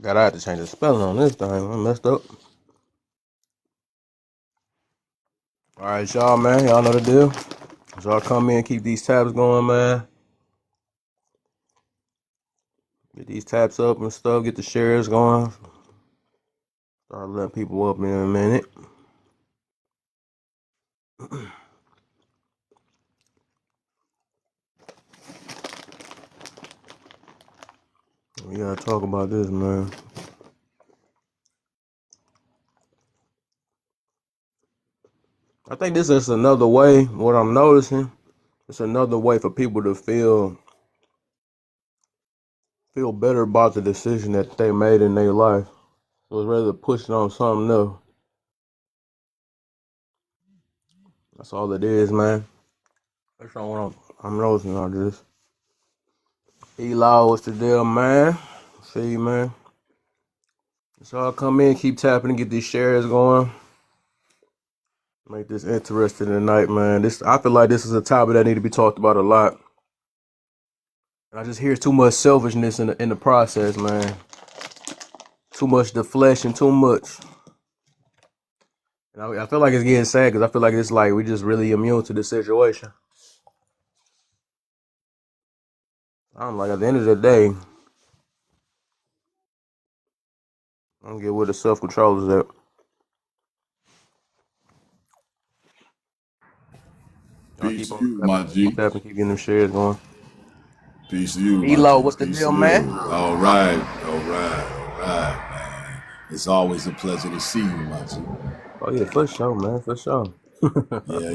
I had to change the spelling on this thing. I messed up. All right, y'all, man. Y'all know the deal. Y'all come in, keep these tabs going, man. Get these tabs up and stuff. Get the shares going. Start letting people up in a minute. We gotta talk about this, man. I think this is another way. What I'm noticing, it's another way for people to feel better about the decision that they made in their life. So it's rather pushing on something new. That's all it is, man. That's not what I'm noticing on this. Eli, what's the deal, man? See you, man. So I'll come in, keep tapping and get these shares going. Make this interesting tonight, man. I feel like this is a topic that need to be talked about a lot. And I just hear too much selfishness in the process, man. Too much the flesh and too much. And I feel like it's getting sad because I feel like it's like we just really immune to this situation. I'm like, at the end of the day, I'm gonna get where the self-control is at. Peace to you, my G. Keep getting them shares going. Peace to you, my Elo, G. what's the Peace deal, to man? you. All right, man. It's always a pleasure to see you, my G. Oh yeah, for sure, man, for sure.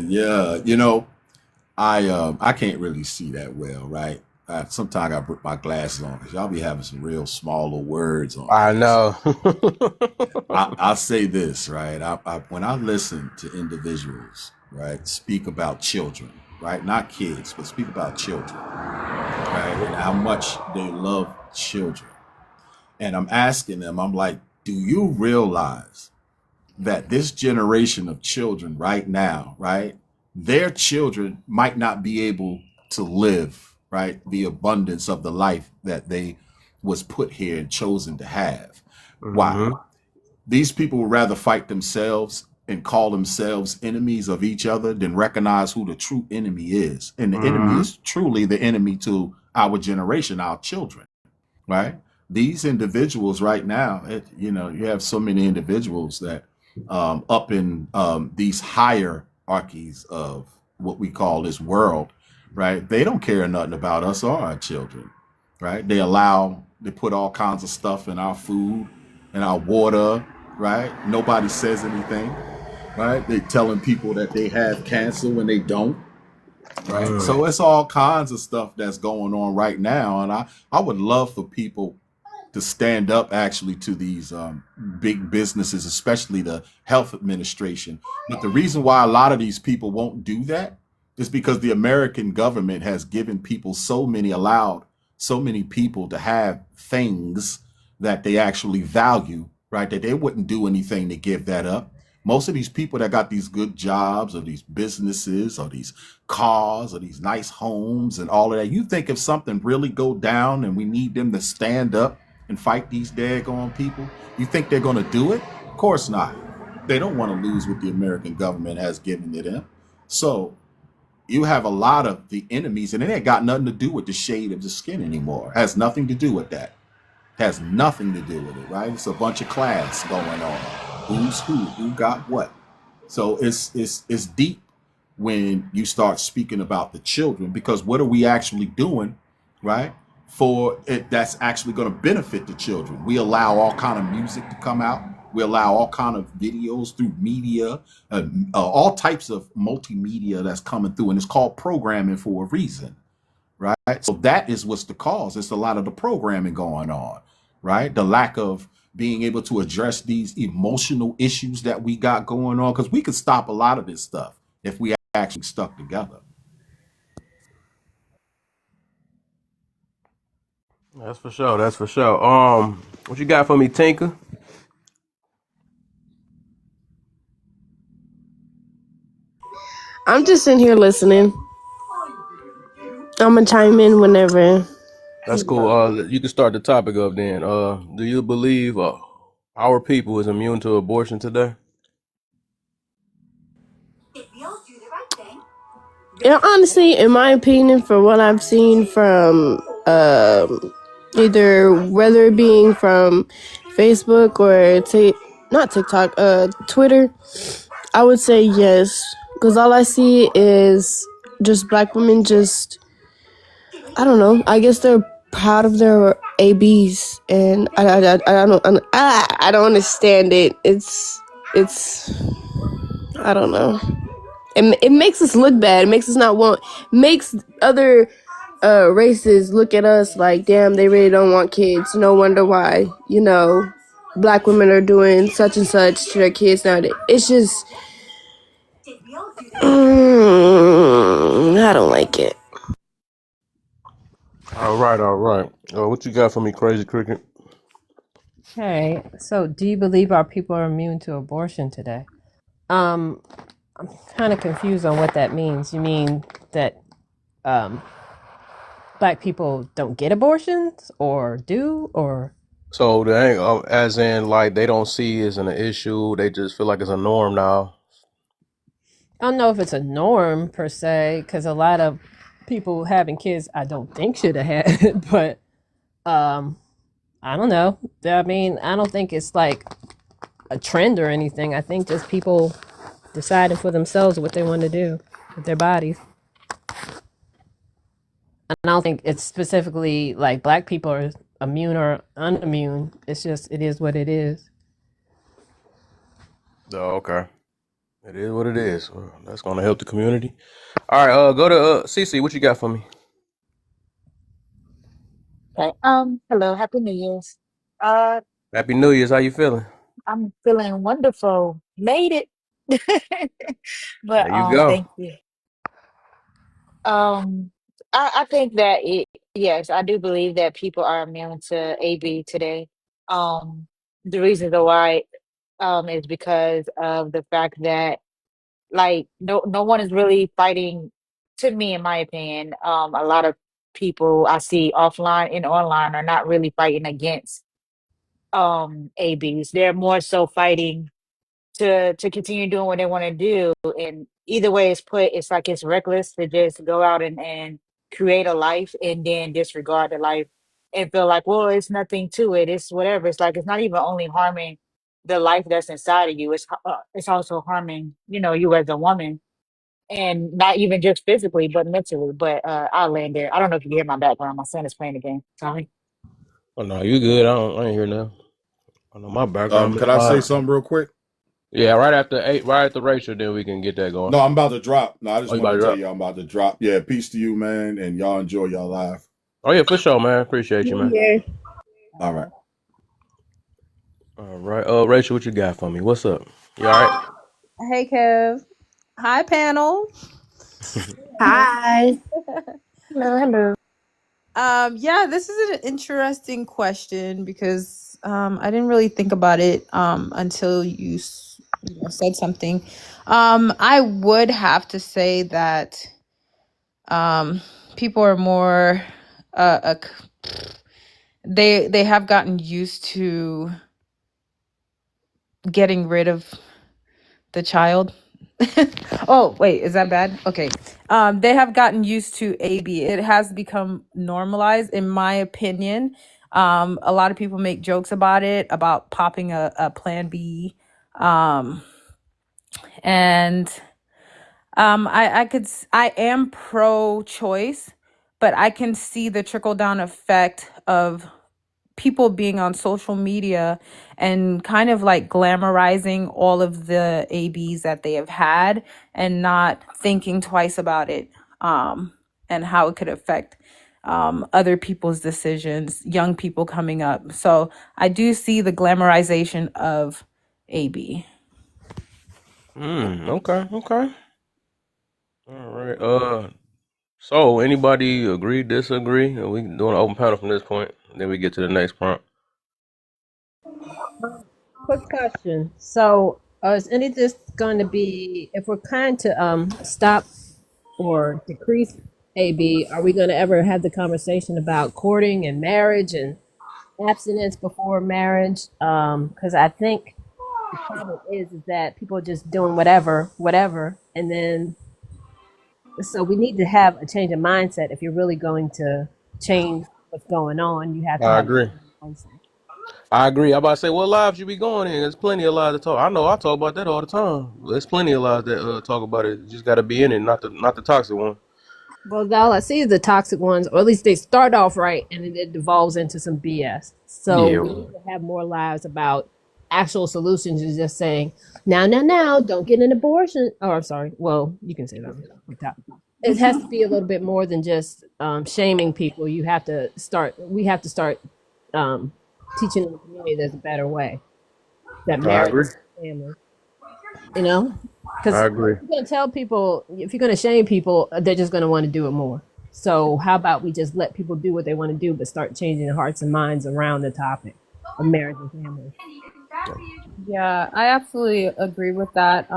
Yeah. You know, I can't really see that well, right? Sometimes I put my glasses on because y'all be having some real smaller words on. I know. I'll say this, right? When I listen to individuals, right, speak about children, right, not kids, but speak about children, right, and how much they love children. And I'm asking them, I'm like, do you realize that this generation of children right now, right, their children might not be able to live, right, the abundance of the life that they was put here and chosen to have? Why? These people would rather fight themselves and call themselves enemies of each other than recognize who the true enemy is. And the enemy is truly the enemy to our generation, our children, right? These individuals right now, you have so many individuals that up in these hierarchies of what we call this world, right? They don't care nothing about us or our children, right? They put all kinds of stuff in our food and our water, right? Nobody says anything, right? They telling people that they have cancer when they don't, right? So it's all kinds of stuff that's going on right now. And I would love for people to stand up actually to these big businesses, especially the health administration. But the reason why a lot of these people won't do that is because the American government has given people allowed so many people to have things that they actually value, right? That they wouldn't do anything to give that up. Most of these people that got these good jobs or these businesses or these cars or these nice homes and all of that, you think if something really go down and we need them to stand up and fight these daggone people, you think they're going to do it? Of course not. They don't want to lose what the American government has given to them. So you have a lot of the enemies, and it ain't got nothing to do with the shade of the skin anymore. It has nothing to do with that. It has nothing to do with it, right? It's a bunch of class going on. Who's who got what. So it's deep when you start speaking about the children, because what are we actually doing, right? For it, that's actually going to benefit the children. We allow all kind of music to come out. We allow all kind of videos through media, all types of multimedia that's coming through, and it's called programming for a reason, right? So that is what's the cause. It's a lot of the programming going on, right? The lack of being able to address these emotional issues that we got going on, because we could stop a lot of this stuff if we actually stuck together. That's for sure. That's for sure. What you got for me, Tinker? I'm just in here listening. I'm gonna chime in whenever That's cool. You can start the topic up then. Do you believe our people is immune to abortion today? Yeah, honestly, in my opinion, for what I've seen from either whether it being from Facebook or not TikTok, Twitter, I would say yes, because all I see is just black women. Just I don't know. I guess they're proud of their ABs, and I don't understand it. It's I don't know. It makes us look bad. It makes us not want. Makes other races look at us like, damn, they really don't want kids. No wonder why. Black women are doing such and such to their kids nowadays. It's just, I don't like it. All right, all right. What you got for me, Crazy Cricket? Okay, so do you believe our people are immune to abortion today? I'm kind of confused on what that means. You mean that um, black people don't get abortions, or do, or So they ain't, as in like they don't see it as an issue. They just feel like it's a norm now. I don't know if it's a norm per se, because a lot of people having kids, I don't think should have had it, but um, I don't know. I mean, I don't think it's like a trend or anything. I think just people deciding for themselves what they want to do with their bodies. And I don't think it's specifically like black people are immune or unimmune. It's just it is what it is. Oh, okay. It is what it is. Well, that's gonna help the community. All right, go to Cece. What you got for me? Okay. Hello, Happy New Year's. Uh, Happy New Year's. How you feeling? I'm feeling wonderful. Made it. There But you go. thank you. Um, I think that yes, I do believe that people are immune to AB today. The reason why is because of the fact that like no one is really fighting, to me, in my opinion. A lot of people I see offline and online are not really fighting against ABs. They're more so fighting to continue doing what they want to do. And either way it's put, it's like it's reckless to just go out and create a life and then disregard the life and feel like, well, it's nothing to it. It's whatever. It's like it's not even only harming the life that's inside of you. It's also harming, you as a woman. And not even just physically, but mentally. But I'll land there. I don't know if you can hear my background. My son is playing the game. Sorry. Oh no, you good. I ain't hear nothing. I know my background been Could I say loud. something real quick? Yeah, right after eight, right after Rachel, then we can get that going. No, I'm about to drop. No, I Oh, just you about wanted to to tell drop? you I'm about to drop. Yeah, peace to you, man, and y'all enjoy y'all live. Oh yeah, for sure, man. Appreciate you, man. Yeah. All right. All right, Rachel, what you got for me? What's up? You all right? Hey, Kev. Hi, panel. Hi. Hello, hello. Yeah, this is an interesting question because I didn't really think about it until you said something. I would have to say that people are more they have gotten used to getting rid of the child. Oh, wait, is that bad? Okay. They have gotten used to AB. It has become normalized, in my opinion. A lot of people make jokes about it, about popping a plan B. Um, and I am pro choice, but I can see the trickle down effect of people being on social media and kind of like glamorizing all of the ABs that they have had and not thinking twice about it, and how it could affect other people's decisions, young people coming up. So I do see the glamorization of AB. Okay, okay. All right. So anybody agree, disagree? We can do an open panel from this point. Then we get to the next prompt. Quick question. So, is any of this going to be if we're kind to stop or decrease? AB, are we going to ever have the conversation about courting and marriage and abstinence before marriage? Because I think the problem is that people are just doing whatever, and then so we need to have a change of mindset. If you're really going to change what's going on, you have to I have a agree. change of mindset. I agree. I'm about to say, what lives you be going in? There's plenty of lives to talk. I know I talk about that all the time. There's plenty of lives that talk about it. You just got to be in it, not the toxic one. Well, all I see is the toxic ones, or at least they start off right and then it devolves into some BS. So Yeah. we need to have more lives about actual solutions and just saying, now, don't get an abortion. Oh, I'm sorry. Well, you can say that on top. It has to be a little bit more than just shaming people. We have to start um, teaching the community there's a better way, that I marriage agree. is family, you know? Because I if agree. you're going to tell people, if you're going to shame people, they're just going to want to do it more. So how about we just let people do what they want to do, but start changing their hearts and minds around the topic of marriage and family? Yeah, I absolutely agree with that.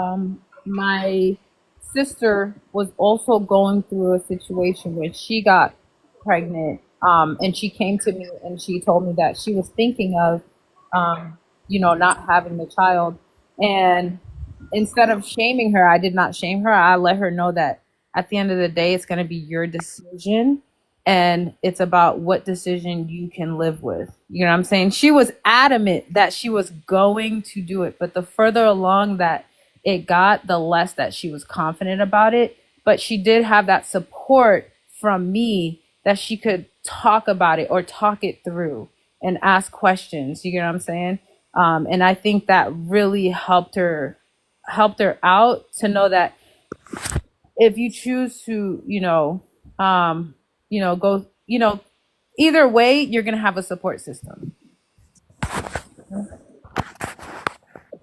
My sister was also going through a situation where she got pregnant, and she came to me and she told me that she was thinking of, not having the child. And instead of shaming her, I did not shame her. I let her know that at the end of the day, it's going to be your decision, and it's about what decision you can live with. You know what I'm saying? She was adamant that she was going to do it, but the further along that it got, the less that she was confident about it. But she did have that support from me that she could talk about it or talk it through and ask questions. You know what I'm saying? And I think that really helped her out to know that if you choose to, go, either way, you're gonna have a support system.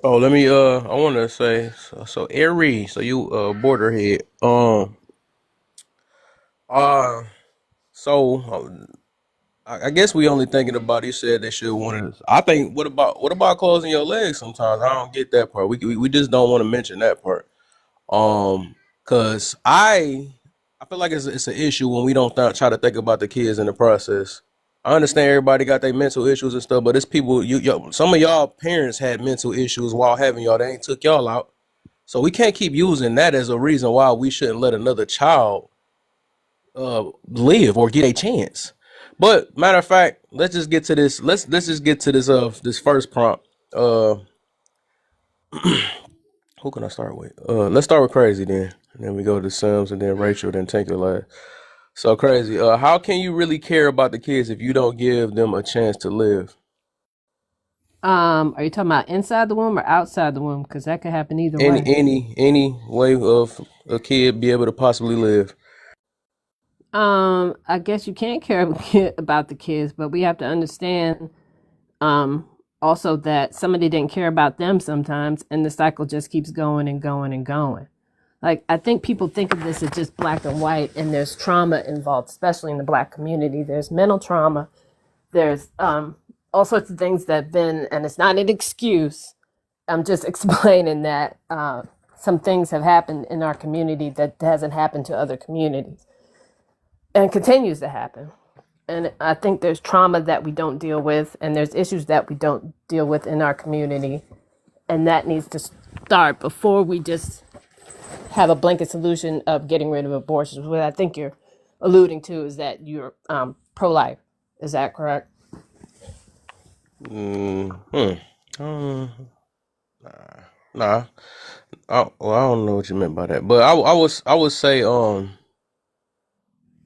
Oh, let me. I want to say so. Ari, so you borderhead. Uh. So I guess we only thinking about. He said they should want to. I think. What about closing your legs? Sometimes I don't get that part. We just don't want to mention that part. Cause I feel like it's an issue when we don't try to think about the kids in the process. I understand everybody got their mental issues and stuff, but it's people. Some of y'all parents had mental issues while having y'all. They ain't took y'all out, so we can't keep using that as a reason why we shouldn't let another child live or get a chance. But matter of fact, let's just get to this. Let's just get to this first prompt. Uh, who can I start with? Let's start with Crazy then, and then we go to Sims, and then Rachel, then Tinker last. So Crazy. How can you really care about the kids if you don't give them a chance to live? Are you talking about inside the womb or outside the womb? Because that could happen either Any way. any any way of a kid be able to possibly live? I guess you can't care about the kids, but we have to understand also that somebody didn't care about them sometimes, and the cycle just keeps going and going and going. Like, I think people think of this as just black and white, and there's trauma involved, especially in the black community. There's mental trauma. There's all sorts of things that have been, and it's not an excuse. I'm just explaining that some things have happened in our community that hasn't happened to other communities and continues to happen. And I think there's trauma that we don't deal with, and there's issues that we don't deal with in our community. And that needs to start before we just have a blanket solution of getting rid of abortions. What I think you're alluding to is that you're pro-life. Is that correct? Hmm. Um, nah. I don't know what you meant by that, but I would say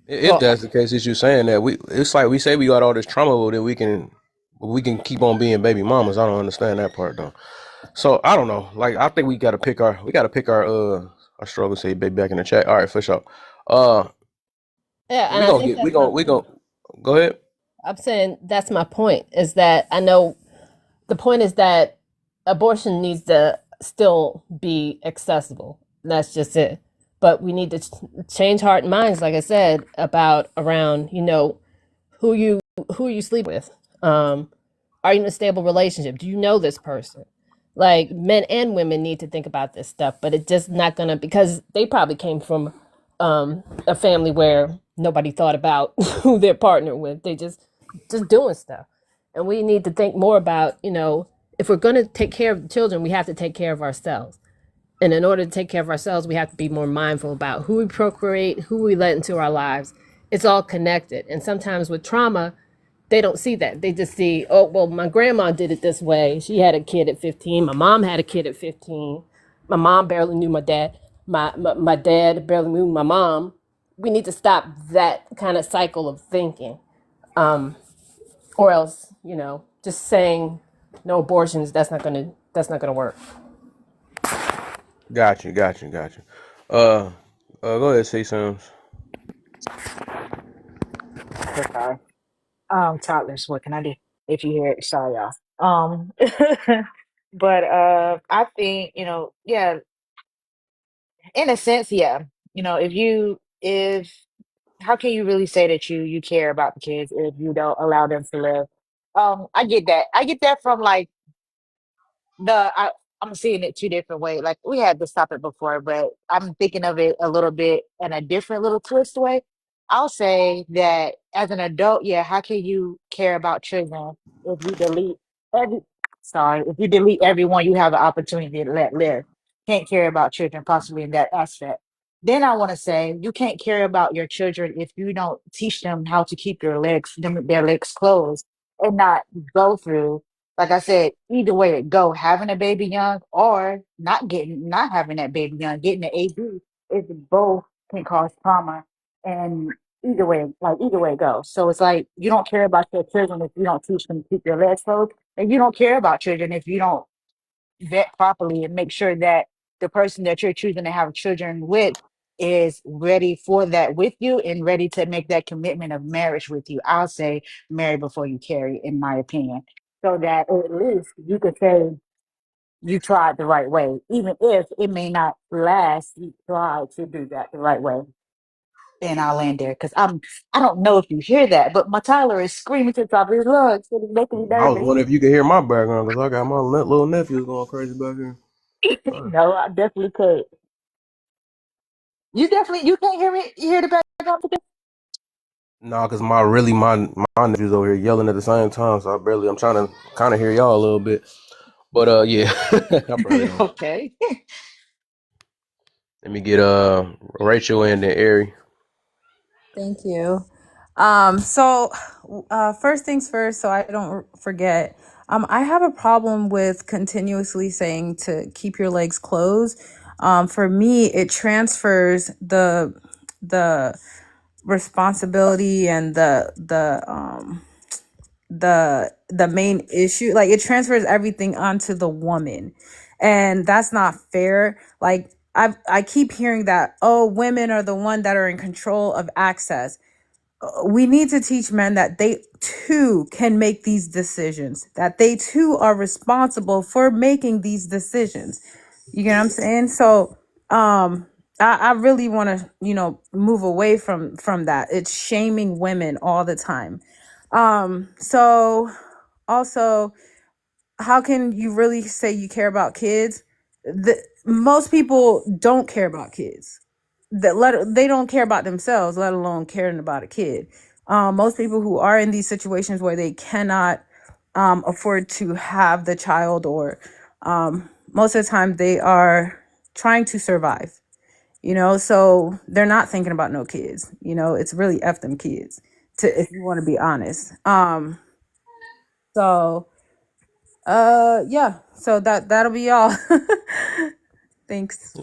if Well, that's the case, is you saying that it's like we say we got all this trauma, but then we can keep on being baby mamas. I don't understand that part though. So I don't know. Like I think we gotta pick our struggle. Say baby back in the chat. All right, for sure. Uh, yeah, and we I gonna think get we that's my gonna we point. gonna go ahead. I'm saying that's my point, is that I know the point is that abortion needs to still be accessible. That's just it. But we need to change heart and minds, like I said, about around, who you who you sleep with. Are you in a stable relationship? Do you know this person? Like, men and women need to think about this stuff, but it's just not gonna, because they probably came from a family where nobody thought about who they're partnered with. They just doing stuff. And we need to think more about, if we're going to take care of the children, we have to take care of ourselves. And in order to take care of ourselves, we have to be more mindful about who we procreate, who we let into our lives. It's all connected. And sometimes with trauma, they don't see that. They just see, oh, well, my grandma did it this way. She had a kid at 15. My mom had a kid at 15. My mom barely knew my dad. My dad barely knew my mom. We need to stop that kind of cycle of thinking. Or else, just saying no abortions, that's not gonna work. Got you, got you, got you. Go ahead, say something. Okay. Toddlers, what can I do? If you hear it, sorry, y'all. But I think, yeah, in a sense, yeah. If how can you really say that you care about the kids if you don't allow them to live? I get that. I get that from like I'm seeing it two different ways. Like we had this topic before, but I'm thinking of it a little bit in a different little twist way. I'll say that as an adult, yeah, how can you care about children if you delete every if you delete everyone you have the opportunity to let live? Can't care about children possibly in that aspect. Then I want to say you can't care about your children if you don't teach them how to keep their legs closed and not go through, like I said, either way it go, having a baby young or not having that baby young, getting the AB is both can cause trauma. And either way it goes. So it's like you don't care about your children if you don't teach them to keep their legs closed. And you don't care about children if you don't vet properly and make sure that the person that you're choosing to have children with is ready for that with you and ready to make that commitment of marriage with you. I'll say marry before you carry, in my opinion, so that at least you could say you tried the right way, even if it may not last. You tried to do that the right way. And I'll land there because I don't know if you hear that, but my Tyler is screaming to the top of his lungs and it's making me I was nervous. wondering if you could hear my background because I got my little nephews going crazy back here. No, I definitely could. You can't hear it. You hear the background? Nah, cause my nephews over here yelling at the same time, so I'm trying to kind of hear y'all a little bit. But yeah, I probably don't. Okay. Let me get Rachel and then Ari. Thank you. So first things first, so I don't forget. I have a problem with continuously saying to keep your legs closed. For me, it transfers the responsibility and the main issue. Like it transfers everything onto the woman, and that's not fair. Like I keep hearing that, oh, women are the one that are in control of access. We need to teach men that they too can make these decisions, that they too are responsible for making these decisions. You get what I'm saying? So I really want to, move away from that. It's shaming women all the time. So also, how can you really say you care about kids? Most people don't care about kids. They don't care about themselves, let alone caring about a kid. Most people who are in these situations where they cannot afford to have the child, or most of the time they are trying to survive. So they're not thinking about no kids. It's really F them kids, to if you want to be honest. So yeah, so that'll be all. Thanks.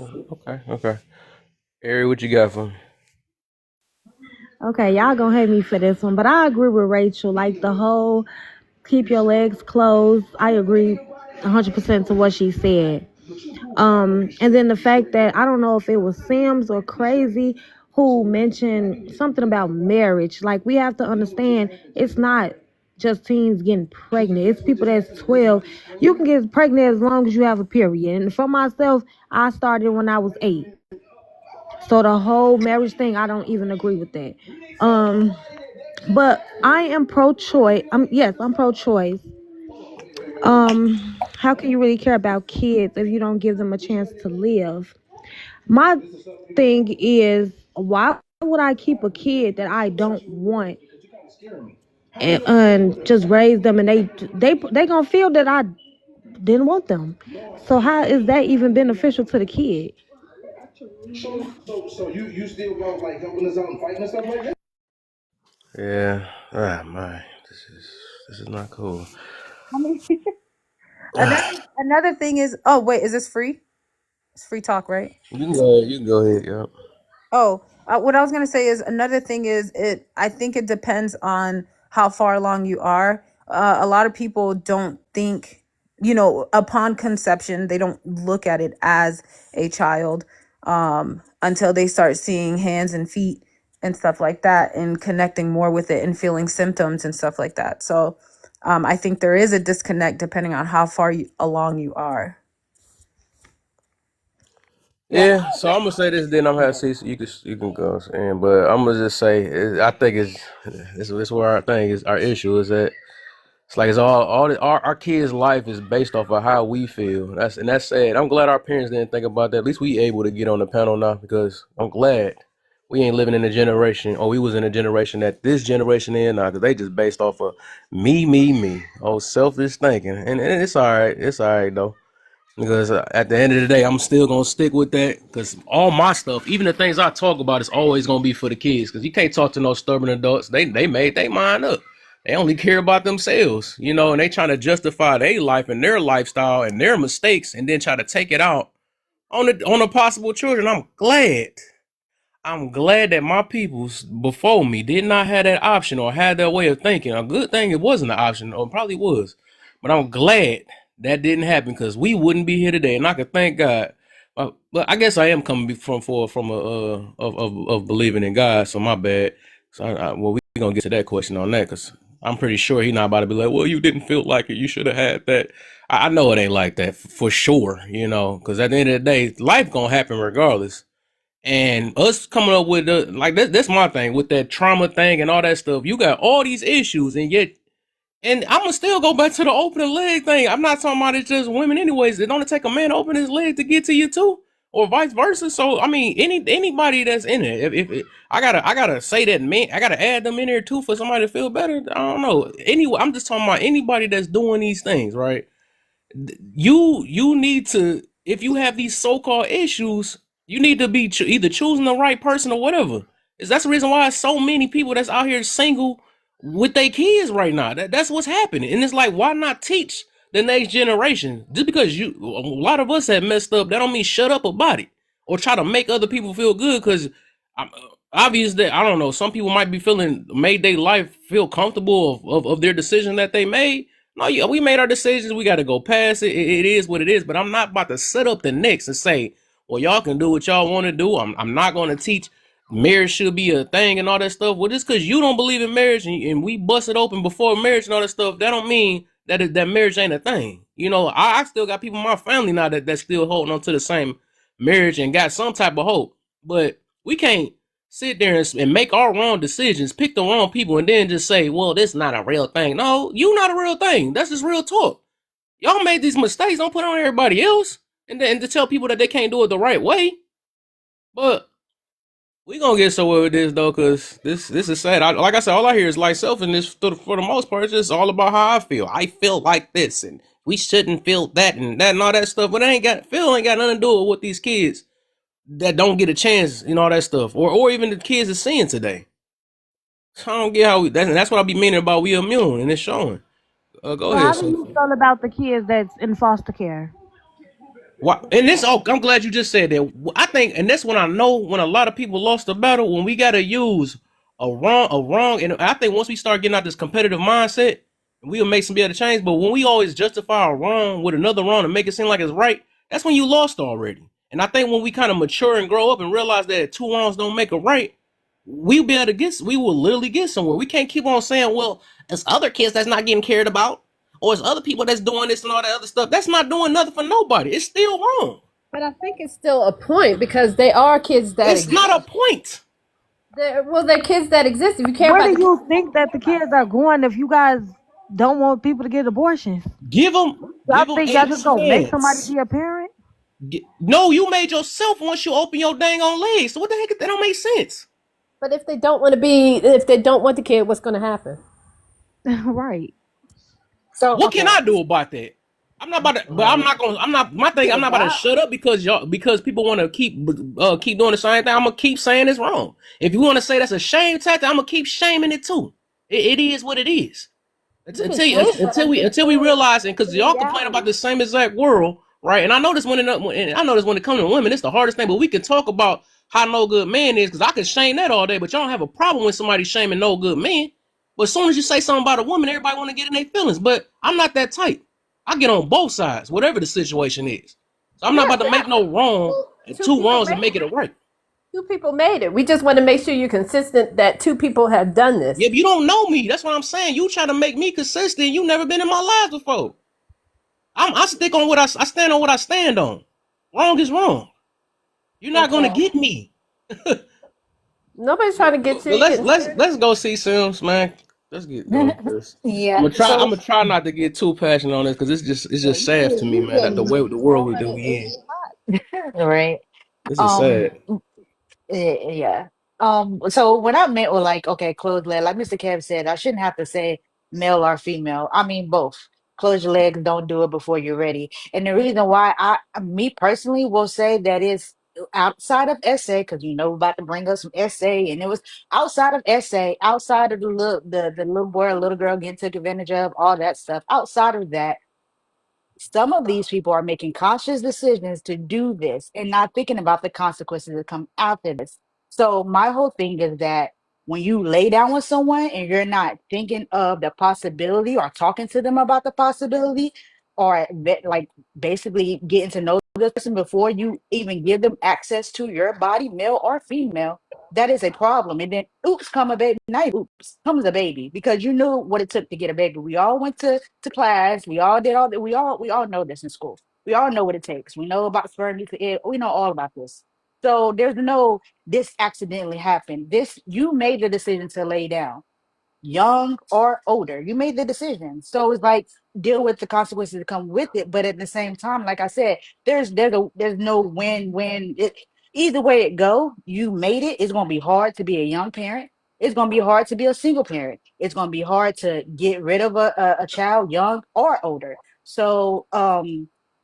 Okay. Ari, what you got for me? Okay, y'all gonna hate me for this one, but I agree with Rachel. Like the whole keep your legs closed. I agree 100% to what she said. And then the fact that I don't know if it was Sims or Crazy who mentioned something about marriage. Like we have to understand it's not just teens getting pregnant. It's people that's 12. You can get pregnant as long as you have a period. And for myself, I started when I was 8. So the whole marriage thing, I don't even agree with that. But I am pro-choice. Yes, I'm pro-choice. How can you really care about kids if you don't give them a chance to live? My thing is why would I keep a kid that I don't want and just raise them and they gonna feel that I didn't want them. So how is that even beneficial to the kid? So you still about like helping us out and fighting and stuff like that? Yeah. Ah man, this is not cool. I mean, another thing is, oh wait, is this free? It's free talk, right? You can go ahead, yeah. Oh, what I was gonna say is another thing is it. I think it depends on how far along you are. A lot of people don't think, upon conception, they don't look at it as a child until they start seeing hands and feet and stuff like that, and connecting more with it and feeling symptoms and stuff like that. So, I think there is a disconnect depending on how far along you are. Yeah, so I'm gonna say this, then I'm gonna have Cecil. You can go, and but I'm gonna just say I think it's where I think is our issue is that it's like it's our kids' life is based off of how we feel. That's sad. I'm glad our parents didn't think about that. At least we able to get on the panel now because I'm glad we ain't living in a generation, or we was in a generation that this generation in now, because they just based off of me, oh selfish thinking, and it's all right. It's all right though. Because at the end of the day, I'm still gonna stick with that. Because all my stuff, even the things I talk about, is always gonna be for the kids. Because you can't talk to no stubborn adults. They made their mind up. They only care about themselves, and they trying to justify their life and their lifestyle and their mistakes, and then try to take it out on the possible children. I'm glad that my peoples before me did not have that option or had that way of thinking. A good thing it wasn't an option, or probably was. But I'm glad that didn't happen because we wouldn't be here today. And I could thank God. But I guess I am coming from of believing in God. So my bad. So well, we gonna get to that question on that because I'm pretty sure he's not about to be like, well, you didn't feel like it. You should have had that. I know it ain't like that for sure. Because at the end of the day, life gonna happen regardless. And us coming up with that's my thing with that trauma thing and all that stuff. You got all these issues, and I'm gonna still go back to the opening leg thing. I'm not talking about it's just women, anyways. It don't take a man to open his leg to get to you too, or vice versa. So I mean, anybody that's in it, if I gotta say that man, I gotta add them in there too for somebody to feel better. I don't know. Anyway, I'm just talking about anybody that's doing these things, right? You need to, if you have these so-called issues, you need to be either choosing the right person or whatever. That's the reason why so many people that's out here single with their kids right now. That's what's happening. And it's like, why not teach the next generation? Just because a lot of us have messed up, that don't mean shut up about it or try to make other people feel good. Because obvious that, I don't know, some people might be made their life feel comfortable of their decision that they made. No, yeah, we made our decisions. We got to go past it. It is what it is. But I'm not about to set up the next and say, well, y'all can do what y'all want to do. I'm not going to teach marriage should be a thing and all that stuff. Well, just because you don't believe in marriage and we bust it open before marriage and all that stuff, that don't mean that marriage ain't a thing. I still got people in my family now that's still holding on to the same marriage and got some type of hope. But we can't sit there and make our wrong decisions, pick the wrong people, and then just say, well, this is not a real thing. No, you not a real thing. That's just real talk. Y'all made these mistakes. Don't put on everybody else. And then to tell people that they can't do it the right way. But we gonna get somewhere with this, though, because this is sad. Like I said, all I hear is like selfishness for the most part. It's just all about how I feel. I feel like this, and we shouldn't feel that and all that stuff. But ain't got nothing to do with what these kids that don't get a chance, all that stuff, or even the kids are seeing today. So I don't get how that's what I be meaning about we immune, and it's showing. Go ahead. How do you feel about the kids that's in foster care? And this, I'm glad you just said that. I think, and that's when I know when a lot of people lost the battle, when we gotta use a wrong, and I think once we start getting out this competitive mindset, we'll make some better change. But when we always justify a wrong with another wrong and make it seem like it's right, that's when you lost already. And I think when we kind of mature and grow up and realize that two wrongs don't make a right, we will literally get somewhere. We can't keep on saying, well, it's other kids that's not getting cared about, or it's other people that's doing this and all that other stuff. That's not doing nothing for nobody. It's still wrong. But I think it's still a point because they are kids that exist. It's not a point. They're kids that exist. If you care Where do you think that the kids are going if you guys don't want people to get abortions? Give them. I think y'all just gonna make somebody be a parent. No, you made yourself once you open your dang on legs. So what the heck? That don't make sense. But if they don't want the kid, what's going to happen? Right. So What can okay. I do about that? I'm not about to, but I'm not gonna. I'm not. My thing. I'm not about to shut up because people want to keep doing the same thing. I'm gonna keep saying it's wrong. If you want to say that's a shame tactic, I'm gonna keep shaming it too. It is what it is. Until we realize, and because y'all complain about the same exact world, right? And I know this when it comes to women, it's the hardest thing. But we can talk about how no good man is, because I can shame that all day. But y'all don't have a problem with somebody shaming no good man. But as soon as you say something about a woman, everybody want to get in their feelings. But I'm not that type. I get on both sides, whatever the situation is. So I'm not about to make no wrong and two wrongs and make it a right. Two people made it. We just want to make sure you're consistent that two people have done this. Yeah, but you don't know me. That's what I'm saying. You try to make me consistent. You never been in my life before. I stick on I stand on what I stand on. Wrong is wrong. You're not gonna get me. Nobody's trying to get you. But let's go see Sims, man. Let's get going. Yeah. I'm gonna try not to get too passionate on this because it's just sad to me, man. That the world that we in. Right. This is Um. sad. Yeah. So when I meant with like, okay, closed leg, like Mr. Kev said, I shouldn't have to say male or female. I mean both. Close your legs, don't do it before you're ready. And the reason why me personally will say that is outside of essay, because you know we're about to bring us some essay, and it was outside of essay, outside of the little boy or little girl getting took advantage of, all that stuff. Outside of that, some of these people are making conscious decisions to do this and not thinking about the consequences that come after this. So my whole thing is that when you lay down with someone and you're not thinking of the possibility or talking to them about the possibility, or like basically getting to know this person before you even give them access to your body, male or female, that is a problem. And then oops, come a baby. Now oops, comes a baby, because you knew what it took to get a baby. We all went to class. We all did all that. We all know this in school. We all know what it takes. We know about sperm, egg. We know all about this. So there's no this accidentally happened. This, you made the decision to lay down, young or older. You made the decision. So it's like, deal with the consequences that come with it. But at the same time, like I said, there's no win-win. Either way it go, you made it. It's gonna be hard to be a young parent. It's gonna be hard to be a single parent. It's gonna be hard to get rid of a child, young or older. So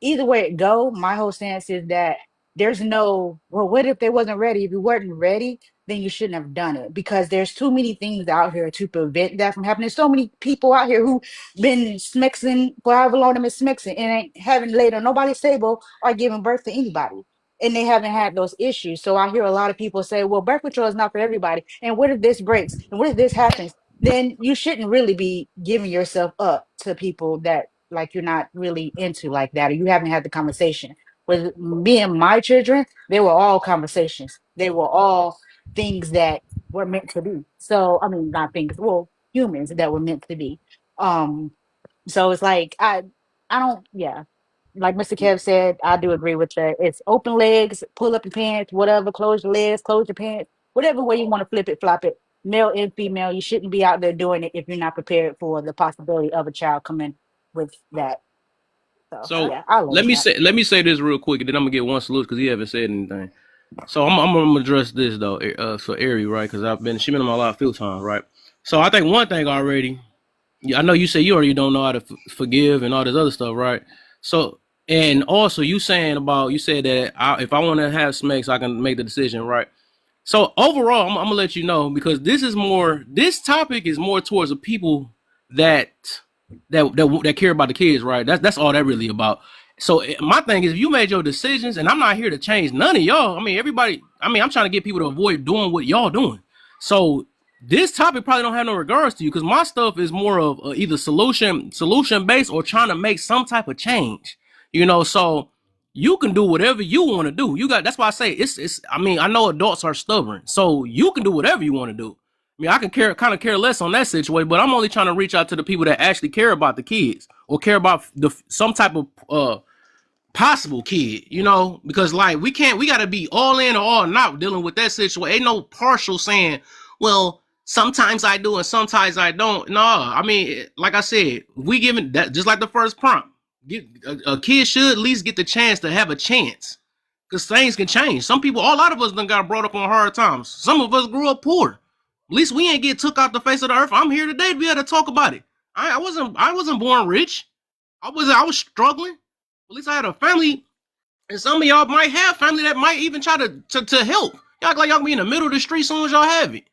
either way it go, my whole stance is that there's no, well, what if they wasn't ready? If you weren't ready, then you shouldn't have done it, because there's too many things out here to prevent that from happening. There's so many people out here who been smexing for however long they've been smexing and ain't having laid on nobody's table or giving birth to anybody. And they haven't had those issues. So I hear a lot of people say, well, birth control is not for everybody. And what if this breaks? And what if this happens? Then you shouldn't really be giving yourself up to people that like you're not really into like that, or you haven't had the conversation. With me and my children, they were all conversations. They were all things that were meant to be. So I mean, not things, well, humans that were meant to be. Um, so it's like I don't, yeah. Like Mr. Kev said, I do agree with that. It's open legs, pull up your pants, whatever, close your legs, close your pants, whatever way you want to flip it, flop it, male and female. You shouldn't be out there doing it if you're not prepared for the possibility of a child coming with that. So So yeah, I love that. let me say this real quick, and then I'm gonna get one salute because he haven't said anything. So I'm gonna address this though. So Ari, right? Because she been in my life a few times, right? So I think one thing already. I know you say you already don't know how to forgive and all this other stuff, right? So, and also you said that if I want to have smacks, I can make the decision, right? So overall, I'm gonna let you know, because this topic is more towards the people that care about the kids, right? That's all that really about. So my thing is, if you made your decisions, and I'm not here to change none of y'all. I mean, everybody. I mean, I'm trying to get people to avoid doing what y'all doing. So this topic probably don't have no regards to you, because my stuff is more of either solution based or trying to make some type of change. So you can do whatever you want to do. That's why I say it's. I mean, I know adults are stubborn, so you can do whatever you want to do. I mean, I can kind of care less on that situation, but I'm only trying to reach out to the people that actually care about the kids or care about some type of possible kid, because like we got to be all in or all not dealing with that situation. Ain't no partial saying, well, sometimes I do and sometimes I don't. No, I mean, like I said, we given that just like the first prompt. A kid should at least get the chance to have a chance, because things can change. A lot of us done got brought up on hard times. Some of us grew up poor. At least we ain't get took off the face of the earth. I'm here today to be able to talk about it. I wasn't born rich. I was struggling. At least I had a family, and some of y'all might have family that might even try to help. Y'all act like y'all be in the middle of the street as soon as y'all have it.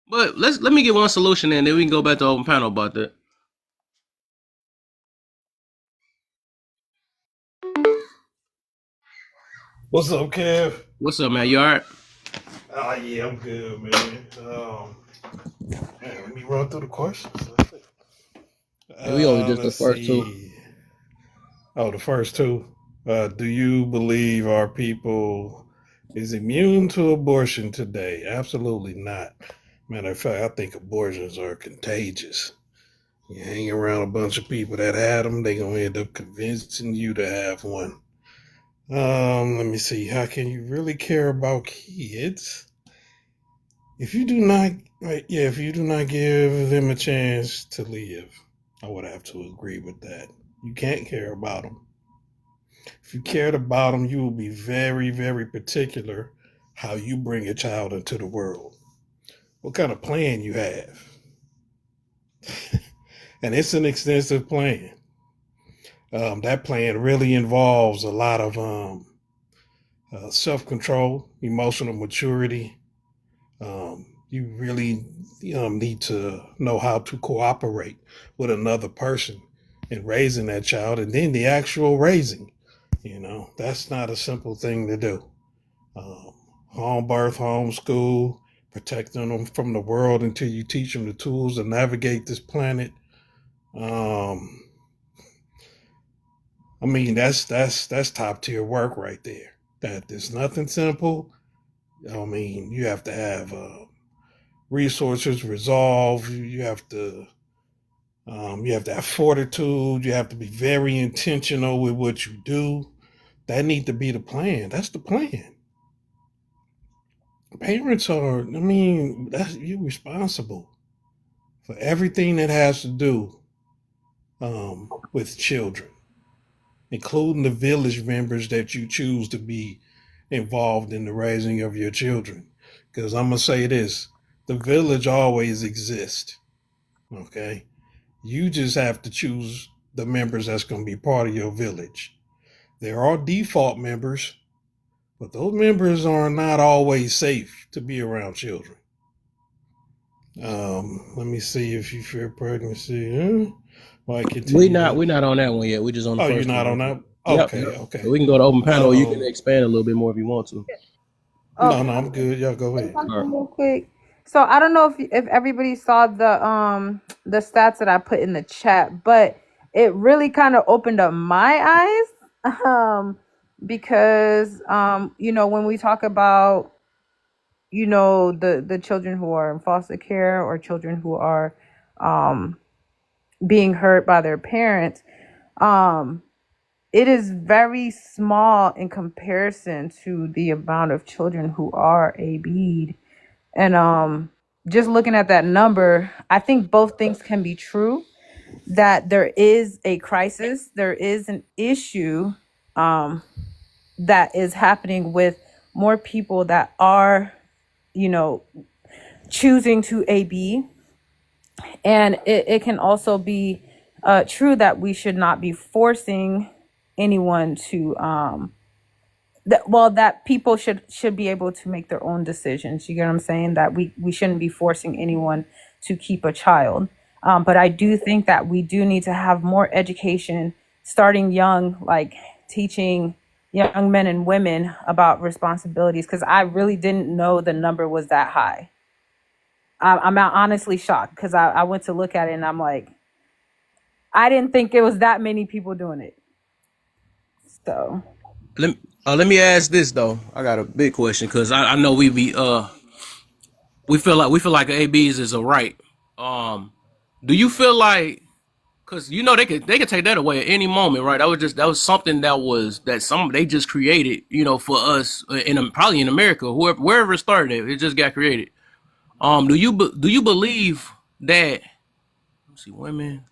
But let me get one solution and then we can go back to open panel about that. What's up, Kev? What's up, man? You alright? Yeah, I'm good, man. Let me run through the questions. Yeah, we only just the first two. Oh, the first two. Do you believe our people is immune to abortion today? Absolutely not. Matter of fact, I think abortions are contagious. You hang around a bunch of people that had them, they're going to end up convincing you to have one. Let me see. How can you really care about kids if you do not give them a chance to live? I would have to agree with that. You can't care about them. If you cared about them, you will be very, very particular how you bring a child into the world. What kind of plan you have? And it's an extensive plan. That plan really involves a lot of self-control, emotional maturity. You really need to know how to cooperate with another person in raising that child, and then the actual raising. That's not a simple thing to do. Home birth, homeschool, protecting them from the world until you teach them the tools to navigate this planet. That's top tier work right there. There's nothing simple. You have to have resources, resolve. You have to have fortitude. You have to be very intentional with what you do. That need to be the plan. That's the plan. Parents are, you're responsible for everything that has to do with children, including the village members that you choose to be involved in the raising of your children. Because I'm going to say this, the village always exists, okay? You just have to choose the members that's going to be part of your village. There are default members, but those members are not always safe to be around children. Let me see if you fear pregnancy. We're not on that one yet. We just on the first one. Oh, you're not on that? Okay, Yep. okay. So we can go to open panel. You can expand a little bit more if you want to. No, I'm good. Y'all go ahead. Real quick. So I don't know if everybody saw the stats that I put in the chat, but it really kind of opened up my eyes because when we talk about the children who are in foster care or children who are being hurt by their parents, it is very small in comparison to the amount of children who are AB'd. And just looking at that number, I think both things can be true, that there is a crisis, there is an issue that is happening with more people that are, choosing to AB. And it can also be true that we should not be forcing anyone to that people should be able to make their own decisions. You get what I'm saying? That we shouldn't be forcing anyone to keep a child. But I do think that we do need to have more education starting young, like teaching young men and women about responsibilities, because I really didn't know the number was that high. I'm honestly shocked because I went to look at it and I'm like, I didn't think it was that many people doing it. So let me ask this though. I got a big question because I know we feel like ABs is a right. Do you feel like, because they could take that away at any moment, right? That was something they just created, for us probably in America, wherever it started, it just got created. Do you believe that? Let's see, women.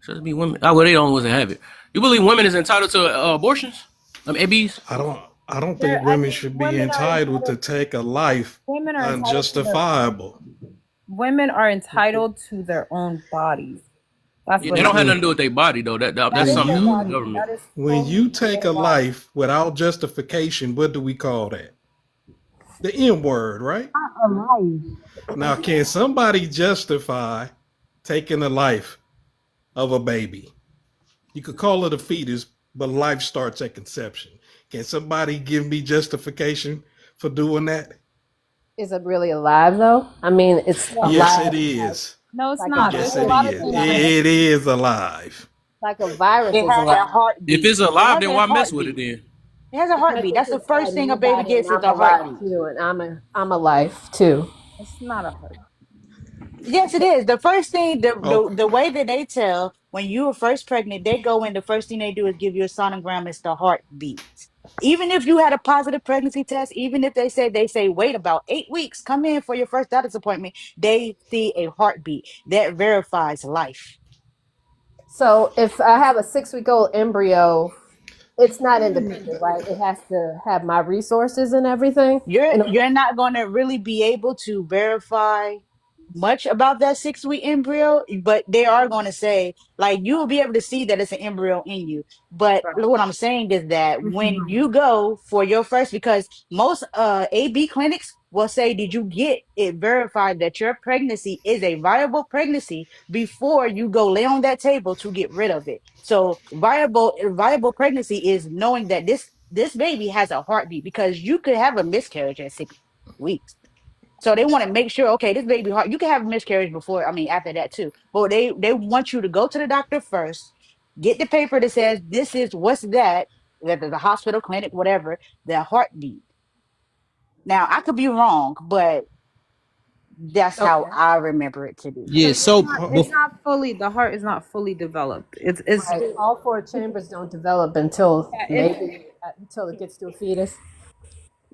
Should be women. Oh, well, they don't have it. You believe women is entitled to abortions? ABs? I don't There, think I women think should be women are entitled to entitled. take a life Women are entitled to their. unjustifiable. Women are entitled to their own bodies. That's Yeah, what they it don't have is. nothing to do with their body though. That That's is something their to do with the body. government. That is When fully you take a their body. life without justification, what do we call that? The M word, right? A life. Now, can somebody justify taking a life of a baby? You could call it a fetus, but life starts at conception. Can somebody give me justification for doing that? Is it really alive though? I mean, it's Yes, alive it is. No, it's like not. Yes, There's a it lot of is. things that It is alive. like a virus It is has a alive. If heartbeat. it's It alive, has then a why mess with it heartbeat. then? It has a Because heartbeat. it's That's the first inside thing a your baby body, and gets is I'm a alive heartbeat. too, and I'm alive too. It's not a hurt. Yes, it is. The first thing, Okay. the way that they tell when you were first pregnant, they go in, the first thing they do is give you a sonogram, it's the heartbeat. Even if you had a positive pregnancy test, even if they say wait about 8 weeks, come in for your first doctor's appointment, they see a heartbeat that verifies life. So if I have a 6-week-old embryo, it's not independent, right? It has to have my resources and everything. You're not going to really be able to verify much about that 6 week embryo, but they are going to say, like, you will be able to see that it's an embryo in you. But what I'm saying is that when you go for your first, because most AB clinics will say, did you get it verified that your pregnancy is a viable pregnancy before you go lay on that table to get rid of it? So viable pregnancy is knowing that this baby has a heartbeat, because you could have a miscarriage at 6 weeks. So they want to make sure, okay, this baby heart, you can have a miscarriage before, I mean, after that too. But they want you to go to the doctor first, get the paper that says this is what's that, whether the hospital, clinic, whatever, the heartbeat. Now I could be wrong, but that's how Okay. I remember it to be. Yeah. So It's not fully. The heart is not fully developed. It's Right. All 4 chambers don't develop until maybe until it gets to a fetus.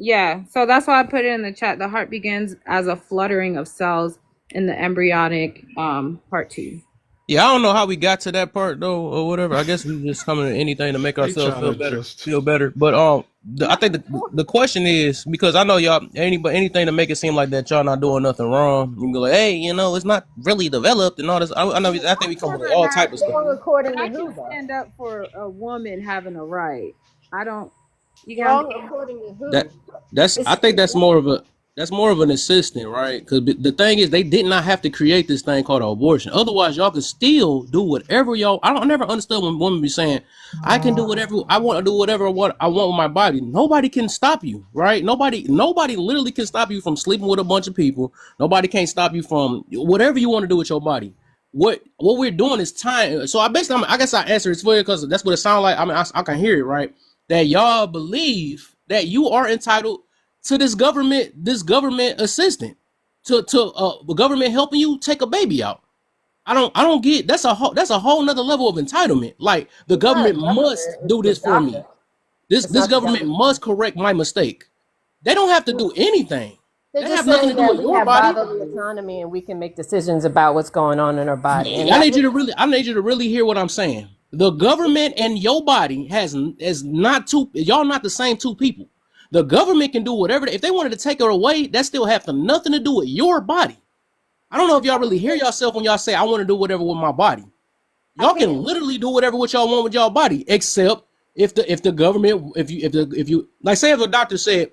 yeah. So that's why I put it in the chat. The heart begins as a fluttering of cells in the embryonic heart tube. yeah, I don't know how we got to that part though, or whatever. I guess we just coming to anything to make They ourselves trying feel to better. just Feel better. But I think the question is, because I know y'all anything to make it seem like that y'all not doing nothing wrong. You can go like, hey, it's not really developed and all this. I know. I think we come up with all type of stuff. Wrong according to I who can though? stand up for a woman having a right. I don't. You get what I'm Wrong saying? according to who? That's I think that's more of an assistant, right? Because the thing is, they did not have to create this thing called abortion. Otherwise, y'all could still do whatever y'all. I never understood when women be saying, "I can do whatever I want to do, whatever I want with my body." Nobody can stop you, right? Nobody literally can stop you from sleeping with a bunch of people. Nobody can't stop you from whatever you want to do with your body. What we're doing is time. So I guess I answer it for you because that's what it sounds like. I mean, I can hear it, right? That y'all believe that you are entitled to this government assistant, to the government helping you take a baby out. I don't get that's a whole nother level of entitlement. Like the It's not a government government, must it's do the this for me. doctor. This It's this not the government government. must correct my mistake. They don't have to do anything. They're They just have nothing to saying do that with we your have body. bodily autonomy and we can make decisions about what's going on in our body. And I that need you was, to really hear what I'm saying. The government and your body is not two. Y'all not the same two people. The government can do whatever. If they wanted to take her away, that still have nothing to do with your body. I don't know if y'all really hear yourself when y'all say I want to do whatever with my body. Y'all can literally do whatever what y'all want with y'all body, except if the government, if you like, say if a doctor said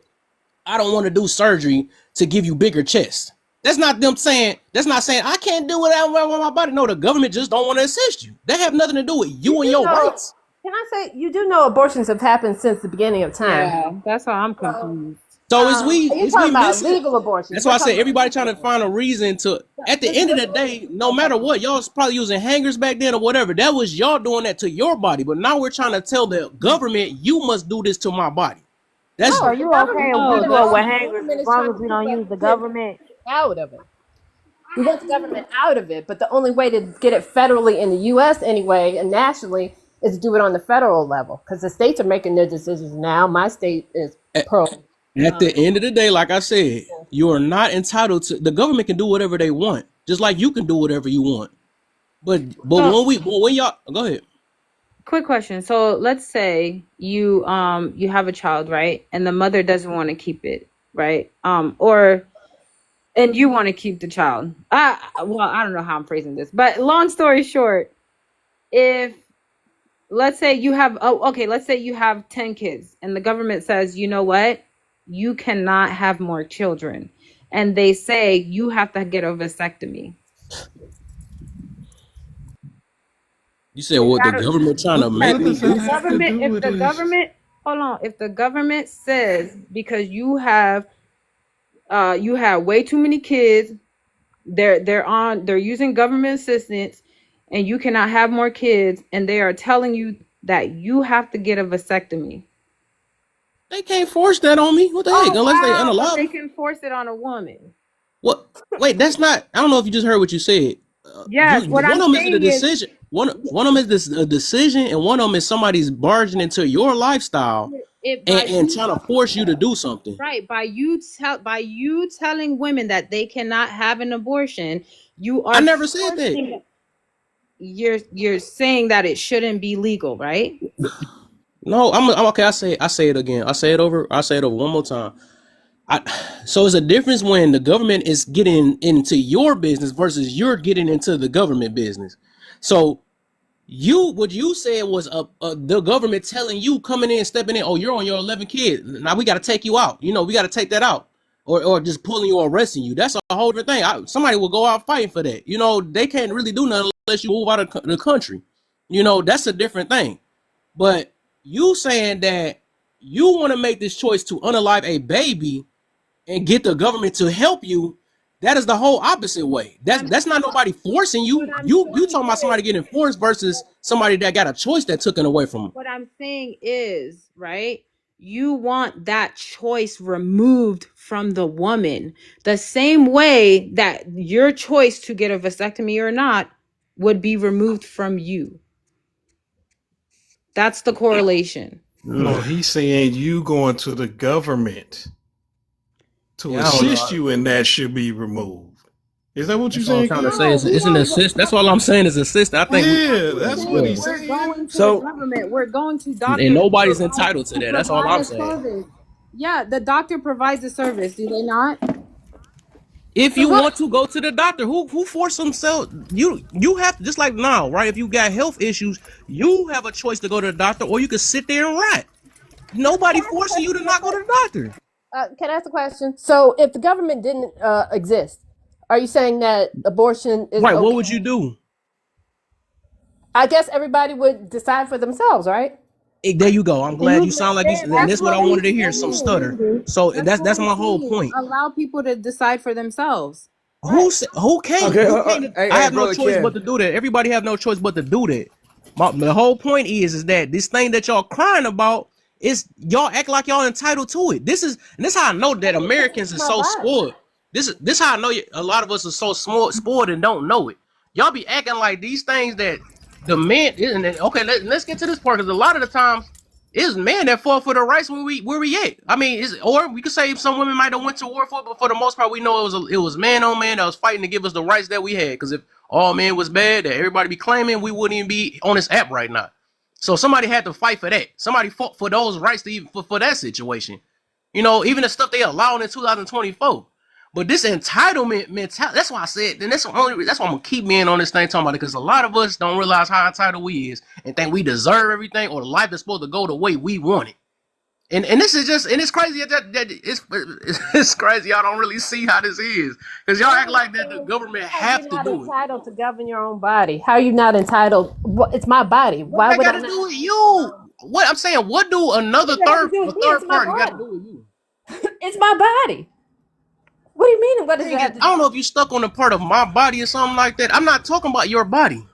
I don't want to do surgery to give you bigger chest. That's not them saying. That's not saying I can't do what I want with my body. No, the government just don't want to assist you. They have nothing to do with you and you your know, rights. can I say, you do know abortions have happened since the beginning of time. Yeah, that's how I'm confused. So You're talking about missing? legal abortions. That's why I said everybody trying to find a reason to. At the end of the day, no matter what, y'all was probably using hangers back then or whatever. That was y'all doing that to your body. But now we're trying to tell the government you must do this to my body. That's So you okay if we do it with hangers as long as we don't use the government? out of it. We want the government out of it, but the only way to get it federally in the U.S. anyway and nationally is to do it on the federal level because the states are making their decisions now. My state is pro. At the end of the day, like I said, you are not entitled to. The government can do whatever they want, just like you can do whatever you want. But So, when y'all go ahead. quick question. So let's say you have a child, right? And the mother doesn't want to keep it, right? And you want to keep the child. Well, I don't know how I'm phrasing this, but long story short, if let's say you have let's say you have 10 kids and the government says, you know what? You cannot have more children. And they say you have to get a vasectomy. You said what the government trying to make What me does that do? have to do with this? If the government says because you have way too many kids, they're using government assistance and you cannot have more kids, and they are telling you that you have to get a vasectomy. They can't force that on me. What the heck? Unless they But unalive they me. can force it on a woman. What? Wait, that's not. I don't know if you just heard what you said. Yes, what One I'm of them is a saying is decision. One of them is this a decision, and one of them is somebody's barging into your lifestyle and trying to force you to do something. right by you telling women that they cannot have an abortion, you are I never said that. you're saying that it shouldn't be legal, right? No, I'm okay. I say it again. I say it over one more time. So it's a difference when the government is getting into your business versus you're getting into the government business. So what you said was the government telling you coming in, stepping in. Oh, you're on your 11th kid. Now we got to take you out. We got to take that out, or just pulling you or arresting you. That's a whole different thing. Somebody will go out fighting for that. They can't really do nothing unless you move out of the country. That's a different thing. But you saying that you want to make this choice to unalive a baby and get the government to help you, that is the whole opposite way. That's not nobody forcing you. You talking about somebody getting forced versus somebody that got a choice that took it away from them. What I'm saying is, right, you want that choice removed from the woman, the same way that your choice to get a vasectomy or not would be removed from you. That's the correlation. No, he's saying you going to the government to Yeah, I don't assist know. you in that should be removed. Is that what you're That's all I'm saying? trying to Kyle? say. It's an assist. That's all I'm saying is assist. I think. Yeah, that's what he's We're saying. going to So- the government. We're going to doctors. And nobody's entitled to that. That's all I'm saying. Service. Yeah, the doctor provides a service. Do they not? If you want to go to the doctor, who force themselves? You have to, just like now, right? If you got health issues, you have a choice to go to the doctor, or you can sit there and rot. Nobody forcing you to not go to the doctor. Can I ask a question? So, if the government didn't exist, are you saying that abortion is Right? okay? What would you do? I guess everybody would decide for themselves, right? There you go. I'm glad you sound like this, and that's what I wanted to hear. Some stutter. So that's my whole point. Allow people to decide for themselves. Who can't? Okay, Who can't? hey, I have no brother choice Ken. but to do that. Everybody have no choice but to do that. The whole point is that this thing that y'all crying about is y'all act like y'all entitled to it. This is how I know that Americans are so spoiled. This how I know a lot of us are so spoiled and don't know it. Y'all be acting like these things that the men. Okay, let's get to this part because a lot of the times it's men that fought for the rights where we at. I mean, or we could say some women might have went to war for it, but for the most part, we know it was man on man that was fighting to give us the rights that we had. Because if all men was bad, that everybody be claiming, we wouldn't even be on this app right now. So somebody had to fight for that. Somebody fought for those rights to even for that situation. Even the stuff they allowed in 2024. But this entitlement mentality, that's why I said, and that's why I'm gonna keep being on this thing talking about it, because a lot of us don't realize how entitled we is and think we deserve everything or life is supposed to go the way we want it. And this is just, and it's crazy that it's crazy y'all don't really see how this is. Because y'all act like that the government have to do it. You're not entitled to govern your own body. How are you not entitled? It's my body. Why would I gotta not? do with you? What I'm saying, what do another third party gotta do with you? It's my body. What do you mean? What does it have to do? I don't know if you stuck on the part of my body or something like that. I'm not talking about your body.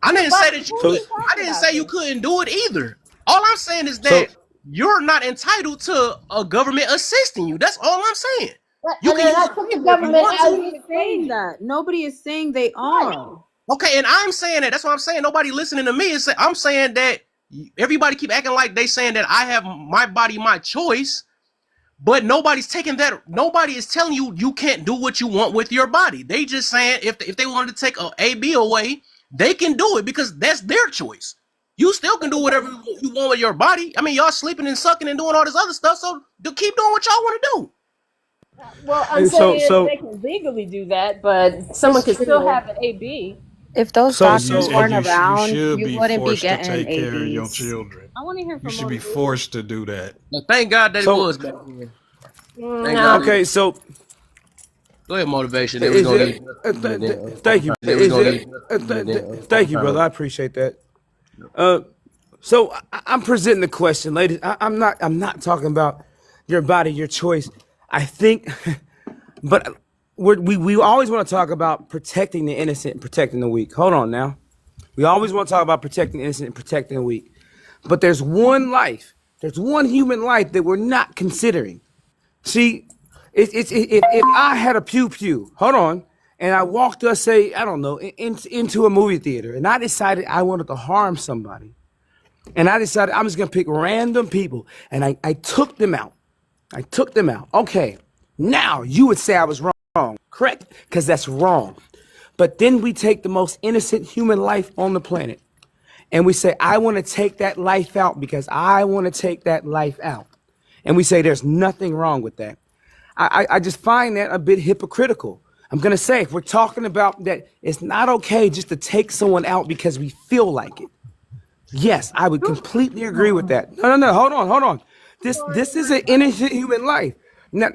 I didn't say that you could. I didn't say you couldn't do it either. All I'm saying is that you're not entitled to a government assisting you. That's all I'm saying. You can use the government saying that. Nobody is saying they are. Okay, and I'm saying that. That's what I'm saying. Nobody listening to me. I'm saying that everybody keep acting like they saying that I have my body, my choice. But nobody's taking that. Nobody is telling you you can't do what you want with your body. They just saying if they wanted to take a B away, they can do it because that's their choice. You still can do whatever you want with your body. I mean, y'all sleeping and sucking and doing all this other stuff, so keep doing what y'all want to do. Well, I'm And so saying so they can legally do that, but someone It's could still true. have an AB. If those so doctors you weren't you around, should you be wouldn't be forced to getting take care of your ABs. children. I want to hear You from should be motivation. forced to do that. But thank God that it So was back then. Thank No. God. okay, so Go ahead, motivation. Then we is gonna it? get. Then Thank you. then we Is gonna it? get. Thank you, brother. I appreciate that. So I'm presenting the question, ladies. I'm not talking about your body, your choice. I think, but we always want to talk about protecting the innocent and protecting the weak. Hold on now. We always want to talk about protecting the innocent and protecting the weak. But there's one life. There's one human life that we're not considering. See, if I had a pew pew, hold on, and I walked, let's say, I don't know, into a movie theater, and I decided I wanted to harm somebody, and I decided I'm just gonna pick random people, and I took them out. I took them out. Okay, now you would say I was wrong, correct? Because that's wrong. But then we take the most innocent human life on the planet, and we say, I want to take that life out because I want to take that life out. And we say there's nothing wrong with that. I just find that a bit hypocritical. I'm going to say, if we're talking about that, it's not okay just to take someone out because we feel like it. Yes, I would completely agree with that. No, hold on. This is an innocent human life. Now,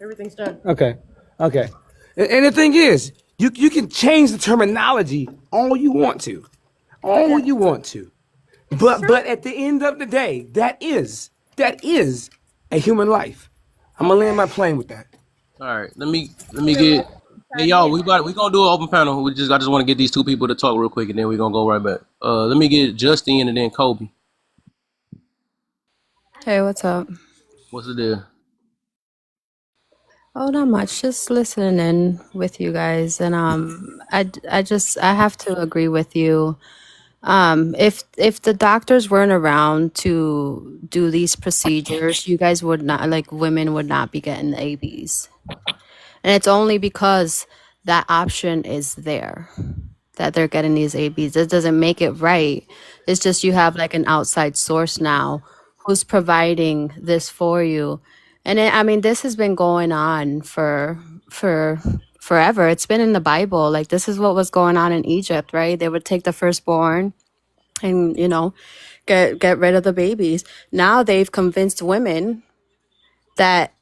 Everything's done. okay. And the thing is, you can change the terminology all you want to. All you want to. But at the end of the day, that is a human life. I'm gonna land my plane with that. All right, let me get. Hey y'all, we gonna do an open panel. I just want to get these two people to talk real quick, and then we're gonna go right back. Let me get Justin and then Kobe. Hey, what's up? What's the deal? Oh, not much. Just listening in with you guys, and I have to agree with you. If the doctors weren't around to do these procedures, you guys would not, like, women would not be getting the ABs, and it's only because that option is there that they're getting these ABs. It doesn't make it right. It's just you have like an outside source now who's providing this for you. And I mean, this has been going on for forever. It's been in the Bible. Like, this is what was going on in Egypt, right? They would take the firstborn and, get rid of the babies. Now they've convinced women that,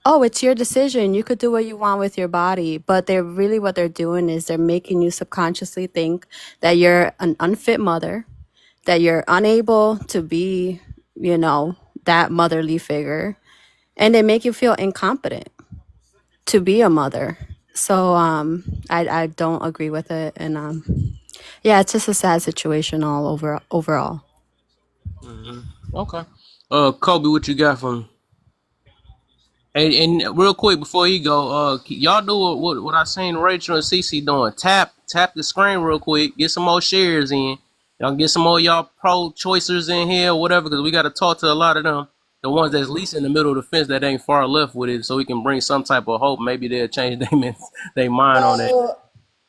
oh, it's your decision, you could do what you want with your body, but what they're doing is they're making you subconsciously think that you're an unfit mother, that you're unable to be, that motherly figure, and they make you feel incompetent to be a mother. So I don't agree with it, and yeah, it's just a sad situation all overall. Okay. Kobe, what you got from? And real quick before you go, y'all do what I seen Rachel and Cece doing. Tap the screen real quick. Get some more shares in. Y'all get some more y'all pro-choicers in here, or whatever, because we got to talk to a lot of them. The ones that's least in the middle of the fence that ain't far left with it, so we can bring some type of hope. Maybe they'll change their mind on that. So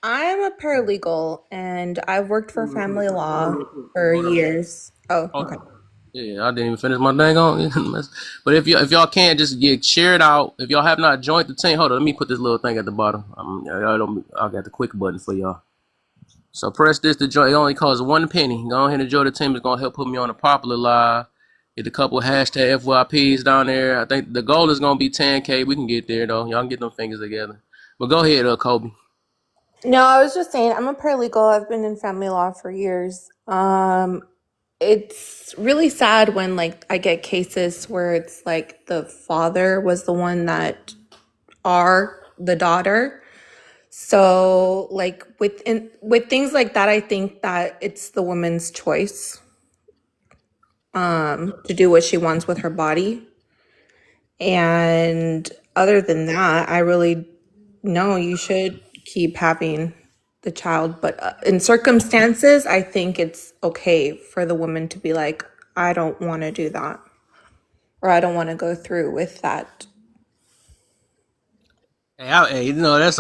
I'm a paralegal and I've worked for family law for years. Oh, okay. Yeah, I didn't even finish my dang on. But if y'all can't just get shared out, if y'all have not joined the team, hold on, let me put this little thing at the bottom. I got the quick button for y'all. So press this to join. It only costs 1 penny. Go ahead and join the team. It's gonna help put me on a popular live. Get a couple hashtag FYPs down there. I think the goal is gonna be 10K. We can get there though. Y'all can get them fingers together. But go ahead, Kobe. No, I was just saying I'm a paralegal. I've been in family law for years. It's really sad when like I get cases where it's like the father was the one that are the daughter. So like with things like that, I think that it's the woman's choice to do what she wants with her body. And other than that, I really no, you should keep having the child. But in circumstances, I think it's okay for the woman to be like, I don't want to do that. or I don't want to go through with that. Hey, you know that's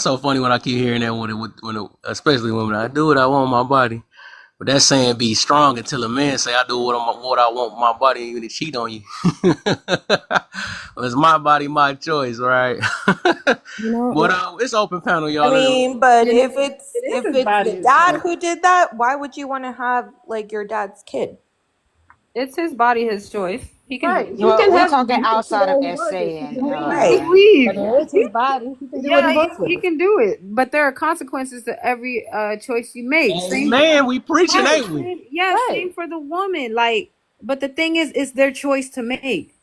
so funny when I keep hearing that especially women. I do what I want my body, but that saying be strong until a man say I do what I want my body, even to cheat on you. Well, it's my body, my choice, right? You know, But it's open panel, I y'all. mean, but It if is it's his body. the dad who did that, why would you want to have like your dad's kid? It's his body, his choice. He can Right. He Well, can we have talking he can do outside of what he SA wants. He can and leave. Right. But leave. it is his body. He can do what Yeah, he wants with he it. can do it, but there are consequences to every choice you make. Same, Man, we preaching, right, ain't we? same, yeah, Right. same for the woman. Like, but the thing is, it's their choice to make.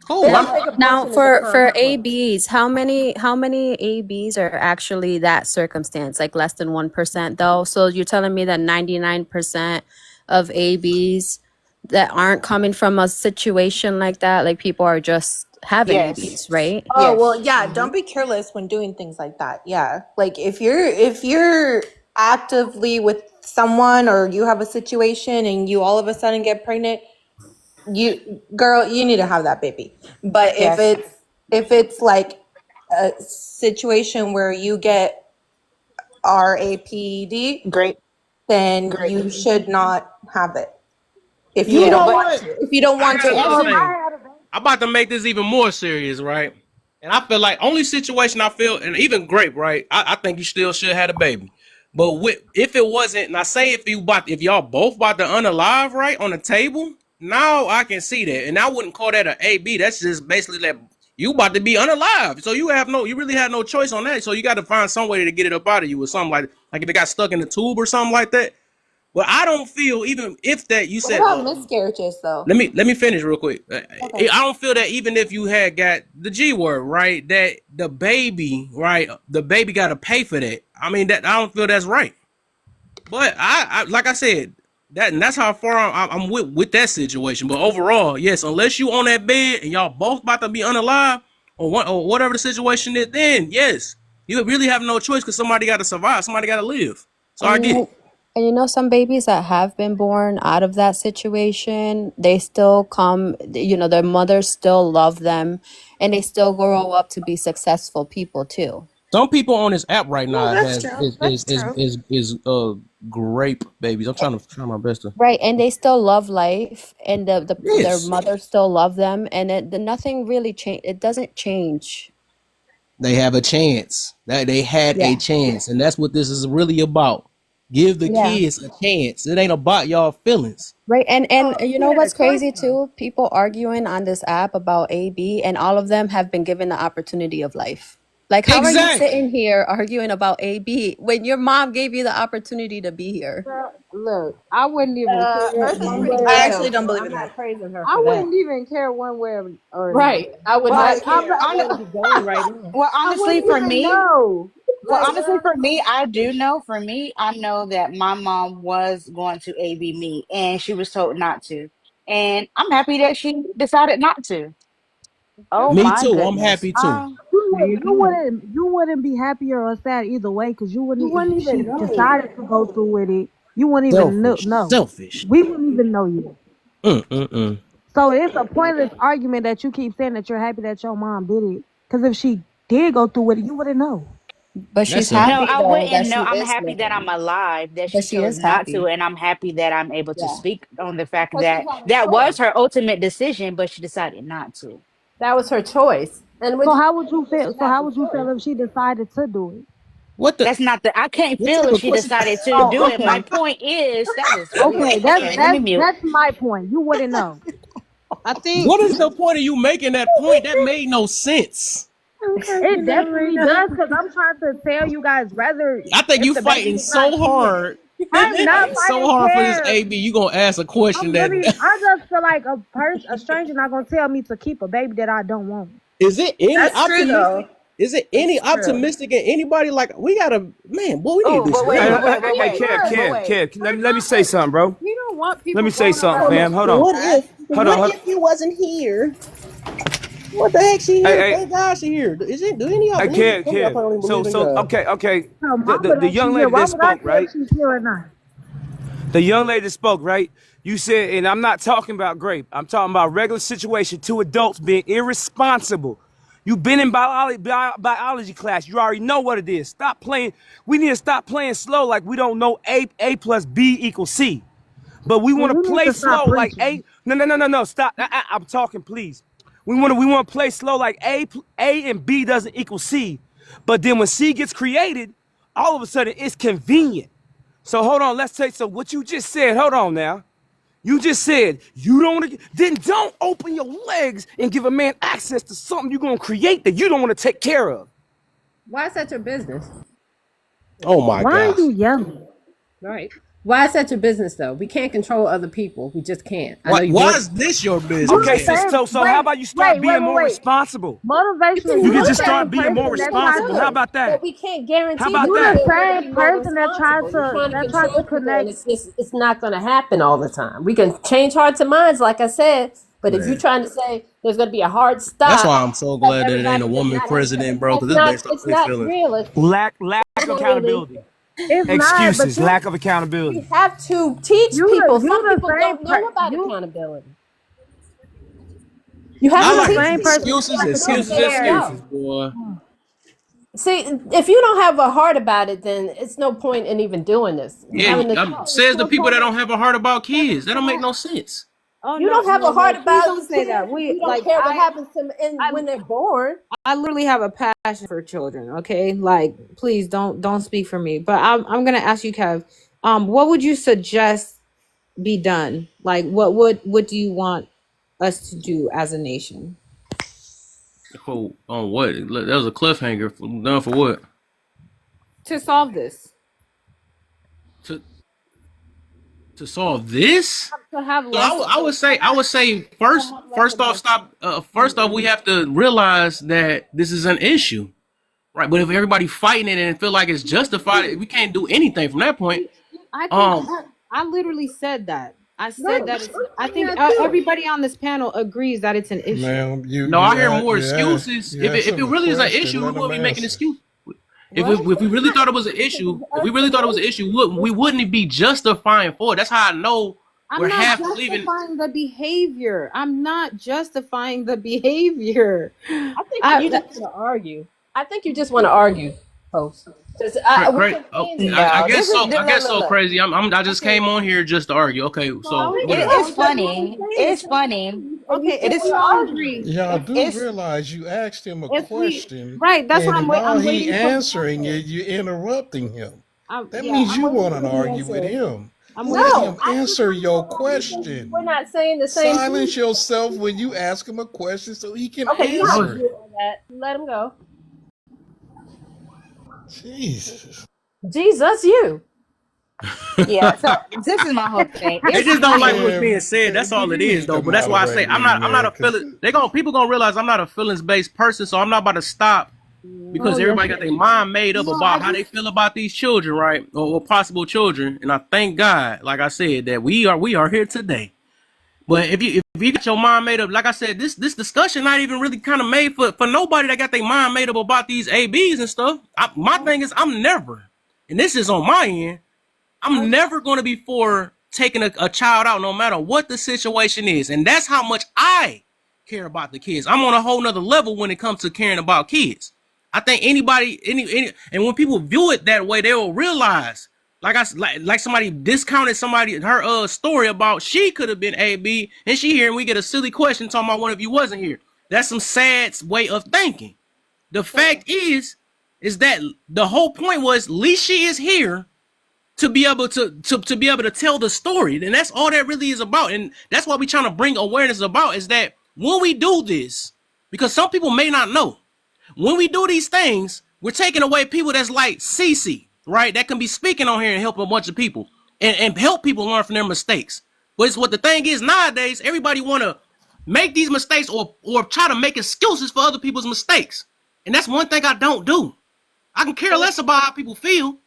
Cool. They I'm, don't think now abortion is a for consequence. ABs, how many ABs are actually that circumstance? Like less than 1% though. So you're telling me that 99% of ABs that aren't coming from a situation like that, like people are just having yes, ABs, right? Oh, well, yes. yeah, don't be careless when doing things like that. Yeah. Like if you're actively with someone or you have a situation and you all of a sudden get pregnant, you need to have that baby. But Yes. if it's like a situation where you get RAPD, Great. then Great. you should not have it. If you you Yeah, know don't but want what? to. If you don't I want got to. to another answer, thing. I'm about to make this even more serious, right? And I feel like only situation I feel, and even grape, right? I think you still should have a baby. But if it wasn't, and I say if y'all both about to unalive, right, on the table, now I can see that. And I wouldn't call that an AB. That's just basically that you about to be unalive. So you really have no choice on that. So you got to find some way to get it up out of you or something like if it got stuck in the tube or something like that. But I don't feel even if that you What said about miscarriages though? let me finish real quick. Okay. I don't feel that even if you had got the G word right, that the baby got to pay for that. I mean that I don't feel that's right. But I like I said that's how far I'm with that situation. But overall, yes, unless you on that bed and y'all both about to be unalive or whatever the situation is, then yes, you really have no choice because somebody got to survive, somebody got to live. So I And get it. some babies that have been born out of that situation, they still come, their mothers still love them and they still grow up to be successful people too. Some people on this app right Well, now that's true. That's true. is grape babies. I'm trying my best to. Right, and they still love life and their Yes, mothers still love them and nothing really it doesn't change. they have a chance. That they had a Yeah. chance, and that's what this is really about. Give the Yeah. kids a chance. It ain't about y'all feelings. Right, and Oh, you he know had a what's choice crazy though. too? People arguing on this app about AB, and all of them have been given the opportunity of life. Like, how are you Exactly. sitting here arguing about AB when your mom gave you the opportunity to be here? Girl, look, I wouldn't even care Ursula's one pretty way. I ghetto, actually don't so believe I'm in that. not praising her I for that. wouldn't even care one way or another. Right. I would well, not Like, care. I on, wouldn't be going right now. well, I honestly, wouldn't for even me, know. well, Like, honestly, for me, I do know. For me, I know that my mom was going to AB me, and she was told not to. And I'm happy that she decided not to. Oh Me my too. I'm goodness. happy too. There you go. You wouldn't be happier or sad either way because you You wouldn't wouldn't if she even know. decided to go through with it. You wouldn't even Selfish. know. Selfish. We wouldn't even know you. Mm. So it's a pointless argument that you keep saying that you're happy that your mom did it. Because if she did go through with it, you wouldn't know. But That's she's simple. No, happy I though wouldn't that know. she I'm is happy that I'm living. alive, that But she she chose is not to, happy. and I'm happy that I'm able to Yeah. speak on the fact Because she that had a that choice. was her ultimate decision, but she decided not to. That was her choice. And So which how would you she feel? So had how the would you choice. feel if she decided to do it? What the That's not the. I can't what feel type if of she question? decided to do Oh, it. My okay. point is that was Okay, weird. Okay, let me mute. that's my point. You wouldn't know. I think What is the point of you making that point? That made no sense. It definitely does because I'm trying to tell you guys rather I think if you the baby fighting is not so here. hard. I'm You not fighting so fighting hard for this care. AB. You gonna ask a question that I just feel like a stranger not gonna tell me to keep a baby that I don't want. is it any that's true optimistic? though. Is it any It's true. optimistic in anybody? Like we gotta man, boy, we need to Oh, do but some wait, reading. but wait, but hey, wait, but wait. Let me say something, bro. He don't want Let people me say going something, around fam. looking Hold for on. that. Hold on. If you wasn't here? What the heck she Hey, here? hey, Thank God she here. Is it? Do any of y'all I believe in? can't, Some of y'all can't. probably don't So, believe in God. okay. So The, mama the the that she young here. lady Why that would I spoke, care if right? she's here or not? The young lady that spoke, right? You said, and I'm not talking about grape. I'm talking about regular situation, two adults being irresponsible. You've been in biology class. You already know what it is. Stop playing. We need to stop playing slow like we don't know A plus B equals C. But we want to play slow like A. No. Stop. I'm talking, please. We want to play slow like A and B doesn't equal C. But then when C gets created, all of a sudden it's convenient. So hold on, so what you just said, hold on now. You just said you don't, then don't open your legs and give a man access to something you're going to create that you don't want to take care of. Why is that your business? Oh my Why gosh. are you yelling? Right. Why is that your business though? We can't control other people. We just can't. I know Why you is this your business? Okay, so how about you start being more responsible? Motivational. You can just start being more responsible. How about that? But we can't guarantee How about You that? the same person that tried to connect. It's not going to happen all the time. We can change hearts and minds, like I said. But if you're trying to say there's going to be a hard stop, That's why I'm so glad that it ain't a woman president, bro. Because this based off it's not his feelings. realistic. Lack of accountability. It's Excuses, not, lack of accountability. You have to teach people. Some the people same don't know about you- accountability. You have I to like teach same people. excuses, boy. See, if you don't have a heart about it, then it's no point in even doing this. Says the people that don't have a heart about kids. That don't make no sense. Oh, You no, don't have no, a heart no, please about don't say that. You don't care what happens to them when they're born. I literally have a passion for children. Okay, like please don't speak for me. But I'm gonna ask you, Kev. What would you suggest be done? Like, what do you want us to do as a nation? On what? That was a cliffhanger. Done for what? To solve this. To solve this? To have So less. I would say first off we have to realize that this is an issue. Right. But if everybody fighting it and feel like it's justified, we can't do anything from that point. I literally said that. I said that. I think everybody on this panel agrees that it's an issue. Ma'am, I hear more excuses. If it really is an issue, we wouldn't be making excuses. If we really thought it was an issue, we wouldn't be justifying for it. That's how I know we're half believing. I'm not justifying the behavior. I think you just want to argue. I think you just want to argue, host. I guess so. Crazy. I just came on here just to argue. Okay, so It's funny. It's funny. Okay, it is hungry. Y'all do realize you asked him a question, right? That's and why while I'm he waiting. answering it, you're interrupting him. That means you want to argue with him. Let him answer your question. We're not saying the same. Silence yourself when you ask him a question so he can Okay, answer. Let him go. Jesus. Jesus, you. Yeah, so this is my whole thing. They just don't like what's being said. That's all it is, though. But that's why I say I'm not a feeling. People gonna realize I'm not a feelings based person, so I'm not about to stop because everybody got their mind made up about how they feel about these children, right, or possible children. And I thank God, like I said, that we are here today. But if you got your mind made up, like I said, this discussion not even really kind of made for nobody that got their mind made up about these ABs and stuff. My thing is I'm never, and this is on my end, I'm never going to be for taking a child out no matter what the situation is. And that's how much I care about the kids. I'm on a whole nother level when it comes to caring about kids. I think anybody, and when people view it that way, they will realize, like somebody discounted her story about she could have been AB, and she here and we get a silly question talking about one of you wasn't here. That's some sad way of thinking. The fact is that the whole point was Leashi is here to be able to be able to tell the story, and that's all that really is about. And that's what we're trying to bring awareness about, is that when we do this, because some people may not know, when we do these things, we're taking away people that's like Cece, right, that can be speaking on here and help a bunch of people and help people learn from their mistakes. But it's what the thing is nowadays, everybody want to make these mistakes or try to make excuses for other people's mistakes, and that's one thing I don't do. I can care less about how people feel.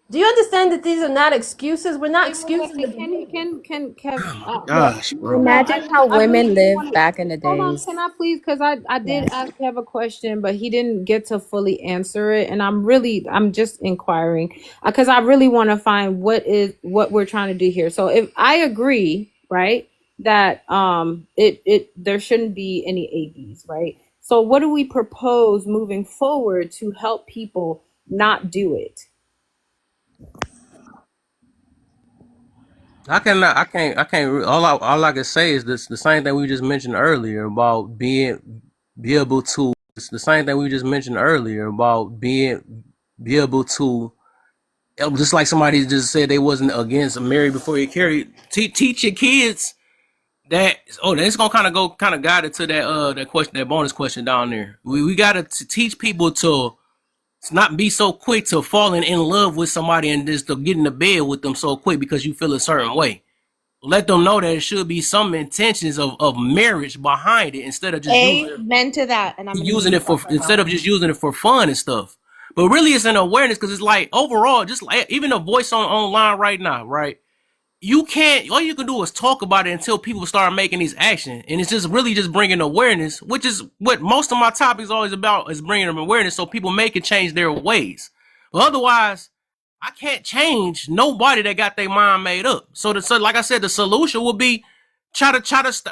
Do you understand that these are not excuses? We're not Wait, wait, excusing wait. the behavior. Can Kev? Oh my Look, gosh, bro. Imagine how I really women do lived want to back in the hold on. days. Can I please? Because I did Yes. ask Kev a question, but he didn't get to fully answer it, and I'm just inquiring because I really want to find what we're trying to do here. So if I agree, right, that it there shouldn't be any ABs, right? So what do we propose moving forward to help people not do it? I can't. All I can say is this: the same thing we just mentioned earlier about be able to. It's the same thing we just mentioned earlier about be able to. Just like somebody just said they wasn't against marry before you carry. Teach your kids that. Oh, that's gonna kind of guide it to that question, that bonus question down there. We gotta teach people to not be so quick to falling in love with somebody and just to get in the bed with them so quick because you feel a certain way. Let them know that it should be some intentions of marriage behind it instead of just Amen to that. And I'm gonna using mute it for myself right now. just using it for fun and stuff. But really, it's an awareness because it's like overall, just like even a voice online right now, right? You can't. All you can do is talk about it until people start making these actions, and it's just really just bringing awareness, which is what most of my topics always about, is bringing them awareness so people make it change their ways. But otherwise, I can't change nobody that got their mind made up. So like I said, the solution will be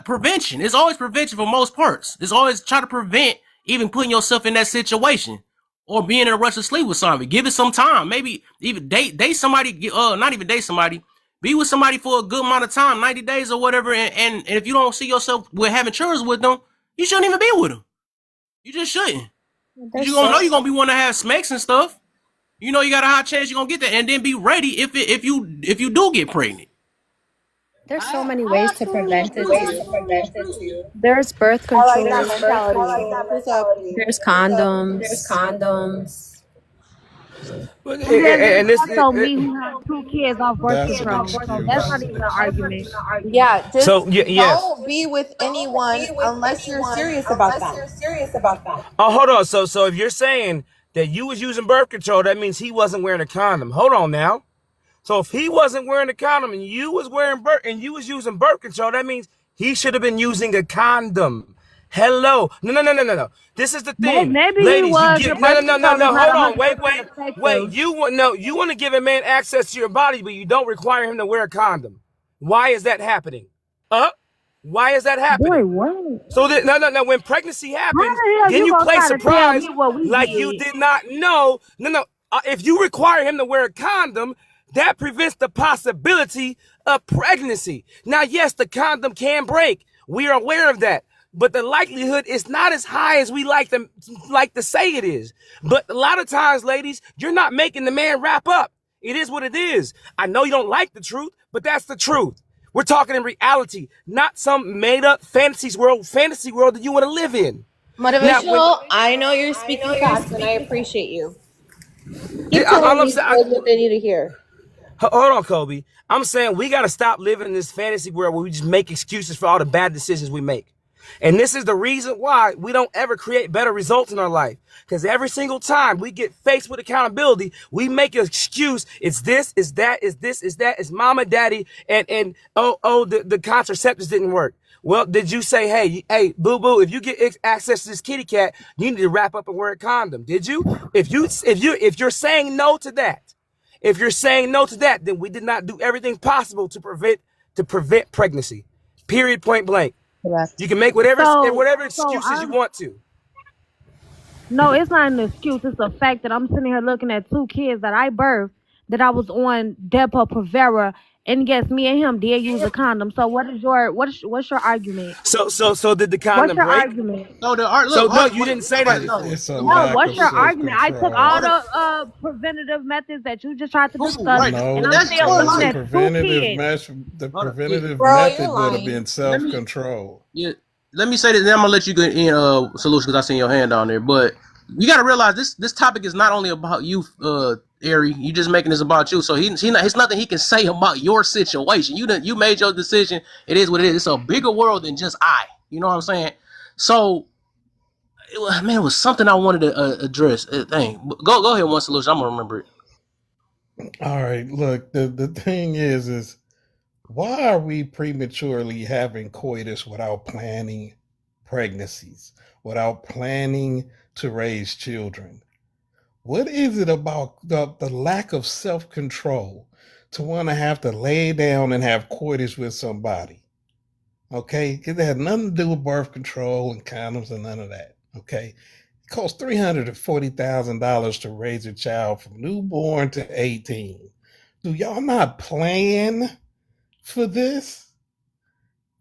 prevention. It's always prevention for most parts. It's always try to prevent even putting yourself in that situation or being in a rush to sleep with somebody. Give it some time. Maybe even date somebody. Not even date somebody. Be with somebody for a good amount of time, 90 days or whatever. And if you don't see yourself with having children with them, you shouldn't even be with them. You just shouldn't. Because There's you gonna so know you're gonna be wanting to have smacks and stuff. You know you got a high chance you're gonna get that, and then be ready if you do get pregnant. there's so many I ways to absolutely prevent it agree. too. There's birth I like that control. mentality. What's up? There's condoms. And then there's And this also me who has 2 kids off birth That's an control. So that's not excuse. even an argument. Yeah, so just yes. don't be with anyone unless you're serious about them. Oh, hold on. So if you're saying that you was using birth control, that means he wasn't wearing a condom. Hold on now. So if he wasn't wearing a condom and you was wearing birth and you was using birth control, that means he should have been using a condom. Hello. No. This is the thing. Maybe he Ladies, you was. get Your birth control is hold not on. 100% Wait. effective. You want to give a man access to your body, but you don't require him to wear a condom. Why is that happening? Why is that Boy, happening? what? So that no, when pregnancy How happens, the hell then you you gonna play try to tell surprise me what we like you did? did not know. No. If you require him to wear a condom, that prevents the possibility of pregnancy. Now, yes, the condom can break. We are aware of that. But the likelihood is not as high as we like to say it is. But a lot of times, ladies, you're not making the man wrap up. It is what it is. I know you don't like the truth, but that's the truth. We're talking in reality, not some made up fantasy world that you want to live in. Now, Motivational, I know you're speaking facts and I appreciate you. Keep all telling I'm these saying, girls what they need to hear. hold on, Kobe. I'm saying we got to stop living in this fantasy world where we just make excuses for all the bad decisions we make. And this is the reason why we don't ever create better results in our life. Because every single time we get faced with accountability, we make an excuse. It's this, it's that, it's this, it's that, it's mama, daddy, and the contraceptives didn't work. Well, did you say, hey, boo boo, if you get access to this kitty cat, you need to wrap up and wear a condom? Did you? If you're saying no to that, then we did not do everything possible to prevent pregnancy. Period. Point blank. Correct. You can make whatever So excuses you I'm want to. no, it's not an excuse. It's a fact that I'm sitting here looking at 2 kids that I birthed that I was on Depo Provera, and yes, me and him did use a condom. So what's your argument? So did the What's condom your break? argument? No, the art. So Look, no, art, you wait, didn't say right, that. no. It's a No, lack what's of your self argument? I took control. all Hold up. the preventative methods that you just tried to Cool, discuss, right. and No, I'm That's still your looking the life. at two preventative kids. Hold up. Yeah, Bro, you're method would have lying. been let self me control. yeah, let me say this. Then I'm gonna let you get in solution because I seen your hand down there. But you got to realize this topic is not only about you, Ari. You just making this about you. So it's nothing he can say about your situation. You made your decision. It is what it is. It's a bigger world than just I. You know what I'm saying? So it was something I wanted to address. Go ahead. One solution. I'm gonna remember it. All right, look, the thing is why are we prematurely having coitus without planning pregnancies, without planning to raise children? What is it about the lack of self control to want to have to lay down and have coitus with somebody? Okay, because it had nothing to do with birth control and condoms and none of that. Okay, it costs $340,000 to raise a child from newborn to 18. Do y'all not plan for this?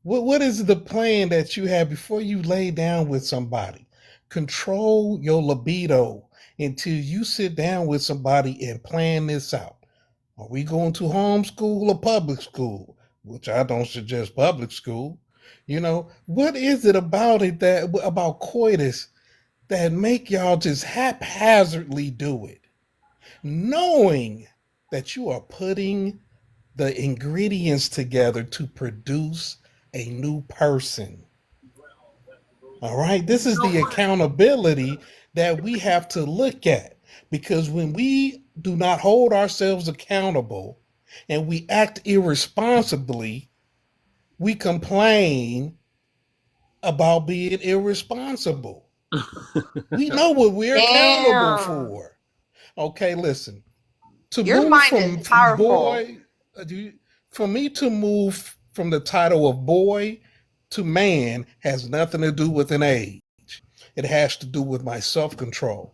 What is the plan that you have before you lay down with somebody? Control your libido until you sit down with somebody and plan this out. Are we going to homeschool or public school? Which I don't suggest public school. You know, what is it about about coitus that make y'all just haphazardly do it, knowing that you are putting the ingredients together to produce a new person? All right, this is the accountability that we have to look at, because when we do not hold ourselves accountable and we act irresponsibly, we complain about being irresponsible. We know what we're accountable Damn. for. Okay, listen. To Your move mind is from powerful. boy, for me to move from the title of boy to man has nothing to do with an age. It has to do with my self-control,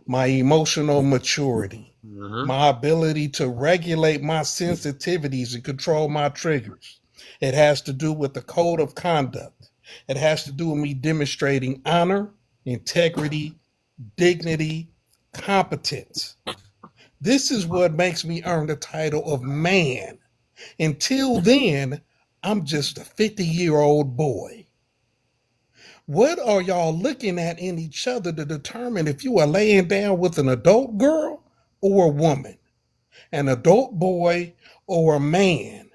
my emotional maturity, my ability to regulate my sensitivities and control my triggers. It has to do with the code of conduct. It has to do with me demonstrating honor, integrity, dignity, competence. This is what makes me earn the title of man. Until then, I'm just a 50-year-old boy. What are y'all looking at in each other to determine if you are laying down with an adult girl or a woman, an adult boy or a man?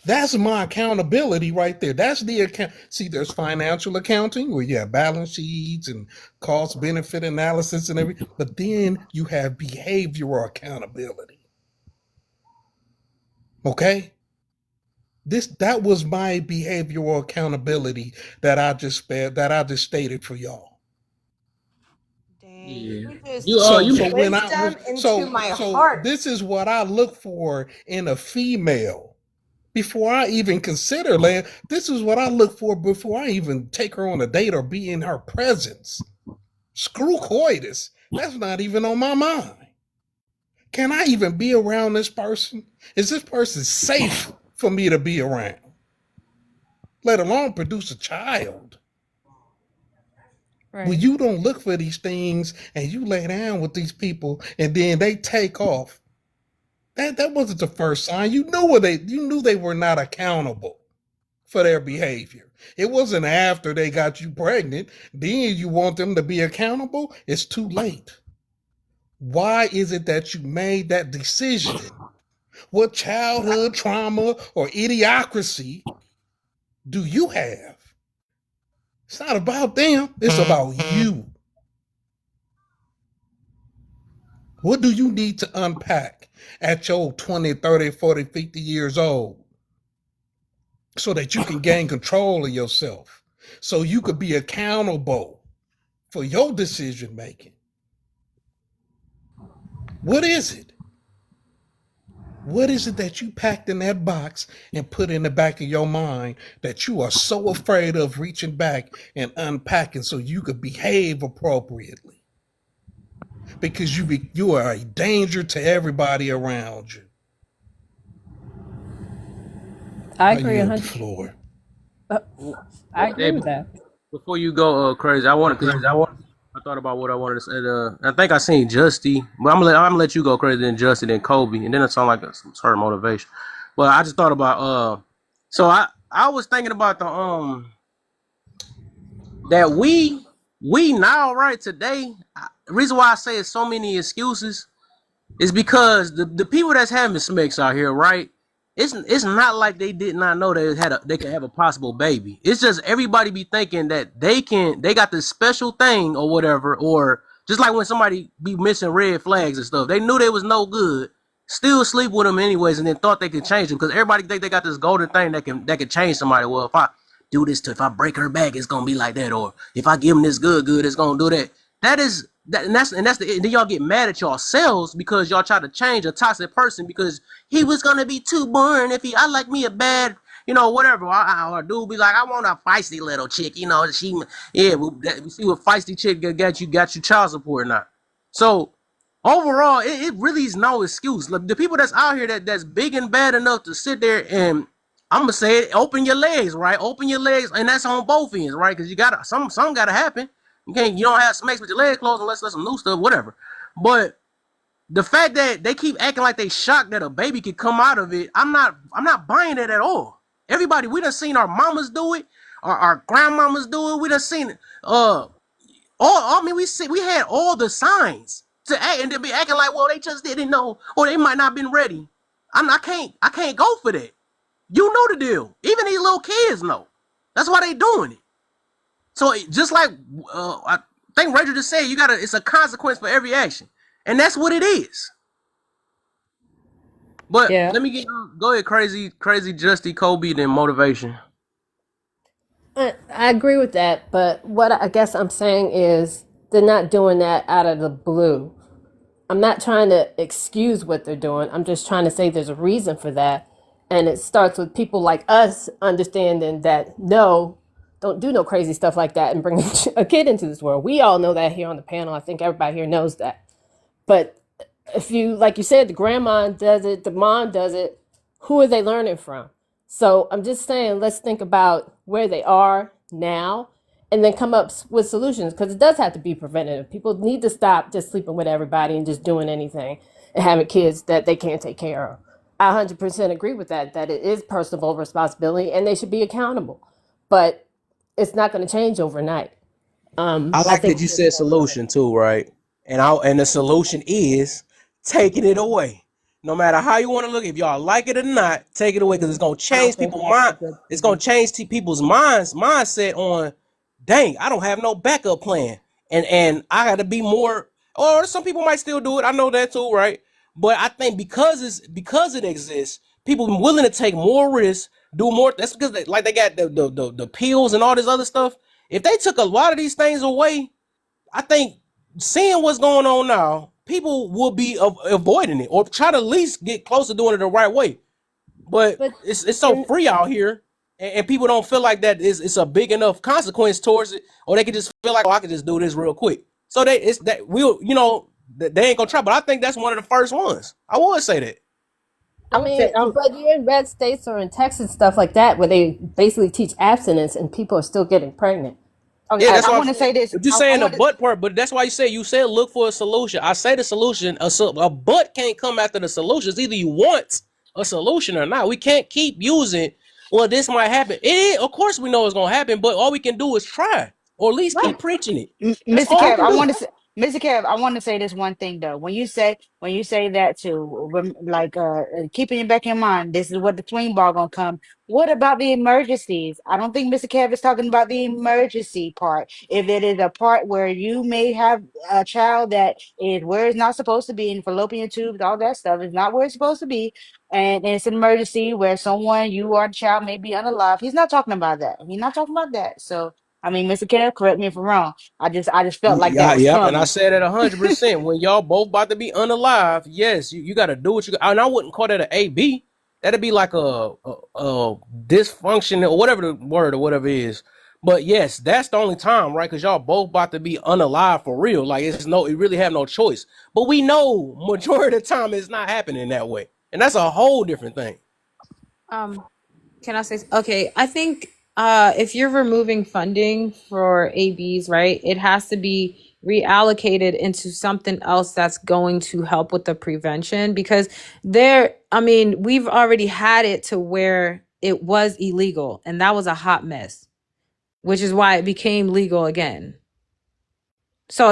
That's my accountability right there. That's the account. See, there's financial accounting where you have balance sheets and cost benefit analysis and everything, but then you have behavioral accountability. Okay? That was my behavioral accountability that I just stated for y'all. Dang, Yeah. you just You took you When wisdom into my heart. this is what I look for in a female. Before I even consider land, this is what I look for before I even take her on a date or be in her presence. Screw coitus. That's not even on my mind. Can I even be around this person? Is this person safe for me to be around? Let alone produce a child. Right. When you don't look for these things and you lay down with these people and then they take off, that wasn't the first sign. You knew they were not accountable for their behavior. It wasn't after they got you pregnant, then you want them to be accountable. It's too late. Why is it that you made that decision? What childhood trauma or idiocracy do you have? It's not about them. It's about you. What do you need to unpack at your 20, 30, 40, 50 years old so that you can gain control of yourself, so you could be accountable for your decision making? What is it? What is it that you packed in that box and put in the back of your mind that you are so afraid of reaching back and unpacking so you could behave appropriately? Because you are a danger to everybody around you. I agree yield the 100. floor. I agree with that. Before you go crazy, I thought about what I wanted to say. I think I seen Justy, but I'm gonna let you go crazy, then Justy, then Kobe, and then it sounds like some sort of motivation. But I just thought about so I was thinking about the that we now right today. The reason why I say it's so many excuses is because the people that's having smacks out here, right? It's not like they did not know they could have a possible baby. It's just everybody be thinking that they got this special thing or whatever, or Just like when somebody be missing red flags and stuff. They knew they was no good, still sleep with them anyways, and then thought they could change them because everybody think they got this golden thing that can change somebody. Well, if I do this if I break her back, it's gonna be like that, or if I give them this good, it's gonna do that. Then y'all get mad at yourselves because y'all try to change a toxic person because he was gonna be too boring if I like me a bad, whatever. Or dude be like, I want a feisty little chick, we see what feisty chick got you child support or not. So overall, it really is no excuse. Look, the people that's out here that's big and bad enough to sit there and I'm gonna say it, open your legs, right? Open your legs, and that's on both ends, right? Because you gotta some gotta happen. You don't have snakes with your legs closed unless there's some new stuff, whatever. But the fact that they keep acting like they shocked that a baby could come out of it, I'm not buying it at all. Everybody, we done seen our mamas do it, our grandmamas do it. We done seen it. We had all the signs to act and to be acting like, well, they just didn't know, or they might not have been ready. I can't go for that. You know the deal. Even these little kids know. That's why they doing it. So just like I think Rachel just said, it's a consequence for every action, and that's what it is. But Yeah. let me go ahead, crazy Justy Kobe, then motivation. I agree with that, but what I guess I'm saying is they're not doing that out of the blue. I'm not trying to excuse what they're doing. I'm just trying to say there's a reason for that. And it starts with people like us understanding that no, don't do no crazy stuff like that and bring a kid into this world. We all know that here on the panel. I think everybody here knows that. But if you, like you said, the grandma does it, the mom does it, who are they learning from? So I'm just saying, let's think about where they are now and then come up with solutions because it does have to be preventative. People need to stop just sleeping with everybody and just doing anything and having kids that they can't take care of. I 100% agree with that it is personal responsibility and they should be accountable. But it's not going to change overnight. I I like think that you said solution too, right? And the solution is taking it away. No matter how you want to look, if y'all like it or not, take it away because it's gonna I don't change think people's that's mind. a good It's gonna change people's mindset on, dang, I don't have no backup plan, and I got to be more. Or some people might still do it. I know that too, right? But I think because it exists, people are willing to take more risks, do more. That's because they got the pills and all this other stuff. If they took a lot of these things away, I think seeing what's going on now, people will be avoiding it or try to at least get close to doing it the right way. But But it's so and free out here, and people don't feel like that it's a big enough consequence towards it, or they can just feel like, oh, I can just do this real quick. So they ain't gonna try. But I think that's one of the first ones. I would say that. I I would say, mean, but you're in red states or in Texas, stuff like that, where they basically teach abstinence and people are still getting pregnant. okay, Yeah, I, that's I why I'm want to saying. say this. But you're I saying the want to. butt part, but that's why you said look for a solution. I say the solution, a butt can't come after the solution. It's either you want a solution or not. We can't keep using, well, this might happen. Of course we know it's gonna happen, but all we can do is try. Or at least keep Right. preaching it. That's Mr. all we Kev, can I do. want to say, Mr. Kev, I want to say this one thing though. When you say that too, like keeping it back in mind, this is what the swing ball gonna come. What about the emergencies? I don't think Mr. Kev is talking about the emergency part. If it is a part where you may have a child that is where it's not supposed to be in fallopian tubes, all that stuff is not where it's supposed to be, and it's an emergency where you or the child may be unalive. He's not talking about that. He's not talking about that. So I mean, Mr. Kev, correct me if I'm wrong. I just felt like that Yeah, was yep. And I coming. said it 100%. When y'all both about to be unalive, yes, you got to do what you got. And I wouldn't call that an AB. That'd be like a dysfunction or whatever the word or whatever it is. But yes, that's the only time, right? Because y'all both about to be unalive for real. Like it really have no choice. But we know majority of the time it's not happening that way. And that's a whole different thing. Um, can I say, okay, I think if you're removing funding for ABs, right, it has to be reallocated into something else that's going to help with the prevention because we've already had it to where it was illegal and that was a hot mess, which is why it became legal again. So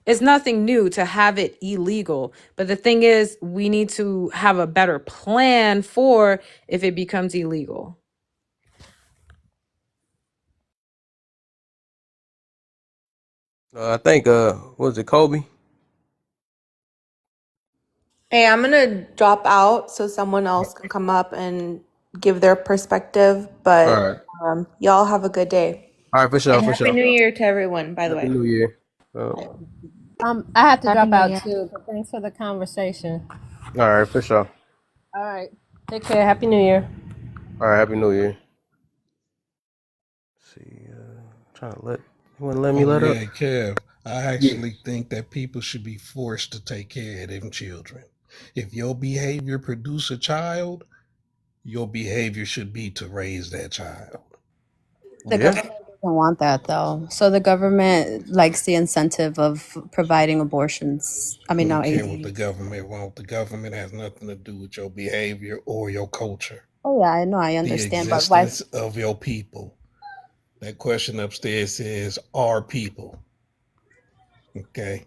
it's nothing new to have it illegal. But the thing is, we need to have a better plan for if it becomes illegal. I think was it Kobe? Hey, I'm gonna drop out so someone else can come up and give their perspective, All but right. y'all have a good day. All right, for sure, And for Happy sure. New Year to everyone, by the Happy way. New Year. I have to Happy drop New out Year. too, but thanks for the conversation. All right, for sure. All right. Take care. Happy New Year. All right, Happy New Year. Let's see, trying to you want to let me Oh let up? yeah, Kev. I Yeah. actually think that people should be forced to take care of them children. If your behavior produce a child, your behavior should be to raise that child. The Yeah. government doesn't want that though. So the government likes the incentive of providing abortions. I mean, We now don't care what the ABs. government wants. The government has nothing to do with your behavior or your culture. Oh yeah, I know, I The understand, but why? existence of your people. That question upstairs says our people. Okay.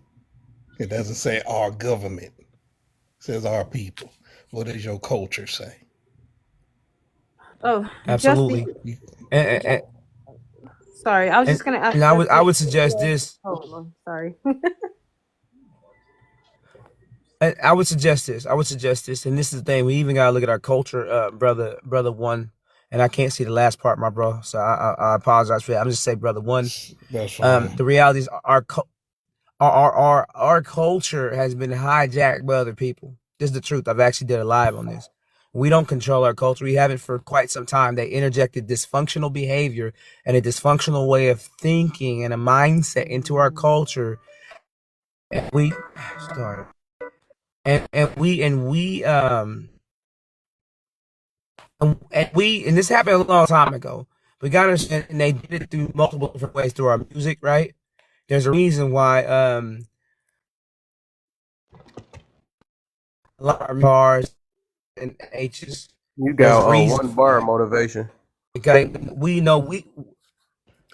It doesn't say our government. It says our people. What does your culture say? Oh, Absolutely. Jesse. And, Sorry, I was and, just gonna ask and I Jesse. would suggest this. Oh, sorry. I would suggest this. And this is the thing. We even gotta look at our culture, brother one. And I can't see the last part, my bro. So I apologize for that. I'm just saying, brother one. That's fine. The reality is our culture has been hijacked by other people. This is the truth. I've actually did a live on this. We don't control our culture. We haven't for quite some time. They interjected dysfunctional behavior and a dysfunctional way of thinking and a mindset into our culture. And we started. And this happened a long time ago. We got to understand, and they did it through multiple different ways through our music, right? There's a reason why a lot of our bars and H's. You There's got a reason. 1 bar motivation. Okay, we know we.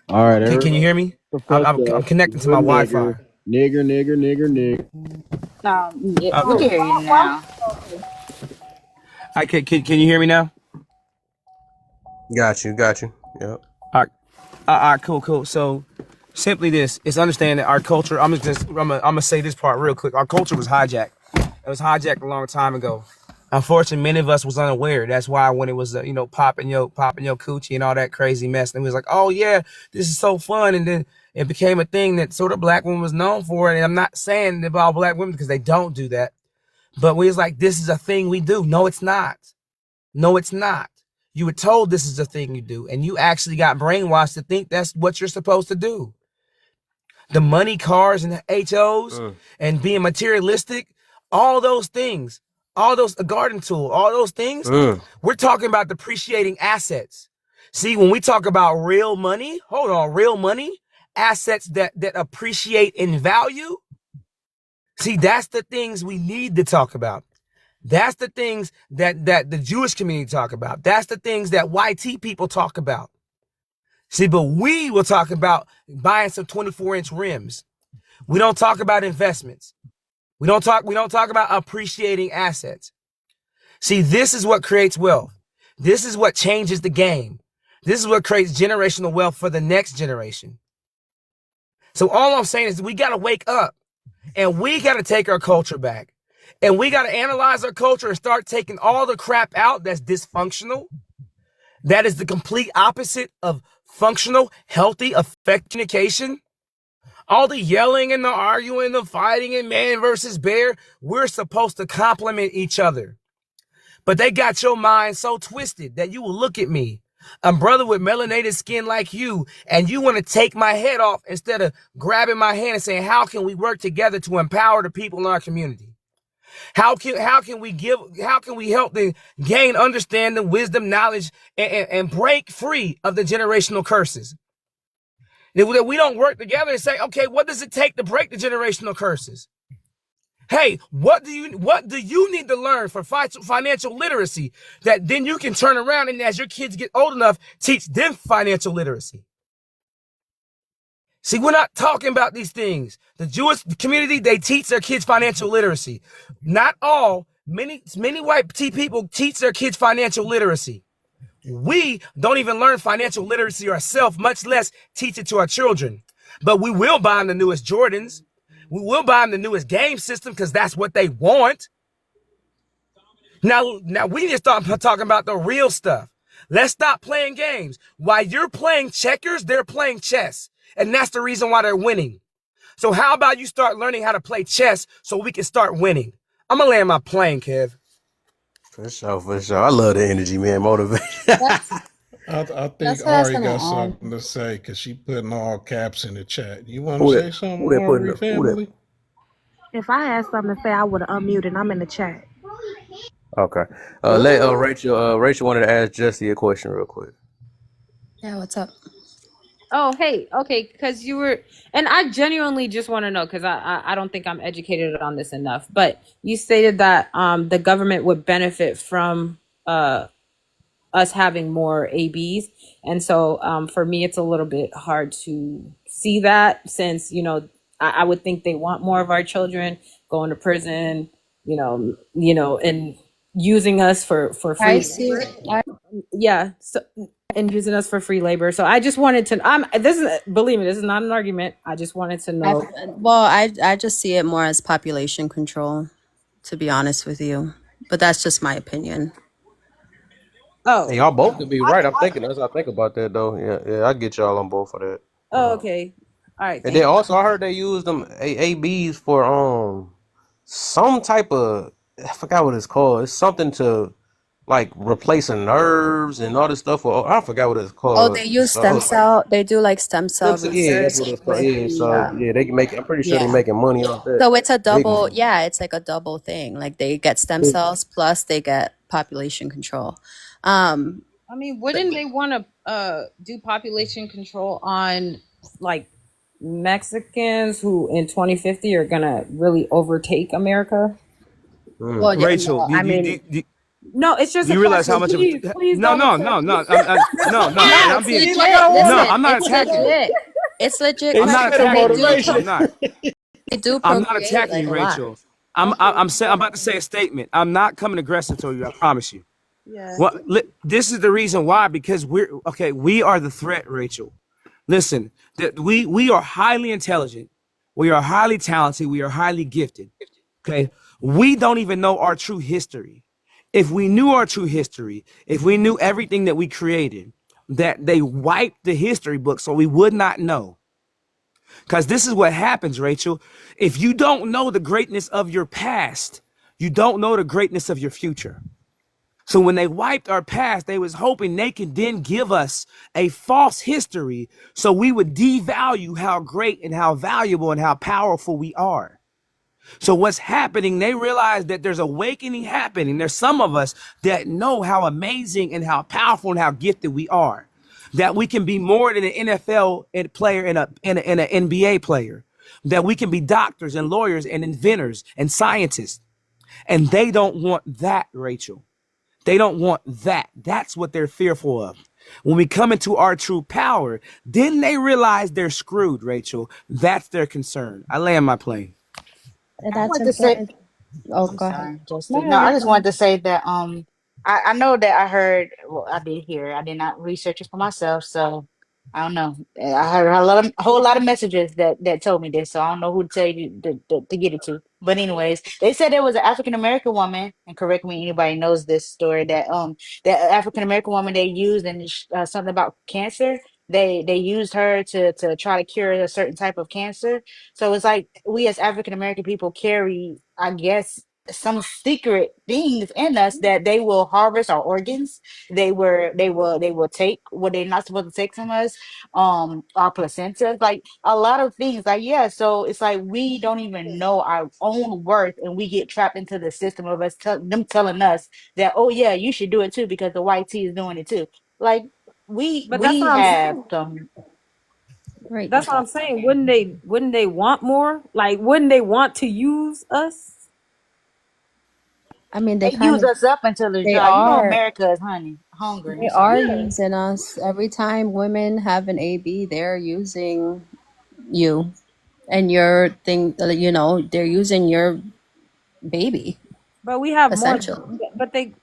All right, Can you hear me? I'm connected to my Wi-Fi. Nigger. Yeah, we can hear you now. Can you hear me now? Got you. Yep. All right, cool. So simply this is understand that our culture. I'm gonna say this part real quick. Our culture was hijacked. It was hijacked a long time ago. Unfortunately, many of us was unaware. That's why when it was popping your coochie and all that crazy mess, and we was like, oh yeah, this is so fun, and then it became a thing that sort of black women was known for. And I'm not saying about black women because they don't do that, but we was like, this is a thing we do. No, it's not. No, it's not. You were told this is a thing you do, and you actually got brainwashed to think that's what you're supposed to do. The money, cars, and the HOs, and being materialistic, all those things, all those, a garden tool, all those things, we're talking about depreciating assets. See, when we talk about real money, real money, assets that appreciate in value, see, that's the things we need to talk about. That's the things that the Jewish community talk about. That's the things that YT people talk about. See, but we will talk about buying some 24-inch rims. We don't talk about investments. We don't talk about appreciating assets. See, this is what creates wealth. This is what changes the game. This is what creates generational wealth for the next generation. So all I'm saying is we got to wake up and we got to take our culture back. And we got to analyze our culture and start taking all the crap out that's dysfunctional. That is the complete opposite of functional, healthy, effective communication. All the yelling and the arguing, the fighting and man versus bear, we're supposed to complement each other. But they got your mind so twisted that you will look at me, a brother with melanated skin like you, and you want to take my head off instead of grabbing my hand and saying, how can we work together to empower the people in our community? How can we help them gain understanding, wisdom, knowledge, and break free of the generational curses? That we don't work together and say, okay, what does it take to break the generational curses? Hey, what do you need to learn for financial literacy that then you can turn around and as your kids get old enough, teach them financial literacy? See, we're not talking about these things. The Jewish community, they teach their kids financial literacy. Not all, many white people teach their kids financial literacy. We don't even learn financial literacy ourselves, much less teach it to our children. But we will buy them the newest Jordans. We will buy them the newest game system because that's what they want. Now we need to start talking about the real stuff. Let's stop playing games. While you're playing checkers, they're playing chess. And that's the reason why they're winning. So how about you start learning how to play chess so we can start winning? I'm going to land my plane, Kev. For sure. I love the energy, man. Motivation. I think Ari got something to say because she putting all caps in the chat. You want to say something, Ari family? If I had something to say, I would have unmuted. I'm in the chat. Okay. Rachel wanted to ask Jesse a question real quick. Yeah, what's up? Oh, hey, okay, because you were, and I genuinely just want to know, because I don't think I'm educated on this enough, but you stated that the government would benefit from us having more ABs. And so for me, it's a little bit hard to see that since, I would think they want more of our children going to prison, and using us for free labor. Yeah. So, and using us for free labor. So I just wanted to, believe me, this is not an argument. I just wanted to know. I just see it more as population control, to be honest with you. But that's just my opinion. Oh, Hey, y'all both could be right. I'm thinking as I think about that though. Yeah, I get y'all on both for that. Oh, okay. All right. And then also I heard they used them ABs for some type of, I forgot what it's called. It's something to like replacing nerves and all this stuff. I forgot what it's called. Oh, they use stem cell. They do like stem cell research. Yeah, that's what it's called. Yeah, so they can make. I'm pretty sure they're making money off that. So it's a double. Yeah, it's like a double thing. Like they get stem cells plus they get population control. I mean, wouldn't they want to do population control on like Mexicans who in 2050 are gonna really overtake America? Well, Rachel, no, it's just you realize how much of no. I'm not attacking. It's legit. I'm not attacking you. I'm not. I'm not attacking you, Rachel. I'm about to say a statement. I'm not coming aggressive to you. I promise you. Yeah. Well, this is the reason why, because we are the threat, Rachel. Listen, we are highly intelligent. We are highly talented. We are highly gifted. Okay. We don't even know our true history. If we knew our true history, if we knew everything that we created, that they wiped the history book so we would not know. Because this is what happens, Rachel. If you don't know the greatness of your past, you don't know the greatness of your future. So when they wiped our past, they was hoping they could then give us a false history so we would devalue how great and how valuable and how powerful we are. So what's happening, they realize that there's awakening happening. There's some of us that know how amazing and how powerful and how gifted we are, that we can be more than an NFL player and an NBA player, that we can be doctors and lawyers and inventors and scientists. And they don't want that, Rachel. They don't want that. That's what they're fearful of. When we come into our true power, then they realize they're screwed, Rachel. That's their concern. I land my plane. That's important. Oh, go ahead. No, I just wanted to say that I know that I heard, well, I did hear, I did not research it for myself, so I don't know. I heard a whole lot of messages that told me this, so I don't know who to tell you to get it to. But anyways, they said there was an African American woman, and correct me anybody knows this story, that African American woman they used and something about cancer. They used her to try to cure a certain type of cancer. So it's like we as African American people carry, I guess, some secret things in us that they will harvest our organs. They will take what they're not supposed to take from us, our placentas, like a lot of things. Like, yeah, so it's like we don't even know our own worth, and we get trapped into the system of them telling us that, oh yeah, you should do it too because the white tea is doing it too. Like we have some. Right. That's what I'm saying. Wouldn't they want more? Like, wouldn't they want to use us? I mean, They use us up until it's dry. You know, America is hungry. They are using us. Every time women have an AB, they're using you and your thing. They're using your baby. But we have essential. more. But they.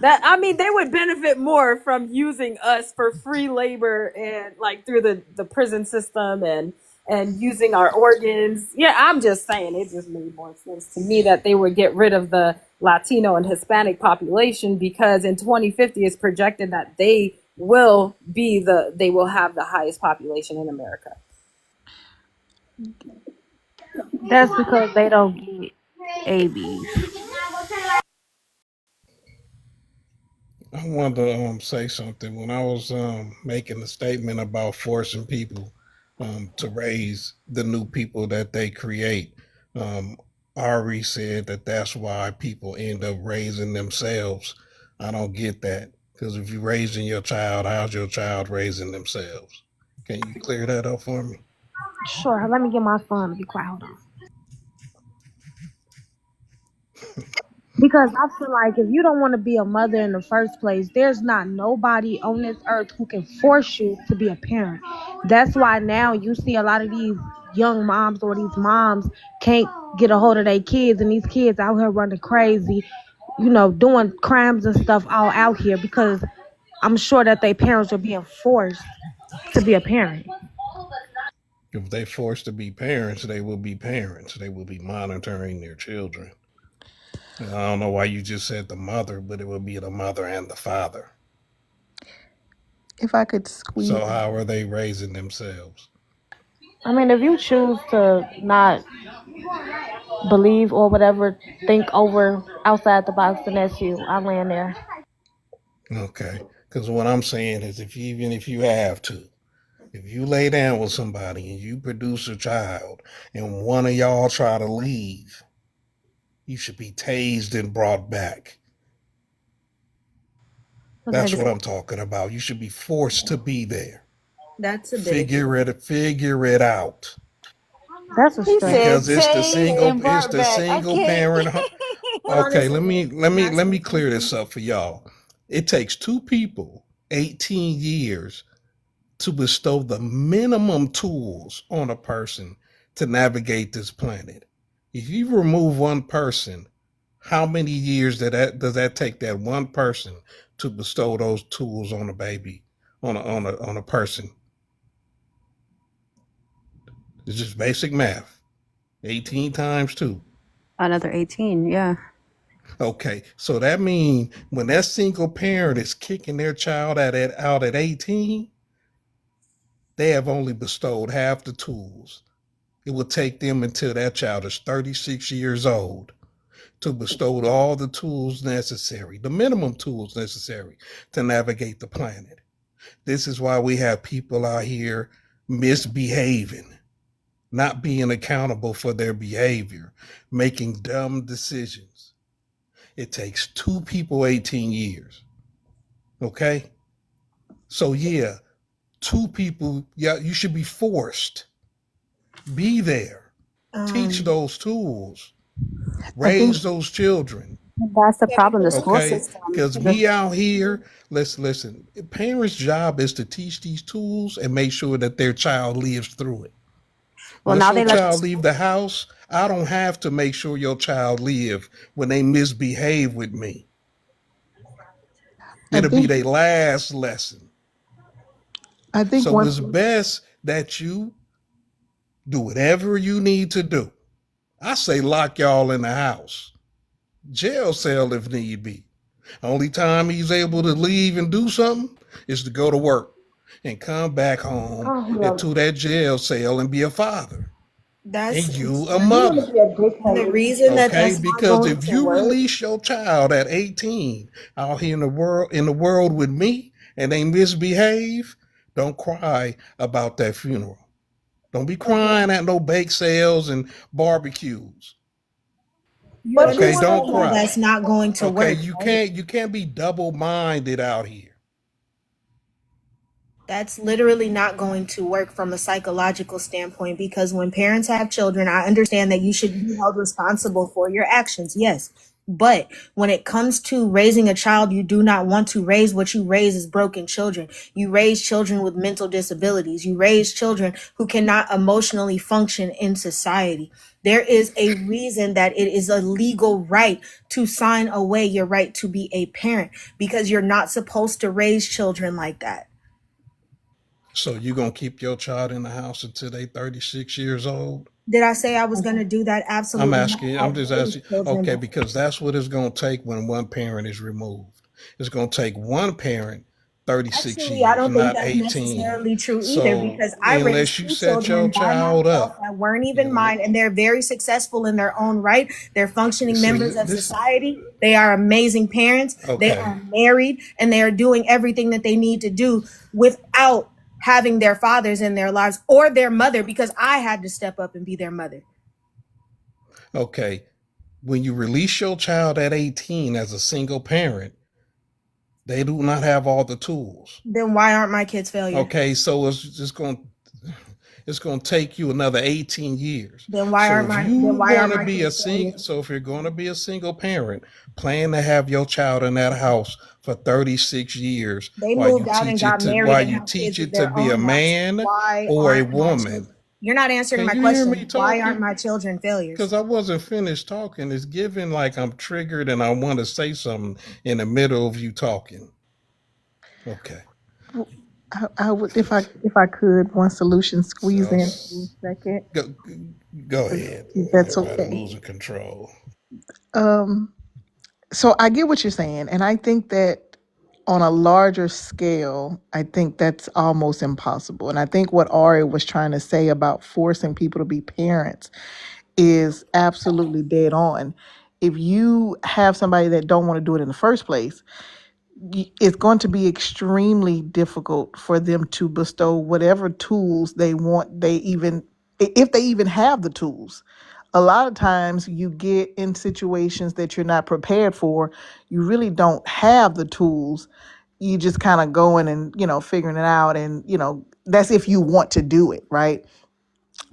That I mean, they would benefit more from using us for free labor and like through the prison system and using our organs. Yeah, I'm just saying it just made more sense to me that they would get rid of the Latino and Hispanic population because in 2050 it's projected that they will have the highest population in America. That's because they don't get ABs. I wanted to say something. When I was making a statement about forcing people to raise the new people that they create, um, Ari said that that's why people end up raising themselves. I don't get that because if you're raising your child, how's your child raising themselves? Can you clear that up for me? Sure, let me get my son to be quiet. Hold on. Because I feel like if you don't want to be a mother in the first place, there's not nobody on this earth who can force you to be a parent. That's why now you see a lot of these young moms or these moms can't get a hold of their kids, and these kids out here running crazy, doing crimes and stuff all out here because I'm sure that their parents are being forced to be a parent. If they forced to be parents, they will be parents. They will be monitoring their children. I don't know why you just said the mother, but it would be the mother and the father. If I could squeeze. So how are they raising themselves? I mean, if you choose to not believe or whatever, think over outside the box, then that's you. I land there. Okay, because what I'm saying is, even if you have to, if you lay down with somebody and you produce a child, and one of y'all try to leave, you should be tased and brought back. That's what I'm talking about. You should be forced to be there. That's a figure it out. That's a stretch. Because it's the single parent. Okay, let me clear this up for y'all. It takes two people 18 years to bestow the minimum tools on a person to navigate this planet. If you remove one person, how many years does that take that one person to bestow those tools on a baby, on a person? It's just basic math. 18 times 2. Another 18, yeah. Okay, so that means when that single parent is kicking their child out at 18, they have only bestowed half the tools. It will take them until that child is 36 years old to bestow all the tools necessary, the minimum tools necessary to navigate the planet. This is why we have people out here misbehaving, not being accountable for their behavior, making dumb decisions. It takes two people 18 years. Okay? So yeah, two people, yeah, you should be forced. Be there. Teach those tools. Raise those children. That's the problem, the school system. Because me out here, listen, parents' job is to teach these tools and make sure that their child lives through it. Well, once your child leave the house, I don't have to make sure your child live when they misbehave with me. It'll be their last lesson. I think so it's best that you do whatever you need to do. I say lock y'all in the house. Jail cell if need be. Only time he's able to leave and do something is to go to work and come back home into that jail cell and be a father. And you a mother. The reason that's because if you release your child at 18 out here in the world with me and they misbehave, don't cry about that funeral. Don't be crying at no bake sales and barbecues. But don't cry. That's not going to work. You can't be double-minded out here. That's literally not going to work from a psychological standpoint, because when parents have children, I understand that you should be held responsible for your actions. Yes. But when it comes to raising a child, you do not want to raise. What you raise is broken children. You raise children with mental disabilities. You raise children who cannot emotionally function in society. There is a reason that it is a legal right to sign away your right to be a parent, because you're not supposed to raise children like that. So you gonna keep your child in the house until they 36 years old? Did I say I was going to do that? Absolutely not. I'm just I raise asking, children. okay, because that's what it's gonna take when one parent is removed. It's gonna take one parent 36 Actually, I years, don't think not that's 18. necessarily true either, So because I raised unless you two set your children by child myself up, that weren't even mine, and they're very successful in their own right. They're functioning see members of this, society. They are amazing parents. They okay, are married, and they are doing everything that they need to do without having their fathers in their lives or their mother, because I had to step up and be their mother. okay. When you release your child at 18 as a single parent, they do not have all the tools. Then why aren't my kids failure? Okay, so it's just going to take you another 18 years. Then why So aren't if my you then why aren't want to my be a kids failure? so if you're going to be a single parent, plan to have your child in that house for 36 years They while you moved out and teach it got to married while and you have teach kids with it to their be a own now. So man why or a aren't my woman. children? You're not answering my Can you hear me question. Why aren't talking? my children failures? Because I wasn't finished talking. It's given like I'm triggered and I want to say something in the middle of you talking. Okay. I would, if I could, one solution squeeze So in for a second. go ahead. If that's Everybody okay. losing control. So I get what you're saying, and I think that on a larger scale, I think that's almost impossible. And I think what Ari was trying to say about forcing people to be parents is absolutely dead on. If you have somebody that don't want to do it in the first place, it's going to be extremely difficult for them to bestow whatever tools they want, if they even have the tools. A lot of times you get in situations that you're not prepared for. You really don't have the tools. You just kind of going and, figuring it out. And, that's if you want to do it, right?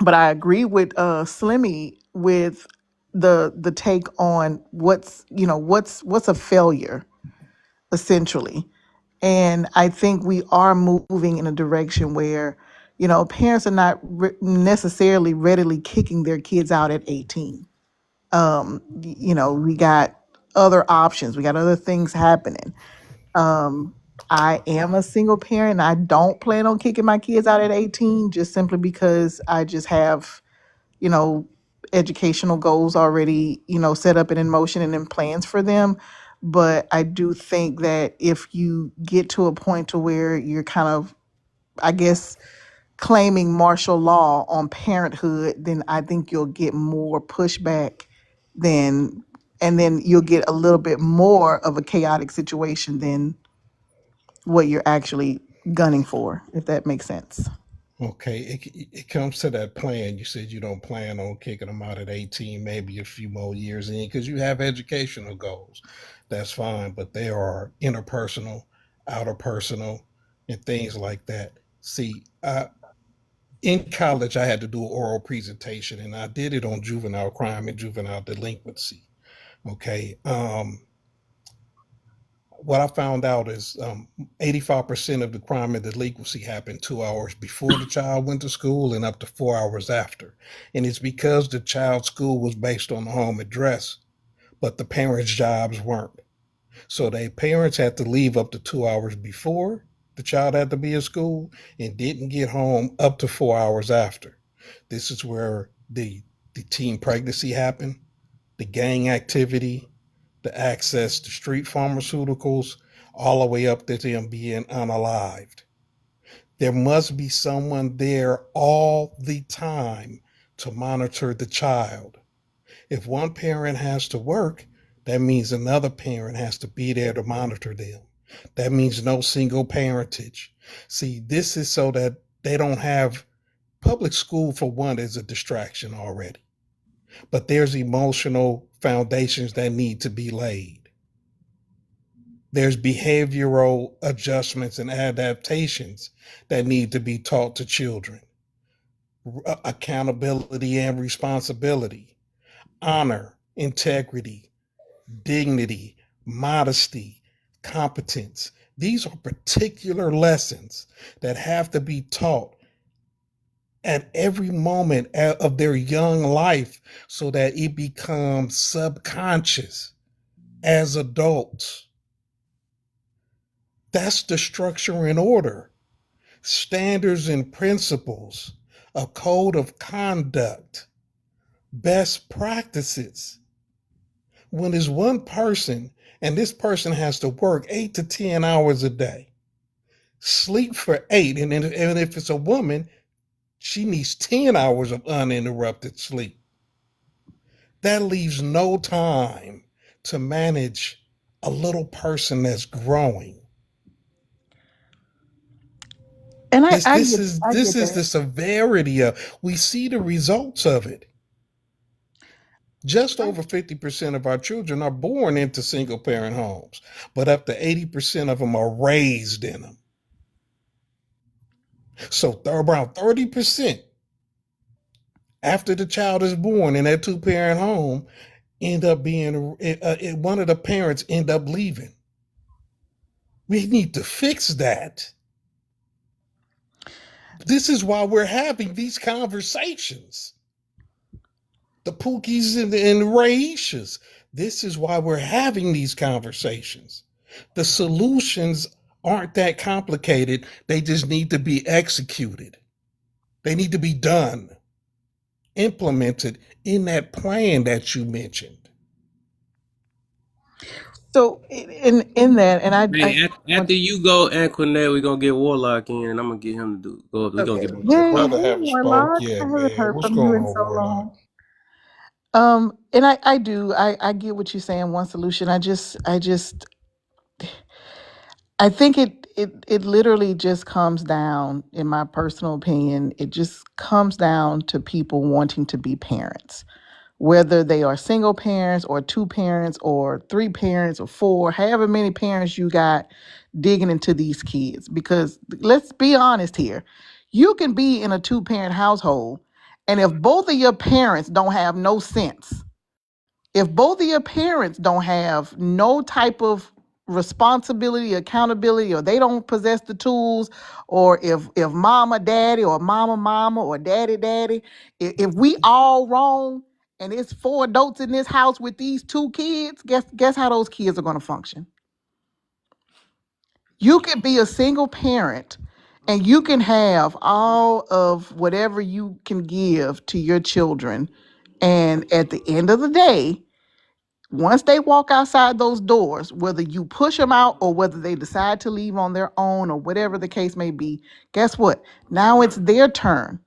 But I agree with Slimmy with the take on what's a failure, essentially. And I think we are moving in a direction where, parents are not necessarily readily kicking their kids out at 18. We got other options, we got other things happening. I am a single parent. I don't plan on kicking my kids out at 18, just simply because I just have, you know, educational goals already, set up and in motion and in plans for them. But I do think that if you get to a point to where you're kind of, I guess, claiming martial law on parenthood, then I think you'll get more pushback than, and then you'll get a little bit more of a chaotic situation than what you're actually gunning for, if that makes sense. Okay, it comes to that plan. You said you don't plan on kicking them out at 18, maybe a few more years in, because you have educational goals. That's fine, but there are interpersonal, outer personal, and things like that. See, in college, I had to do an oral presentation, and I did it on juvenile crime and juvenile delinquency. Okay. What I found out is 85% of the crime and delinquency happened 2 hours before the child went to school and up to 4 hours after. And it's because the child's school was based on the home address, but the parents' jobs weren't. So the parents had to leave up to 2 hours before the child had to be at school and didn't get home up to 4 hours after. This is where the teen pregnancy happened, the gang activity, the access to street pharmaceuticals, all the way up to them being unalived. There must be someone there all the time to monitor the child. If one parent has to work, that means another parent has to be there to monitor them. That means no single parentage. See, this is so that they don't have public school, for one, is a distraction already. But there's emotional foundations that need to be laid. There's behavioral adjustments and adaptations that need to be taught to children. Accountability and responsibility, honor, integrity, dignity, modesty, competence. These are particular lessons that have to be taught at every moment of their young life so that it becomes subconscious as adults. That's the structure and order, standards and principles, a code of conduct, best practices. When there's one person and this person has to work 8 to 10 hours a day, sleep for 8, and if it's a woman, she needs 10 hours of uninterrupted sleep. That leaves no time to manage a little person that's growing. And I This get is that. the severity of. We see the results of it. Just over 50% of our children are born into single parent homes, but up to 80% of them are raised in them. So around 30% after the child is born in that 2-parent home end up being one of the parents end up leaving. We need to fix that. This is why we're having these conversations. The Pookies and the Raishas. This is why we're having these conversations. The solutions aren't that complicated. They just need to be executed. They need to be done, implemented in that plan that you mentioned. So in that, and Hey, after you go, Anquinette, we're gonna get Warlock in, and I'm gonna get him to go. We're gonna okay, get both of The them. yay, brother hey haven't spoke Warlock, I yet, haven't man. heard What's from you going in on, so Warlock? long. And I get what you're saying. One solution. I think it literally just comes down, in my personal opinion, it just comes down to people wanting to be parents, whether they are single parents or 2 parents or 3 parents or 4, however many parents you got digging into these kids. Because let's be honest here, you can be in a 2-parent household, and if both of your parents don't have no sense, if both of your parents don't have no type of responsibility, accountability, or they don't possess the tools, or if mama daddy or mama or daddy, if we all wrong and it's 4 adults in this house with these 2 kids, guess how those kids are going to function. You can be a single parent and you can have all of whatever you can give to your children, and at the end of the day, once they walk outside those doors, whether you push them out or whether they decide to leave on their own or whatever the case may be, guess what? Now it's their turn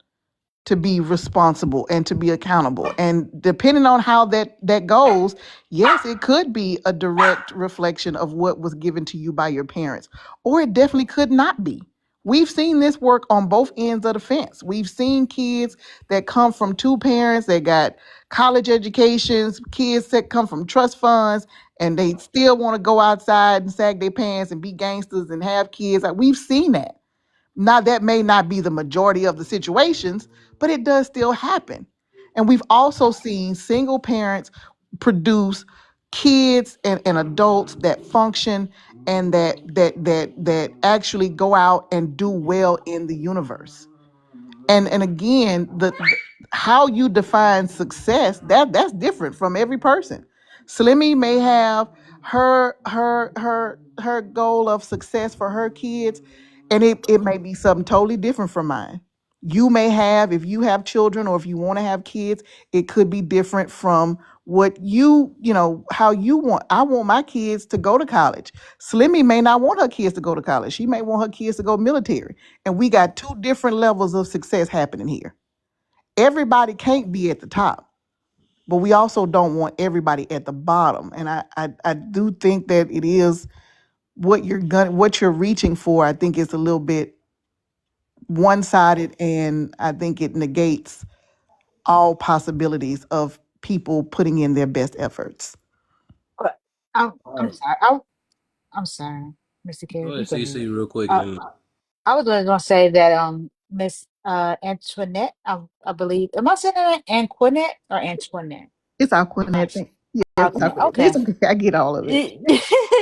to be responsible and to be accountable. And depending on how that goes, yes, it could be a direct reflection of what was given to you by your parents, or it definitely could not be. We've seen this work on both ends of the fence. We've seen kids that come from 2 parents that got college educations, kids that come from trust funds, and they still want to go outside and sag their pants and be gangsters and have kids. Like, we've seen that. Now, that may not be the majority of the situations, but it does still happen. And we've also seen single parents produce kids and adults that function and that actually go out and do well in the universe. And again, how you define success, that's different from every person. Slimmy may have her goal of success for her kids, and it may be something totally different from mine. You may have, if you have children or if you want to have kids, it could be different from what how you want. I want my kids to go to college. Slimmy may not want her kids to go to college. She may want her kids to go military. And we got 2 different levels of success happening here. Everybody can't be at the top, but we also don't want everybody at the bottom. And I do think that it is what you're reaching for. I think is a little bit one-sided, and I think it negates all possibilities of people putting in their best efforts. But I'm Alright. sorry. I'm sorry, Mr. Go Carey. You ahead, go ahead. CC, real quick, and Uh, then I was gonna say that Miss Antoinette, I believe. Am I saying that Antoinette or Antoinette? It's our I'm not Quinette sure. thing. Yeah, it's Okay, okay. okay. It's okay. I get all of it.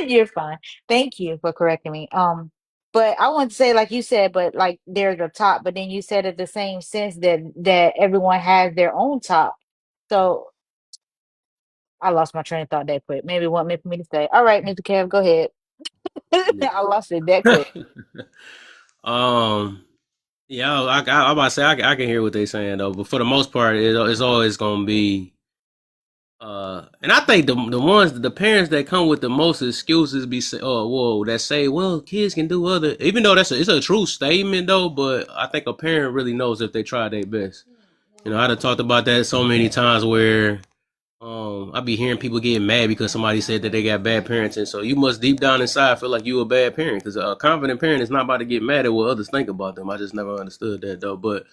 You're fine. Thank you for correcting me. But I want to say, like you said, but like they're the top, but then you said it the same sense that everyone has their own top. So I lost my train of thought that quick. Maybe one minute for me to say. All right, Mr. Kev, go ahead. I lost it that quick. um, yeah, I'm about to say I can hear what they're saying though, but for the most part, it's always gonna be. And I think the parents that come with the most excuses be say, oh, whoa, that say, well, kids can do other, even though it's a true statement though, but I think a parent really knows if they try their best. You know, I'd have talked about that so many times where I be hearing people getting mad because somebody said that they got bad parenting. So you must deep down inside feel like you a bad parent because a confident parent is not about to get mad at what others think about them. I just never understood that though. But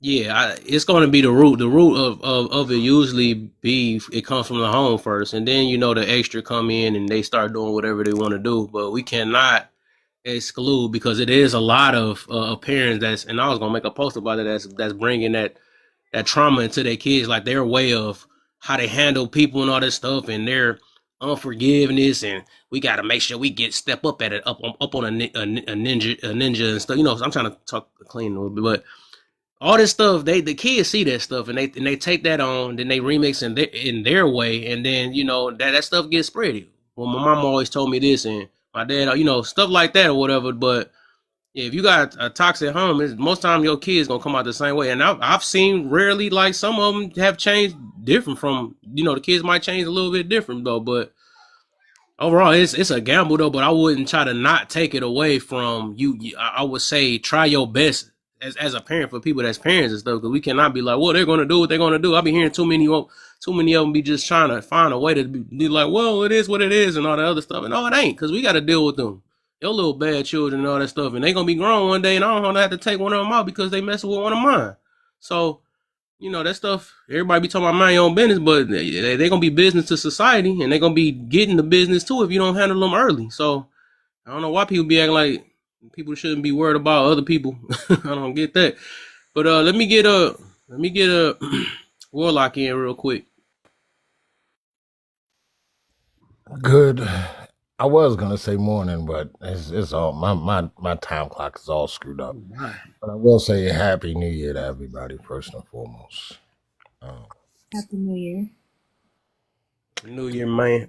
yeah, it's going to be the root. The root of it usually be it comes from the home first, and then the extra come in and they start doing whatever they want to do. But we cannot exclude because it is a lot of parents and I was gonna make a post about it that's bringing that trauma into their kids, like their way of how they handle people and all this stuff, and their unforgiveness, and we got to make sure we step up at it up on a ninja and stuff. I'm trying to talk clean a little bit, but all this stuff, the kids see that stuff and they take that on, then they remix in their way, and then that stuff gets spread. Well, my mom always told me this, and my dad, stuff like that or whatever. But if you got a toxic home, most time your kids gonna come out the same way. And I've seen rarely like some of them have changed different from the kids might change a little bit different though, but overall, it's a gamble though, but I wouldn't try to not take it away from you. I would say try your best as a parent for people that's parents and stuff, because we cannot be like, well, they're gonna do what they're gonna do. I be hearing too many of them be just trying to find a way to be like, well, it is what it is and all that other stuff. And no, it ain't, because we got to deal with them. Your little bad children and all that stuff, and they gonna be grown one day, and I don't want to have to take one of them out because they messing with one of mine. So that stuff, everybody be talking about mind your own business, but they going to be business to society, and they going to be getting the business too if you don't handle them early. So I don't know why people be acting like people shouldn't be worried about other people. I don't get that. But let me get a Warlock in real quick. Good. I was gonna say morning, but it's all my time clock is all screwed up. But I will say Happy New Year to everybody first and foremost. Happy New Year. New Year, man.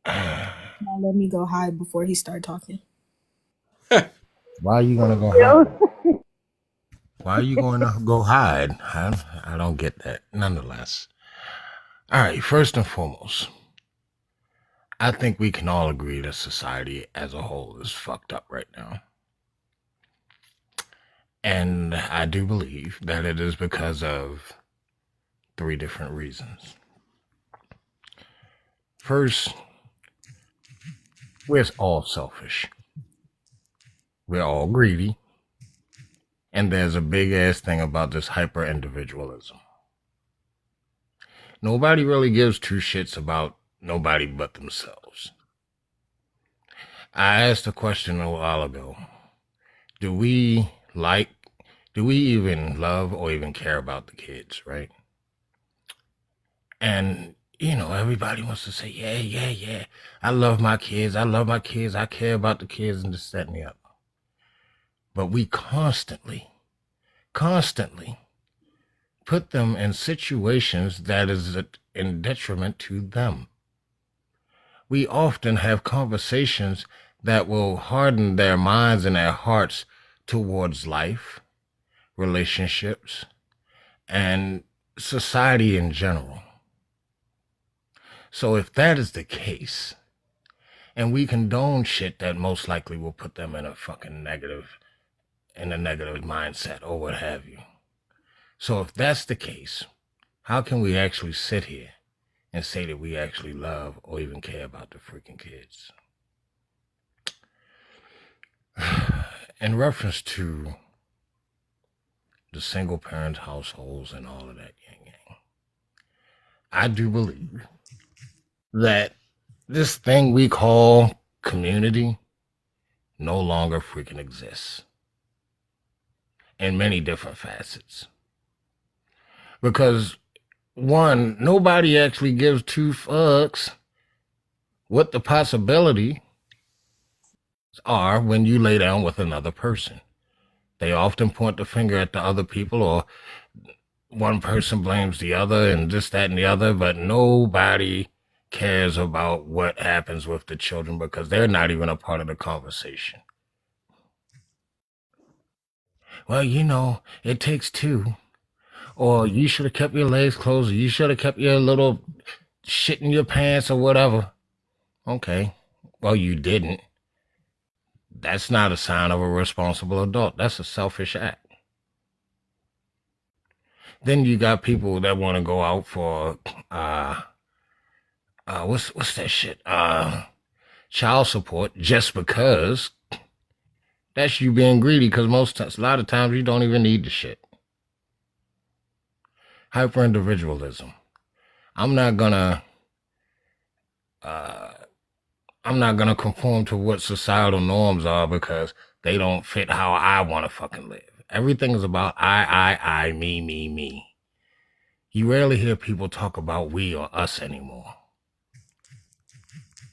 Now let me go hide before he start talking. Why are you gonna go hide? Why are you going to go hide? I don't get that. Nonetheless. All right, first and foremost, I think we can all agree that society as a whole is fucked up right now. And I do believe that it is because of 3 different reasons. First, we're all selfish. We're all greedy. And there's a big ass thing about this hyper individualism. Nobody really gives 2 shits about nobody but themselves. I asked a question a while ago. Do we even love or even care about the kids, right? And, everybody wants to say, yeah. I love my kids. I care about the kids and this, that, and the other. But we constantly put them in situations that is in detriment to them. We often have conversations that will harden their minds and their hearts towards life, relationships, and society in general. So if that is the case, and we condone shit that most likely will put them in a negative mindset or what have you. So if that's the case, how can we actually sit here and say that we actually love or even care about the freaking kids? In reference to the single parent households and all of that, I do believe that this thing we call community no longer freaking exists in many different facets. Because one, nobody actually gives two fucks what the possibility are when you lay down with another person. They often point the finger at the other people, or one person blames the other and this, that, and the other, but nobody cares about what happens with the children because they're not even a part of the conversation. Well, you know, it takes two. Or you should have kept your legs closed, or you should have kept your little shit in your pants or whatever. Okay. Well, you didn't. That's not a sign of a responsible adult. That's a selfish act. Then you got people that want to go out for what's that shit? Child support just because. That's you being greedy because a lot of times you don't even need the shit. Hyper-individualism. I'm not gonna conform to what societal norms are because they don't fit how I want to fucking live. Everything is about I, me. You rarely hear people talk about we or us anymore.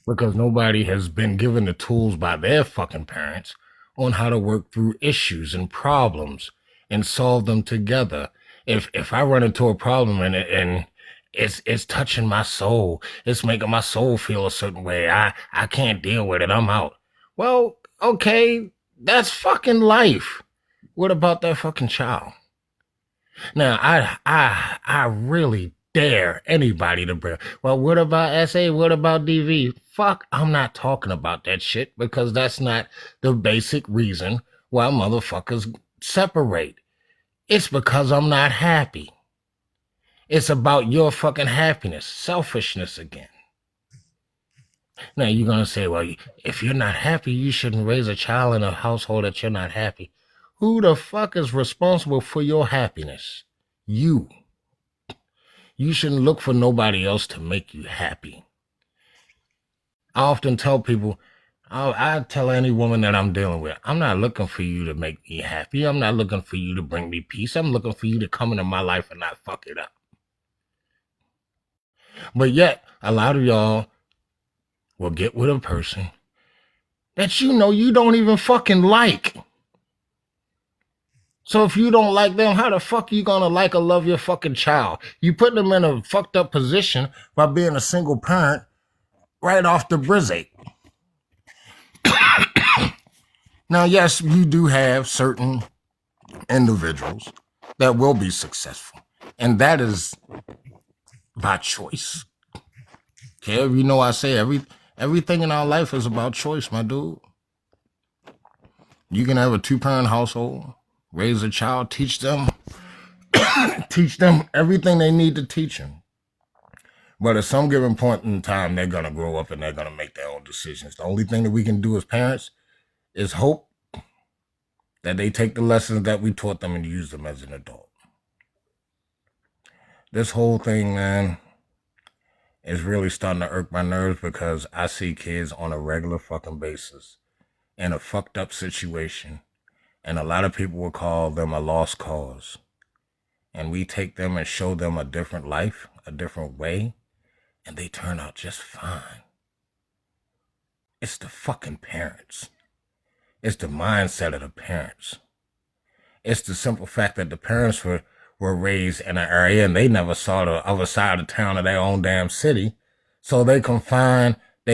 Because nobody has been given the tools by their fucking parents on how to work through issues and problems and solve them together. If I run into a problem and it's touching my soul, it's making my soul feel a certain way, I can't deal with it, I'm out. Well, okay, that's fucking life. What about that fucking child? Now, I really dare anybody to bring, well, what about SA? What about DV? Fuck, I'm not talking about that shit because that's not the basic reason why motherfuckers separate. It's because I'm not happy. It's about your fucking happiness, selfishness again. Now, you're going to say, well, if you're not happy, you shouldn't raise a child in a household that you're not happy. Who the fuck is responsible for your happiness? You. You shouldn't look for nobody else to make you happy. I often tell people, I tell any woman that I'm dealing with, I'm not looking for you to make me happy. I'm not looking for you to bring me peace. I'm looking for you to come into my life and not fuck it up. But yet, a lot of y'all will get with a person that you know you don't even fucking like. So if you don't like them, how the fuck are you gonna like or love your fucking child? You put them in a fucked up position by being a single parent right off the brizzy. Now, yes, you do have certain individuals that will be successful, and that is by choice. Okay, you know I say everything in our life is about choice, my dude. You can have a 2-parent household, raise a child, teach them everything they need to teach them. But at some given point in time, they're gonna grow up and they're gonna make their own decisions. The only thing that we can do as parents is hope that they take the lessons that we taught them and use them as an adult. This whole thing, man, is really starting to irk my nerves because I see kids on a regular fucking basis in a fucked up situation, and a lot of people will call them a lost cause. And we take them and show them a different life, a different way, and they turn out just fine. It's the fucking parents. It's the mindset of the parents. It's the simple fact that the parents were raised in an area and they never saw the other side of town of their own damn city. So they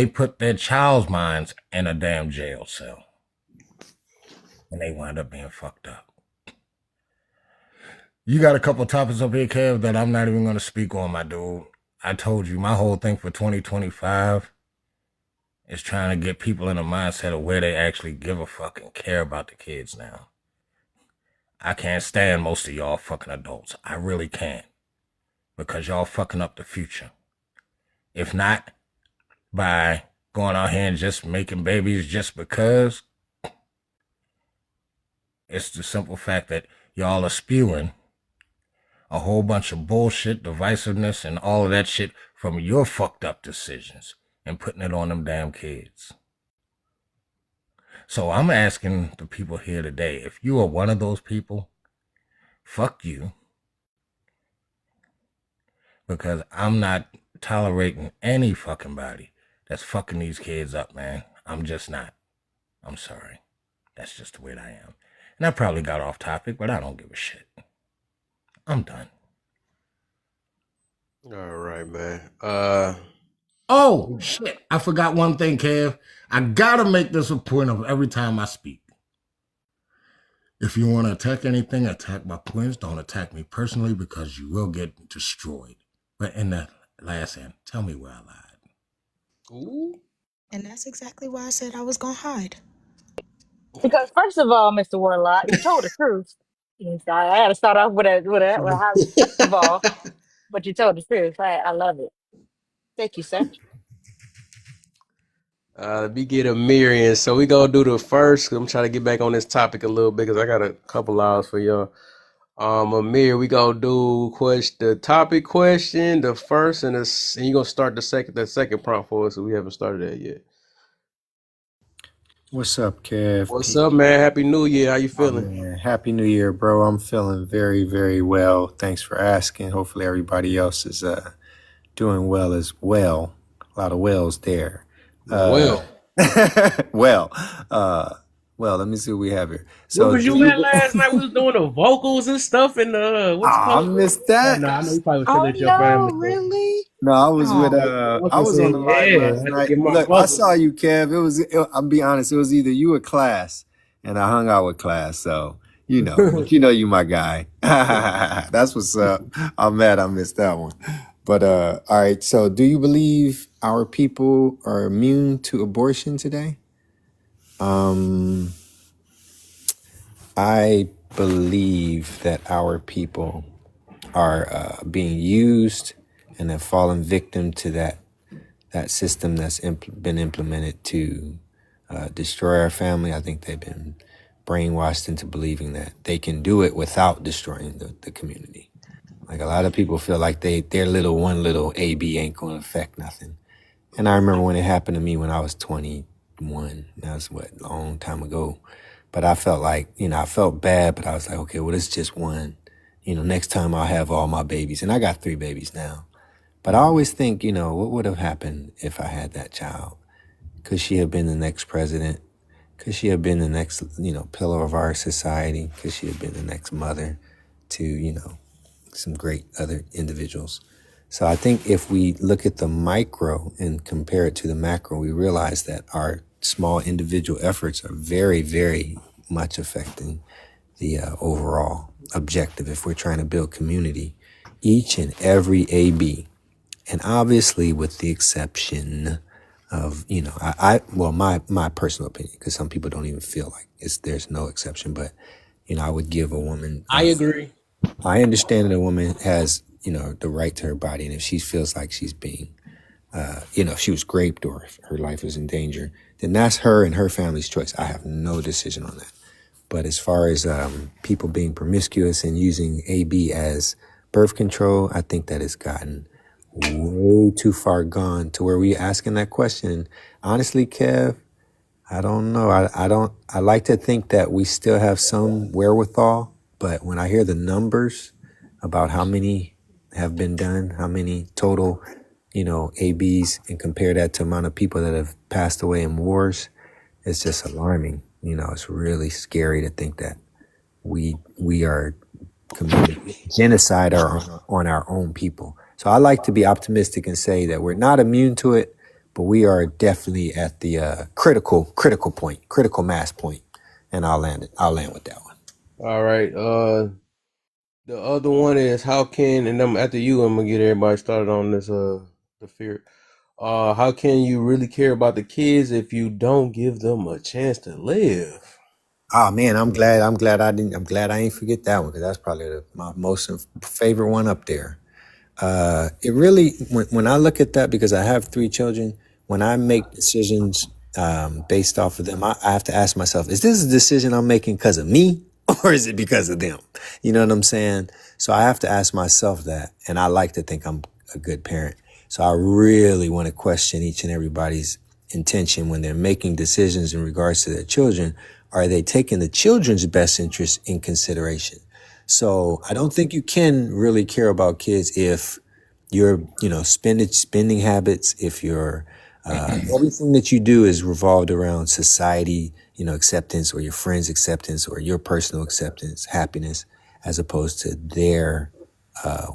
put their child's minds in a damn jail cell. And they wind up being fucked up. You got a couple topics up here, Kev, that I'm not even going to speak on, my dude. I told you, my whole thing for 2025 is trying to get people in a mindset of where they actually give a fuck and care about the kids now. I can't stand most of y'all fucking adults. I really can't. Because y'all fucking up the future. If not by going out here and just making babies just because, it's the simple fact that y'all are spewing a whole bunch of bullshit, divisiveness, and all of that shit from your fucked up decisions and putting it on them damn kids. So I'm asking the people here today, if you are one of those people, fuck you. because I'm not tolerating any fucking body that's fucking these kids up, man. I'm just not. I'm sorry. That's just the way I am. And I probably got off topic, but I don't give a shit. I'm done. All right, man. Oh, shit. I forgot one thing, Kev. I gotta make this a point of every time I speak. If you want to attack anything, attack my points. Don't attack me personally because you will get destroyed. But in the last end, tell me where I lied. Ooh. And that's exactly why I said I was gonna hide. Because first of all, Mr. Warlock, you told the truth. Yes, I had to start off with a high, first of all, but you told the truth. I love it. Thank you, sir. Let me get a Miriam. So we gonna do the first. I'm trying to get back on this topic a little bit because I got a couple hours for y'all. Amir, we gonna do the topic question, the first, and you gonna start the second prompt for us. So we haven't started that yet. What's up, Kev? What's up, man? Happy New Year. How you Oh, feeling? man. Happy New Year, bro. I'm feeling very, very well. Thanks for asking. Hopefully everybody else is doing well as well. A lot of wells there. Well, Well, let me see what we have here. what So was do you you at last night? We was doing the vocals and stuff, and what's it I called? missed Oh, that. no, I know you probably was Oh chilling at your no, family. really? No, I was with Oh, I was on the live Yeah, I last had to night. get my Look, I brother. saw you, Kev. I'll be honest, it was either you or Class, and I hung out with Class, so but you my guy. That's what's up. I'm mad I missed that one. But all right, so do you believe our people are immune to abortion today? I believe that our people are being used and have fallen victim to that system that's been implemented to destroy our family. I think they've been brainwashed into believing that they can do it without destroying the community. Like a lot of people feel like their one little AB ain't going to affect nothing. And I remember when it happened to me when I was 21. That was a long time ago. But I felt like, I felt bad, but I was like, okay, well, it's just one. Next time I'll have all my babies. And I got 3 babies now. But I always think, what would have happened if I had that child? Could she have been the next president? Could she have been the next, pillar of our society? Could she have been the next mother to, some great other individuals? So I think if we look at the micro and compare it to the macro, we realize that our small individual efforts are very, very much affecting the overall objective if we're trying to build community. Each and every AB, and obviously with the exception of, my personal opinion, because some people don't even feel like there's no exception, but, I would give a woman. I agree. I understand that a woman has, the right to her body. And if she feels like she's being, if she was raped or if her life is in danger, then that's her and her family's choice. I have no decision on that. But as far as people being promiscuous and using AB as birth control, I think that has gotten way too far gone to where we asking that question. Honestly, Kev, I don't know. I like to think that we still have some wherewithal, but when I hear the numbers about how many have been done, how many total, ABs, and compare that to the amount of people that have passed away in wars, it's just alarming. It's really scary to think that we are committing genocide on our own people. So I like to be optimistic and say that we're not immune to it, but we are definitely at the critical point, critical mass point, and I'll land with that one. All right. The other one is how can, and I'm after you, I'm gonna get everybody started on this. The fear. How can you really care about the kids if you don't give them a chance to live? Oh man, I'm glad I ain't forget that one because that's probably my most favorite one up there. It really, when I look at that, because I have 3 children, when I make decisions based off of them, I have to ask myself, is this a decision I'm making because of me or is it because of them? You know what I'm saying? So I have to ask myself that, and I like to think I'm a good parent. So I really want to question each and everybody's intention when they're making decisions in regards to their children. Are they taking the children's best interest in consideration? So I don't think you can really care about kids if your, spending habits, if your everything that you do is revolved around society, acceptance, or your friends' acceptance, or your personal acceptance, happiness, as opposed to their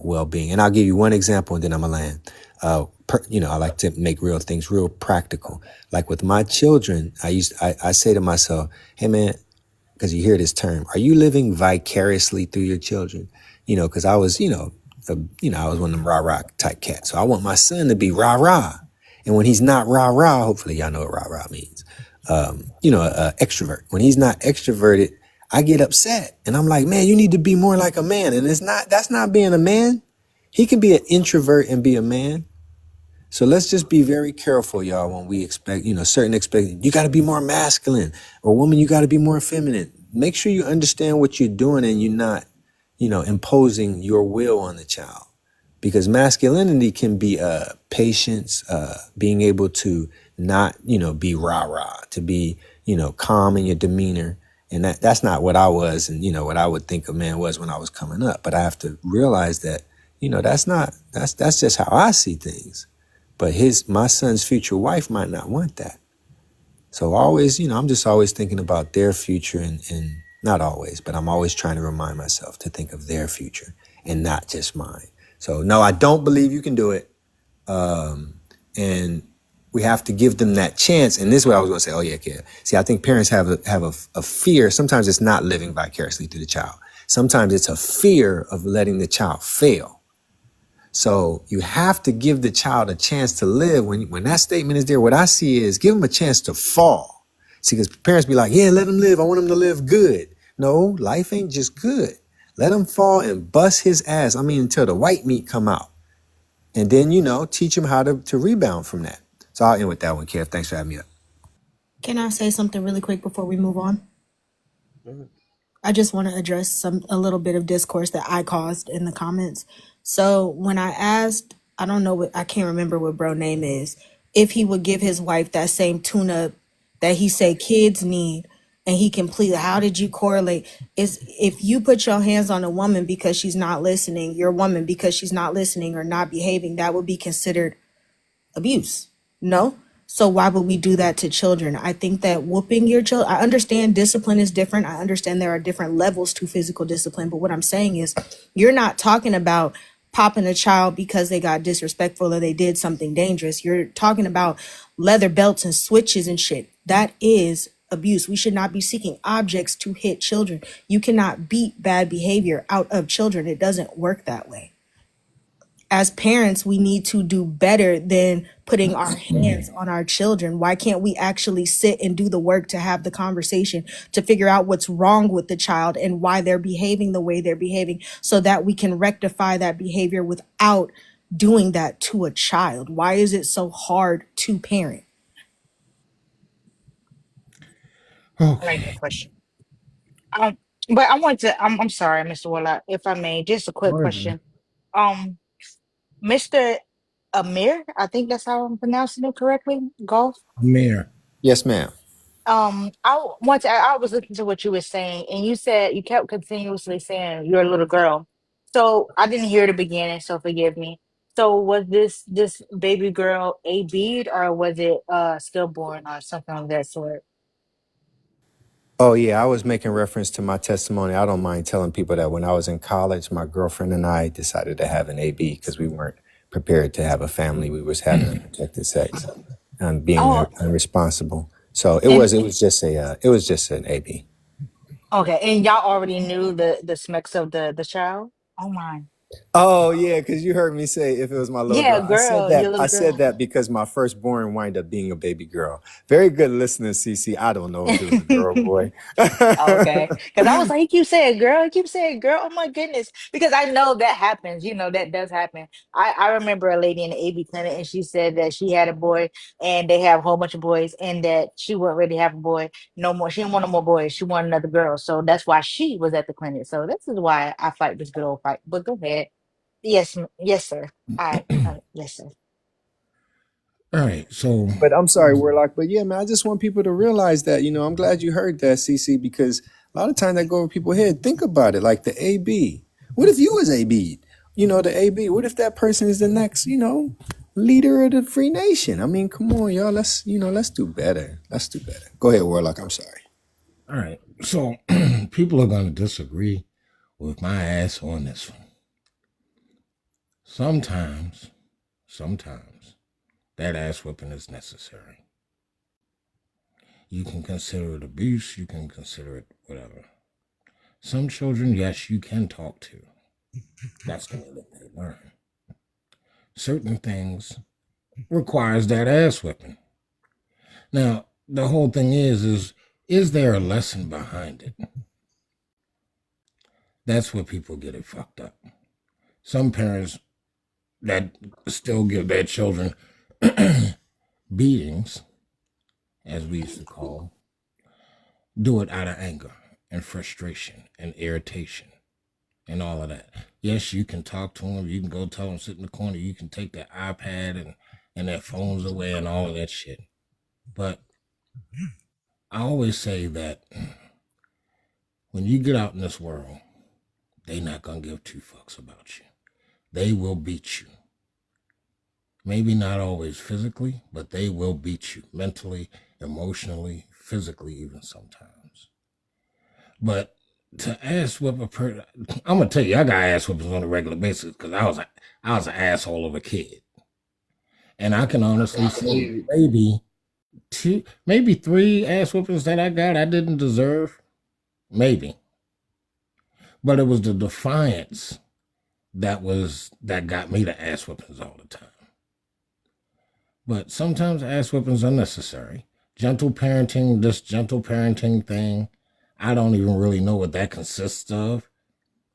well-being. And I'll give you one example, and then I'm gonna land. I like to make real things real practical. Like with my children, I say to myself, "Hey, man," because you hear this term, are you living vicariously through your children? Because I was, I was one of them rah-rah type cats. So I want my son to be rah-rah. And when he's not rah-rah, hopefully y'all know what rah-rah means. Extrovert. When he's not extroverted, I get upset. And I'm like, man, you need to be more like a man. And that's not being a man. He can be an introvert and be a man. So let's just be very careful, y'all, when we expect, you got to be more masculine, or woman, you got to be more feminine. Make sure you understand what you're doing and you're not, imposing your will on the child, because masculinity can be patience, being able to not, be rah-rah, to be, calm in your demeanor. And that's not what I was, and, what I would think a man was when I was coming up. But I have to realize that, that's just how I see things. But my son's future wife might not want that. So always, I'm just always thinking about their future, and not always, but I'm always trying to remind myself to think of their future and not just mine. So no, I don't believe you can do it. And we have to give them that chance. And this is what I was going to say. Oh yeah, kid. See, I think parents have a fear. Sometimes it's not living vicariously through the child. Sometimes it's a fear of letting the child fail. So you have to give the child a chance to live. When that statement is there, what I see is give them a chance to fall. See, because parents be like, yeah, let him live. I want him to live good. No, life ain't just good. Let him fall and bust his ass. Until the white meat come out. And then, teach him how to rebound from that. So I'll end with that one, Kev. Thanks for having me up. Can I say something really quick before we move on? I just want to address a little bit of discourse that I caused in the comments. So when I asked, I can't remember what bro name is, if he would give his wife that same tune-up that he say kids need, and he completely, how did you correlate? Is if you put your hands on a woman because she's not listening, your woman because she's not listening or not behaving, that would be considered abuse. No? So why would we do that to children? I think that whooping your child, I understand discipline is different. I understand there are different levels to physical discipline. But what I'm saying is you're not talking about popping a child because they got disrespectful or they did something dangerous. You're talking about leather belts and switches and shit. That is abuse. We should not be seeking objects to hit children. You cannot beat bad behavior out of children. It doesn't work that way. As parents, we need to do better than putting our hands on our children. Why can't we actually sit and do the work to have the conversation to figure out what's wrong with the child and why they're behaving the way they're behaving so that we can rectify that behavior without doing that to a child? Why is it so hard to parent? I like that question. But I want to. I'm sorry, Mr. Warlock, if I may, just a quick question. Mr. Amir, I think that's how I'm pronouncing it correctly. Golf. Amir. Yes, ma'am. I was listening to what you were saying, and you said you kept continuously saying you're a little girl. So I didn't hear the beginning, so forgive me. So was this baby girl a bead, or was it stillborn or something of that sort? Oh, yeah, I was making reference to my testimony. I don't mind telling people that when I was in college, my girlfriend and I decided to have an AB because we weren't prepared to have a family. We was having unprotected sex and being Oh, irresponsible. So it and was just an AB. okay, and y'all already knew the specs of the child. Oh my, Oh yeah, because you heard me say if it was my little yeah, girl. I said girl, that. your I little said girl. that because my firstborn wind up being a baby girl. Very good listener, CC. I don't know if it was a girl or boy. Okay. Because I was like, he keeps saying girl, he keeps saying girl. Oh my goodness. Because I know that happens. That does happen. I remember a lady in the AB clinic and she said that she had a boy and they have a whole bunch of boys and that she wasn't ready to have a boy no more. She didn't want no more boys. She wanted another girl. So that's why she was at the clinic. So this is why I fight this good old fight. But go ahead. Yes, yes, sir. Yes, sir. All right. So, But I'm sorry, Warlock. But yeah, man, I just want people to realize that, I'm glad you heard that, CC, because a lot of times that go over people's head. Think about it, like the AB. What if you was AB? the AB? What if that person is the next, leader of the free nation? I mean, come on, y'all. Let's do better. Let's do better. Go ahead, Warlock. I'm sorry. All right. So people are going to disagree with my ass on this one. Sometimes that ass whipping is necessary. You can consider it abuse. You can consider it whatever. Some children, yes, you can talk to. That's the way that they learn. Certain things requires that ass whipping. Now, the whole thing is there a lesson behind it? That's where people get it fucked up. Some parents that still give their children beatings, as we used to call them, do it out of anger and frustration and irritation and all of that. Yes, you can talk to them. You can go tell them sit in the corner. You can take their iPad and their phones away and all of that shit. But I always say that when you get out in this world, they not going to give two fucks about you. They will beat you. Maybe not always physically, but they will beat you mentally, emotionally, physically, even sometimes. But to ass whip a person, I'm gonna tell you, I got ass whippings on a regular basis because I was an asshole of a kid, and I can honestly say maybe 3 ass whippings that I got I didn't deserve, maybe, but it was the defiance that got me the ass whippings all the time. But sometimes ass whippings are necessary. Gentle parenting, this gentle parenting thing, I don't even really know what that consists of,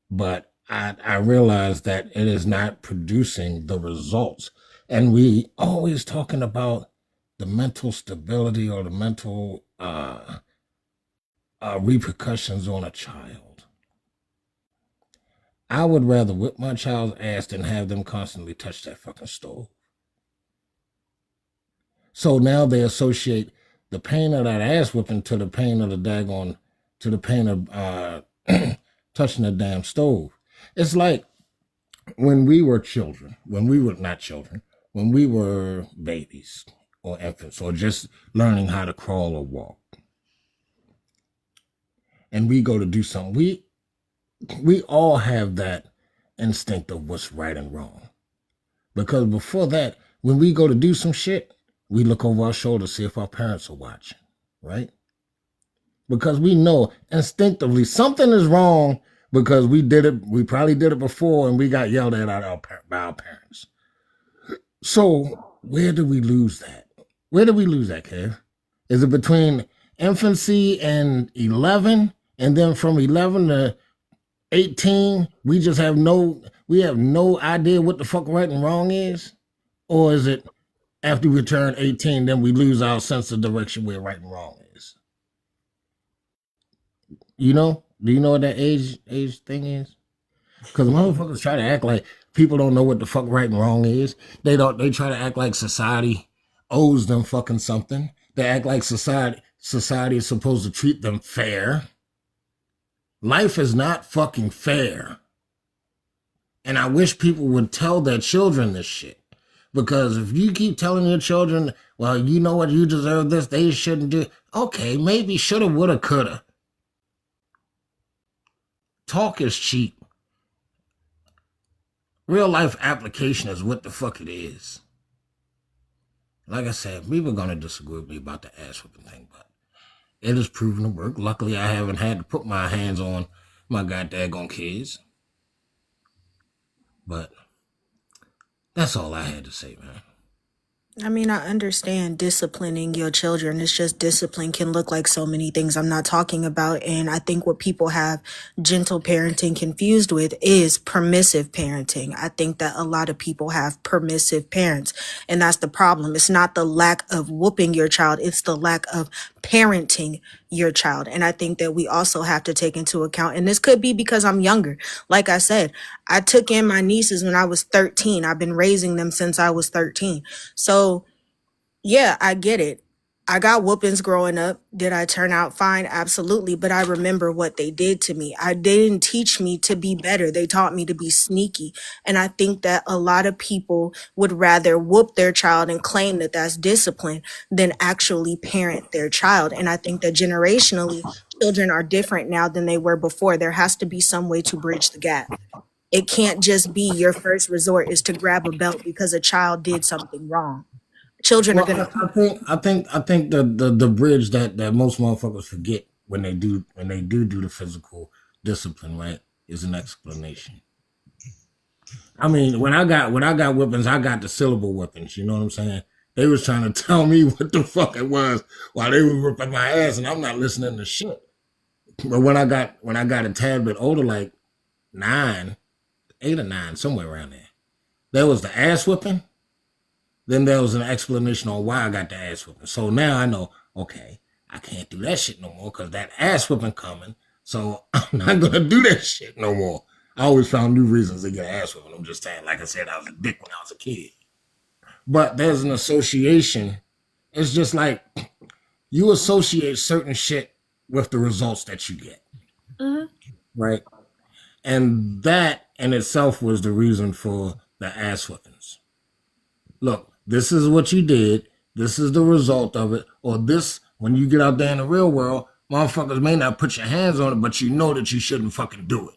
but I realize that it is not producing the results. And we always talking about the mental stability or the mental repercussions on a child. I would rather whip my child's ass than have them constantly touch that fucking stove. So now they associate the pain of that ass whipping to the pain of to the pain of touching the damn stove. It's like when we were children, when we were babies or infants or just learning how to crawl or walk. And we go to do something. We all have that instinct of what's right and wrong. Because before that, when we go to do some shit, we look over our shoulder to see if our parents are watching, right? Because we know instinctively something is wrong because we probably did it before and we got yelled at by our parents. So where do we lose that? Where do we lose that, Kev? Is it between infancy and 11? And then from 11 to 18, we have no idea what the fuck right and wrong is? Or is it after we turn 18, then we lose our sense of direction where right and wrong is? Do you know what that age thing is? Because motherfuckers try to act like people don't know what the fuck right and wrong is. They try to act like society owes them fucking something. They act like society is supposed to treat them fair. Life is not fucking fair. And I wish people would tell their children this shit. Because if you keep telling your children, well, you know what, you deserve this, they shouldn't do it. Okay, maybe shoulda, woulda, coulda. Talk is cheap. Real life application is what the fuck it is. Like I said, people are going to disagree with me about the ass whipping thing, but it has proven to work. Luckily, I haven't had to put my hands on my goddamn kids. But that's all I had to say, man. I mean, I understand disciplining your children. It's just discipline can look like so many things I'm not talking about. And I think what people have gentle parenting confused with is permissive parenting. I think that a lot of people have permissive parents, and that's the problem. It's not the lack of whooping your child. It's the lack of parenting your child. And I think that we also have to take into account, and this could be because I'm younger. Like I said, I took in my nieces when I was 13. I've been raising them since I was 13. So yeah, I get it. I got whoopings growing up. Did I turn out fine? Absolutely. But I remember what they did to me. They didn't teach me to be better. They taught me to be sneaky. And I think that a lot of people would rather whoop their child and claim that that's discipline than actually parent their child. And I think that generationally, children are different now than they were before. There has to be some way to bridge the gap. It can't just be your first resort is to grab a belt because a child did something wrong. Children are Well, gonna. I think the bridge that most motherfuckers forget when they do the physical discipline, right, is an explanation. I mean, when I got whippings, I got the syllable whippings. You know what I'm saying? They was trying to tell me what the fuck it was while they were whipping my ass, and I'm not listening to shit. But when I got a tad bit older, like 8 or 9, somewhere around there was the ass whipping. Then there was an explanation on why I got the ass whipping. So now I know, okay, I can't do that shit no more because that ass whipping coming. So I'm not going to do that shit no more. I always found new reasons to get ass whipping. I'm just saying, like I said, I was a dick when I was a kid. But there's an association. It's just like you associate certain shit with the results that you get. Mhm. Right? And that in itself was the reason for the ass whippings. Look, this is what you did. This is the result of it. Or this, when you get out there in the real world, motherfuckers may not put your hands on it, but you know that you shouldn't fucking do it.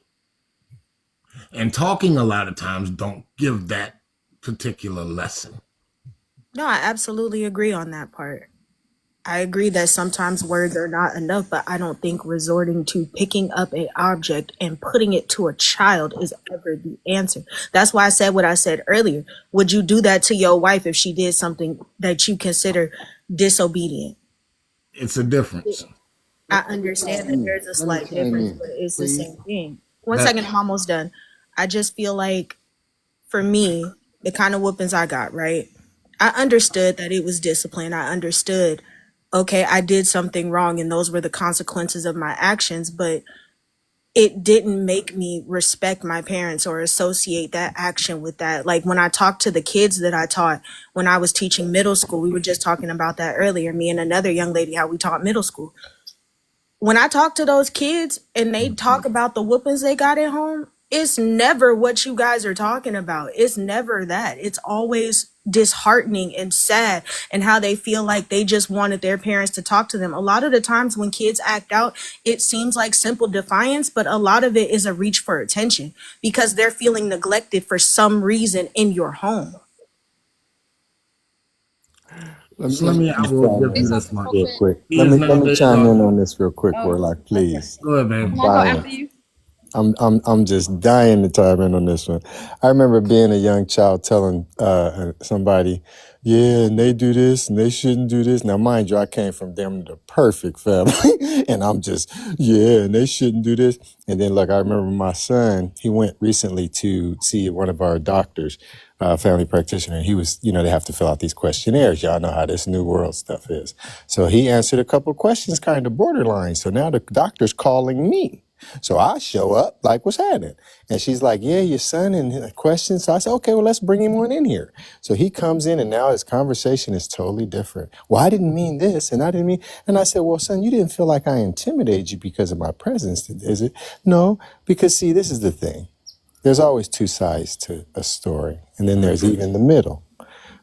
And talking a lot of times don't give that particular lesson. No, I absolutely agree on that part. I agree that sometimes words are not enough, but I don't think resorting to picking up an object and putting it to a child is ever the answer. That's why I said what I said earlier. Would you do that to your wife if she did something that you consider disobedient? It's a difference. I understand that there's a slight difference, but it's the same thing. One second, I'm almost done. I just feel like for me, the kind of whoopings I got, right? I understood that it was discipline. I understood, okay, I did something wrong and those were the consequences of my actions, but it didn't make me respect my parents or associate that action with that. Like when I talked to the kids that I taught when I was teaching middle school, we were just talking about that earlier, me and another young lady, how we taught middle school. When I talk to those kids and they talk about the whoopings they got at home, it's never what you guys are talking about. It's never that. It's always disheartening and sad and how they feel like they just wanted their parents to talk to them. A lot of the times when kids act out, it seems like simple defiance, but a lot of it is a reach for attention because they're feeling neglected for some reason in your home. Let So me I will give you this much. real quick. He Let is me not the chime in on this real quick, Warlock, please. Go ahead, baby. Violence. I'm just dying to chime in on this one. I remember being a young child telling somebody, yeah, and they do this and they shouldn't do this. Now, mind you, I came from them the perfect family, and I'm just, yeah, and they shouldn't do this. And then, look, I remember my son, he went recently to see one of our doctors, family practitioner. He was, they have to fill out these questionnaires. Y'all know how this new world stuff is. So he answered a couple of questions, kind of borderline. So now the doctor's calling me. So I show up like, what's happening? And she's like, yeah, your son and questions. So I said, okay, well, let's bring him on in here. So he comes in and now his conversation is totally different. Well, I didn't mean this and I didn't mean, and I said, well, son, you didn't feel like I intimidated you because of my presence, is it? No, because see, this is the thing. There's always two sides to a story. And then there's even the middle.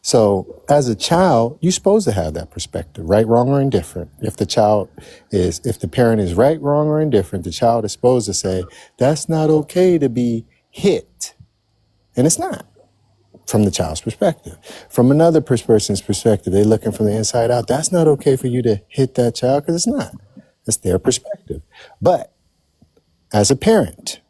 So as a child, you're supposed to have that perspective, right, wrong, or indifferent. If the parent is right, wrong, or indifferent, the child is supposed to say, that's not okay to be hit. And it's not from the child's perspective. From another person's perspective, they're looking from the inside out. That's not okay for you to hit that child because it's not. That's their perspective. But as a parent,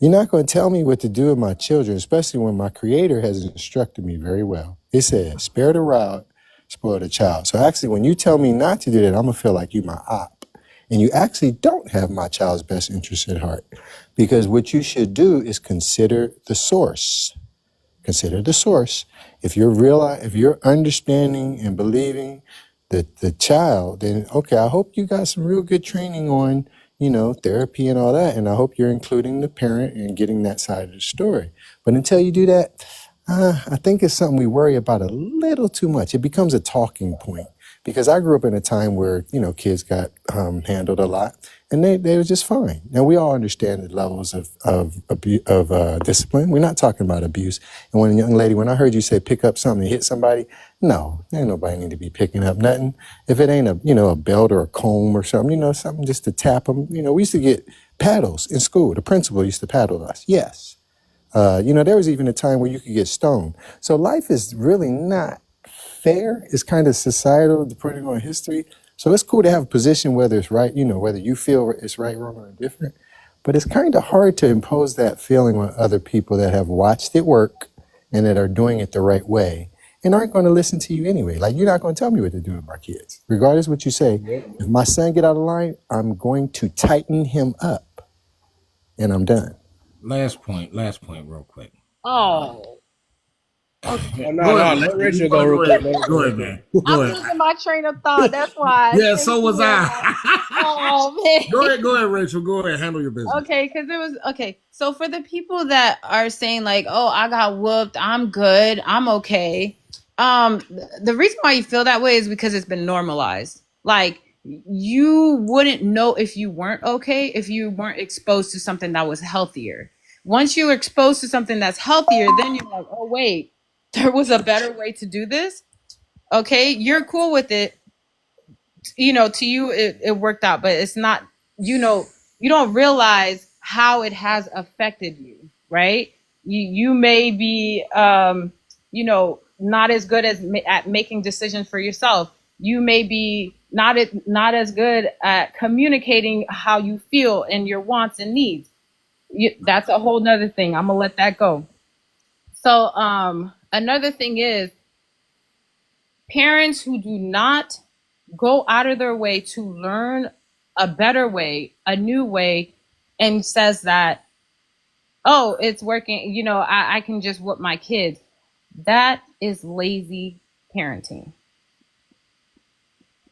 you're not going to tell me what to do with my children, especially when my creator has instructed me very well. He said, spare the rod, spoil the child. So actually, when you tell me not to do that, I'm going to feel like you're my op. And you actually don't have my child's best interest at heart. Because what you should do is consider the source. Consider the source. If you're understanding and believing the child, then okay, I hope you got some real good training on therapy and all that. And I hope you're including the parent and getting that side of the story. But until you do that, I think it's something we worry about a little too much. It becomes a talking point Because I grew up in a time where, kids got handled a lot, and they were just fine. Now, we all understand the levels of discipline. We're not talking about abuse. And when I heard you say pick up something and hit somebody, no, ain't nobody need to be picking up nothing. If it ain't a belt or a comb or something, something just to tap them. We used to get paddles in school. The principal used to paddle us. Yes. There was even a time where you could get stoned. So life is really not fair. It's kind of societal, depending on history. So it's cool to have a position, whether it's right, whether you feel it's right, wrong, or indifferent. But it's kind of hard to impose that feeling on other people that have watched it work and that are doing it the right way and aren't going to listen to you anyway. Like, you're not going to tell me what to do with my kids. Regardless of what you say, if my son get out of line, I'm going to tighten him up, and I'm done. Last point, real quick. Oh, Oh, Go no, ahead. let Richard go real quick. Go ahead, man. I'm Go ahead. losing my train of thought. That's why. Yeah, Thank so you was very much. I. Oh man. Go ahead, Rachel. Go ahead, handle your business. Okay, because it was okay. So for the people that are saying like, "Oh, I got whooped. I'm good. I'm okay." The reason why you feel that way is because it's been normalized. Like, you wouldn't know if you weren't okay if you weren't exposed to something that was healthier. Once you're exposed to something that's healthier, then you're like, "Oh wait, there was a better way to do this." Okay, you're cool with it. To you it worked out, but it's not, you don't realize how it has affected you, right? You may be not as good at making decisions for yourself. You may be not as good at communicating how you feel and your wants and needs. That's a whole nother thing. I'm gonna let that go. So another thing is, parents who do not go out of their way to learn a better way, a new way, and says that, oh, it's working, I can just whoop my kids. That is lazy parenting.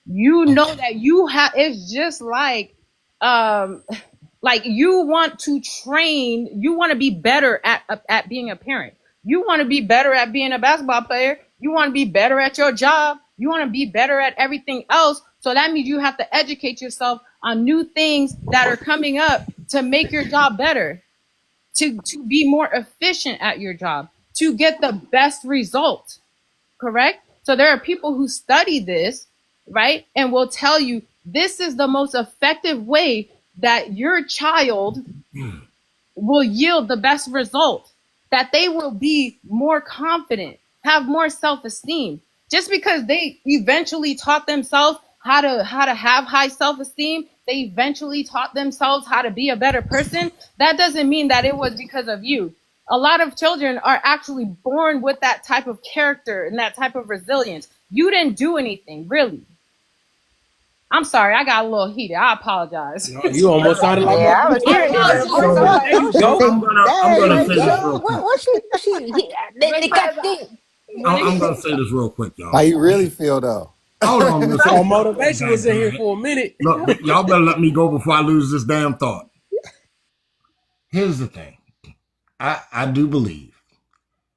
That you have, it's just like you want to train, you want to be better at being a parent. You want to be better at being a basketball player. You want to be better at your job. You want to be better at everything else. So that means you have to educate yourself on new things that are coming up to make your job better, to be more efficient at your job, to get the best result. Correct? So there are people who study this, right? And will tell you this is the most effective way that your child will yield the best result, that they will be more confident, have more self-esteem. Just because they eventually taught themselves how to have high self-esteem, they eventually taught themselves how to be a better person, that doesn't mean that it was because of you. A lot of children are actually born with that type of character and that type of resilience. You didn't do anything, really. I'm sorry, I got a little heated. I apologize. No, you almost sounded like Yeah, I was hearing I'm gonna say this real quick. what she I'm gonna say this real quick, y'all. How you really feel, though? Hold on, Miss. Our motivation was in here for a minute. Look, y'all better let me go before I lose this damn thought. Here's the thing. I do believe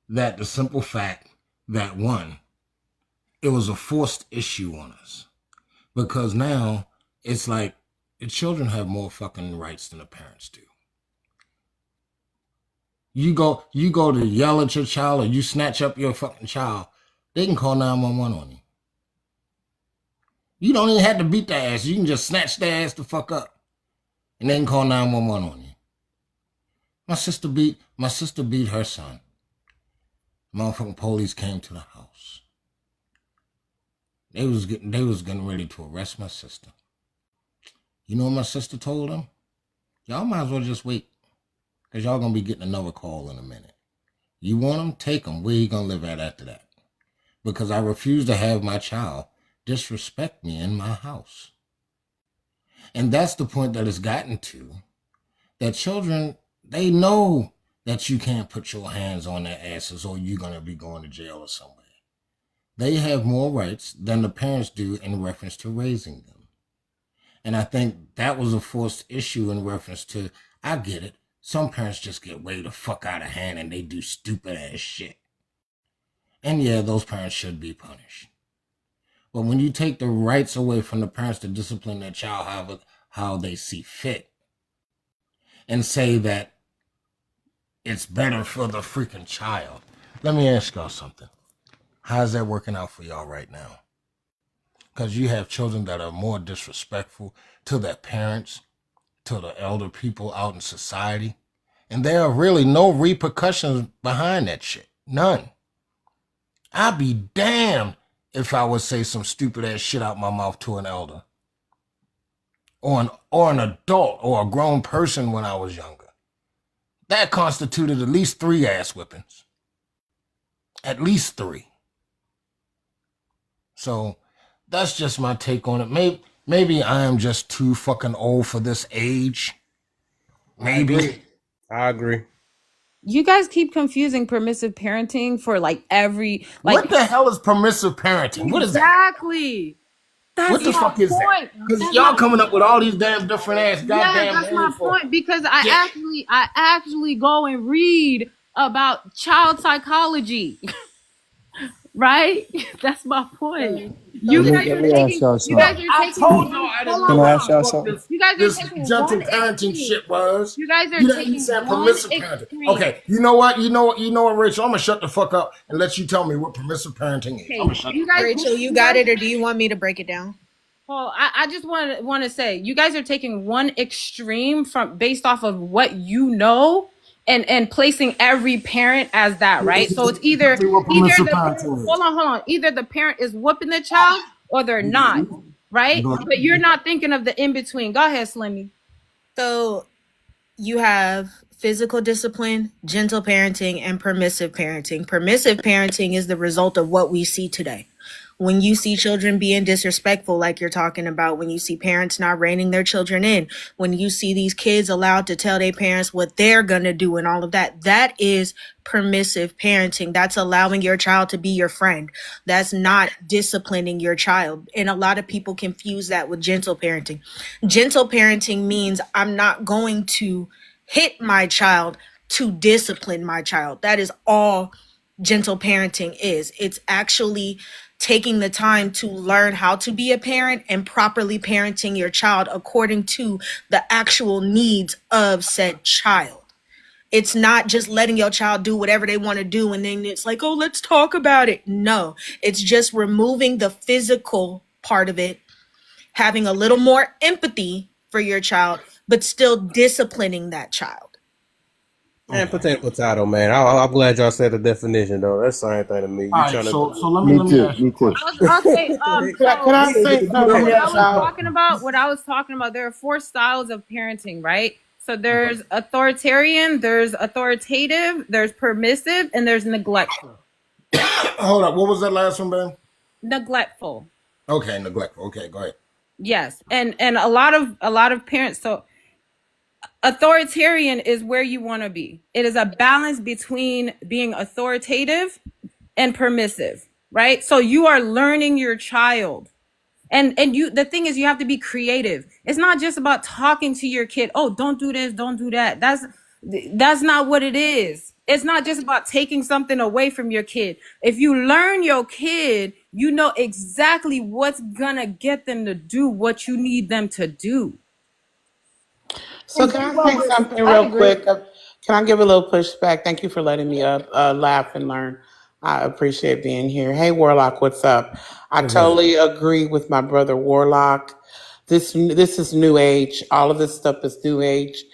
that the simple fact that, one, it was a forced issue on us. Because now it's like the children have more fucking rights than the parents do. You go to yell at your child or you snatch up your fucking child, they can call 911 on you. You don't even have to beat their ass. You can just snatch their ass the fuck up. And they can call 911 on you. My sister beat her son. Motherfucking police came to the house. They was getting ready to arrest my sister. You know what my sister told them? Y'all might as well just wait, because y'all going to be getting another call in a minute. You want them? Take them. Where you going to live at after that? Because I refuse to have my child disrespect me in my house. And that's the point that it's gotten to, that children, they know that you can't put your hands on their asses or you're going to be going to jail or somewhere. They have more rights than the parents do in reference to raising them. And I think that was a forced issue in reference to, I get it, some parents just get way the fuck out of hand and they do stupid ass shit. And yeah, those parents should be punished. But when you take the rights away from the parents to discipline their child how they see fit, and say that it's better for the freaking child, let me ask y'all something. How's that working out for y'all right now? Because you have children that are more disrespectful to their parents, to the elder people out in society, and there are really no repercussions behind that shit. None. I'd be damned if I would say some stupid ass shit out my mouth to an elder or an adult or a grown person when I was younger. That constituted at least 3 ass whippings. At least 3. So that's just my take on it. Maybe I am just too fucking old for this age. Maybe. I agree. You guys keep confusing permissive parenting for like every like What the hell is permissive parenting? What is that? exactly. That's What the my fuck is that? point. Because That's y'all my coming up with all these damn different ass goddamn that's my names for point because I shit. actually go and read about child psychology. Right? That's my point. You Let guys me, are let me ask taking y'all you guys something. are I taking told y'all I didn't hold know Can on, I what hold ask the on. y'all fuck something? You guys are this taking gentle one parenting extreme. shit was. You guys are You didn't taking say one permissive parenting. extreme. Okay, you know what, Rachel? I'm gonna shut the fuck up and let you tell me what permissive parenting is. I'm Okay, gonna shut you the fuck guys, up. Rachel, you you got guys. it, or do you want me to break it down? Well, I just want to say you guys are taking one extreme from based off of what you know and placing every parent as that, right? So it's Tell me what either permissive the parenting is. hold on, either the parent is whooping the child or they're not, right? But you're not thinking of the in between. Go ahead, Slimmy. So you have physical discipline, gentle parenting, and permissive parenting. Permissive parenting is the result of what we see today. When you see children being disrespectful, like you're talking about, when you see parents not reining their children in, when you see these kids allowed to tell their parents what they're going to do and all of that, that is permissive parenting. That's allowing your child to be your friend. That's not disciplining your child. And a lot of people confuse that with gentle parenting. Gentle parenting means I'm not going to hit my child to discipline my child. That is all gentle parenting is. It's actually taking the time to learn how to be a parent and properly parenting your child according to the actual needs of said child. It's not just letting your child do whatever they want to do and then it's like, oh, let's talk about it. No, it's just removing the physical part of it, having a little more empathy for your child, but still disciplining that child. Man, potato, man. I'm glad y'all said the definition though. That's the same thing to me. You All right, trying to so let Me me too. ask you Me a too. question. Okay, Can I so say something? what I was Child? talking about, there are 4 styles of parenting, right? So there's authoritarian, there's authoritative, there's permissive, and there's neglectful. Hold up, what was that last one, Ben? Neglectful. Okay, neglectful. Okay, go ahead. Yes. And a lot of parents, so authoritarian is where you want to be. It is a balance between being authoritative and permissive, right? So you are learning your child. And you the thing is you have to be creative. It's not just about talking to your kid, oh, don't do this, don't do that. That's not what it is. It's not just about taking something away from your kid. If you learn your kid, you know exactly what's gonna get them to do what you need them to do. So can I say something real quick? Can I give a little pushback? Thank you for letting me up, laugh and learn. I appreciate being here. Hey, Warlock, what's up? I totally agree with my brother Warlock. This is new age. All of this stuff is new age,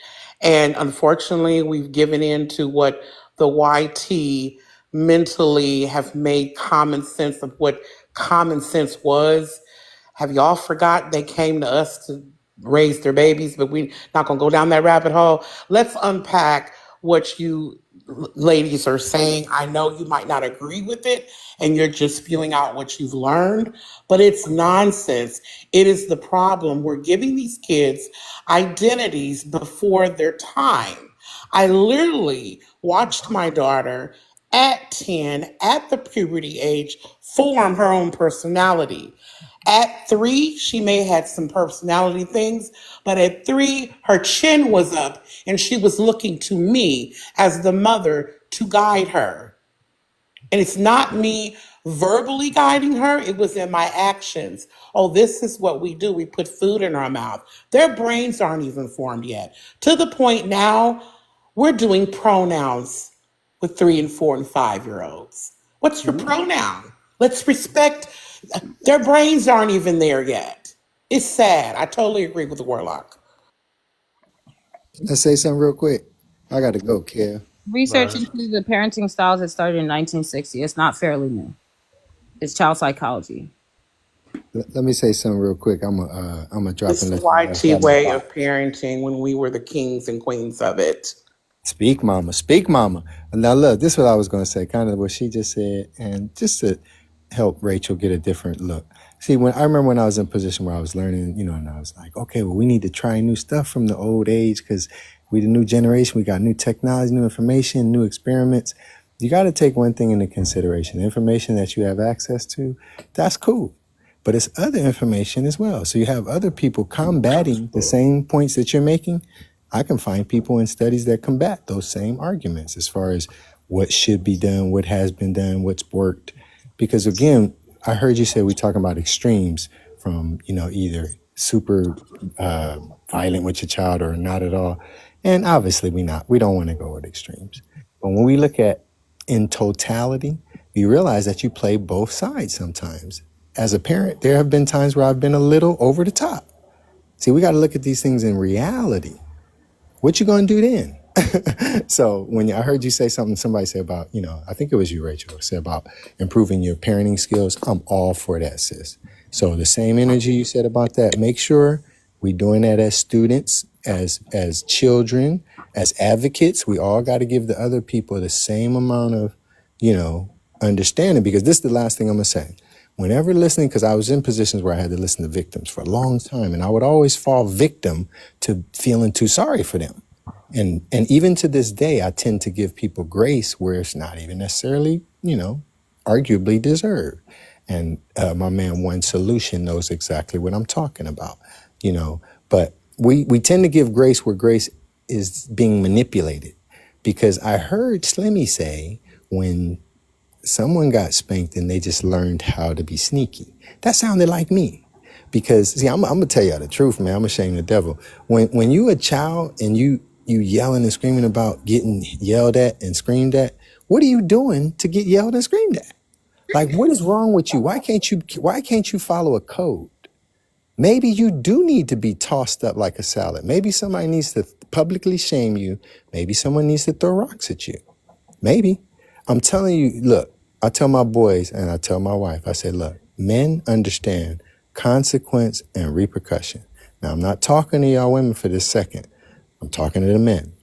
and unfortunately, we've given in to what the YT mentally have made common sense of what common sense was. Have y'all forgot they came to us to raise their babies, but we're not going to go down that rabbit hole. Let's unpack what you ladies are saying. I know you might not agree with it and you're just spewing out what you've learned, but it's nonsense. It is the problem. We're giving these kids identities before their time. I literally watched my daughter at 10, at the puberty age, form her own personality. At 3, she may have had some personality things, but at 3, her chin was up and she was looking to me as the mother to guide her. And it's not me verbally guiding her, it was in my actions. Oh, this is what we do. We put food in our mouth. Their brains aren't even formed yet. To the point now, we're doing pronouns with 3 and 4 and 5 year olds. What's your pronoun? Let's respect. Their brains aren't even there yet. It's sad. I totally agree with the Warlock. Let's say something real quick. I got to go, Kev. Research into the parenting styles that started in 1960. It's not fairly new. It's child psychology. Let me say something real quick. I'm gonna drop It's and the let you YT way of parenting when we were the kings and queens of it. Speak, mama. Speak, mama. Now, look, this is what I was going to say, kind of what she just said, and just to help Rachel get a different look. See, when I remember when I was in a position where I was learning, and I was like, okay, well, we need to try new stuff from the old age because we the new generation. We got new technology, new information, new experiments. You got to take one thing into consideration. The information that you have access to, that's cool. But it's other information as well. So you have other people combating the same points that you're making. I can find people in studies that combat those same arguments as far as what should be done, what has been done, what's worked. Because again, I heard you say we're talking about extremes from, either super violent with your child or not at all. And obviously we don't want to go with extremes. But when we look at in totality, you realize that you play both sides sometimes. As a parent, there have been times where I've been a little over the top. See, we got to look at these things in reality. What you gonna do then? So when I heard you say something, somebody said about, I think it was you, Rachel, said about improving your parenting skills. I'm all for that, sis. So the same energy you said about that, make sure we doing that as students, as children, as advocates. We all got to give the other people the same amount of, understanding, because this is the last thing I'm gonna say. Whenever listening, because I was in positions where I had to listen to victims for a long time, and I would always fall victim to feeling too sorry for them. And even to this day, I tend to give people grace where it's not even necessarily, arguably deserved. And my man One Solution knows exactly what I'm talking about, But we tend to give grace where grace is being manipulated. Because I heard Slimmy say when someone got spanked and they just learned how to be sneaky. That sounded like me. Because, see, I'm going to tell you the truth, man. I'm ashamed of the devil. When you a child and you yelling and screaming about getting yelled at and screamed at, what are you doing to get yelled and screamed at? Like, what is wrong with you? Why can't you follow a code? Maybe you do need to be tossed up like a salad. Maybe somebody needs to publicly shame you. Maybe someone needs to throw rocks at you. Maybe. I'm telling you, look, I tell my boys and I tell my wife, I say, look, men understand consequence and repercussion. Now, I'm not talking to y'all women for this second. I'm talking to the men.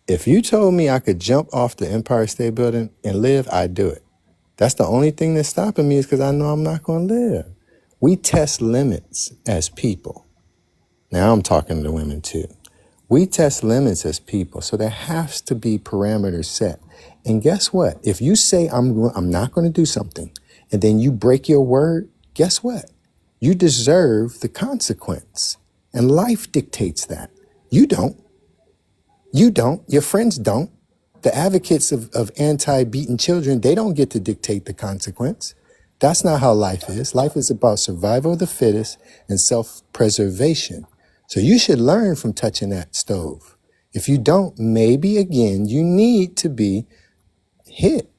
If you told me I could jump off the Empire State Building and live, I'd do it. That's the only thing that's stopping me is because I know I'm not going to live. We test limits as people. Now I'm talking to the women too. We test limits as people, so there has to be parameters set. And guess what? If you say I'm not going to do something, and then you break your word, guess what? You deserve the consequence. And life dictates that. You don't. You don't. Your friends don't. The advocates of anti-beaten children, they don't get to dictate the consequence. That's not how life is. Life is about survival of the fittest and self-preservation. So you should learn from touching that stove. If you don't, maybe again, you need to be hit.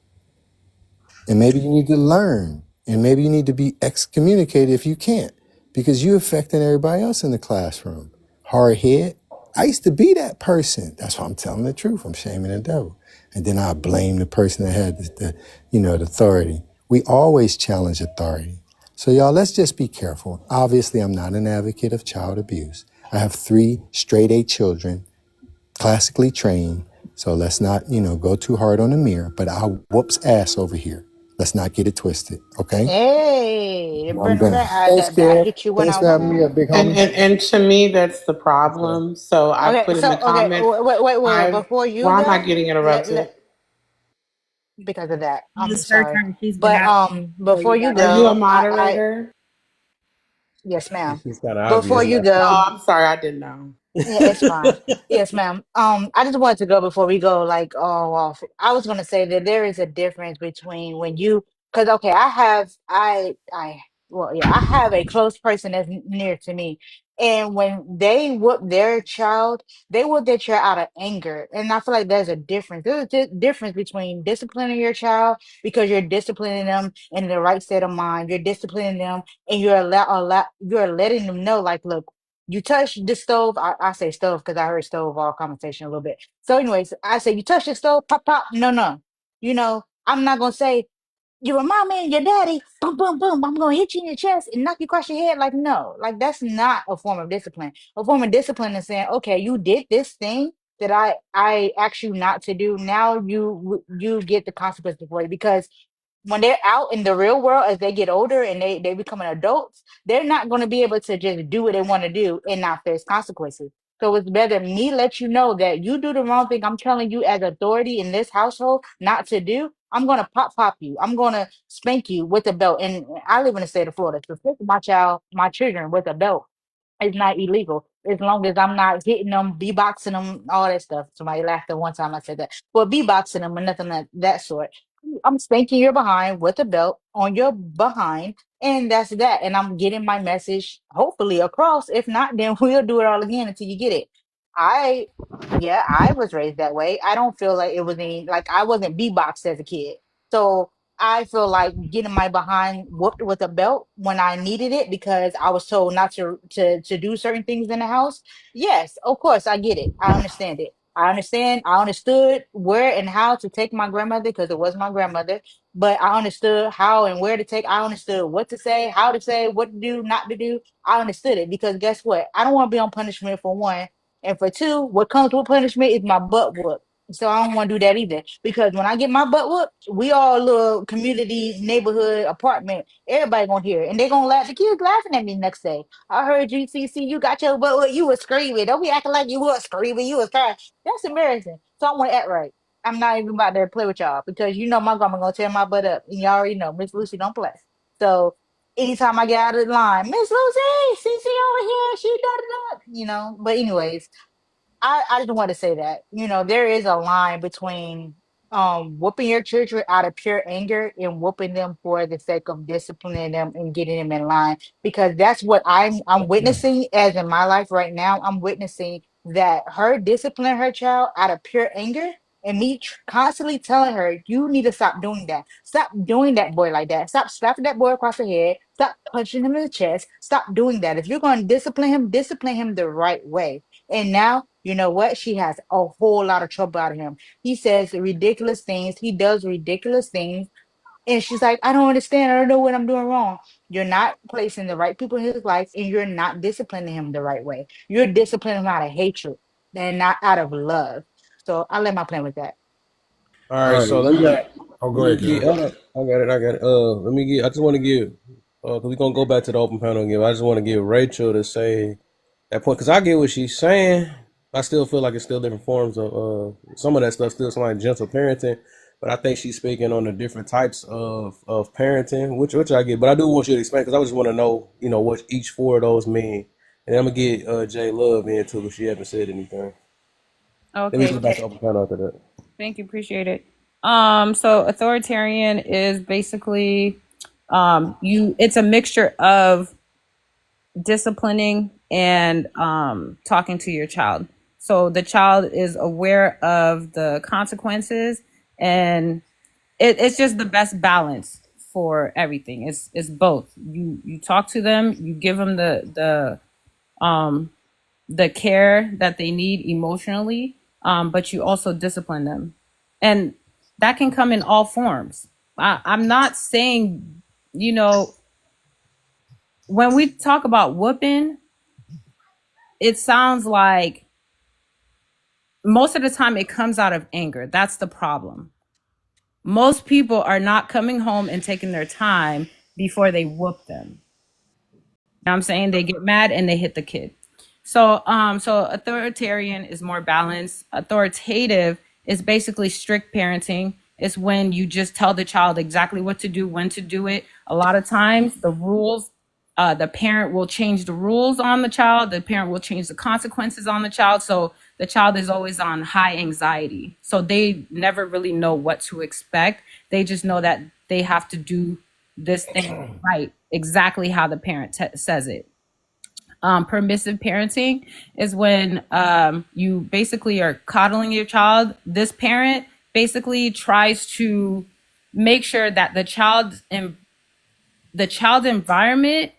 And maybe you need to learn. And maybe you need to be excommunicated if you can't, because you're affecting everybody else in the classroom. Hard head. I used to be that person. That's why I'm telling the truth. I'm shaming the devil. And then I blame the person that had the authority. We always challenge authority. So y'all, let's just be careful. Obviously, I'm not an advocate of child abuse. I have 3 straight A children, classically trained. So let's not, go too hard on the mirror, but I whoops ass over here. Let's not get it twisted, okay? Hey, I'm bring it done. back. Thanks, I Kev. hit you when Thanks I for having me up, big And, homie. and and to me, that's the problem. So I okay. put in the So comments, wait. Before you why am I go, getting interrupted? because of that, I'm It's her sorry. turn. She's been But out before before you you got Are in. you a go, I moderator? yes, ma'am. It's kind of Before obvious. you Like, go, Oh, I'm sorry, I didn't know. Yeah, it's fine. Yes, ma'am. I just wanted to go before we go like all off. I was gonna say that there is a difference between when you, because okay, well, yeah, I have a close person that's near to me, and when they whoop their child, they whoop their child out of anger, and I feel like there's a difference. There's a difference between disciplining your child because you're disciplining them in the right state of mind. You're disciplining them, and you're letting them know, like, look. You touch the stove. I say stove because I heard stove all conversation a little bit. So, anyways, I say you touch the stove, pop, pop. No, no. I'm not gonna say your mama and your daddy, boom, boom, boom. I'm gonna hit you in your chest and knock you across your head. Like, no, like that's not a form of discipline. A form of discipline is saying, okay, you did this thing that I asked you not to do. Now you get the consequences for it because when they're out in the real world as they get older and they becoming adults, they're not going to be able to just do what they want to do and not face consequences. So it's better me let you know that you do the wrong thing. I'm telling you as authority in this household not to do. I'm gonna pop you. I'm gonna spank you with a belt. And I live in the state of Florida. So spank my children with a belt it's not illegal as long as I'm not hitting them, beatboxing them, all that stuff. Somebody laughed at one time I said that. But beatboxing them or nothing like that sort. I'm spanking your behind with a belt on your behind, and that's that. And I'm getting my message hopefully across. If not, then we'll do it all again until you get it. I, yeah, I was raised that way. I don't feel like it was any like I wasn't beatboxed as a kid. So I feel like getting my behind whooped with a belt when I needed it because I was told not to do certain things in the house. Yes, of course, I get it. I understand it. I understand. I understood where and how to take my grandmother because it was my grandmother. But I understood how and where to take. I understood what to say, how to say, what to do, not to do. I understood it because guess what? I don't want to be on punishment for one, and for two, what comes with punishment is my butt whoop. So I don't want to do that either. Because when I get my butt whooped, we all a little community neighborhood apartment. Everybody gonna hear it. And they gonna laugh. The kids laughing at me next day. I heard you, CC, you got your butt whooped. You was screaming. Don't be acting like you was screaming. You was crying. That's embarrassing. So I want to act right. I'm not even about to play with y'all because you know my grandma gonna tear my butt up. And you already know Miss Lucy don't play. So anytime I get out of the line, Miss Lucy, CC over here, she da. But anyways, I just want to say that, there is a line between whooping your children out of pure anger and whooping them for the sake of disciplining them and getting them in line. Because that's what I'm witnessing as in my life right now. I'm witnessing that her disciplining her child out of pure anger and me constantly telling her, you need to stop doing that. Stop doing that boy like that. Stop slapping that boy across the head. Stop punching him in the chest. Stop doing that. If you're going to discipline him the right way. And now, you know what? She has a whole lot of trouble out of him. He says ridiculous things. He does ridiculous things. And she's like, I don't understand. I don't know what I'm doing wrong. You're not placing the right people in his life and you're not disciplining him the right way. You're disciplining him out of hatred and not out of love. So I'll let my plan with that. All All right, right, so we got. Oh, go ahead, get. Karen. Hold up. I got it. Let me get. I just want to give. Cause we're gonna go back to the open panel again. I just want to give Rachel to say that point because I get what she's saying. I still feel like it's still different forms of some of that stuff still sounds like gentle parenting, but I think she's speaking on the different types of parenting, which I get. But I do want you to explain because I just want to know, what each four of those mean. And I'm gonna get Jay Love in too if she haven't said anything. Then we Okay. go back to open panel after that. Thank you. Appreciate it. So authoritarian is basically it's a mixture of disciplining and talking to your child. So the child is aware of the consequences and it's just the best balance for everything. It's both. You talk to them, you give them the care that they need emotionally, but you also discipline them. And that can come in all forms. I'm not saying, when we talk about whooping, it sounds like most of the time it comes out of anger. That's the problem. Most people are not coming home and taking their time before they whoop them. You know what I'm saying? They get mad and they hit the kid. So authoritarian is more balanced. Authoritative is basically strict parenting. It's when you just tell the child exactly what to do, when to do it. A lot of times the rules The parent will change the rules on the child. The parent will change the consequences on the child. So the child is always on high anxiety. So they never really know what to expect. They just know that they have to do this thing right, exactly how the parent says it. Permissive parenting is when you basically are coddling your child. This parent basically tries to make sure that the child's environment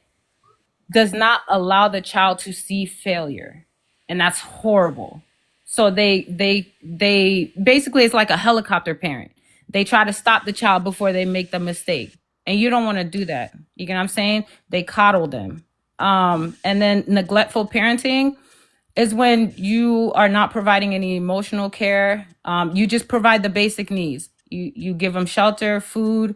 does not allow the child to see failure, and that's horrible. So they basically, it's like a helicopter parent. They try to stop the child before they make the mistake, and you don't want to do that. You get what I'm saying? They coddle them. And then neglectful parenting is when you are not providing any emotional care. You just provide the basic needs. You give them shelter, food,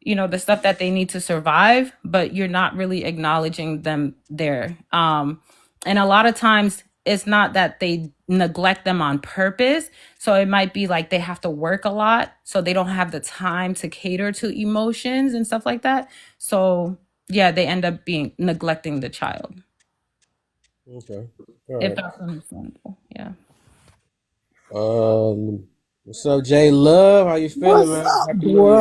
the stuff that they need to survive, but you're not really acknowledging them there. And a lot of times it's not that they neglect them on purpose. So it might be like they have to work a lot, so they don't have the time to cater to emotions and stuff like that. So yeah, they end up neglecting the child. Okay. All If right. that's understandable. Yeah. What's up, Jay Love? How you feeling, What's man? up, Happy New Year,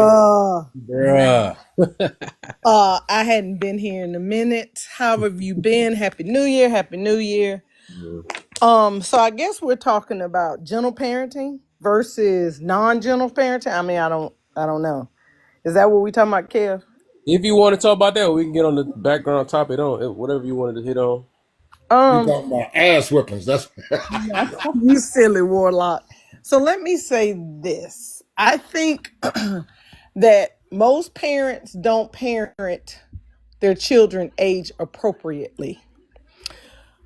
bruh? bruh. I hadn't been here in a minute. How have you been? Happy New Year, Happy New Year. So I guess we're talking about gentle parenting versus non-gentle parenting. I mean, I don't know. Is that what we talking about, Kev? If you want to talk about that, we can get on the background topic on whatever you wanted to hit on. We talking about ass whippings. That's You silly warlock. So let me say this. I think that most parents don't parent their children age appropriately.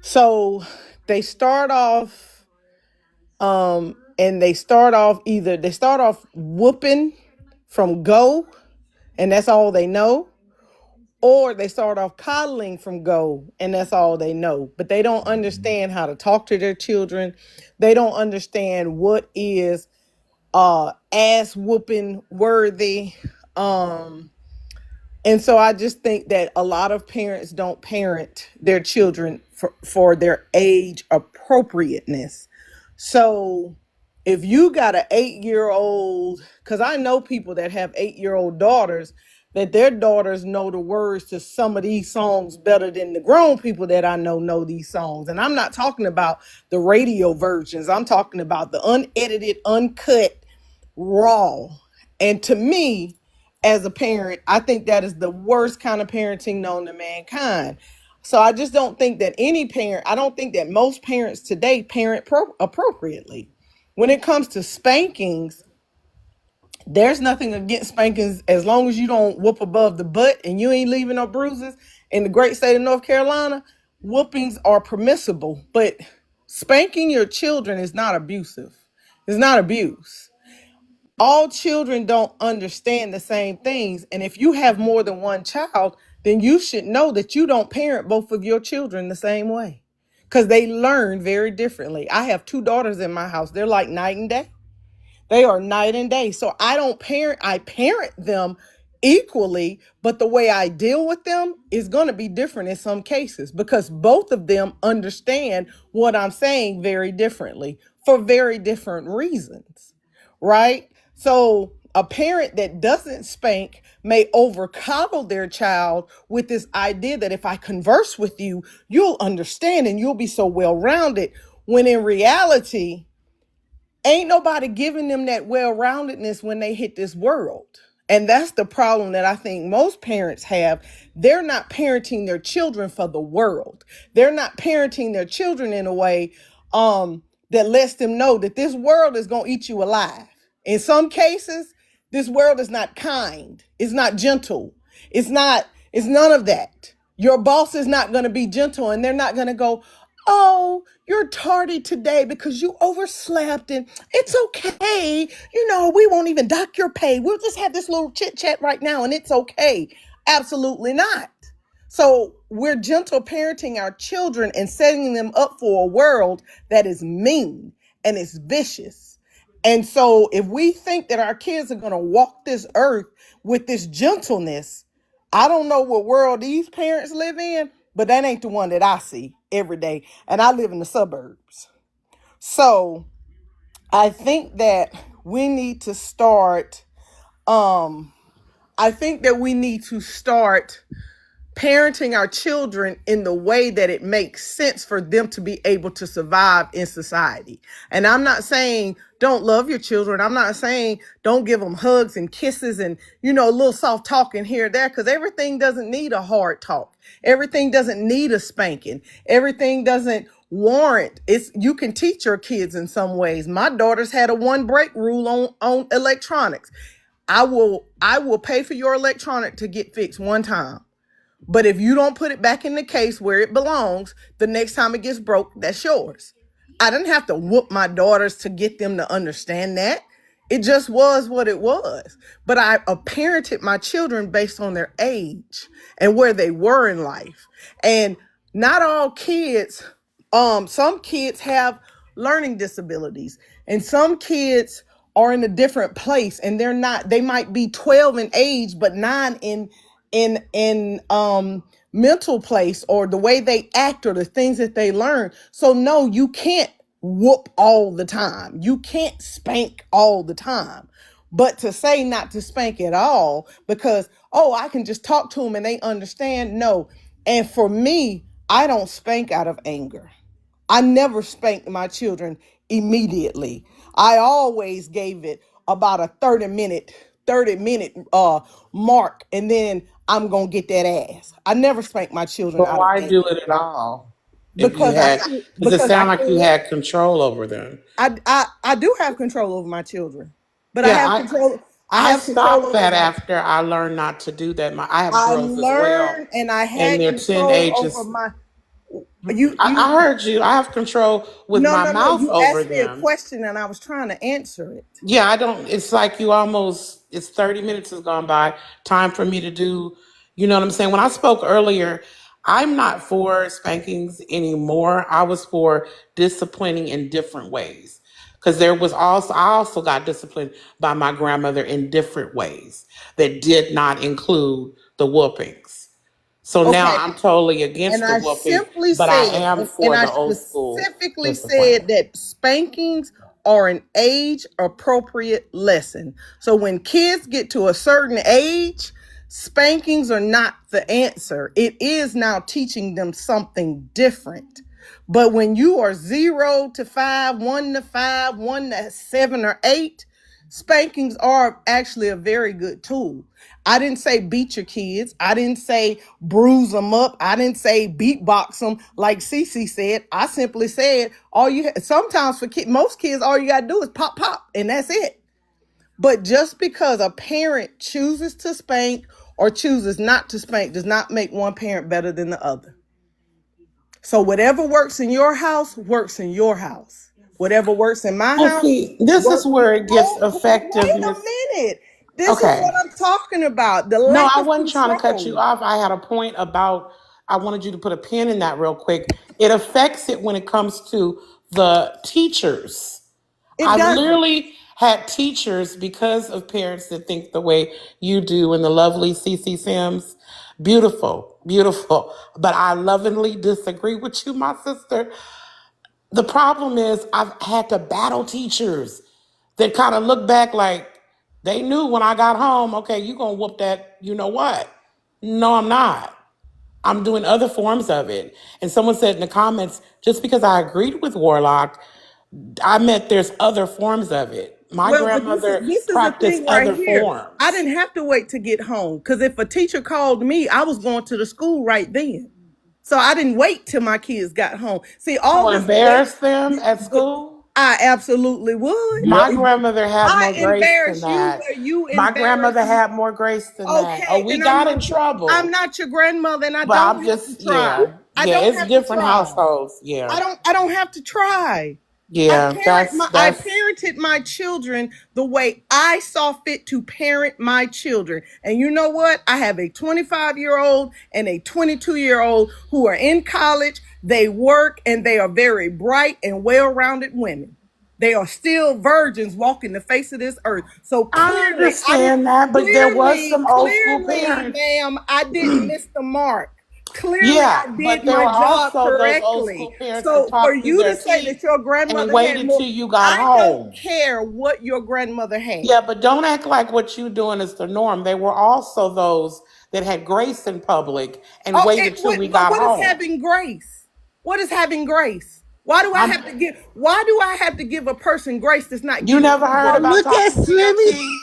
So they start off and they start off whooping from go, and that's all they know, or they start off coddling from go, and that's all they know. But they don't understand how to talk to their children. They don't understand what is ass whooping worthy. And so I just think that a lot of parents don't parent their children for their age appropriateness. So if you got an 8-year-old, because I know people that have 8-year-old daughters, that their daughters know the words to some of these songs better than the grown people that I know these songs. And I'm not talking about the radio versions. I'm talking about the unedited, uncut, raw. And to me, as a parent, I think that is the worst kind of parenting known to mankind. So I just don't think that I don't think that most parents today parent appropriately. When it comes to spankings, there's nothing against spankings as long as you don't whoop above the butt and you ain't leaving no bruises. In the great state of North Carolina, whoopings are permissible, but spanking your children is not abusive. It's not abuse. All children don't understand the same things. And if you have more than one child, then you should know that you don't parent both of your children the same way, because they learn very differently. I have 2 daughters in my house. They're like night and day. They are night and day. So I parent them equally, but the way I deal with them is going to be different in some cases because both of them understand what I'm saying very differently for very different reasons, right? So a parent that doesn't spank may over coddle their child with this idea that if I converse with you, you'll understand and you'll be so well-rounded, when in reality, ain't nobody giving them that well-roundedness when they hit this world. And that's the problem that I think most parents have. They're not parenting their children for the world. They're not parenting their children in a way that lets them know that this world is going to eat you alive. In some cases, this world is not kind. It's not gentle. It's none of that. Your boss is not going to be gentle, and they're not going to go, oh, you're tardy today because you overslept and it's okay. We won't even dock your pay. We'll just have this little chit chat right now and it's okay. Absolutely not. So we're gentle parenting our children and setting them up for a world that is mean and is vicious. And so if we think that our kids are going to walk this earth with this gentleness, I don't know what world these parents live in, but that ain't the one that I see every day. And I live in the suburbs. So I think that we need to start, I think that we need to start parenting our children in the way that it makes sense for them to be able to survive in society. And I'm not saying don't love your children. I'm not saying don't give them hugs and kisses and, you know, a little soft talking here or there, because everything doesn't need a hard talk. Everything doesn't need a spanking. Everything doesn't warrant. It's, you can teach your kids in some ways. My daughter's had a one break rule on electronics. I will pay for your electronic to get fixed one time. But if you don't put it back in the case where it belongs, the next time it gets broke, that's yours. I didn't have to whoop my daughters to get them to understand that. It just was what it was. But I parented my children based on their age and where they were in life. And not all kids, some kids have learning disabilities, and some kids are in a different place, and they might be 12 in age, but 9 in mental place, or the way they act, or the things that they learn. So no, you can't whoop all the time. You can't spank all the time. But to say not to spank at all because, oh, I can just talk to them and they understand, no. And for me, I don't spank out of anger. I never spanked my children immediately. I always gave it about a 30-minute mark, and then I'm gonna get that ass. I never spanked my children But out of why anger do it at all? If you because I had, feel, does it because I sound like you feel had control over them? I do have control over my children, but I Yeah, have control. I I have control stopped over that my. after I learned not to do that. I have I girls as well, learned and I and had they're control over 10 ages. my. You I heard you. I have control with no my no no. mouth You over asked me a them. question and I was trying to answer it. Yeah, I don't, it's like you almost, it's 30 minutes has gone by. Time for me to do, you know what I'm saying? When I spoke earlier, I'm not for spankings anymore. I was for disciplining in different ways. Because I also got disciplined by my grandmother in different ways that did not include the whoopings. So now Okay. I'm totally And against the I whooping, simply but I said, am and for I the old school specifically discipline. said that spankings are an age appropriate lesson. So when kids get to a certain age, spankings are not the answer. It is now teaching them something different. But when you are 0 to 5, 1 to 5, 1 to 7 or 8, spankings are actually a very good tool. I didn't say beat your kids. I didn't say bruise them up. I didn't say beatbox them like Cece said. I simply said sometimes for most kids, all you gotta do is pop pop, and that's it. But just because a parent chooses to spank or chooses not to spank does not make one parent better than the other. So whatever works in your house works in your house. Whatever works in my And house see, this is works. where it gets Wait a effectiveness. minute. This is Okay. what I'm talking about. The No, lack I of wasn't trying to cut you control. off. I had a point about, I wanted you to put a pin in that real quick. It affects it when it comes to the teachers. It I've doesn't. literally had teachers, because of parents that think the way you do, and the lovely CC Sims. Beautiful, beautiful. But I lovingly disagree with you, my sister. The problem is I've had to battle teachers that kind of look back like they knew when I got home, okay, you gonna whoop that, you know what? No, I'm not. I'm doing other forms of it. And someone said in the comments, just because I agreed with Warlock, I meant there's other forms of it. My Well, but grandmother this is the practiced thing right other here. I forms. didn't have to wait to get home because if a teacher called me, I was going to the school right then. So I didn't wait till my kids got home. See, all So this wait. embarrass them at school? I absolutely would. My grandmother had I more grace than embarrass you that. where you My embarrass grandmother me. had more grace than that. Oh, Okay, we and I'm got in not I'm trouble. not your grandmother, and I But don't I'm have to just, try. yeah. I Yeah, don't it's have to different try. households. Yeah. I don't have to try. Yeah, I that's parented my children the way I saw fit to parent my children. And you know what? I have a 25-year-old and a 22-year-old who are in college. They work and they are very bright and well-rounded women. They are still virgins walking the face of this earth. So I clearly, understand that, but there was some old school clearly, parents. ma'am, I didn't miss the mark. Clearly, Yeah, I did but there my were job also those old correctly. school parents that So for talked through you to their say teeth that your and grandmother had waited more, till you got I don't home. care what your grandmother had. Yeah, but don't act like what you doing is the norm. There were also those that had grace in public and waited till we got What is home. having grace? What is having grace? Why do I have to give a person grace that's not You giving never me heard grace? about Look at talking through their Slimmy. teeth?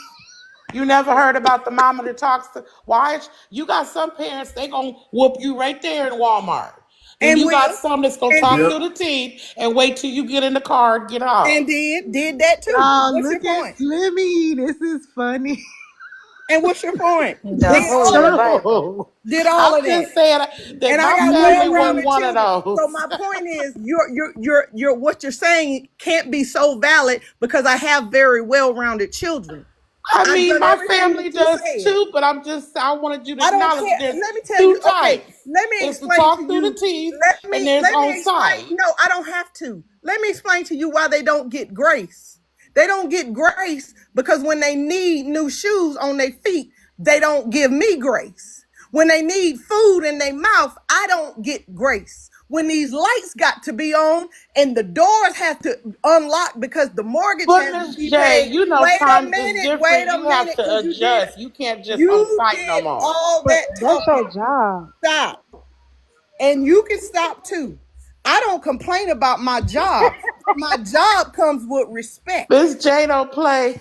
You never heard about the mama that talks to why? You got some parents, they gonna whoop you right there in Walmart. Then And you got will some that's gonna and talk did through the teeth and wait till you get in the car and get off. and did that too. Y'all, What's your look at point? Slimmy. This is funny. And what's your point? The Holy Bible. Did all I'm of that. just saying that And I my got family well-rounded wasn't one of children. So those. my point is, your what you're saying can't be so valid because I have very well-rounded children. I I've mean, done my everything family that you does said. too, but I wanted you to I don't acknowledge care. there's Let me tell two you. Okay, types. let me It's the explain to talk through the you. teeth and there's Let me on explain. site. No, I don't have to. Let me explain to you why they don't get grace. They don't get grace because when they need new shoes on their feet, they don't give me grace. When they need food in their mouth, I don't get grace. When these lights got to be on and the doors have to unlock because the mortgage But has to Miss be J, paid. you know Wait a times is minute, wait different. a You have minute, to because adjust. You can't just on you site no did more. all But that that's your talking. job. Stop. And you can stop too. I don't complain about my job. My job comes with respect. Miss J don't play.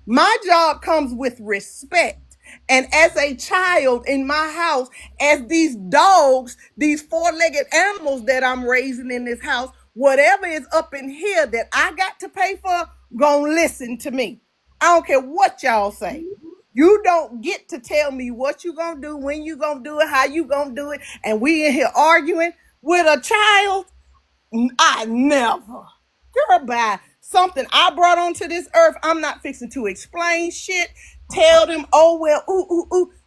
My job comes with respect. And as a child in my house, as these dogs, these four-legged animals that I'm raising in this house, whatever is up in here that I got to pay for, gonna listen to me. I don't care what y'all say. You don't get to tell me what you gonna do, when you gonna do it, how you gonna do it, and we in here arguing with a child. I never. Girl, by something I brought onto this earth, I'm not fixing to explain shit. Tell them, oh well,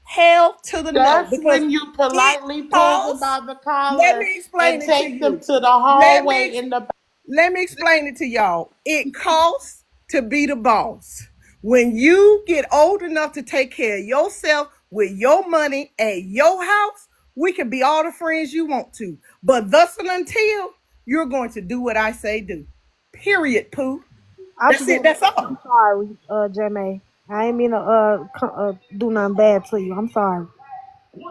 hell to the no. That's Because when you politely it pull them costs. by the Let collar me explain and it to take them you. to the hallway in the back. Let me explain it to y'all. It costs to be the boss. When you get old enough to take care of yourself with your money at your house, we can be all the friends you want to. But thus and until you're going to do what I say do. Period, Pooh. That's it. That's all. I'm sorry, Jemay. I ain't mean to do nothing bad to you. I'm sorry.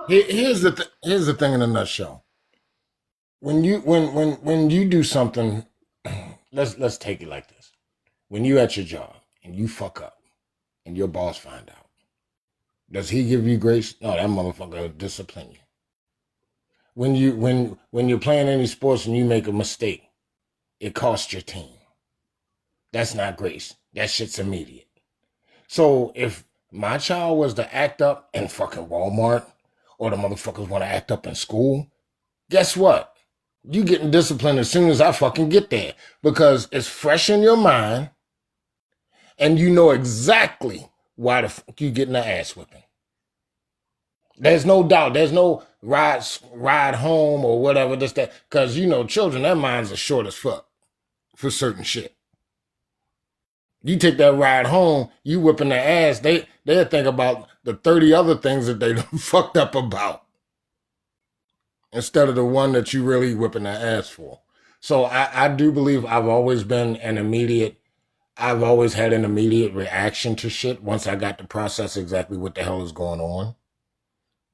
Here's the thing in a nutshell. When you do something, let's take it like this. When you at your job and you fuck up and your boss find out, does he give you grace? No, that motherfucker will discipline you. When you're playing any sports and you make a mistake, it costs your team. That's not grace. That shit's immediate. So if my child was to act up in fucking Walmart, or the motherfuckers want to act up in school, guess what? You getting disciplined as soon as I fucking get there, because it's fresh in your mind and you know exactly why the fuck you getting the ass whipping. There's no doubt. There's no ride home or whatever, this, that, because you know children, their minds are short as fuck for certain shit. You take that ride home, you whipping their ass, they'll think about the 30 other things that they fucked up about, instead of the one that you really whipping their ass for. So I do believe I've always had an immediate reaction to shit once I got to process exactly what the hell is going on.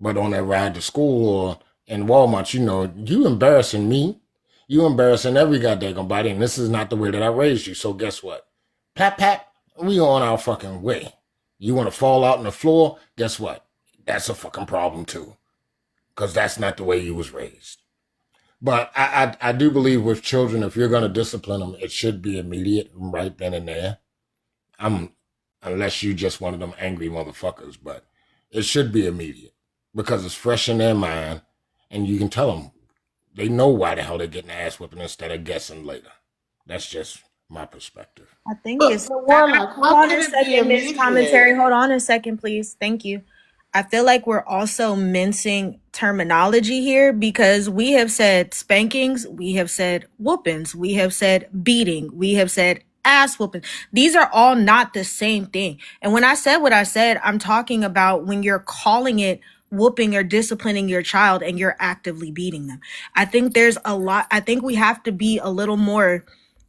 But on that ride to school or in Walmart, you know, you embarrassing me. You embarrassing every goddamn body, and this is not the way that I raised you. So guess what? Pat, we on our fucking way. You want to fall out on the floor? Guess what? That's a fucking problem too. Because that's not the way you was raised. But I do believe with children, if you're going to discipline them, it should be immediate, right then and there. Unless you just one of them angry motherfuckers, but it should be immediate because it's fresh in their mind, and you can tell them they know why the hell they're getting ass whipping instead of guessing later. That's just my perspective. I think But it's Warlock, hold how on could a it be second, Miss Commentary. immediate? Hold on a second, please. Thank you. I feel like we're also mincing terminology here because we have said spankings, we have said whoopings, we have said beating, we have said ass whooping. These are all not the same thing. And when I said what I said, I'm talking about when you're calling it whooping or disciplining your child and you're actively beating them. I think there's a lot, I think we have to be a little more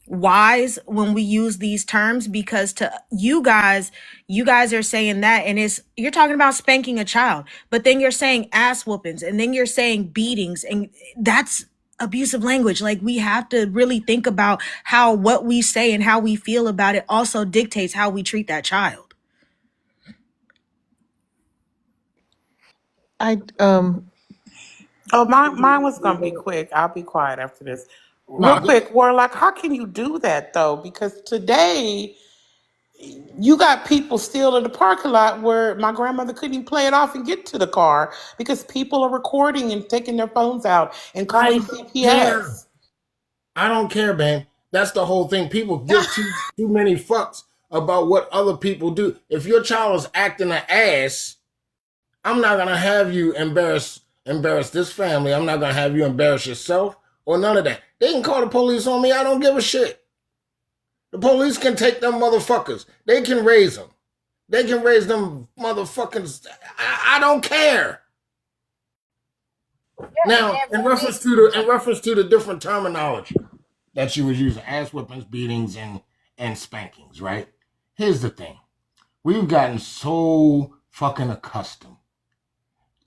wise when we use these terms, because to you guys are saying that, and it's, you're talking about spanking a child, but then you're saying ass whoopings, and then you're saying beatings, and that's abusive language. Like, we have to really think about how what we say and how we feel about it also dictates how we treat that child. Mine was gonna be quick. I'll be quiet after this. Real No, quick, Warlock, how can you do that though? Because today you got people still in the parking lot where my grandmother couldn't even play it off and get to the car because people are recording and taking their phones out and calling I don't care. CPS. I don't care, man. That's the whole thing. People give too many fucks about what other people do. If your child is acting an ass, I'm not gonna have you embarrass this family. I'm not gonna have you embarrass yourself or none of that. They can call the police on me. I don't give a shit. The police can take them motherfuckers. They can raise them. They can raise them motherfuckers. I don't care. Now, in reference to the different terminology that you was using, ass whippings, beatings, and spankings, right? Here's the thing. We've gotten so fucking accustomed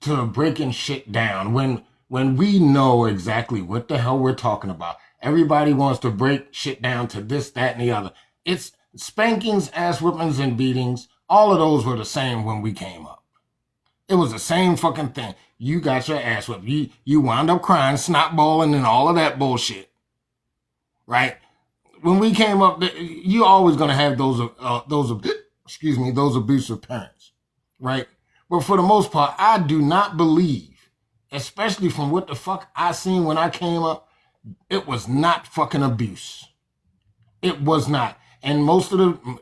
to breaking shit down when we know exactly what the hell we're talking about. Everybody wants to break shit down to this, that, and the other. It's spankings, ass whippings, and beatings. All of those were the same when we came up. It was the same fucking thing. You got your ass whipped. You wound up crying, snot balling, and all of that bullshit. Right? When we came up, you always gonna have those abusive parents, right? But for the most part, I do not believe, especially from what the fuck I seen when I came up, it was not fucking abuse. It was not. And most of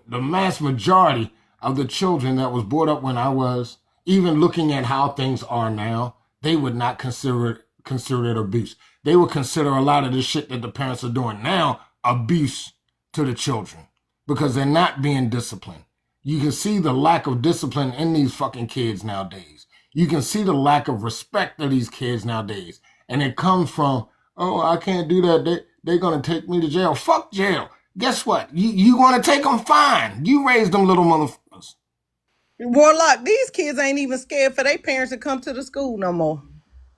the mass majority of the children that was brought up when I was, even looking at how things are now, they would not consider it abuse. They would consider a lot of the shit that the parents are doing now abuse to the children because they're not being disciplined. You can see the lack of discipline in these fucking kids nowadays. You can see the lack of respect of these kids nowadays. And it comes from, oh, I can't do that. They're going to take me to jail. Fuck jail. Guess what? You want to take them? Fine. You raised them little motherfuckers. Warlock, these kids ain't even scared for their parents to come to the school no more.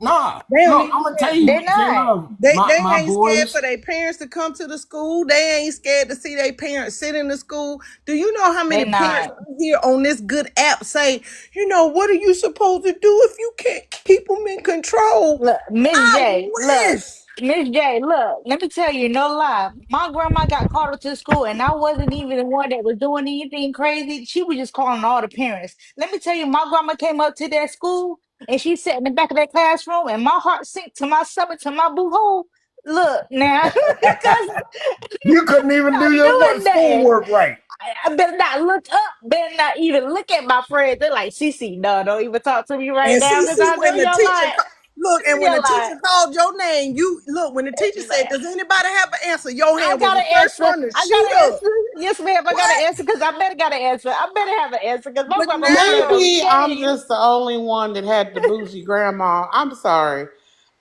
Nah, They don't I'm going to tell you. They're not. They My ain't scared boys. for their parents to come to the school. They ain't scared to see their parents sit in the school. Do you know how many They're parents not. here on this good app say, what are you supposed to do if you can't keep them in control? Look, Miss I J, look, wish. Miss J, look, let me tell you, no lie. My grandma got called up to school, and I wasn't even the one that was doing anything crazy. She was just calling all the parents. Let me tell you, my grandma came up to that school, and she sat in the back of that classroom, and my heart sank to my stomach, to my boo hole. Look, now, because You couldn't even not do your doing that. schoolwork right. I better not look up, better not even look at my friends. They're like, Cece, no, don't even talk to me right And now, see, because I know when the you're teacher lying. look, and when You're the lying. teacher called your name, when the teacher said, "Does anybody have an answer?" Your I hand was got the an first answer. one to I got shoot an up. answer. Yes, ma'am. I got an What? answer because I better got an answer. I better have an answer because my But grandma was playing now, those Maybe I'm games. just the only one that had the bougie grandma. I'm sorry.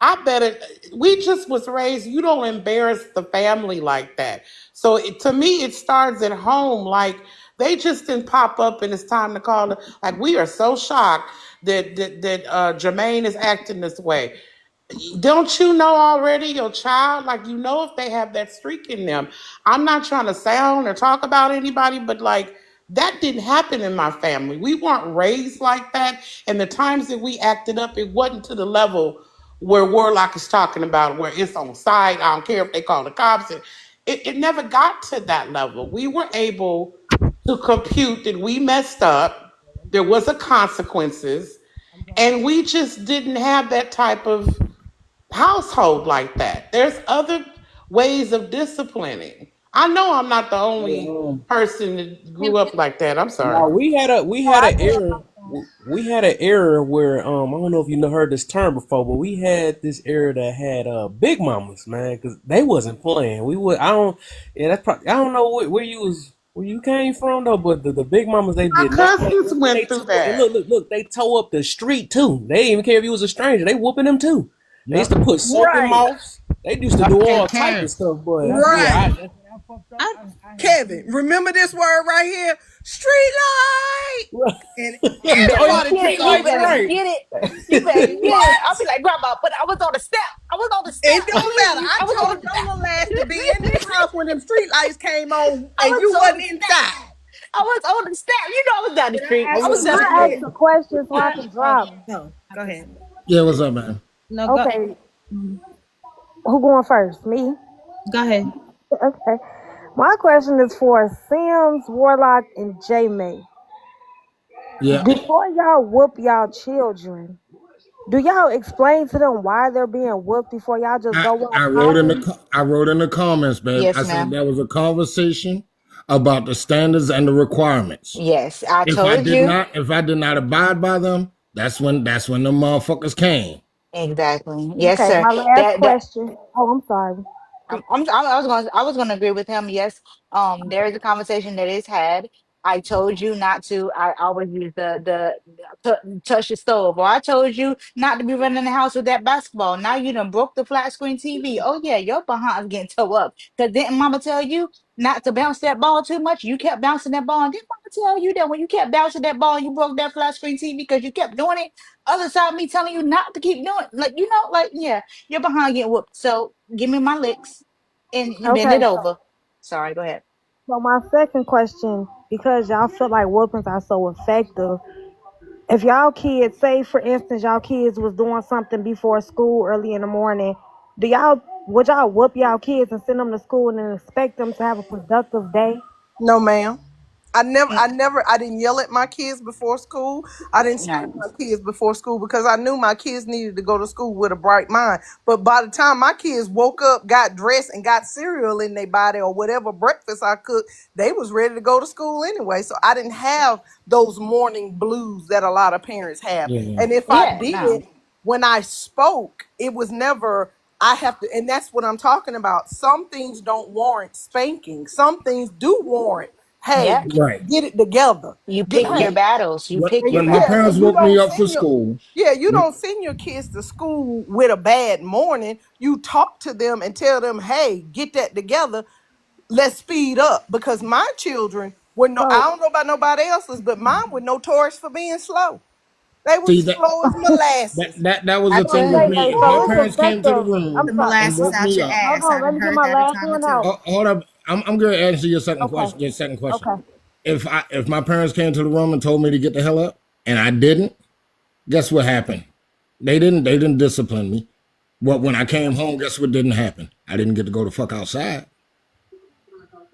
I bet it. We just was raised. You don't embarrass the family like that. So to me, it starts at home. Like they just didn't pop up, and it's time to call. Like we are so shocked that Jermaine is acting this way. Don't you know already your child? Like you know if they have that streak in them. I'm not trying to sound or talk about anybody, but like that didn't happen in my family. We weren't raised like that, and the times that we acted up, it wasn't to the level where Warlock is talking about, where it's on site. I don't care if they call the cops. It never got to that level. We were able to compute that we messed up. There was a consequences, and we just didn't have that type of household like that. There's other ways of disciplining. I know I'm not the only person that grew up like that. I'm sorry. No, we had No, I an grew up era. like that. we had an era where I don't know if you heard this term before, but we had this era that had big mamas, man, because they wasn't playing. We would I don't yeah that's probably I don't know where you came from though, but the big mamas they My did not play. cousins And they went through tore, and that. look they tore up the street too. They didn't even care if you was a stranger. They whooping them too. They used Yep. to put soap in Right, mouths. They used to do Hey, all type of Kev. stuff, but That's what right. yeah, that's what I fucked up. I, I had Kevin, remember this word right here? Street light. And You oh better yeah, the get everybody street it. You lights, knew better that. right? get it. You better get it. What? I'll be like, Grandma, but I was on the step. I was on the It step, don't matter. please. I I was on told the your little ass to be in step. this house when them street lights came on I and was you on wasn't the step. inside. I was on the step. You know I was down the Can street. I I ask? was Can 7th I grade. ask a question so I I, can drop? no, go ahead. Yeah, what's up, man? No, go. Okay, who going first? Me. Go ahead. Okay. My question is for Sims, Warlock, and J May. Yeah, Before y'all whoop y'all children, do y'all explain to them why they're being whooped before y'all just go I off wrote in the hollering? I wrote in the comments, babe. Yes, I said ma'am. there was a conversation about the standards and the requirements. Yes, I told you. If I did not abide by them, that's when the motherfuckers came. Exactly. Yes, Okay, sir. my last That question. Oh, I'm sorry. I was gonna agree with him. Yes, there is a conversation that is had. I told you not to. I always use touch the stove, or I told you not to be running the house with that basketball. Now you done broke the flat screen TV. Oh yeah, your behind's getting toe up. Cause didn't Mama tell you not to bounce that ball too much? You kept bouncing that ball, and didn't Mama tell you that when you kept bouncing that ball, you broke that flat screen TV because you kept doing it? Other side of me telling you not to keep doing, like like yeah, you're behind getting whooped. So give me my licks and bend Okay, it over. Sorry, go ahead. so my second question, because y'all feel like whoopings are so effective, if y'all kids, say for instance, y'all kids was doing something before school early in the morning, would y'all whoop y'all kids and send them to school and then expect them to have a productive day? No, ma'am. Mm, I didn't yell at my kids before school. I didn't spank no. my kids before school because I knew my kids needed to go to school with a bright mind. But by the time my kids woke up, got dressed, and got cereal in their body or whatever breakfast I cooked, they was ready to go to school anyway. So I didn't have those morning blues that a lot of parents have. Yeah. And if I Yeah, no. did, when I spoke, it was never I have to, and that's what I'm talking about. Some things don't warrant spanking. Some things do warrant, hey, Yep. Right. get it together. You Get, pick hey, your battles. You pick your When my yeah, parents and battles. you woke me don't up for send your school, you don't send your kids to school with a bad morning. You talk to them and tell them, hey, get that together. Let's speed up because my children were no. I So, don't know about nobody else's, but mine were notorious for being slow. They see was that slow as molasses. that was I the so thing tell with you. me. If my so it's parents came to the effective. room I'm The sorry. and molasses woke out me your up, Hold ass. I on, let done me get heard my that a last time or one two. out. hold up. I'm going to answer your second Okay, question. Your second question. okay. If my parents came to the room and told me to get the hell up, and I didn't, guess what happened? They didn't discipline me. What when I came home, guess what didn't happen? I didn't get to go the fuck outside.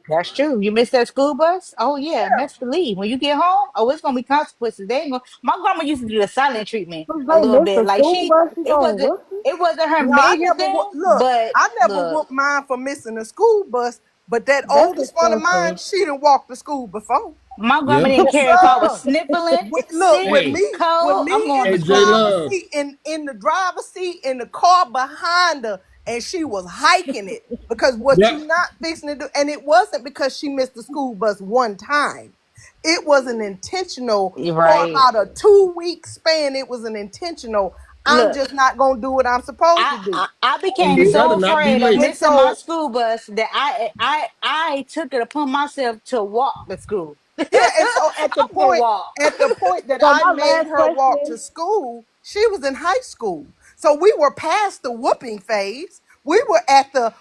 That's true. You missed that school bus? Oh yeah, next to leave. When you get home, oh, it's gonna be consequences. They ain't gonna my grandma used to do the silent treatment Since a they little missed bit. the Like school she bus, she it gonna wasn't whoop you? it wasn't her No, I major never thing, look. but I never look, whooped mine for missing the school bus, but that That's oldest one of mine, expensive. she didn't walk to school before. my grandma Yeah. didn't Yes, care if I was sir. sniffling, Look, sick, Hey, with cold, I'm me going in to the hey, J school. driver's Love. seat, in the driver's seat, in the car behind her, and she was hiking it because what Yep. you not fixing to do, and it wasn't because she missed the school bus one time. It was an intentional You're for right. about a 2 week span. It was an intentional. I'm Look, just not gonna do what I'm supposed to do. I And became you so better not be afraid of late. And missing my so school bus that I took it upon myself to walk to school. yeah, and so I will walk. at the point that So I my made last her walk to question. school, she was in high school. So we were past the whooping phase. We were at the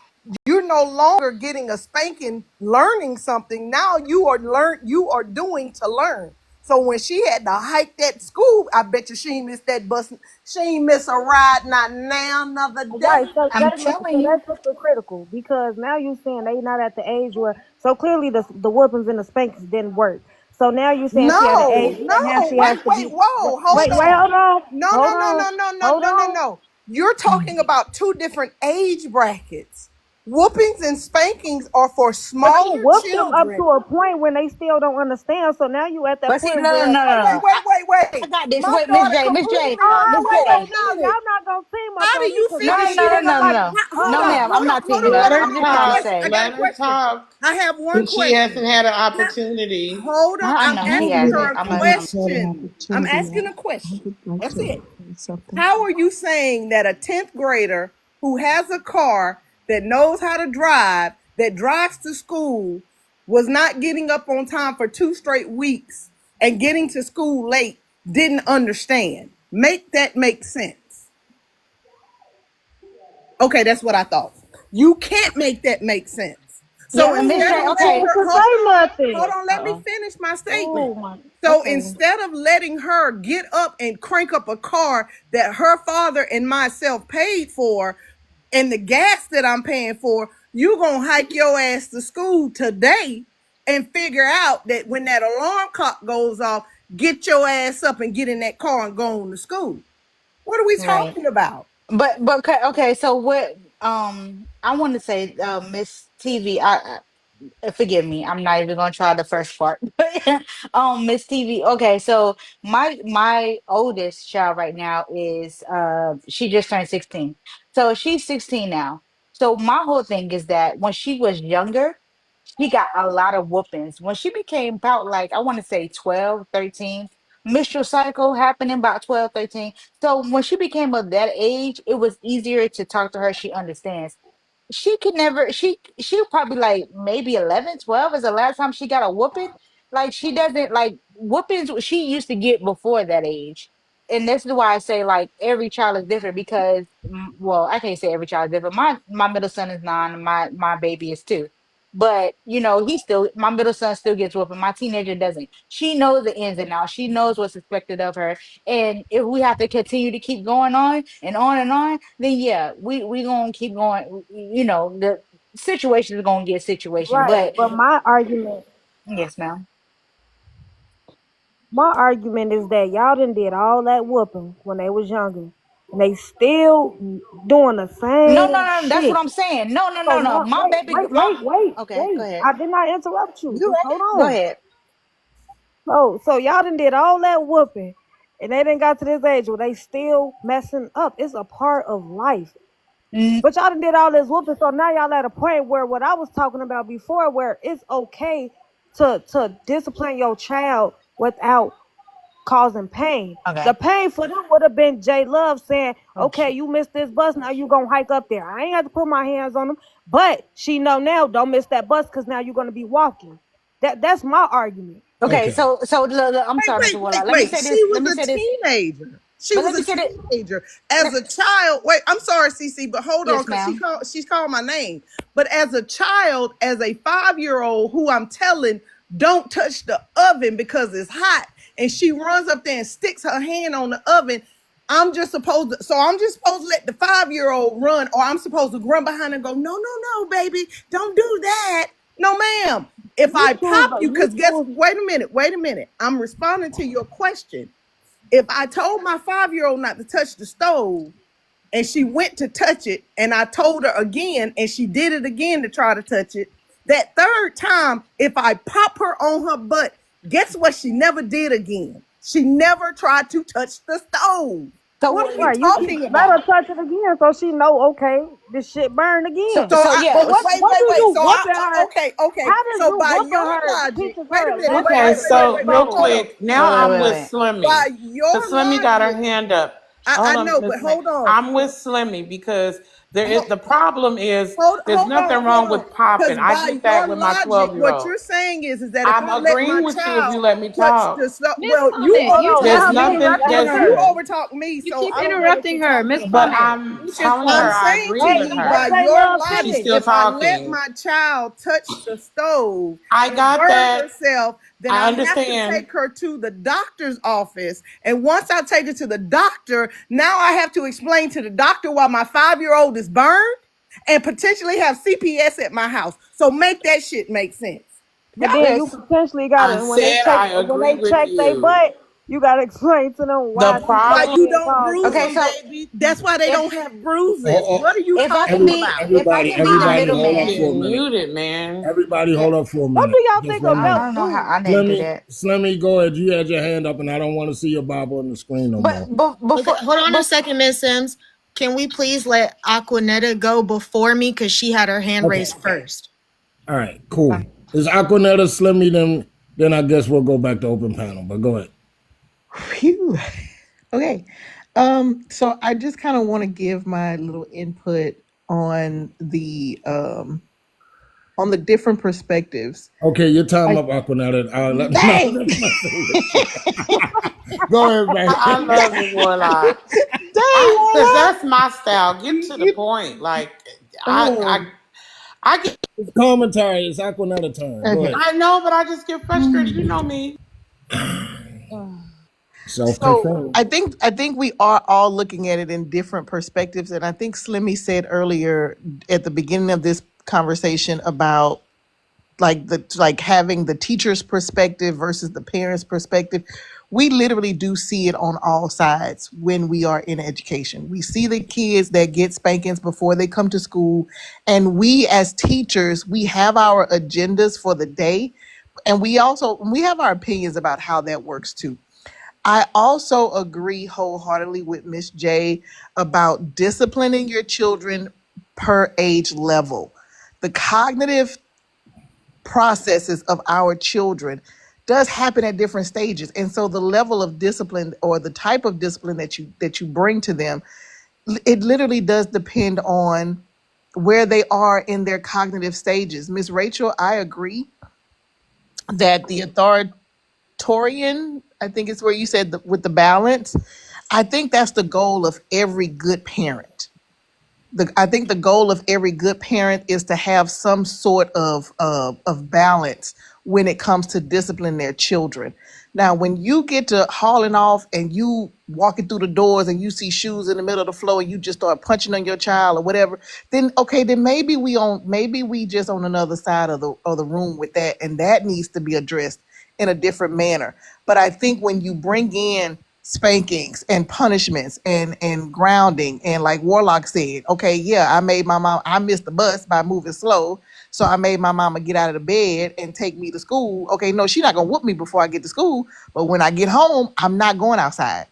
you're no longer getting a spanking, learning something. Now you are doing to learn. So when she had to hike that school, I bet you she ain't missed that bus. She ain't miss a ride not now another Right, day. so I'm that telling so you. that's hypocritical because now you saying they not at the age where so clearly the whoopings and the spankings didn't work. So now you saying she at an age No, where now no, she has wait, to wait, be whoa, hold wait, on. hold on, No, hold no, no, on, no, no, no, hold no, no, on. no. You're talking about two different age brackets. Whoopings and spankings are for But you smaller whoop them up to children. a point when they still don't understand. So now you at that But see, point no, no, where, no, no, Wait, no. wait, wait, wait, I wait. got this. My Wait, Miss daughter J, Miss J, completely Miss wait, wait, J. now understood it. y'all not gonna team up How do on me you because feel No, y'all no, she no, no, acting didn't? no, like, no. Hold No, on, ma'am. hold I'm on, not hold on, teaming hold up. Let on. her I I'm just got a trying to talk. question. I say. got a Let her question. talk. I have one And she hasn't question. had an opportunity. Hold on. I I'm know she asking hasn't. her a I'm I a, just said an question. I'm opportunity. asking a I question. would like That's to it. say something. How are you saying that a 10th grader who has a car that knows how to drive, that drives to school, was not getting up on time for 2 straight weeks and getting to school late, didn't understand? Make that make sense. Okay, that's what I thought. You can't make that make sense. yeah, So and Miss instead J. of letting Okay. her, To say hold nothing. on, let me finish my statement. Oh my. So Okay. instead of letting her get up and crank up a car that her father and myself paid for and the gas that I'm paying for, you gonna hike your ass to school today and figure out that when that alarm clock goes off, get your ass up and get in that car and go on to school. What are we Right. talking about? But okay. So what? I want to say, Miss TV. Forgive me, I'm not even gonna try the first part. But Miss TV. Okay, so my oldest child right now is she just turned 16. So she's 16 now. So my whole thing is that when she was younger, she got a lot of whoopings. When she became about like I want to say 12, 13, menstrual cycle happening about 12, 13. So when she became of that age, it was easier to talk to her. She understands. She could never she was probably like maybe 11, 12 is the last time she got a whooping. Like she doesn't like whoopings she used to get before that age. And this is why I say like every child is different because well, I can't say every child is different. My middle son is 9 and my baby is 2. But you know, he still my middle son still gets whooping. My teenager doesn't. She knows the ins and outs. She knows what's expected of her. And if we have to continue to keep going on, then yeah, we gonna keep going. You know, the situation is gonna get situation. Right. But But yes, ma'am. my argument is that y'all done did all that whooping when they was younger. And they still doing the No, no, same no, that's what shit. I'm saying. No, no, So no, no. no, My baby, my okay, go wait. ahead. I did not interrupt you. You Just ready? hold Go on. ahead. So y'all done did all that whooping, and they didn't got to this age where they still messing up. It's a part of life. Mm, But y'all done did all this whooping, so now y'all at a point where what I was talking about before, where it's okay to discipline your child without causing pain. The okay. pain for them would have been J Love saying, Oh okay, shit. you missed this bus, now you gonna hike up there. I ain't have to put my hands on them. But she know now, don't miss that bus because now you're gonna be walking. That's my argument. Okay, Okay. so I'm Wait, sorry, Mr. wait, wait, Warlock. Let me wait. say She this. Let was me a say this. teenager. She But was let me a say this. teenager. As a child, wait, I'm sorry, Cece, but hold on, Yes, because ma'am. she's called my name. But as a child, as a 5-year-old who I'm telling, don't touch the oven because it's hot, and she runs up there and sticks her hand on the oven. I'm just supposed to let the 5-year-old run, or I'm supposed to run behind and go, no, no, no, baby, don't do that. No, ma'am. If I pop you, because wait a minute. I'm responding to your question. If I told my 5-year-old not to touch the stove and she went to touch it, and I told her again and she did it again to try to touch it, that third time, if I pop her on her butt, guess what she never did again? She never tried to touch the stove. What are So we Right, you keep talking let her about? touch it again so she know, okay, this shit burned so again. So so I But yeah. what do you So whooping her? okay. How does So you by whooping your her logic, teaches wait a her minute, life Okay, skills so and real hold on. moral? quick, now I'm with By Slimmy. your Because Slimmy got her logic, hand up. I Hold on, know, but Miss May. hold on. I'm with Slimmy because the problem is there's nothing Hold wrong on. with popping. Because I by get that your with my logic, 12-year-old. what you're saying is that if I'm I let my agreeing with you if child you let me touch talk. the stuff, Miss well, you Summit, Hold you on, overtalk let There's her keep me. nothing, finish. interrupting there's, You her. overtalk me, You so keep I don't know what you're interrupting her, talking Miss but about. Summit. I'm Finish your telling her point. I I'm saying agree to Hey, with you let by her. J your Love She's logic, finish. still if I let talking. my child touch the stove I and got burn that. herself, then I I have to understand. take her to the doctor's office. And once I take her to the doctor, now I have to explain to the doctor why my 5-year-old is burned and potentially have CPS at my house. So make that shit make sense. But Y'all, then you Yes. potentially I gotta said I when agree they with check their you. butt. You gotta explain to them The why CPS Like problem. you being don't called bruise Okay, them, sis. so baby. That's why they if don't have bruises. Oh, What are you if I talking can be about? if I can be the everybody, hold up middleman, for a Getting minute. muted, man. Everybody, yeah, hold up for a What minute. do y'all Just think one I minute. about don't know how boo? I didn't do that. Slimmy, go ahead. You had your hand up, and I don't want to see your Bible on the screen no more. But Okay, before, hold on a second, Miss Sims. Can we please let Aquanetta go before me because she had her hand Okay. raised first? All right. Cool. Is Aquanetta Slimmy? Then I guess we'll go back to open panel. But go ahead. Phew. Okay. So I just kind of want to give my little input on the different perspectives. Okay, your time I up, Aquanetta. No, dang. I'm just messing with you. Go ahead, man. I love it, Warlock. Dang, Because Warlock. that's my style. Get to the point. Like, Oh, I get. It's commentary. It's Aquanetta time. Go okay. ahead. I know, but I just get frustrated. You know me. So Self-control. I think we are all looking at it in different perspectives, and I think Slimmy said earlier at the beginning of this conversation about like having the teacher's perspective versus the parent's perspective. We literally do see it on all sides when we are in education. We see the kids that get spankings before they come to school, and we as teachers, we have our agendas for the day, and we have our opinions about how that works too. I also agree wholeheartedly with Miss J about disciplining your children per age level. The cognitive processes of our children does happen at different stages, and so the level of discipline or the type of discipline that you bring to them, it literally does depend on where they are in their cognitive stages. Miss Rachel, I agree that the authoritarian, I think it's where you said with the balance, I think that's the goal of every good parent. I think the goal of every good parent is to have some sort of balance when it comes to disciplining their children. Now, when you get to hauling off and you walking through the doors and you see shoes in the middle of the floor and you just start punching on your child or whatever, then okay, then maybe we just on another side of the room with that, and that needs to be addressed in a different manner. But I think when you bring in spankings and punishments and grounding, and like Warlock said, okay, yeah, I missed the bus by moving slow, so I made my mama get out of the bed and take me to school. Okay, no, she's not gonna whoop me before I get to school, but when I get home, I'm not going outside.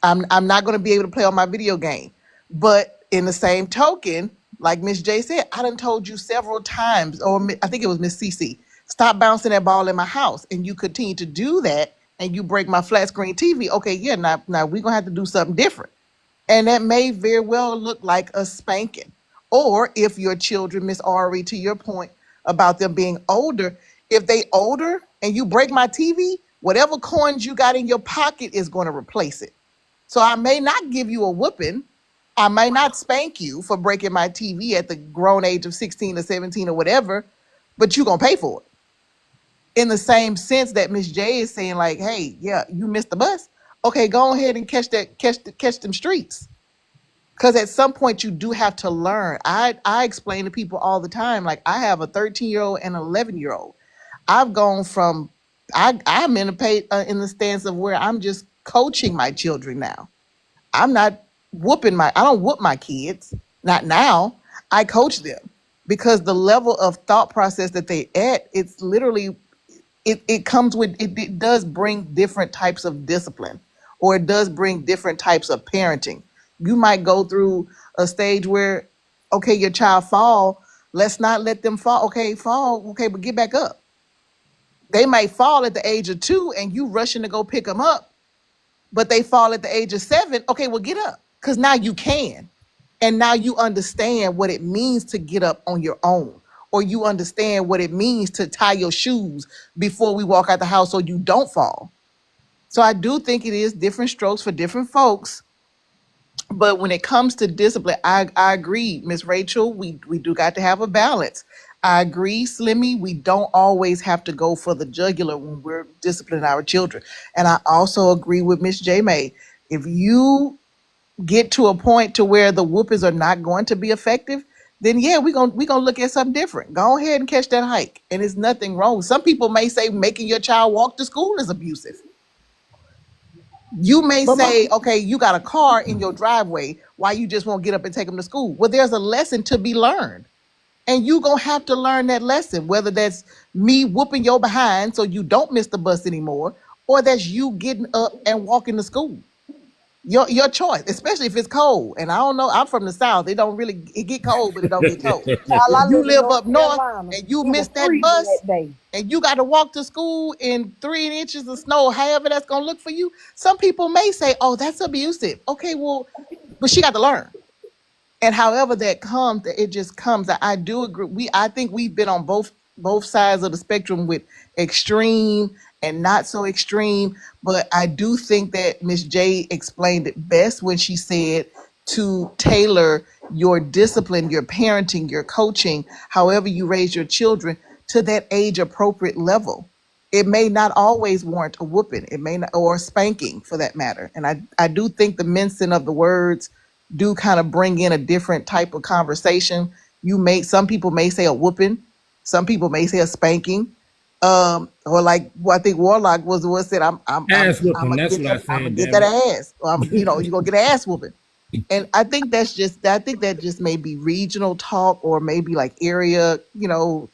I'm not going to be able to play on my video game. But in the same token, like Miss J said, I done told you several times, or I think it was Miss CC, stop bouncing that ball in my house, and you continue to do that, and you break my flat screen TV. Okay, yeah, now we're gonna have to do something different, and that may very well look like a spanking. Or if your children, Miss Ari, to your point about them being older, if they older and you break my TV, whatever coins you got in your pocket is going to replace it. So I may not give you a whooping. I may not spank you for breaking my TV at the grown age of 16 or 17 or whatever, but you're going to pay for it. In the same sense that Miss J is saying, like, hey, yeah, you missed the bus. Okay, go ahead and catch them streets. Because at some point you do have to learn. I explain to people all the time, like I have a 13-year-old and an 11-year-old. I've gone from I'm in the stance of where I'm just coaching my children now. I'm not I don't whoop my kids. Not now. I coach them because the level of thought process that they at, it's literally, it comes with, it does bring different types of discipline, or it does bring different types of parenting. You might go through a stage where, okay, your child fall. Let's not let them fall. Okay, fall. Okay, but get back up. They might fall at the age of 2 and you rushing to go pick them up, but they fall at the age of 7. Okay, well, get up, because now you can. And now you understand what it means to get up on your own, or you understand what it means to tie your shoes before we walk out the house so you don't fall. So I do think it is different strokes for different folks. But when it comes to discipline, I agree, Miss Rachel, we do got to have a balance. I agree, Slimmy, we don't always have to go for the jugular when we're disciplining our children. And I also agree with Miss J May. If you get to a point to where the whoopings are not going to be effective, then yeah, we gonna look at something different. Go ahead and catch that hike. And there's nothing wrong. Some people may say making your child walk to school is abusive. You may But my say, okay, you got a car in your driveway. Why you just won't get up and take them to school? Well, there's a lesson to be learned. And you gonna have to learn that lesson, whether that's me whooping your behind so you don't miss the bus anymore, or that's you getting up and walking to school. Your choice, especially if it's cold. And I don't know, I'm from the South. It get cold, but it don't get cold. Child, If I you live in live North up north Carolina. and you It was miss that freezing bus that day. and you got to walk to school in 3 inches of snow, however that's gonna look for you, some people may say, oh, that's abusive. Okay, well, but she got to learn. And however that comes, it just comes. I do agree. I think we've been on both sides of the spectrum with extreme and not so extreme. But I do think that Miss J explained it best when she said to tailor your discipline, your parenting, your coaching, however you raise your children to that age appropriate level. It may not always warrant a whooping. It may not, or spanking for that matter. And I do think the mincing of the words do kind of bring in a different type of conversation. Some people may say a whooping, some people may say a spanking, or like I think Warlock was the one said, Ass I'm whooping. gonna That's get what I I'm gonna said, get damn that it. ass, or you're gonna get an ass whooping. And I think that just may be regional talk, or maybe like area,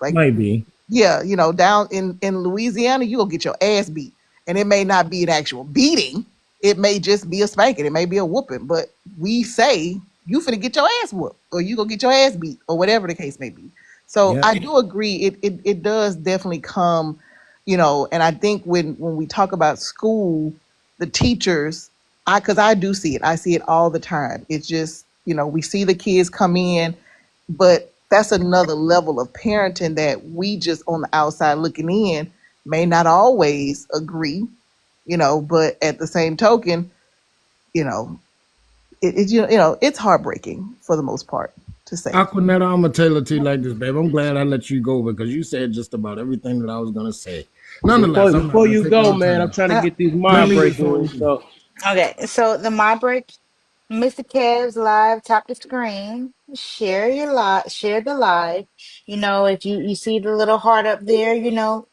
like Maybe. yeah, down in Louisiana, you gonna get your ass beat, and it may not be an actual beating. It may just be a spanking. It may be a whooping. But we say you finna get your ass whooped, or you gonna get your ass beat, or whatever the case may be. So Yep. I do agree. It does definitely come, And I think when we talk about school, the teachers, because I do see it. I see it all the time. It's just we see the kids come in, but that's another level of parenting that we just on the outside looking in may not always agree, but at the same token, you know, it's heartbreaking for the most part to say. Aquanetta, I'm gonna tell it to you like this, babe. I'm glad I let you go because you said just about everything that I was gonna say. Nonetheless, I'm not Before gonna you take go, more man, I'm time. trying to get these Let mind me get breakers. on you. So Okay, so the My Break, Mr. Kev's live, tap the screen, share the live. If you see the little heart up there, do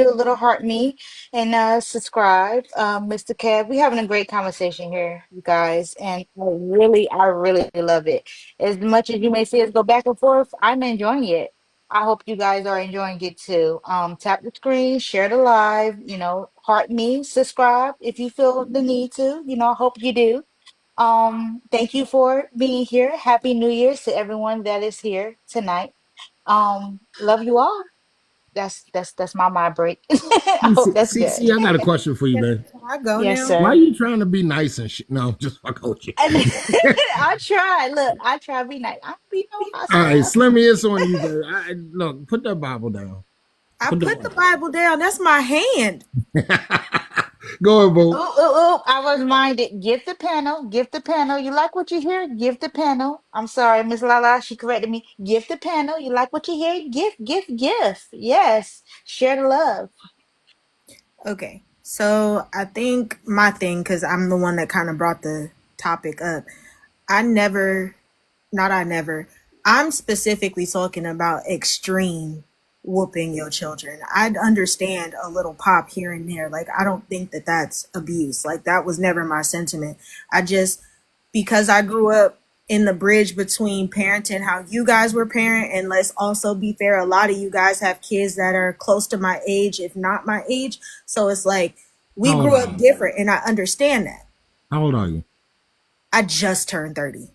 a little heart me and subscribe. Mr. Kev, we having a great conversation here, you guys, and I really love it. As much as you may see us go back and forth, I'm enjoying it. I hope you guys are enjoying it too. Tap the screen, share the live, heart me, subscribe if you feel the need to. I hope you do. Thank you for being here. Happy New Year's to everyone that is here tonight. Love you all. That's my break. I hope that's good. See, I got a question for you, man. Can I go Yes, now? Why are sir. you trying to be nice and shit? No, just fuck with you. And I try. Look, I try to be nice. I don't be no All right, hostile. Slimmy, it's on you, baby. Look, put that Bible down. I Put the put the Bible down. That's my hand. Go ahead, Ooh, boo. ooh, ooh. I was reminded. Give the panel. Give the panel. You like what you hear? Give the panel. I'm sorry, Miss Lala. She corrected me. Give the panel. You like what you hear? Gift. Yes. Share the love. Okay. So I think my thing, because I'm the one that kind of brought the topic up. I never, not I never, I'm specifically talking about extreme whooping your children. I'd understand a little pop here and there. Like, I don't think that that's abuse. Like, that was never my sentiment. I just, because I grew up in the bridge between parenting how you guys were parent, and let's also be fair, a lot of you guys have kids that are close to my age, if not my age. So it's like we How old grew are up you? different, and I understand that. How old are you? I just turned 30.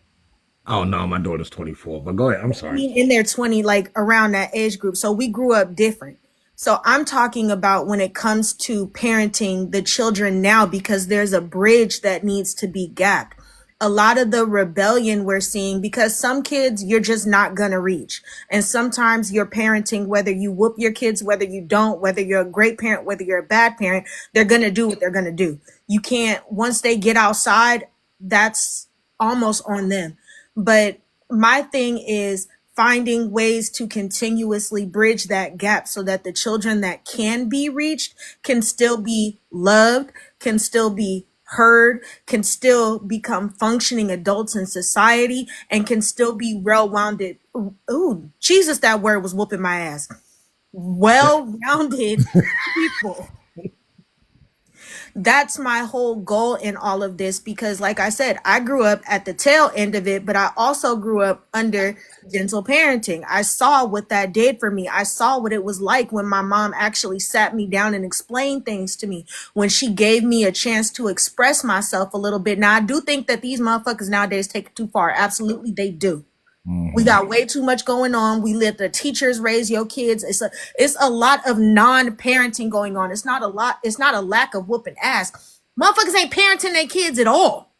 Oh no, my daughter's 24. But go ahead. I'm sorry. In their 20, like around that age group. So we grew up different. So I'm talking about when it comes to parenting the children now, because there's a bridge that needs to be gapped. A lot of the rebellion we're seeing, because some kids you're just not going to reach. And sometimes you're parenting, whether you whoop your kids, whether you don't, whether you're a great parent, whether you're a bad parent, they're going to do what they're going to do. You can't, once they get outside, that's almost on them. But my thing is finding ways to continuously bridge that gap so that the children that can be reached can still be loved, can still be heard, can still become functioning adults in society, and can still be well-rounded. Ooh, Jesus, that word was whooping my ass. Well-rounded people. that's my whole goal in all of this, because like I said, I grew up at the tail end of it, but I also grew up under gentle parenting. I saw what that did for me. I saw what it was like when my mom actually sat me down and explained things to me, when she gave me a chance to express myself a little bit. Now, I do think that these motherfuckers nowadays take it too far. Absolutely, they do. We got way too much going on. We let the teachers raise your kids. It's a lot of non-parenting going on. It's not a lack of whooping ass. Motherfuckers ain't parenting their kids at all.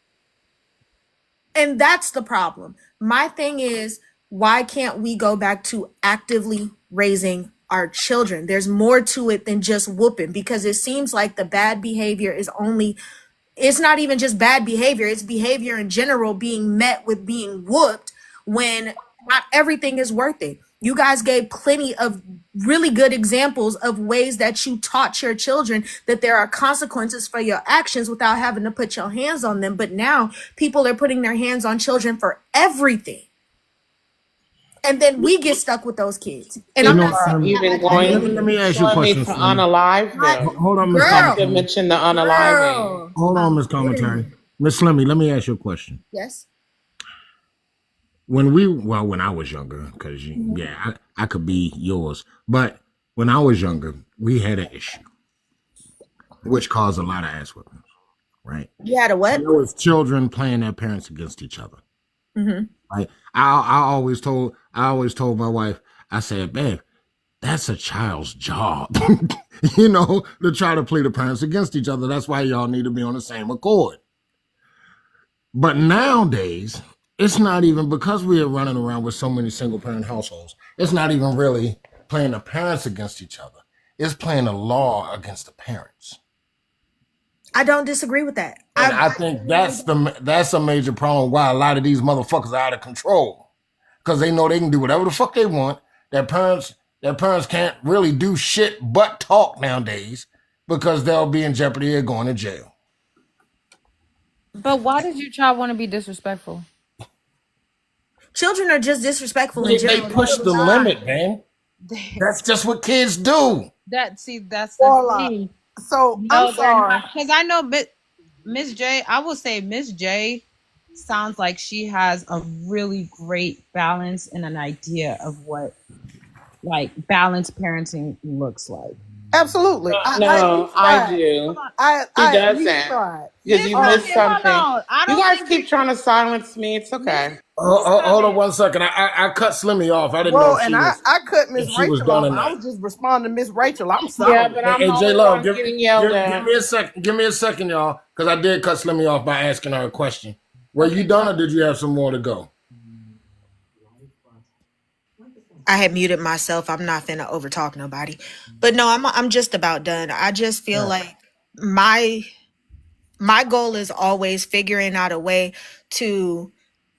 And that's the problem. My thing is, why can't we go back to actively raising our children? There's more to it than just whooping, because it seems like the bad behavior is only, it's not even just bad behavior. It's behavior in general being met with being whooped, when not everything is worth it. You guys gave plenty of really good examples of ways that you taught your children that there are consequences for your actions without having to put your hands on them. But now people are putting their hands on children for everything. And then we get stuck with those kids. And You I'm know, not saying Even that going, let me ask you a showing me question, to Slim. unalive them. Hold on, Miss girl, To Commentary. mention the unaliving. girl. Hold on, Miss Commentary. Miss Slimmy, let me ask you a question. Yes. When I was younger, because yeah, I could be yours, but when I was younger, we had an issue which caused a lot of ass whippings, right? You had a what? There was children playing their parents against each other. Mm-hmm. Right? I always told my wife, I said, babe, that's a child's job, to try to play the parents against each other. That's why y'all need to be on the same accord. But nowadays, it's not even, because we are running around with so many single parent households, it's not even really playing the parents against each other. It's playing the law against the parents. I don't disagree with that. And I think that's a major problem why a lot of these motherfuckers are out of control. Because they know they can do whatever the fuck they want. Their parents can't really do shit but talk nowadays, because they'll be in jeopardy of going to jail. But why does your child want to be disrespectful? Children are just disrespectful in They general. push the limit, man. That's just what kids do. That's the Warlock. thing. So No, I'm they're sorry. not, because I know Miss J. I will say Miss J sounds like she has a really great balance and an idea of what like balanced parenting looks like. Absolutely. No, I do. I He at least doesn't. tried. Because you Hold missed something. on. I You don't guys think keep trying to silence me. It's okay. Hold on 1 second. I cut Slimmy off. I didn't know Well, if she and was I cut Miss if she was Rachel done or off. I not. was just responding to Miss Rachel. I'm sorry. Yeah, but I'm Hey, the J only Love, one give getting yelled at. me a second. Give me a second, y'all, because I did cut Slimmy off by asking her a question. Were you done, or did you have some more to go? I had muted myself. I'm not finna overtalk nobody. But no, I'm just about done. I just feel like my goal is always figuring out a way to,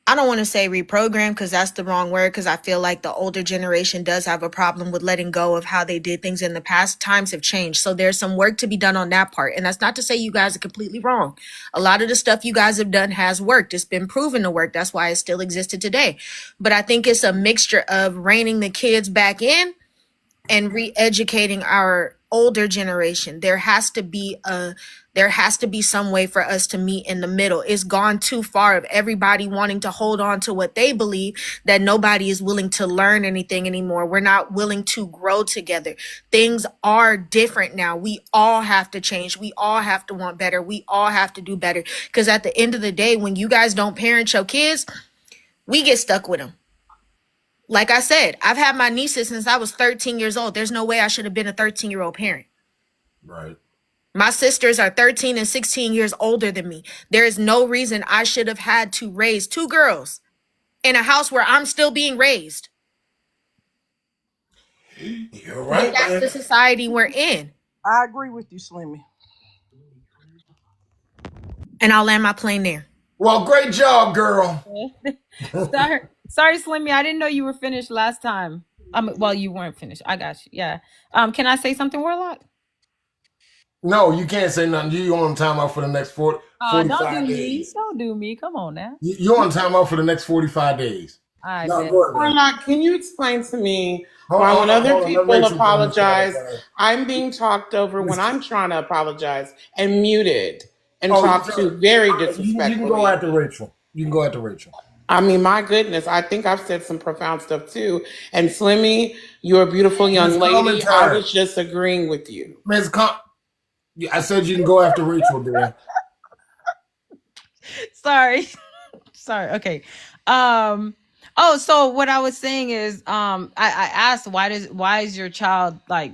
I don't want to say reprogram, because that's the wrong word, because I feel like the older generation does have a problem with letting go of how they did things in the past. Times have changed. So there's some work to be done on that part. And that's not to say you guys are completely wrong. A lot of the stuff you guys have done has worked. It's been proven to work. That's why it still existed today. But I think it's a mixture of reining the kids back in and re-educating our older generation. There has to be some way for us to meet in the middle. It's gone too far of everybody wanting to hold on to what they believe, that nobody is willing to learn anything anymore. We're not willing to grow together. Things are different now. We all have to change. We all have to want better. We all have to do better. Because at the end of the day, when you guys don't parent your kids, we get stuck with them. Like I said, I've had my nieces since I was 13 years old. There's no way I should have been a 13-year-old parent. Right. My sisters are 13 and 16 years older than me. There is no reason I should have had to raise two girls in a house where I'm still being raised. You're right. But that's the society we're in. I agree with you, Slimmy. And I'll land my plane there. Well, great job, girl. Sorry, Slimmy. I didn't know you were finished last time. Well, you weren't finished. I got you. Yeah. Can I say something, Warlock? No, you can't say nothing. You on timeout for the next 45 don't do days. me. Don't do me. Come on now. You're on timeout for the next 45 days. All right, No, bet. go ahead, man. Warlock, can you explain to me Why when other Hold on. Let people Rachel finish apologize, that. I'm being talked over when I'm trying to apologize and muted and Oh, talked to very you can go disrespectfully. after Rachel. You can go after Rachel. I mean, my goodness, I think I've said some profound stuff too. And Slimmy, you're a beautiful Miss young lady. I Commentary. was just agreeing with you. I said you can go after Rachel, dear. Sorry. Sorry. Okay. Oh, so what I was saying is I asked why is your child like,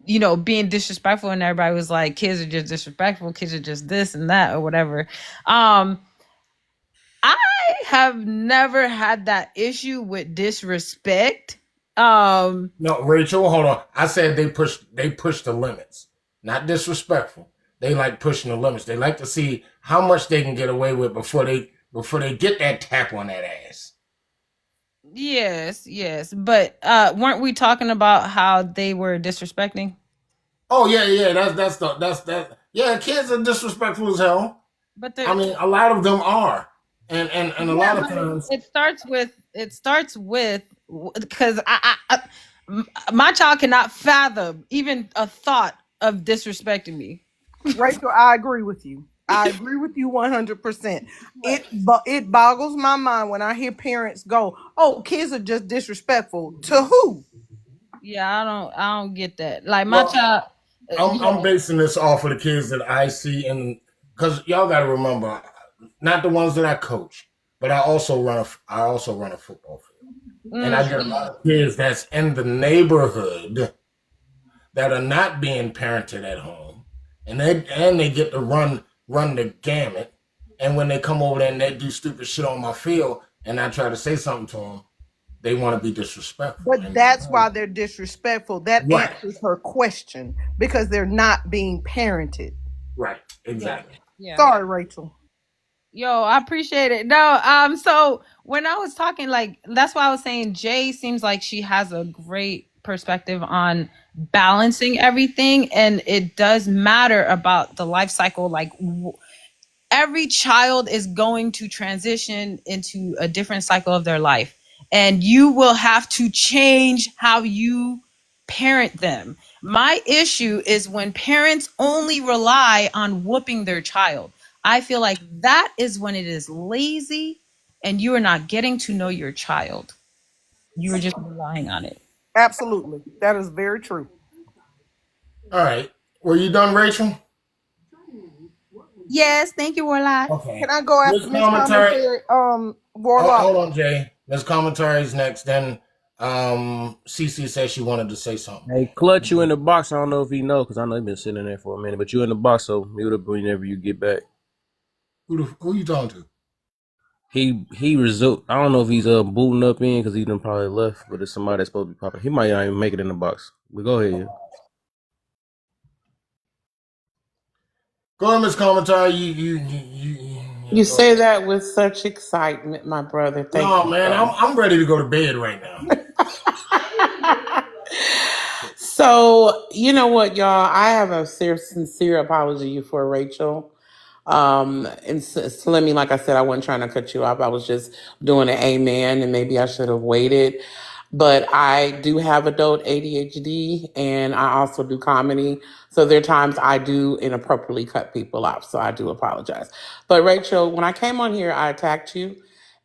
you know, being disrespectful, and everybody was like, kids are just disrespectful, kids are just this and that or whatever. I have never had that issue with disrespect. No, Rachel, hold on. I said they push the limits. Not disrespectful. They like pushing the limits. They like to see how much they can get away with before they get that tap on that ass. Yes. But weren't we talking about how they were disrespecting? Oh yeah. That's that. Yeah, kids are disrespectful as hell. But I mean, a lot of them are, and a lot of but times it starts with because my child cannot fathom even a thought of disrespecting me. Rachel, I agree with you. I agree with you 100%. It boggles my mind when I hear parents go, "Oh, kids are just disrespectful." To who? Yeah, I don't get that. Like my child. I'm basing this off of the kids that I see, and because y'all got to remember, not the ones that I coach, but I also run a football field, and I get a lot of kids that's in the neighborhood that are not being parented at home, and they get to run the gamut, and when they come over there and they do stupid shit on my field, and I try to say something to them, they want to be disrespectful. But that's why they're disrespectful. That Right. answers her question because they're not being parented. Right. Exactly. Yeah. Sorry, Rachel. Yo, I appreciate it. No, so when I was talking, like, that's why I was saying Jay seems like she has a great perspective on balancing everything, and it does matter about the life cycle. Like, every child is going to transition into a different cycle of their life, and you will have to change how you parent them. My issue is when parents only rely on whooping their child. I feel like that is when it is lazy and you are not getting to know your child. You are just relying on it. Absolutely. That is very true. All right. Were you done, Rachel? Yes, thank you, Warlock. Okay. Can I go after Miss Commentary? Warlock. Hold on, Jay. Miss Commentary is next. Then Cece said she wanted to say something. Hey, Clutch, you in the box. I don't know if he know, because I know he's been sitting in there for a minute, but you in the box, so mute up whenever you get back. Who you talking to? He resumed. I don't know if he's booting up in because he done probably left, but it's somebody that's supposed to be popping. He might not even make it in the box. But go ahead. Go ahead, Miss Commentary. You say that with such excitement, my brother. Thank you. No, man, I'm ready to go to bed right now. So, you know what, y'all? I have a sincere apology for Rachel. And Slimmy, like I said, I wasn't trying to cut you off. I was just doing an amen, and maybe I should have waited. But I do have adult ADHD, and I also do comedy. So there are times I do inappropriately cut people off. So I do apologize. But Rachel, when I came on here, I attacked you,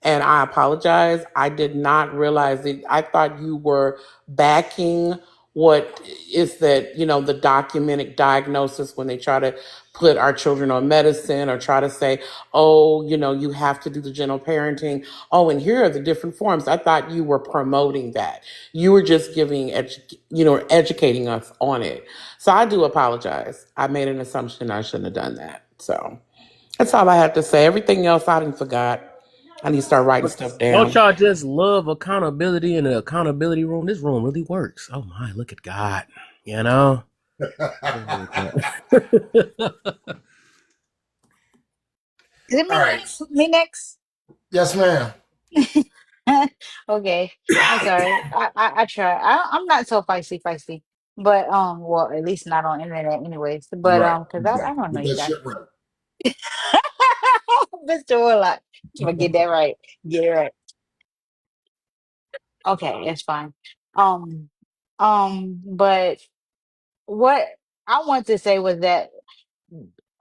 and I apologize. I did not realize it. I thought you were backing what is that, the documented diagnosis when they try to put our children on medicine or try to say, oh, you have to do the gentle parenting. Oh, and here are the different forms. I thought you were promoting that. You were just educating us on it. So I do apologize. I made an assumption I shouldn't have done that. So that's all I have to say. Everything else I didn't forgot. I need to start writing stuff down. Don't y'all just love accountability in the accountability room? This room really works. Oh my, look at God. You know? Is it me, next? Me next? Yes, ma'am. Okay. I'm sorry. I try. I'm not so feisty, but well, at least not on internet, anyways. But because I don't know Get you that guys. shit right. Mr. Warlock, if I get that right, get it right. Okay, it's fine. Um, but what I wanted to say was that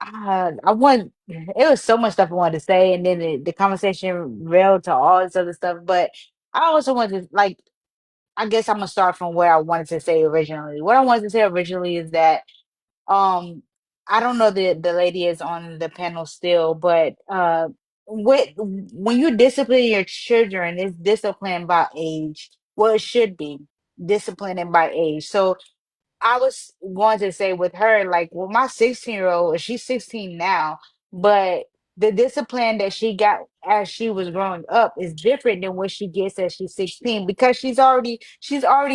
I want. It was so much stuff I wanted to say, and then the conversation railed to all this other stuff. But I also wanted to like. I guess I'm gonna start from where I wanted to say originally. What I wanted to say originally is that um I don't know the lady is on the panel still, but when you discipline your children, it's discipline by age. Well, it should be disciplining by age. So I was going to say with her, like, well, my 16-year-old, she's 16 now, but the discipline that she got as she was growing up is different than what she gets as she's 16 because she's already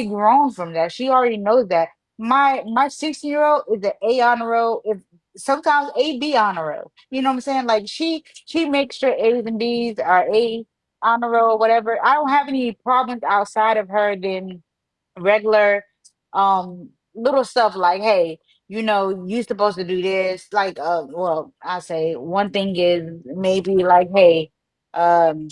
grown from that. She already knows that. My 16-year-old is an A honor roll, if sometimes A B honor roll. You know what I'm saying? Like she makes sure A's and B's are A honor roll, whatever. I don't have any problems outside of her than regular little stuff like, hey, you're supposed to do this, like well, I say one thing is maybe like, hey, um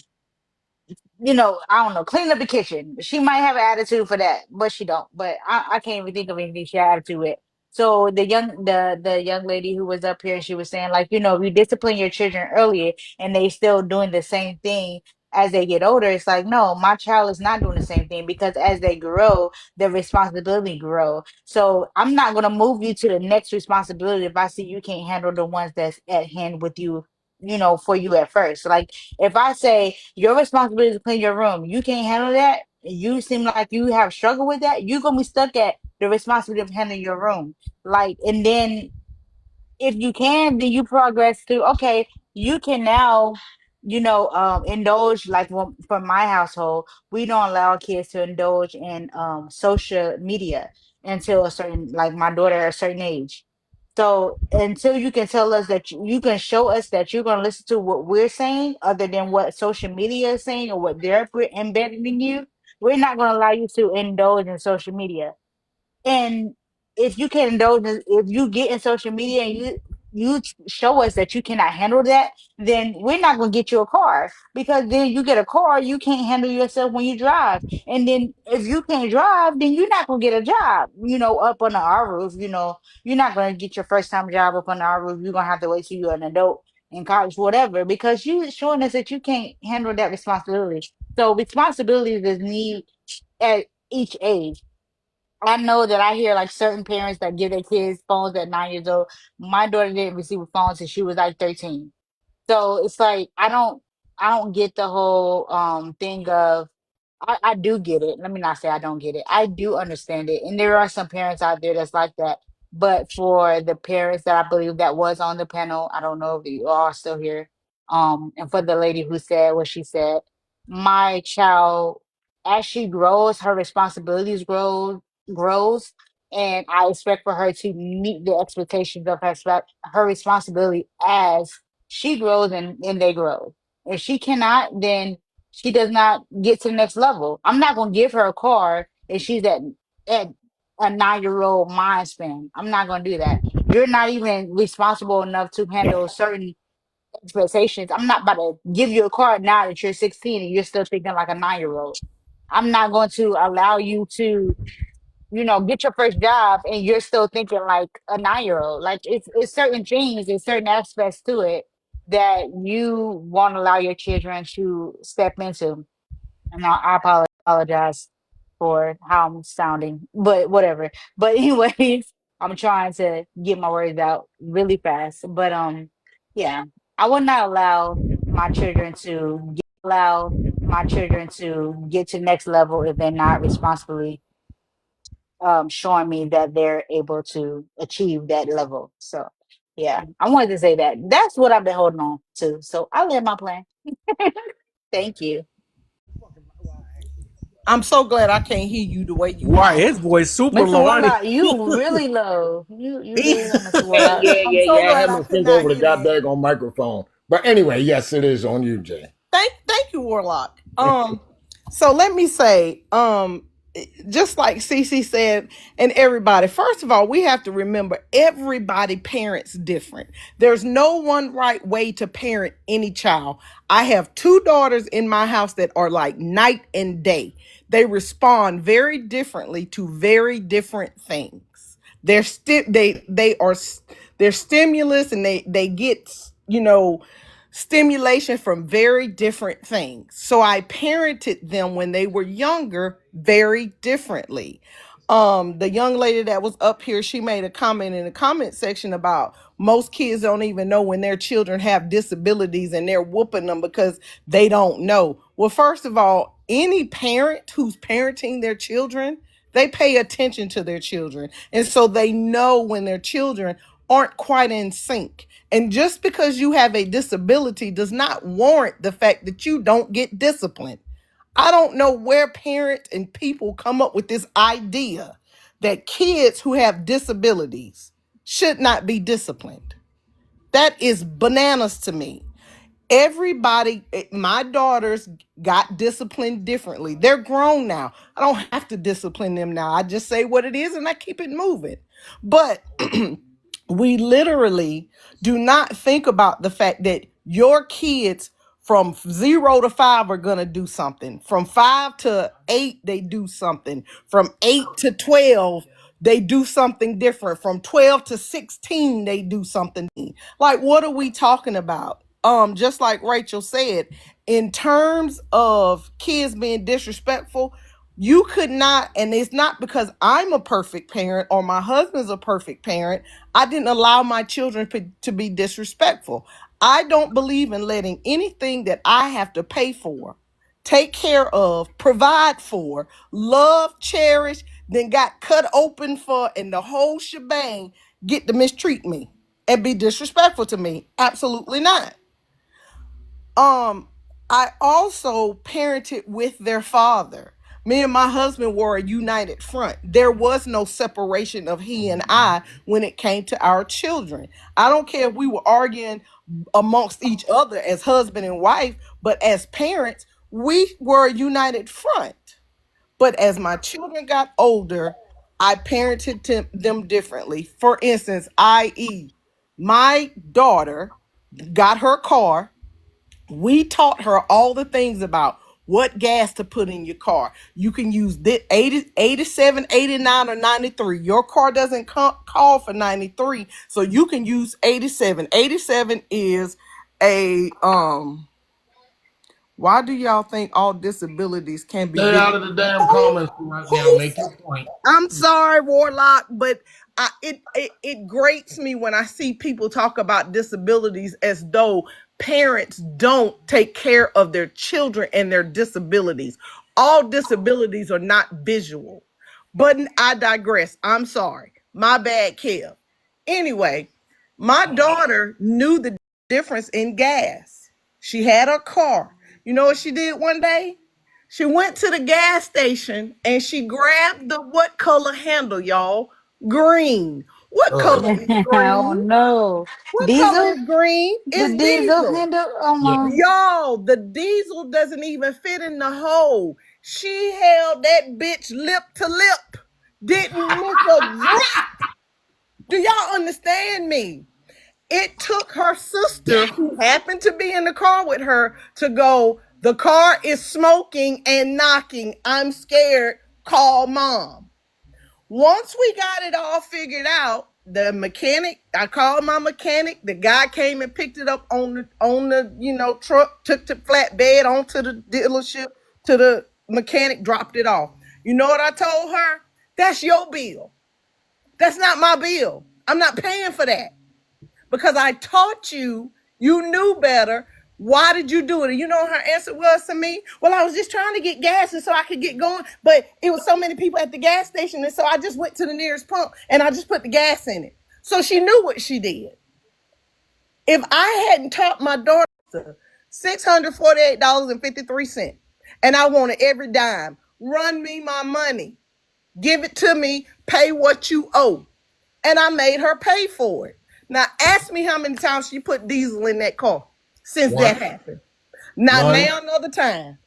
I don't know, clean up the kitchen. She might have an attitude for that, but she don't. But I can't even think of anything she had attitude with. So the young lady who was up here, she was saying like, if you discipline your children earlier and they still doing the same thing as they get older, it's like, no, my child is not doing the same thing because as they grow, their responsibility grow. So I'm not gonna move you to the next responsibility if I see you can't handle the ones that's at hand with you, for you at first. Like if I say your responsibility is to clean your room, you can't handle that. You seem like you have struggled with that. You're gonna be stuck at the responsibility of handling your room. Like, and then if you can, then you progress through. Okay, you can now, indulge. Like for my household, we don't allow kids to indulge in social media until a certain, like my daughter, at a certain age. So until you can tell us that you can show us that you're going to listen to what we're saying, other than what social media is saying or what they're embedding in you, we're not going to allow you to indulge in social media. And if you can indulge, if you get in social media and you show us that you cannot handle that, then we're not going to get you a car, because then you get a car, you can't handle yourself when you drive. And then if you can't drive, then you're not going to get a job, up under our roof. You're not going to get your first time job up under our roof. You're going to have to wait till you're an adult in college, whatever, because you showing us that you can't handle that responsibility. So responsibilities is need at each age. I know that I hear like certain parents that give their kids phones at 9 years old. My daughter didn't receive a phone until she was like 13. So it's like I don't get the whole thing of, I do get it. Let me not say I don't get it. I do understand it. And there are some parents out there that's like that. But for the parents that I believe that was on the panel, I don't know if you all are still here. And for the lady who said what she said, my child, as she grows, her responsibilities grows, and I expect for her to meet the expectations of her responsibility as she grows and they grow. If she cannot, then she does not get to the next level. I'm not gonna give her a car if she's at a 9-year-old mind span. I'm not gonna do that. You're not even responsible enough to handle certain expectations. I'm not about to give you a car now that you're 16 and you're still thinking like a 9-year-old. I'm not going to allow you to, get your first job and you're still thinking like a 9-year-old. Like it's certain things and certain aspects to it that you won't allow your children to step into. And I apologize for how I'm sounding, but whatever. But anyways, I'm trying to get my words out really fast. But yeah, I would not allow my children to get to next level if they're not responsibly showing me that they're able to achieve that level. So yeah, I wanted to say that. That's what I've been holding on to. So I land my plan. Thank you. I'm so glad I can't hear you the way you Why talk. his voice super Mr. low, ain't Warlock, you really low. You Yeah, really low, Mr. yeah, Warlock. I'm yeah, so yeah. I glad had I my could finger not over the hear that. goddamn microphone. But anyway, yes, it is on you, Jay. Thank you, Warlock. So let me say, just like Cece said, and everybody, first of all, we have to remember everybody parents different. There's no one right way to parent any child. I have two daughters in my house that are like night and day. They respond very differently to very different things. They're stimulus, and they get, stimulation from very different things. So I parented them when they were younger very differently. The young lady that was up here, she made a comment in the comment section about most kids don't even know when their children have disabilities, and they're whooping them because they don't know. Well, first of all, any parent who's parenting their children, they pay attention to their children. And so they know when their children aren't quite in sync. And just because you have a disability does not warrant the fact that you don't get disciplined. I don't know where parents and people come up with this idea that kids who have disabilities should not be disciplined. That is bananas to me. Everybody, my daughters got disciplined differently. They're grown now. I don't have to discipline them now. I just say what it is and I keep it moving. But we literally do not think about the fact that your kids from 0 to 5 are going to do something. From 5 to 8, they do something. From 8 to 12, they do something different. From 12 to 16, they do something. Like, what are we talking about? Just like Rachel said, in terms of kids being disrespectful, you could not, and it's not because I'm a perfect parent or my husband's a perfect parent. I didn't allow my children to be disrespectful. I don't believe in letting anything that I have to pay for, take care of, provide for, love, cherish, then got cut open for, and the whole shebang get to mistreat me and be disrespectful to me. Absolutely not. I also parented with their father. Me and my husband were a united front. There was no separation of he and I when it came to our children. I don't care if we were arguing amongst each other as husband and wife, but as parents, we were a united front. But as my children got older, I parented them differently. For instance, i.e., my daughter got her car. We taught her all the things about what gas to put in your car. You can use 87, 89, or 93. Your car doesn't call for 93, so you can use 87. 87 is a why do y'all think all disabilities can be Stay out of the damn comments right now. Make your point. I'm sorry, Warlock, but it grates me when I see people talk about disabilities as though parents don't take care of their children and their disabilities. All disabilities are not visual. But I digress. I'm sorry. My bad, Kev. Anyway, my daughter knew the difference in gas. She had a car. You know what she did one day? She went to the gas station and she grabbed the what color handle, y'all? Green. What color is Oh green? no. What color Diesel? is green? The It's diesel diesel. handle? Oh Yeah. my. Y'all, the diesel doesn't even fit in the hole. She held that bitch lip to lip. Didn't miss a drop. Do y'all understand me? It took her sister, who happened to be in the car with her, to go, the car is smoking and knocking. I'm scared. Call mom. Once we got it all figured out, the mechanic, I called my mechanic. The guy came and picked it up on the truck, took the flatbed onto the dealership, to the mechanic, dropped it off. You know what I told her? That's your bill. That's not my bill. I'm not paying for that. Because I taught you, you knew better. Why did you do it? And you know what her answer was to me? Well, I was just trying to get gas and so I could get going. But it was so many people at the gas station. And so I just went to the nearest pump and I just put the gas in it. So she knew what she did. If I hadn't taught my daughter $648.53 and I wanted every dime, run me my money, give it to me, pay what you owe. And I made her pay for it. Now, ask me how many times she put diesel in that car since that happened. Now, another time.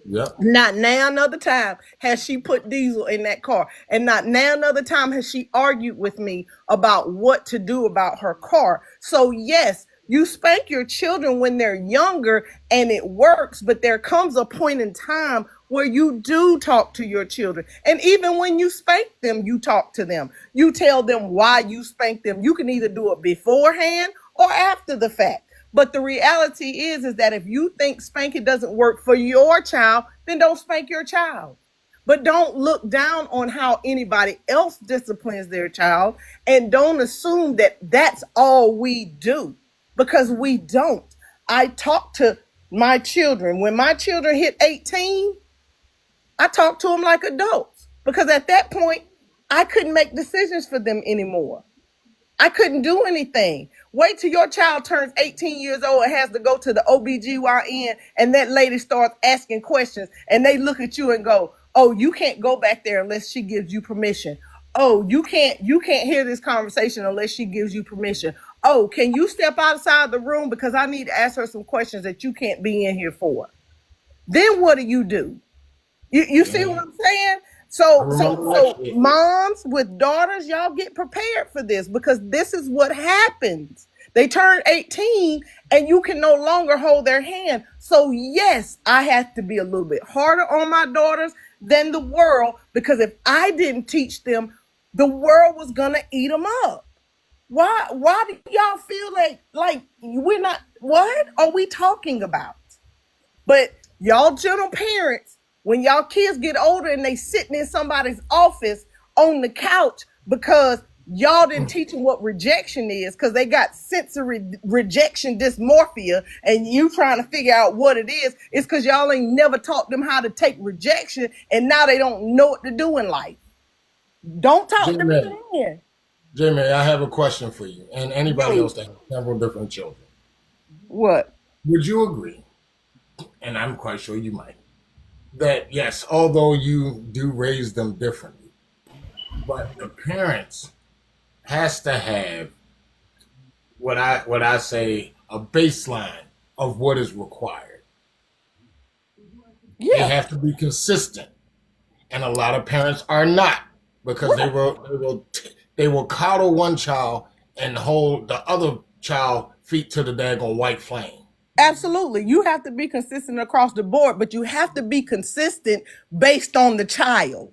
Yep. Not now another time has she put diesel in that car. And not now another time has she argued with me about what to do about her car. So yes, you spank your children when they're younger and it works, but there comes a point in time where you do talk to your children. And even when you spank them, you talk to them. You tell them why you spank them. You can either do it beforehand or after the fact. But the reality is that if you think spanking doesn't work for your child, then don't spank your child. But don't look down on how anybody else disciplines their child, and don't assume that that's all we do, because we don't. I talk to my children. When my children hit 18, I talk to them like adults, because at that point, I couldn't make decisions for them anymore. I couldn't do anything. Wait till your child turns 18 years old and has to go to the OBGYN, and that lady starts asking questions, and they look at you and go, "Oh, you can't go back there unless she gives you permission. Oh, you can't hear this conversation unless she gives you permission. Oh, can you step outside the room because I need to ask her some questions that you can't be in here for?" Then what do? You see what I'm saying? So moms with daughters, y'all get prepared for this, because this is what happens. They turn 18 and you can no longer hold their hand. So yes, I have to be a little bit harder on my daughters than the world, because if I didn't teach them, the world was gonna eat them up. Why do y'all feel like we're not? What are we talking about? But y'all gentle parents, when y'all kids get older and they sitting in somebody's office on the couch because y'all didn't teach them what rejection is, because they got sensory rejection dysmorphia, and you trying to figure out what it is, it's because y'all ain't never taught them how to take rejection, and now they don't know what to do in life. Don't talk to me then. Jamie, I have a question for you and anybody else that has several different children. What? Would you agree, and I'm quite sure you might, that yes, although you do raise them differently, but the parents has to have what I say a baseline of what is required. Yeah. They have to be consistent, and a lot of parents are not, because they will coddle one child and hold the other child feet to the daggone white flame. Absolutely. You have to be consistent across the board, but you have to be consistent based on the child.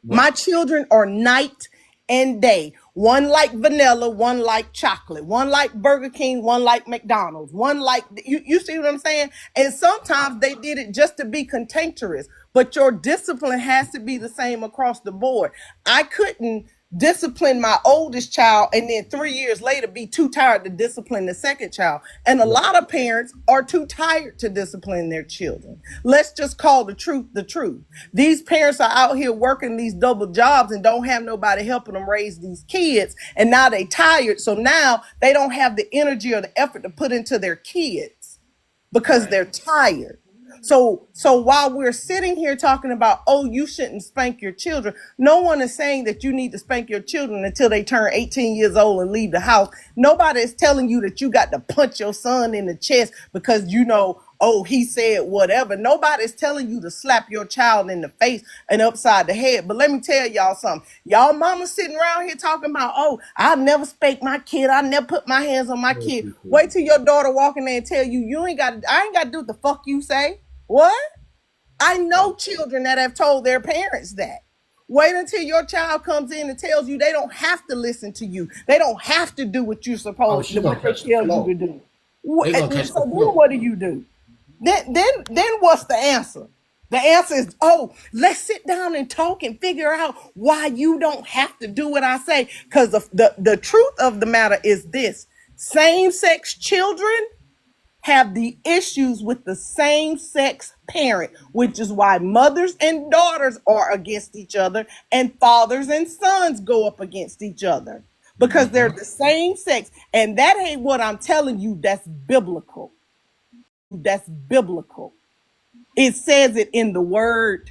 Right. My children are night and day. One like vanilla, one like chocolate, one like Burger King, one like McDonald's, one like, you see what I'm saying? And sometimes they did it just to be cantankerous, but your discipline has to be the same across the board. I couldn't discipline my oldest child and then 3 years later be too tired to discipline the second child. And a lot of parents are too tired to discipline their children. Let's just call the truth the truth. These parents are out here working these double jobs and don't have nobody helping them raise these kids, and now they tired, so now they don't have the energy or the effort to put into their kids because they're tired. So while we're sitting here talking about, oh, you shouldn't spank your children, no one is saying that you need to spank your children until they turn 18 years old and leave the house. Nobody is telling you that you got to punch your son in the chest because, oh, he said whatever. Nobody's telling you to slap your child in the face and upside the head. But let me tell y'all something. Y'all mamas sitting around here talking about, oh, I'll never spank my kid. I never put my hands on my kid. Wait till your daughter walk in there and tell you, I ain't got to do what the fuck you say. What? I know children that have told their parents that. Wait until your child comes in and tells you they don't have to listen to you. They don't have to do what you're supposed to, what they tell you to do. So then what do? Then what's the answer? The answer is, oh, let's sit down and talk and figure out why you don't have to do what I say. Because the truth of the matter is this: same-sex children have the issues with the same-sex parent, which is why mothers and daughters are against each other and fathers and sons go up against each other because they're the same sex. And that ain't what I'm telling you. That's biblical. That's biblical. It says it in the word.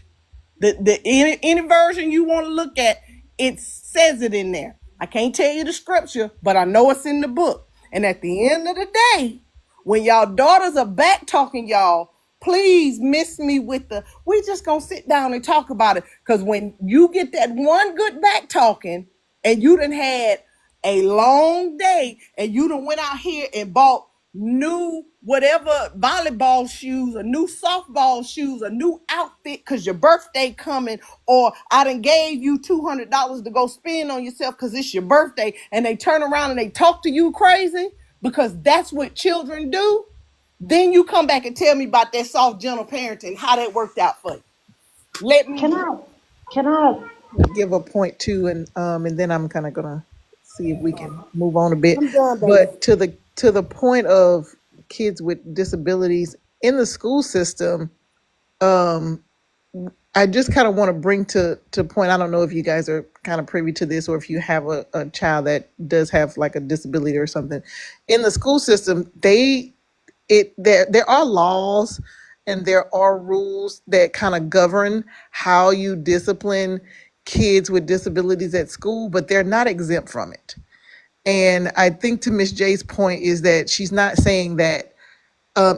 Any version you want to look at, it says it in there. I can't tell you the scripture, but I know it's in the book. And at the end of the day, when y'all daughters are back talking y'all Please miss me with the, we just gonna sit down and talk about it. Because when you get that one good back talking and you done had a long day and you done went out here and bought new whatever volleyball shoes, a new softball shoes, a new outfit because your birthday coming, or I done gave you $200 to go spend on yourself because it's your birthday, and they turn around and they talk to you crazy because that's what children do. Then you come back and tell me about that soft, gentle parenting, how that worked out for you. Let me Can I give a point too, and then I'm kind of gonna see if we can move on a bit. I'm done, baby. But to the point of kids with disabilities in the school system, I just kind of want to bring to point. I don't know if you guys are kind of privy to this, or if you have a child that does have like a disability or something. In the school system, there are laws and there are rules that kind of govern how you discipline kids with disabilities at school, but they're not exempt from it. And I think to Miss J's point is that she's not saying that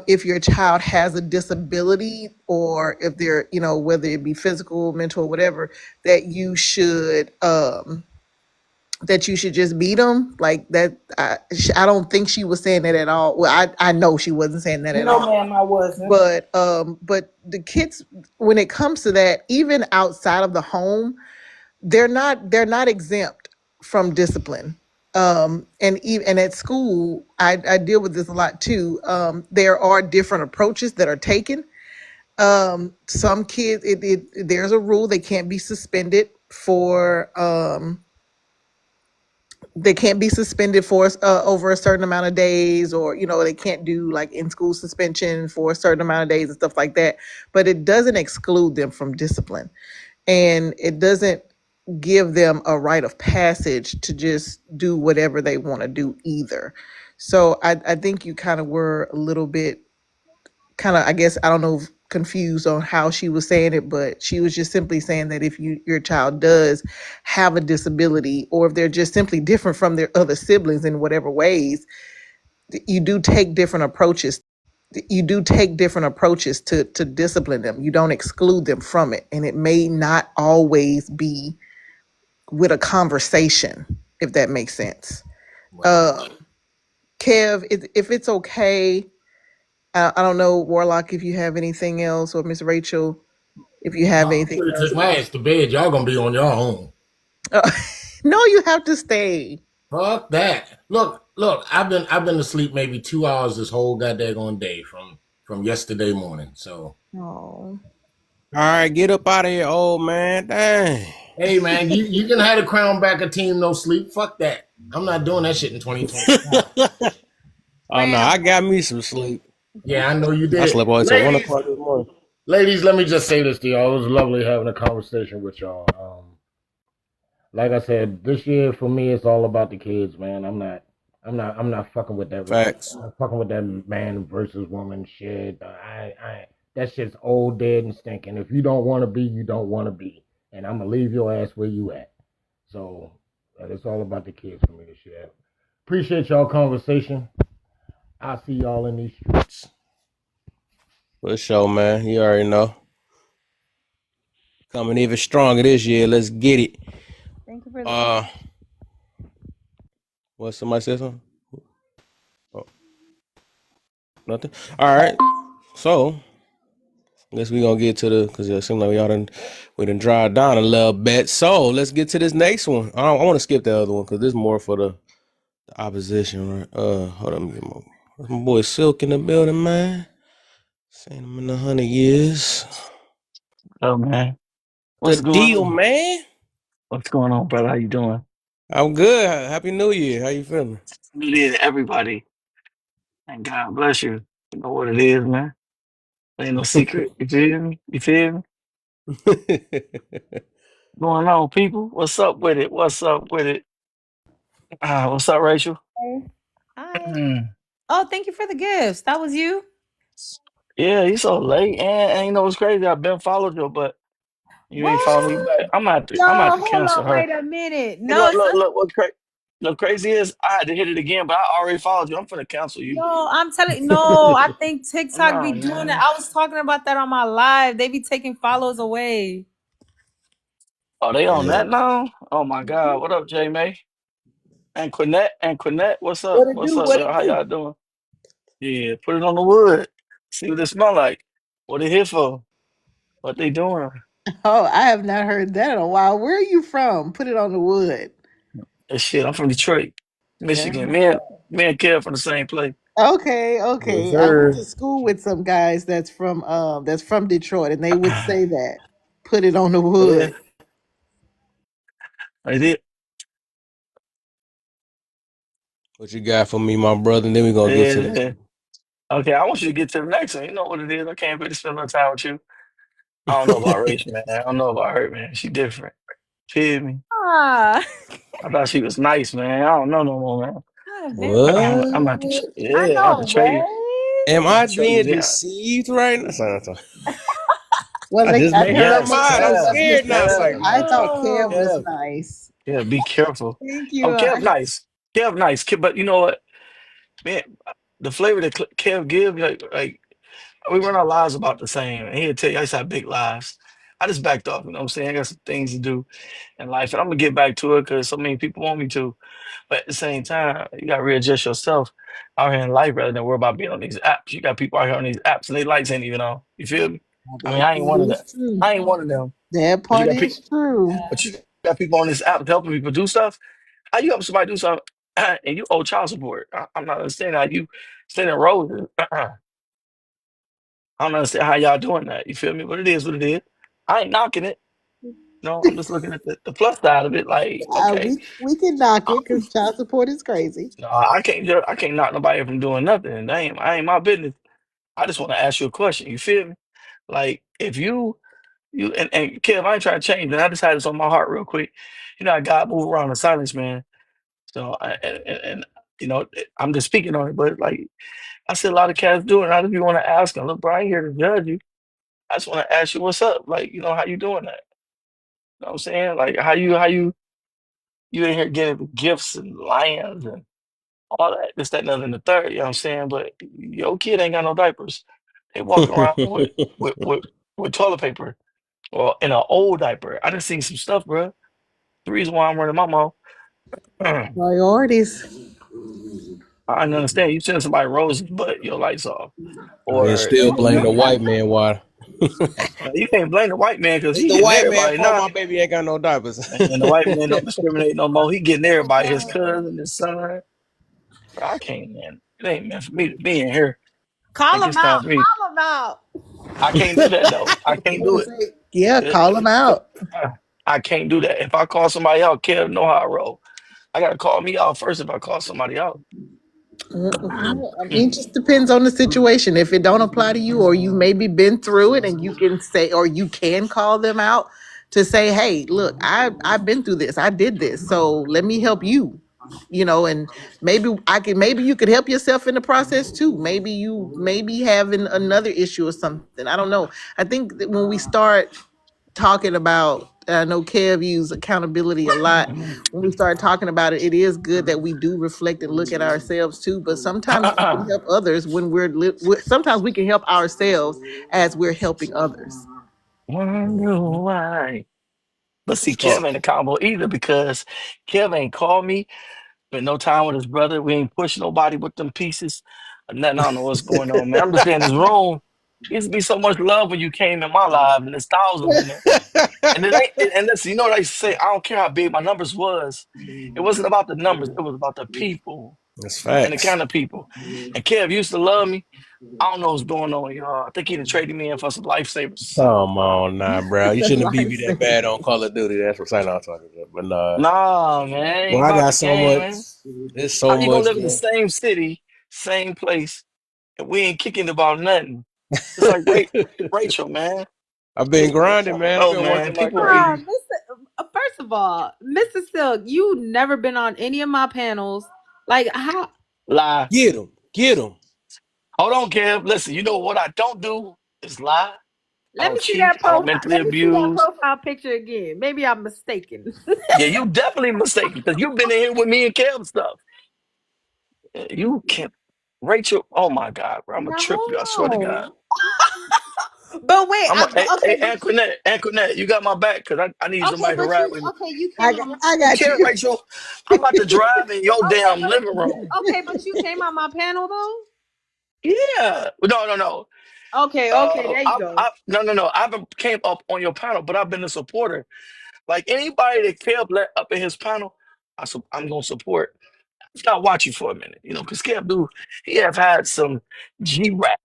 if your child has a disability, or if they're, whether it be physical, mental, or whatever, that you should just beat them like that. I don't think she was saying that at all. Well, I know she wasn't saying that at No, all. ma'am, I wasn't. But the kids, when it comes to that, even outside of the home, they're not exempt from discipline. And at school, I deal with this a lot too. There are different approaches that are taken. Some kids, there's a rule they can't be suspended for. They can't be suspended for over a certain amount of days, or they can't do like in school suspension for a certain amount of days and stuff like that. But it doesn't exclude them from discipline, and it doesn't give them a rite of passage to just do whatever they want to do either. So I think you kind of were a little bit I guess, I don't know, confused on how she was saying it, but she was just simply saying that if your child does have a disability, or if they're just simply different from their other siblings in whatever ways, you do take different approaches. You do take different approaches to discipline them. You don't exclude them from it. And it may not always be with a conversation, if that makes sense. Kev, if it's okay, I don't know, Warlock, if you have anything else, or Miss Rachel, if you have anything I'm else. take my ass to bed. Y'all gonna be on your own. No, you have to stay. Fuck that. Look. I've been asleep maybe 2 hours this whole goddamn day from yesterday morning. So. Oh. All right, get up out of here, old man. Dang. Hey man, you can have the Crown back a team no sleep. Fuck that. I'm not doing that shit in 2020. Oh no, I got me some sleep. Yeah, I know you did. I slept all until 1 o'clock this morning. Ladies, let me just say this to y'all. It was lovely having a conversation with y'all. Like I said, this year for me, it's all about the kids, man. I'm not fucking with that. Facts. I'm fucking with that man versus woman shit. That shit's old, dead, and stinking. If you don't want to be, you don't want to be, and I'm gonna leave your ass where you at. So it's all about the kids for me this year. Appreciate y'all conversation. I'll see y'all in these streets. For sure, man. You already know. Coming even stronger this year. Let's get it. Thank you for the what, somebody said something? Oh. Nothing? All right. So I guess we're gonna get to because it seems like we done drive down a little bit. So let's get to this next one. I want to skip the other one because this is more for the opposition, right? Hold on, let me get my boy Silk in the building, man. Seen him in 100 years. Oh man, what's The going deal, on? man. What's going on, brother? How you doing? I'm good. Happy New Year. How you feeling? New Year to everybody, and God bless you. You know what it is, man. Ain't no secret. You feel me? You feel me? Going on, people. What's up with it? What's up with it? What's up, Rachel? Hi. Oh, thank you for the gifts. That was you? Yeah, you so late, and you know what's crazy? I've been followed you, but you ain't following me What? back. I'm No, at to hold cancel on. her. Wait a minute. Hey, No, it's look, what's crazy? The crazy is I had to hit it again, but I already followed you. I'm finna cancel you. No, I'm telling no, I think TikTok be No, doing it. man. I was talking about that on my live. They be taking follows away. Oh, they on Yeah. that now? Oh my God. What up, J May? And Quinette, what's up? What it What's do? up, What y'all? it How do? y'all doing? Yeah, put it on the wood. See what it smell like. What it here for? What they doing? Oh, I have not heard that in a while. Where are you from? Put it on the wood. And shit, I'm from Detroit, Yeah. Michigan. Me and Kev from the same place. Okay, Yes, okay. I went sir. to school with some guys that's from Detroit, and they would say that. Put it on the Yeah, wood. I did. What you got for me, my brother? And then we gonna get to this. Yeah. Okay, I want you to get to the next one. You know what it is. I can't really spend no time with you. I don't know about Rachel, man. I don't know about her, man. She different. Feel me? Ah, I thought she was nice, man. I don't know no more, man. I've been I'm, nice. I'm about to, What? I yeah, I have to know, trade you. right? Am I have I to trade you being down. deceived right now? Sorry. Was I I? just I made think her I Yes, made mad. I'm myself Kev, scared now. It's like, misunderstood. Kev, I nah. thought Kev No. was Kev, nice. Kev, be careful. Thank Oh, you. Kev, nice. Kev, nice. But you know what, man? The flavor that Kev give, like we run our lives about the same. And he'll tell you, I used to have big lives. I just backed off. You know what I'm saying? I got some things to do in life, and I'm gonna get back to it because so many people want me to. But at the same time, you gotta readjust yourself out here in life rather than worry about being on these apps. You got people out here on these apps and they lights ain't even on. You feel me? I mean, That I ain't one part of them. is true. I ain't one of them. That But you part got people. is true. But you got people on this app helping people do stuff. How you help somebody do something and you owe child support? I'm not understanding how you sending roses. I don't understand how y'all doing that. You feel me? But it is what it is. I ain't knocking it. No, I'm just looking at the plus side of it. Like, okay, We can knock it because child support is crazy. no, I can't knock nobody from doing nothing. I ain't my business. I just want to ask you a question. You feel me? Like, if you and Kev, I ain't trying to change, man. I just had this on my heart real quick. You know, how God move around in silence, man. So, and you know, I'm just speaking on it. But like I said, a lot of cats do it. I just be want to ask them. Look, bro, I ain't here to judge you. I just want to ask you what's up. Like, you know, how you doing that? You know what I'm saying? Like, you in here getting gifts and lands and all that, this, that, and other, and the third. You know what I'm saying? But your kid ain't got no diapers. They walking around with with, with toilet paper or in an old diaper. I done seen some stuff, bro. The reason why I'm running my mouth, I Priorities. don't understand. You send somebody roses, but your lights off, And then or still blame the white man why. you can't blame the white man because It's he the getting white man everybody fault now. my baby ain't got no diapers. And the white man don't discriminate no more. He getting everybody, his cousin, his son. I can't, man. It ain't meant for me to be in here. I Call think them it's time out. for me. Call them out. I can't do that though. I I'm can't do gonna it. say, yeah, It- call them out. I can't do that. If I call somebody out, Kev know how I roll. I gotta call me out first if I call somebody out. I mean, it just depends on the situation. If it don't apply to you, or you maybe been through it, and you can say, or you can call them out to say, "Hey, look, I've been through this. I did this. So let me help you." You know, and maybe you could help yourself in the process too. Maybe you maybe having another issue or something. I don't know. I think that when we start talking about, I know Kev used accountability a lot. When we start talking about it, it is good that we do reflect and look at ourselves too. But sometimes we can help others when sometimes we can help ourselves as we're helping others. Wonder why. But see, Oh, Kev ain't accountable either because Kev ain't called me. Spent no time with his brother. We ain't push nobody with them pieces. Or nothing. I don't know what's going on, man. I'm just saying this room. Used to be so much love when you came in my life, and there's thousands in there. And it ain't. And listen, you know what I used to say? I don't care how big my numbers was. It wasn't about the numbers. It was about the people that's and the facts. kind of people. And Kev used to love me. I don't know what's going on, y'all. I think he done traded me in for some lifesavers. Come on, nah, bro. You shouldn't have beat me that bad on Call of Duty. That's what I'm talking about. But nah, Nah, man, well, ain't I about got the so game, much. man. There's How so you gonna much, live in the man. same city, same place, and we ain't kicking about nothing? It's like Rachel, man. I've been grinding, man. I've Oh been man, working like people. Ah, crazy. First of all, Mr. Silk, you never been on any of my panels. Like how? Lie. Get him, get him. Hold on, Kev. Listen, you know what I don't do is lie. Let me see cheat, that I don't profile. mentally Let me see that abuse. profile picture again. Maybe I'm mistaken. Yeah, you definitely mistaken because you've been in here with me and Kev stuff. You can't, Rachel. Oh my God, bro, I'm gonna trip you. I swear to God. No. But wait, Hey, okay, hey, but you, Antoinette, you got my back because I need okay, somebody to but ride you, with me. okay, you came on my, I I don't got care, you. Rachel. I'm about to drive in your Okay, damn living room. but you came on my panel though. Yeah. No. Okay, there you go. No. I haven't came up on your panel, but I've been a supporter. Like anybody that Kev let up in his panel, I'm gonna support. I'll watch you for a minute, because Kev do he have had some G raps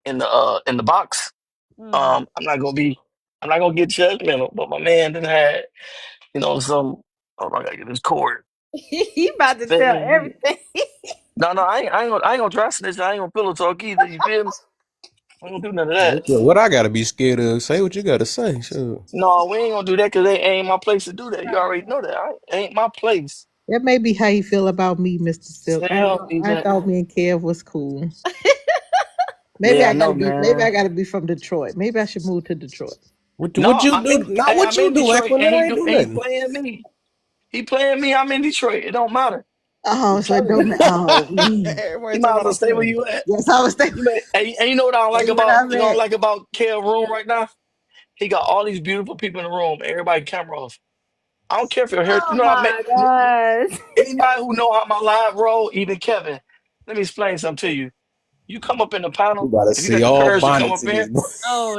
in the box. Mm. I'm not gonna get judgmental, but my man done had, some oh my God, get his cord. He about to tell Feel everything. No, I ain't gonna dry snitch. I ain't gonna pillow talk either. You feel me? I ain't gonna do none of that. What I gotta be scared of? Say what you gotta say. Sure. No, we ain't gonna do that because it ain't my place to do that. You already know that. Ain't my place. That may be how you feel about me, Mr. Silk. Tell me I that. thought me and Kev was cool. Yeah, I know, Maybe I man. gotta be from Detroit. Maybe I should move to Detroit. What No, you do? Not what I'm you in do, Detroit Equinette. and I ain't do he nothing. playing me. He playing me. I'm in Detroit. It don't matter. Oh, I'm so it telling don't you. matter. Oh, Everybody You talking might as about well I'm stay where playing. you at. yes, I was thinking. And you know what I don't like Stay where about I'm at. Kev room right now? He got all these beautiful people in the room. Everybody camera off. I don't care if your hair. You Oh know, my gosh. anybody who know how my live roll, even Kevin. Let me explain something to you. You come up in the You panel. gotta If you see got the all courage to come bonnets up in in this. here, Oh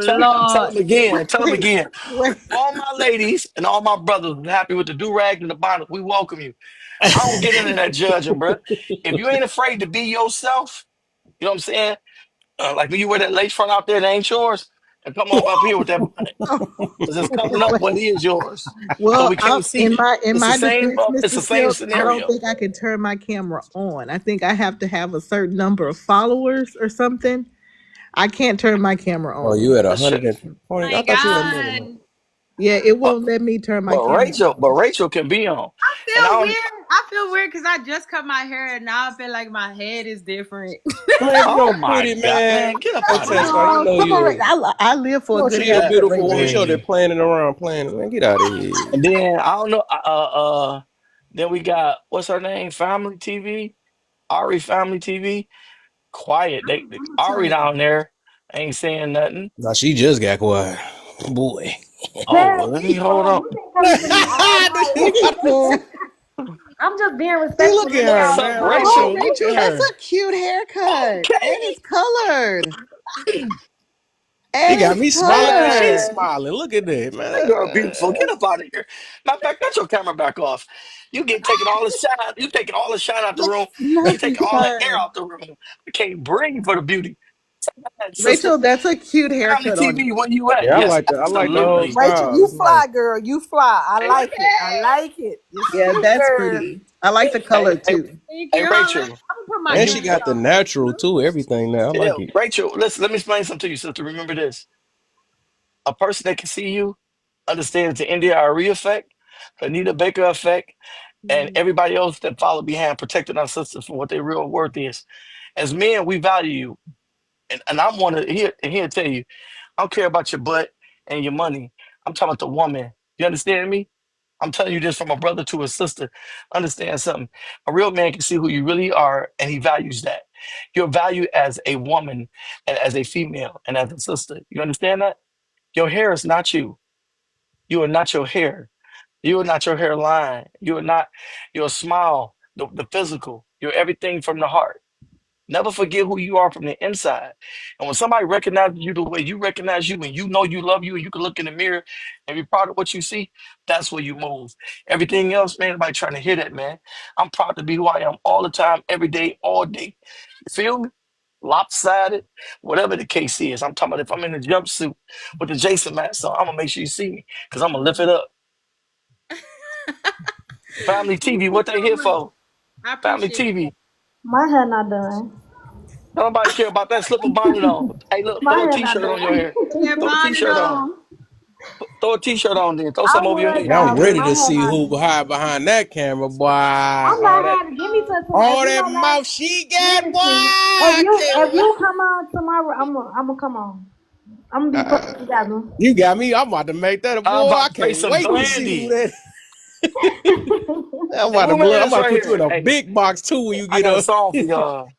tell Lord. them again. Tell them Wait, again. wait. All my ladies and all my brothers happy with the do rag and the bonnet. We welcome you. I don't get into that judging, bro. If you ain't afraid to be yourself, you know what I'm saying? Like when you wear that lace front out there that ain't yours, and come up here with that bonnet. Because it's covering up what is yours. So Well, we can't see in you. my defense, It's Mr. the same Silk, I don't scenario. think I can turn my camera on. I think I have to have a certain number of followers or something. I can't turn my camera Oh, on. you at But shit. 120? I My thought you had more than that. God. Yeah, it But, won't let me turn my but camera Rachel, on. can be on. I And I feel don't weird. I feel weird because I just cut my hair and now I feel like my head is different. Man, if you oh don't my quit it, God, man, man. get up Hey, out of here. Tesla, you Oh, know come on. you. I live You for a know good she a Yeah. haircut, beautiful woman. She out there Rachel. playing around, playing. Man, get out of here. And then I don't know. Then we got what's her name? Family TV, Ari Family TV. Quiet. They I'm gonna Ari turn it down there ain't saying nothing. Now she just got quiet. Boy. Oh, Man, well, let me hold man, on. you been coming to me all Look night. at her. I'm just being See, respectful look to at let her, y'all What's get up, man. y'all Oh, Rachel? off. Look Rachel, at that's her. a cute haircut. And Okay. it's colored. She And got it's me smiling because she's colored. smiling. Look at that, That girl beautiful. man. Get up out of here. Matter of fact, cut your camera back off. You get taking all the shine. You taking all the shine out the room. You Nothing taking all the air shine. out the room. I can't breathe for the beauty. Sister, Rachel, that's a cute Family haircut on you. TV, where you at? Yeah, Yes, I like the whole absolutely. Rachel, style. you It's nice. fly, girl. You fly. I Hey, like it. I like it. You're Yeah, that's super. pretty. I like the hey, color hey, too. Thank hey, you. Hold on. I'm Rachel. gonna put my When And you she glasses got the on. natural too. Everything now. I Yeah, like it. Rachel, listen, let me explain something to you, sister. Remember this. A person that can see you understands the India Arie effect, the Anita Baker effect, and everybody else that follow behind protecting our sisters from what their real worth is. As men, we value you. And I'm one of here to tell you, I don't care about your butt and your money. I'm talking about the woman. You understand me? I'm telling you this from a brother to a sister. Understand something. A real man can see who you really are, and he values that. Your value as a woman and as a female and as a sister. You understand that? Your hair is not you. You are not your hair. You are not your hairline. You are not your smile, the physical. You're everything from the heart. Never forget who you are from the inside. And when somebody recognizes you the way you recognize you, and you know you love you, and you can look in the mirror and be proud of what you see, that's where you move. Everything else, man, nobody trying to hear that, man. I'm proud to be who I am all the time, every day, all day. You feel me? Lopsided, whatever the case is. I'm talking about if I'm in a jumpsuit with the Jason mask on, I'm gonna make sure you see me because I'm gonna lift it up. Family Thank TV, you what they so here much. for? I Family appreciate TV. My hair not done. Nobody care about that. Slip a bonnet on. Hey, look, My throw a hair not t-shirt on your hair. that Throw a bonnet t-shirt on. on. Throw a t-shirt on then. Throw I some over your would head. Yeah, I'm die, but ready my to hair see not who done. hide behind that camera, boy. I'm not hiding. Give me to tomorrow. If All you that my last, mouth she got, boy. listen. I can't If wait. you come on tomorrow, I'm gonna come on. I'm gonna be putting it together. You got me. I'm about to make that a I'm boy. about I to play can't some wait to see who Glandy. that. I'm Hey, about who to man I'm is about to right put you in here? a Hey, big box too when you I get got a up. song for y'all.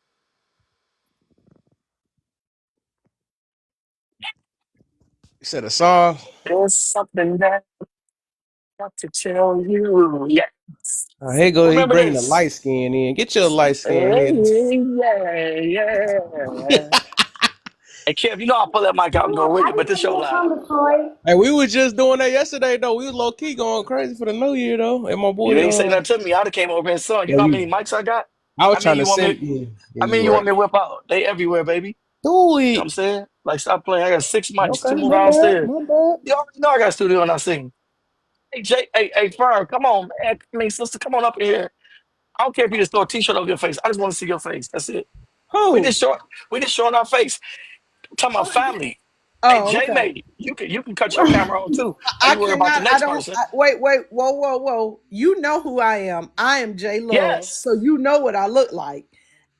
You said a song. There's something that I got to tell you. Yes. Here go. He Remember bringing the this. light skin in. Get your light skin Yeah, head. yeah. Hey, Kev, you know I'll pull that mic out and go with I you, but didn't this know show you were live. from Detroit. Hey, we was just doing that yesterday though. We was low key going crazy for the New Year though. And my You boy, ain't say nothing to me. I'd have came over and saw. You yeah, know how many mics I got? I was How many trying to you want send. me? Yeah, yeah, How you many you want right. me to whip out? They everywhere, baby. Do You know what I'm it. saying? Like, stop playing. I got 6 mics, Okay, 2 more my bad, downstairs. my bad. You already know I got a studio and I sing. Hey, Jay, hey, Fern, come on, man. I mean, sister, come on up in here. I don't care if you just throw a t-shirt over your face. I just want to see your face. That's it. We Who? just short. We just showing our face. I'm talking about family. Hey, Oh, J okay. May, you can cut your camera on too. Or I you worry about the cannot. I next don't. person. Wait, wait. Whoa, whoa, whoa. You know who I am. I am J Love. Yes. So you know what I look like.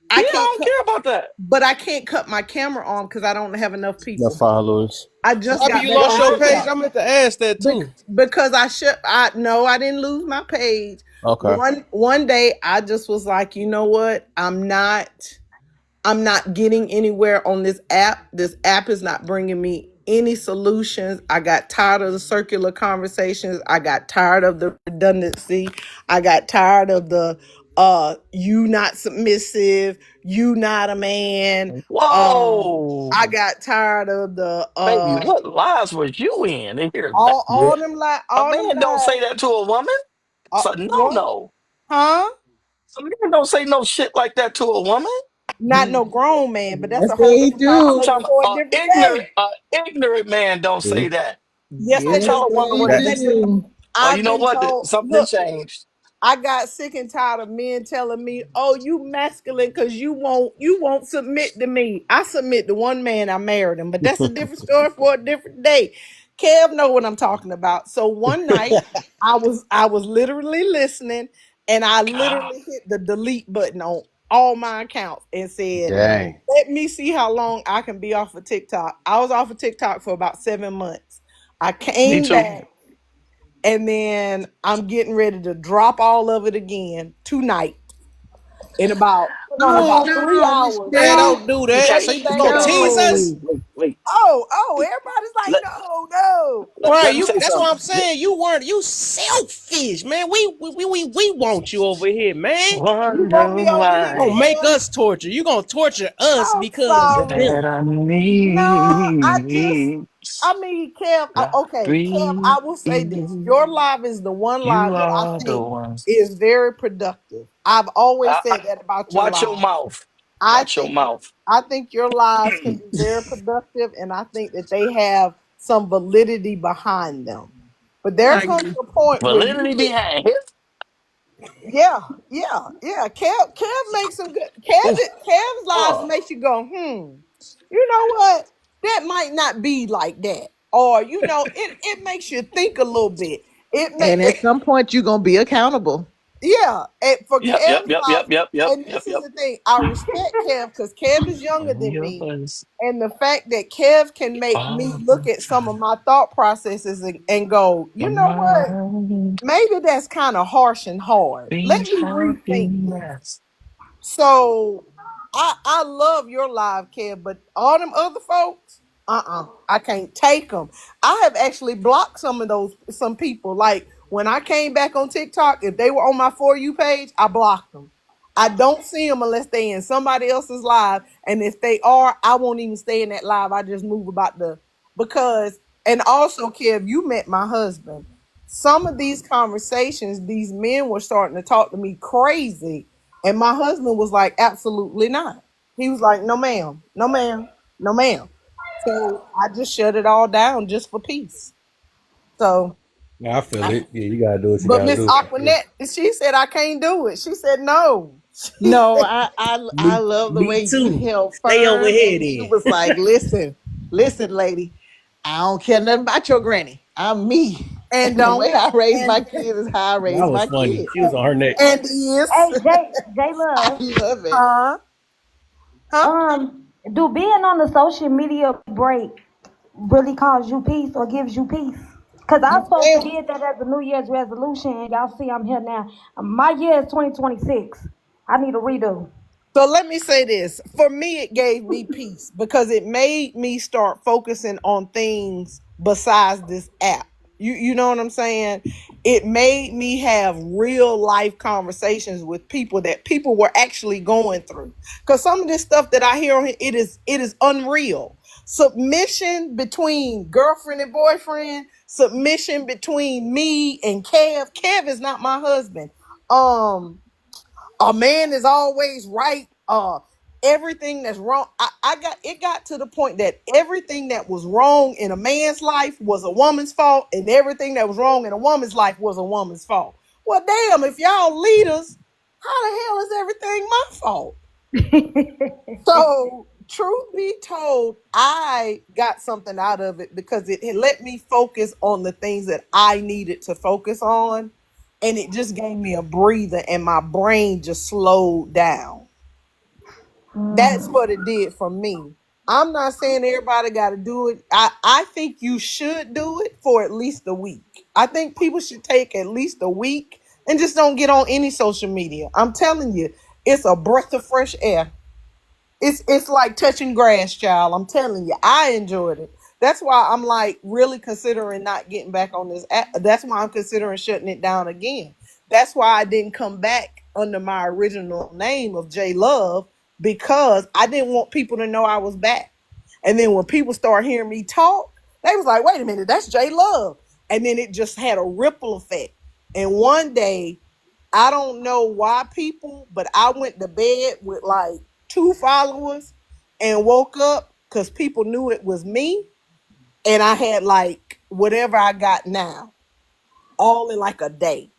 I Yeah, can't I don't cut, care about that. but I can't cut my camera on because I don't have enough The people. followers. I What just happened? got You back lost on your page? TikTok I meant to ask that too. because I should. I no, I didn't lose my page. Okay. One day I just was like, you know what? I'm not getting anywhere on this app. This app is not bringing me any solutions. I got tired of the circular conversations. I got tired of the redundancy. I got tired of the you not submissive, you not a man. Whoa, I got tired of the baby, what lives were you in? They hear that. Yeah. A all them man don't say lies. that to a woman. It's a What? no. Huh? A man don't say no shit like that to a woman. Not no grown man, but that's Yes, a whole they different I'm do. conversation talking for a about different ignorant, day. ignorant man don't say that. Yes, they Don't Yes, tell do. a woman they what to That, do. do. Oh, you I've know been what? told, Something look, changed. I got sick and tired of men telling me, "Oh, you masculine because you won't submit to me." I submit to one man. I married him, but that's a different story for a different day. Kev know what I'm talking about. So one night, I was literally listening, and I literally hit the delete button on all my accounts and said, dang. "Let me see how long I can be off of TikTok." I was off of TikTok for about 7 months. I Me came too. back. And then I'm getting ready to drop all of it again tonight in No, about three no, hours. Michelle, I'm don't do that. So straight you just back gonna on tease it. us? Wait. Everybody's like, Let, no, no. Right, let me you. say That's what something. I'm saying. You selfish, man. We want you over here, man. You Wonder want me over here, Don't why make Kev? us torture. You gonna torture us I'm because of sorry. them. that I No, need I mean, Kev, not okay, Kev, breathe. I will say this. Your live is the one You live that I are the think one. is very productive. I've always said that about your Watch your live. mouth. I Watch your think mouth. I think your lives can be very productive, and I think that they have some validity behind them. But there Thank comes you. a point where you Validity get, behind it. yeah. Kev makes some good. Ooh, Kev's lives oh, makes you go, You know what? That might not be like that, or it makes you think a little bit. And at some point, you're going to be accountable. Yeah, and for yep, yep, Kev's yep, yep, life, yep, yep, and yep, this is yep. the thing, I respect Kev because Kev is younger Oh, than your me, buzz. and the fact that Kev can make me All look the at some of time. my thought processes and go, you My know what? mind Maybe that's kind of harsh and hard. Let being me rethink this. happiness. So I love your live, Kev, but all them other folks, I can't take them. I have actually blocked some people. Like when I came back on TikTok, if they were on my For You page, I blocked them. I don't see them unless they in somebody else's live, and if they are, I won't even stay in that live. I just move about because and also, Kev, you met my husband. Some of these conversations, these men were starting to talk to me crazy, and my husband was like, absolutely not. He was like, no, ma'am, no, ma'am, no, ma'am. So I just shut it all down just for peace. So, Yeah, I feel it. Yeah, you gotta do what you but gotta Miss do. Aquanet, she said, I can't do it. She said, no. She No, said, I love the way Me you too. held Stay over firm here, and you then. was like, listen, lady, I don't care nothing about your granny. I'm me. and And the don't, way I raise and, my kids is how I That raise was my funny. kids. She was on her neck. and is, Hey, J I Love. love it. huh? Huh? Do being on the social media break really cause you peace or gives you peace? Cause I You supposed to said did that as a New Year's resolution, and y'all see I'm here now. My year is 2026. I need a redo. so. Let me say this. For me, it gave me peace because it made me start focusing on things besides this app. You know what I'm saying? It made me have real life conversations with people that people were actually going through. Because some of this stuff that I hear on here, it is unreal. Submission between girlfriend and boyfriend, submission between me and Kev. Kev is not my husband. A man is always right. Everything that's wrong. I got to the point that everything that was wrong in a man's life was a woman's fault, and everything that was wrong in a woman's life was a woman's fault. Well, damn, if y'all leaders, how the hell is everything my fault? So, truth be told, I got something out of it because it let me focus on the things that I needed to focus on. And it just gave me a breather, and my brain just slowed down. That's what it did for me. I'm not saying everybody got to do it. I think you should do it for at least a week. I think people should take at least a week and just don't get on any social media. I'm telling you, it's a breath of fresh air. It's like touching grass, child. I'm telling you, I enjoyed it. That's why I'm like really considering not getting back on this app. That's why I'm considering shutting it down again. That's why I didn't come back under my original name of J Love, because I didn't want people to know I was back. And then when people start hearing me talk, they was like, wait a minute, that's J Love. And then it just had a ripple effect. And one day, I don't know why people, but I went to bed with like 2 followers and woke up because people knew it was me. And I had like whatever I got now, all in like a day,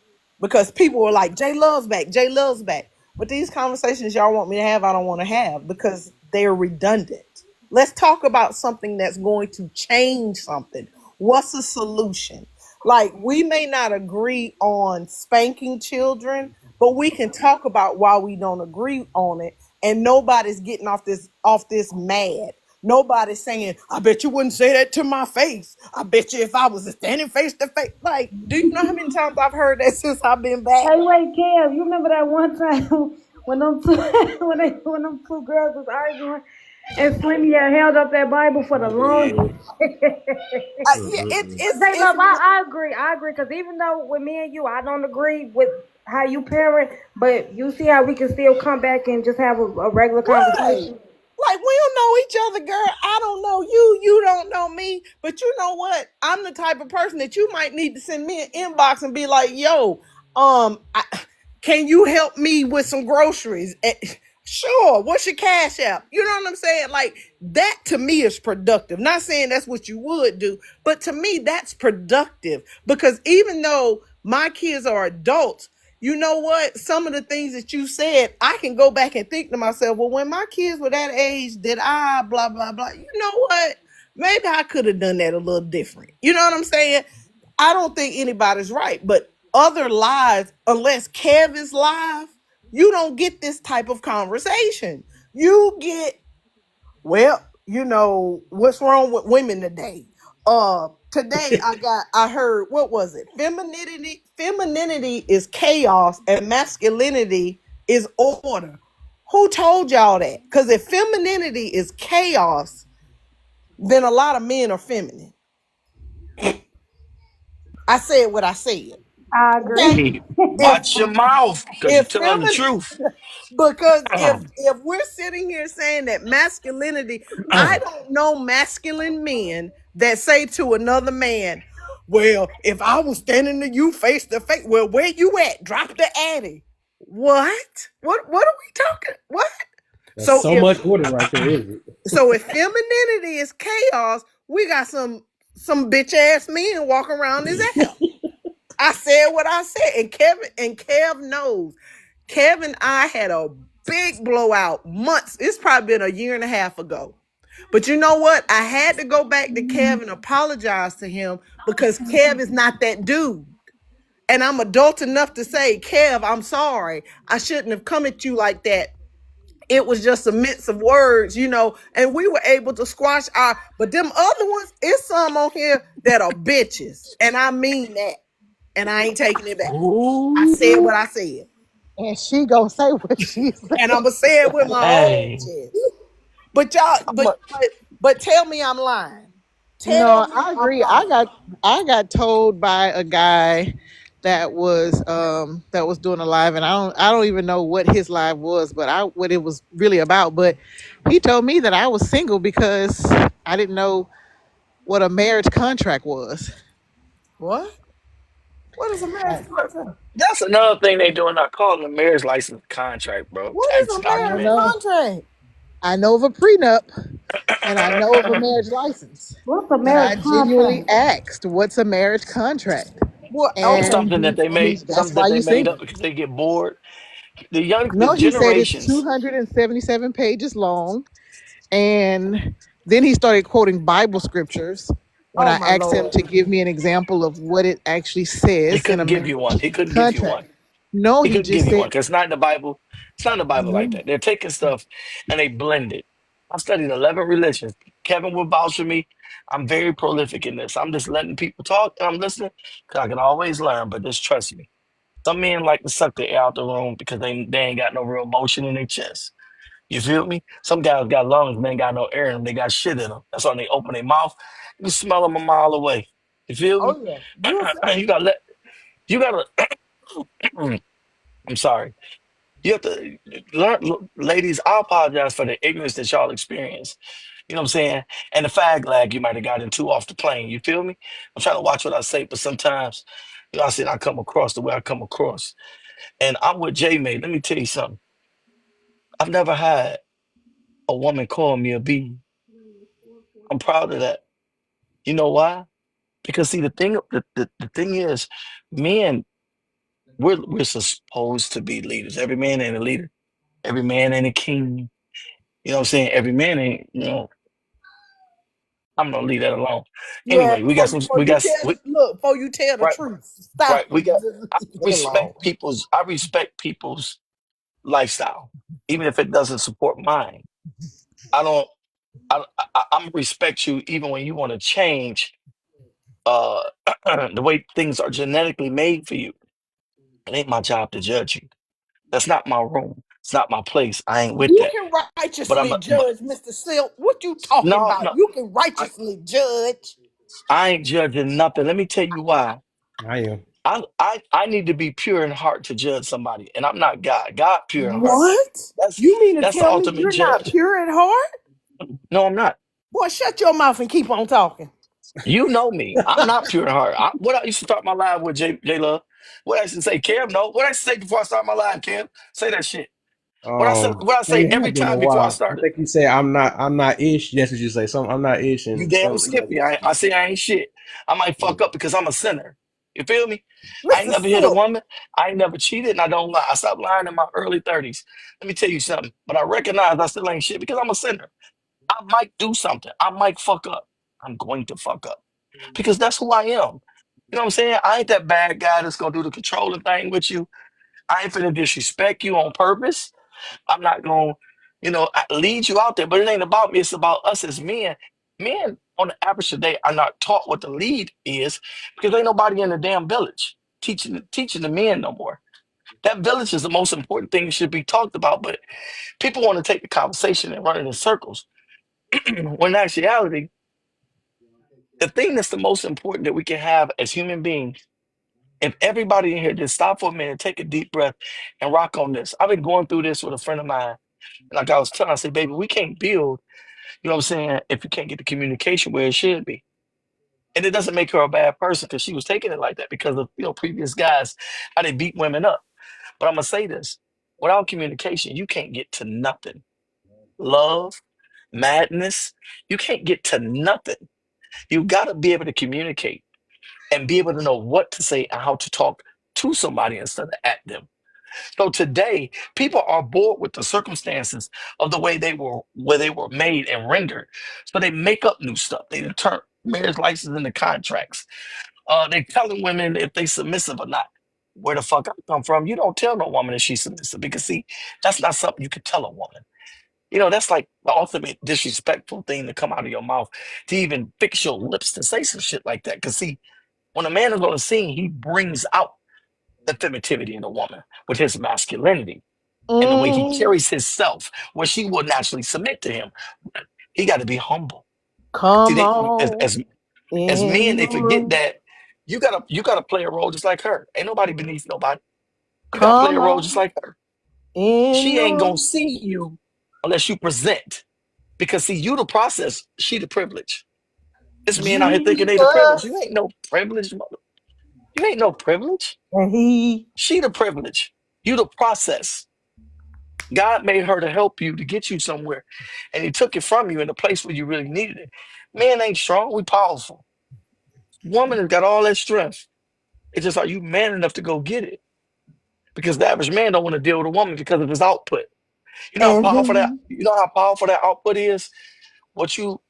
because people were like, Jay Love's back, Jay Love's back. But these conversations y'all want me to have, I don't want to have because they're redundant. Let's talk about something that's going to change something. What's the solution? Like, we may not agree on spanking children, but we can talk about why we don't agree on it. And nobody's getting off this mad. Nobody's saying, I bet you wouldn't say that to my face. I bet you if I was standing face to face. Like, do you know how many times I've heard that since I've been back? Hey, wait, Kev, you remember that one time when them two when them two girls was arguing and Slimmy had held up that Bible for the longest? Yeah, Say, love, I agree. I agree. Because even though with me and you, I don't agree with how you parent, but you see how we can still come back and just have a regular right. conversation. Like, we don't know each other, girl. I don't know you. You don't know me. But you know what? I'm the type of person that you might need to send me an inbox and be like, yo, can you help me with some groceries? Sure. What's your cash app? You know what I'm saying? Like, that to me is productive. Not saying that's what you would do, but to me, that's productive. Because even though my kids are adults, you know what? Some of the things that you said, I can go back and think to myself, well, when my kids were that age, did I blah, blah, blah. You know what? Maybe I could have done that a little different. You know what I'm saying? I don't think anybody's right, but other lives, unless Kev is live, you don't get this type of conversation. You get, well, you know, what's wrong with women today? Today I heard, what was it? Femininity is chaos and masculinity is order. Who told y'all that? Because if femininity is chaos, then a lot of men are feminine. I said what I said. I agree. Hey, watch your mouth, because you're If telling the feminine, truth. because if we're sitting here saying that masculinity, I don't know masculine men that say to another man, well, if I was standing to you face to face, well, where you at? Drop the addy. What? What are we talking? What? That's so much order right there, isn't it? So if femininity is chaos, we got some bitch ass men walking around this app. I said what I said, and Kev knows. Kev and I had a big blowout months. It's probably been a year and a half ago. But you know what? I had to go back to Kev and apologize to him because Kev is not that dude. And I'm adult enough to say, Kev, I'm sorry. I shouldn't have come at you like that it was just a mix of words, and we were able to squash but them other ones, it's some on here that are bitches. And I mean that. And I ain't taking it back. I said what Ooh. I said. And she gonna say what she said. And I'ma say it with my whole Hey. chest. But y'all, but tell me I'm lying. Tell No, me I I'm agree. I lying. got I got told by a guy that was doing a live, and I don't even know what his live was, but what it was really about. But he told me that I was single because I didn't know what a marriage contract was. What? What is a marriage I, contract? That's another thing they doing. Not calling a marriage license contract, bro. What is Text a I don't marriage document. know. contract? I know of a prenup and I know of a marriage license. What's a But marriage I genuinely contract? asked, "What's a marriage contract?" What? It's Okay. And something that he they told me made, that's something why that they you made single. up because they get bored. The No, he said it's generations. 277 pages long. And then he started quoting Bible scriptures when Oh I my asked him lord. to give me an example of what it actually He says in a couldn't give you one. marriage He couldn't give you one. contract. No, He he couldn't just give you one said, because it's not in the Bible. It's not in the Bible like that. They're taking stuff and they blend it. I've studied 11 religions. Kevin will vouch for me. I'm very prolific in this. I'm just letting people talk and I'm listening because I can always learn, but just trust me. Some men like to suck the air out the room because they ain't got no real motion in their chest. You feel me? Some guys got lungs, but they ain't got no air in them. They got shit in them. That's why they open their mouth. You can smell them a mile away. You feel me? Oh yeah. You You gotta let, you gotta, I'm sorry. You have to learn, ladies. I apologize for the ignorance that y'all experience. You know what I'm saying? And the fag lag you might have got into off the plane. You feel me? I'm trying to watch what I say, but sometimes, I said I come across the way I come across. And I'm with J May. Let me tell you something. I've never had a woman call me a B. I'm proud of that. You know why? Because see, the thing is, men, we're supposed to be leaders. Every man ain't a leader. Every man ain't a king. You know what I'm saying? Every man ain't, I'm gonna leave that alone. Yeah, Anyway, we got some. before We you got tell look, before you tell the right, truth. Stop right. We it. got. Just I leave it alone. respect people's. I respect people's lifestyle, even if it doesn't support mine. I don't. I'm gonna respect you even when you want to change uh the way things are genetically made for you. It ain't my job to judge you. That's not my room. It's not my place. I ain't with You that. can But righteously judge, Mr. Silk. What you talking no, about? no. You can I, righteously judge. I ain't judging nothing. Let me tell you why. I am. I need to be pure in heart to judge somebody, and I'm not God. God pure in heart. What? That's You mean to that's the tell me ultimate you're not judge. pure at heart? No, I'm not. Boy, shut your mouth and keep on talking. You know me. I'm not pure in heart. What I used to start my live with J Love. What I used to say, Cam, no. What I used to say before I start my live, Cam? Say that shit. What I say It every has been a time before I while. I started. think you say I'm not ish. That's what you say. Some I'm not ish You and damn some skippy. I say I ain't shit. I might yeah. fuck up because I'm a sinner. You feel me? I ain't Mr. never hit a Silk. woman. I ain't never cheated, and I don't lie. I stopped lying in my early 30s. Let me tell you something. But I recognize I still ain't shit because I'm a sinner. I might do something. I might fuck up. I'm going to fuck up because that's who I am. You know what I'm saying? I ain't that bad guy that's gonna do the controlling thing with you. I ain't finna disrespect you on purpose. I'm not gonna, lead you out there. But it ain't about me. It's about us as men. Men, on the average today, are not taught what the lead is because ain't nobody in the damn village teaching the men no more. That village is the most important thing that should be talked about. But people want to take the conversation and run it in circles. When in actuality, the thing that's the most important that we can have as human beings, if everybody in here just stop for a minute, take a deep breath, and rock on this. I've been going through this with a friend of mine. Like I was telling, I said, baby, we can't build, you know what I'm saying, if you can't get the communication where it should be. And it doesn't make her a bad person because she was taking it like that because of, previous guys, how they beat women up. But I'm going to say this, without communication, you can't get to nothing. Love, madness, you can't get to nothing. You got to be able to communicate and be able to know what to say and how to talk to somebody instead of at them. So today, people are bored with the circumstances of the way they were, where they were made and rendered. So they make up new stuff. They turn marriage license into contracts. They telling women if they submissive or not. Where the fuck I come from, you don't tell no woman if she's submissive because see, that's not something you can tell a woman. That's like the ultimate disrespectful thing to come out of your mouth, to even fix your lips to say some shit like that. Because see, when a man is on the scene, he brings out the femininity in a woman with his masculinity and the way he Mm, carries himself, where she will naturally submit to him. He got to be humble. See, come they on as in men, the they forget room. that you gotta play a role just like her. Ain't nobody beneath nobody. You gotta play a Come role just on like her. in She the ain't gonna room. see you unless you present. Because see, you the process, she the privilege. This man out here thinking they the privilege. You Jesus ain't no privilege, mother. You ain't no privilege. and he. She the privilege. You the process. God made her to help you to get you somewhere, and He took it from you in the place where you really needed it. Man ain't strong. We powerful. Woman has got all that strength. It's just, are you man enough to go get it? Because the average man don't want to deal with a woman because of his output. You know how And powerful that. he You know how powerful that output is. What you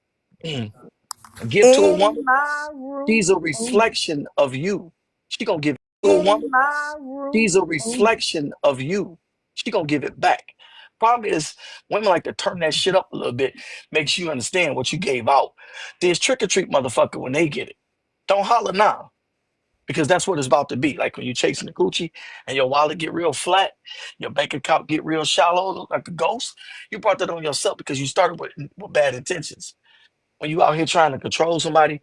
give to a woman, in my room. she's a reflection of you. She gonna give it to a In woman. my room. She's a reflection of you. She gonna give it back. Problem is, women like to turn that shit up a little bit, makes you understand what you gave out. There's trick or treat, motherfucker, when they get it. Don't holler now, because that's what it's about to be. Like when you chasing the coochie and your wallet get real flat, your bank account get real shallow, look like a ghost. You brought that on yourself because you started with bad intentions. When you out here trying to control somebody,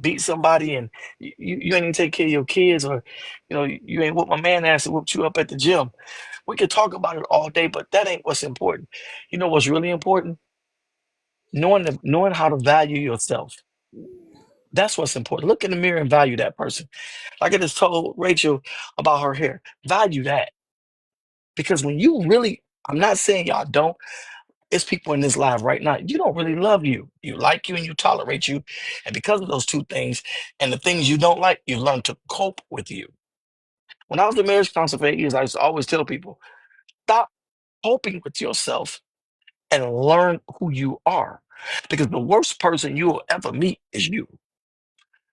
beat somebody, and you ain't even take care of your kids, or you ain't whoop my man ass and whooped you up at the gym. We could talk about it all day, but that ain't what's important. You know what's really important? Knowing how to value yourself. That's what's important. Look in the mirror and value that person. Like I just told Rachel about her hair. Value that. Because when you really, I'm not saying y'all don't, it's people in this live right now. You don't really love you. You like you and you tolerate you. And because of those two things and the things you don't like, you learn to cope with you. When I was in marriage counselor for 8 years, I used to always tell people, stop coping with yourself and learn who you are. Because the worst person you will ever meet is you.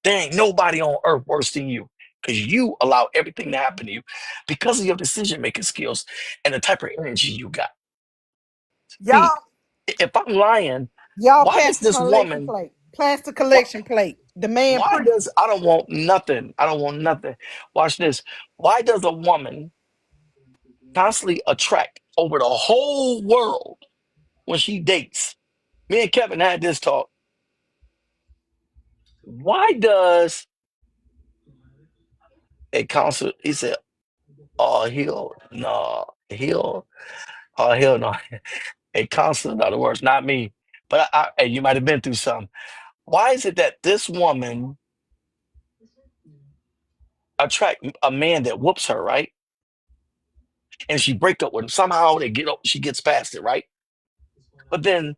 There ain't nobody on earth worse than you. Because you allow everything to happen to you because of your decision making skills and the type of energy you got. See, Y'all, if I'm lying, y'all why pass does the this collection woman, plate. Pass the why, collection plate. The man why preach. does, I don't want nothing. I don't want nothing. Watch this. Why does a woman constantly attract over the whole world when she dates? Me and Kevin had this talk. Why does a counselor, he said, oh, hell no. A counselor, in other words, not me. But hey, you might have been through something. Why is it that this woman attract a man that whoops her, right? And she break up with him. Somehow she gets past it, right? But then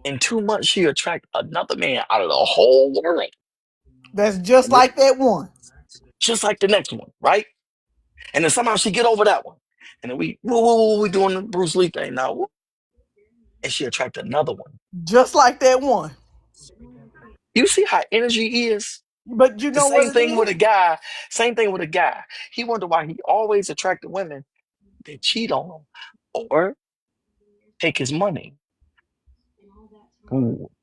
in 2 months, she attract another man out of the whole world, That's just like that one. just like the next one, right? And then somehow she get over that one. And then we doing the Bruce Lee thing now. And she attract another one. Just like that one. You see how energy is? But you The know what same it thing with is? a guy. Same thing with a guy. He wonder why he always attracted women that cheat on him or take his money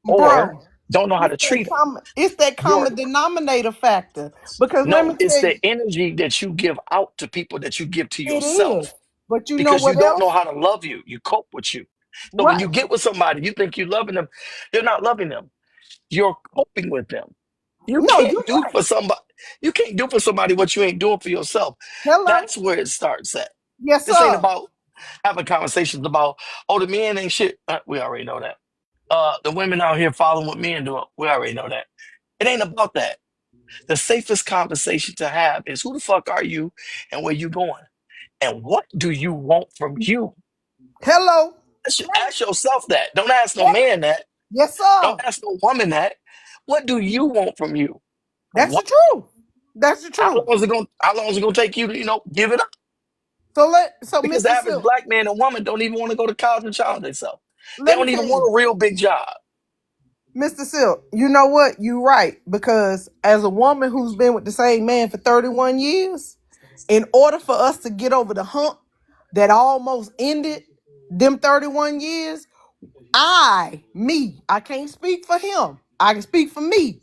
or Bro, don't know how to treat him. it's that Your common denominator factor. Because let No, me it's tell the you, energy that you give out to people that you give to it is. yourself But you know because you what don't know else? how to love you. You cope with you. So when Right. you get with somebody, you think you're loving them. You're not loving them. You're coping with them. You No, you're can't do right. for somebody. You can't do for somebody what you ain't doing for yourself. Hello. That's where it starts at. Yes, This ain't sir. about having conversations about, oh, the men ain't shit. We already know that. The women out here following what men doing. We already know that. It ain't about that. The safest conversation to have is who the fuck are you and where you going? And what do you want from you? Hello. Ask yourself that. Don't ask no Yes, man that. yes, Don't sir. ask no woman that. What do you want from you? That's What? the truth. That's the How truth. long is it going? How long is it going to take you to give it up? So Because the Mr. average Silk, black man and woman don't even want to go to college and challenge themselves. They let me don't tell even you, want a real big job. Mr. Silk, you know what? You're right. Because as a woman who's been with the same man for 31 years, in order for us to get over the hump that almost ended them 31 years, I can't speak for him. I can speak for me.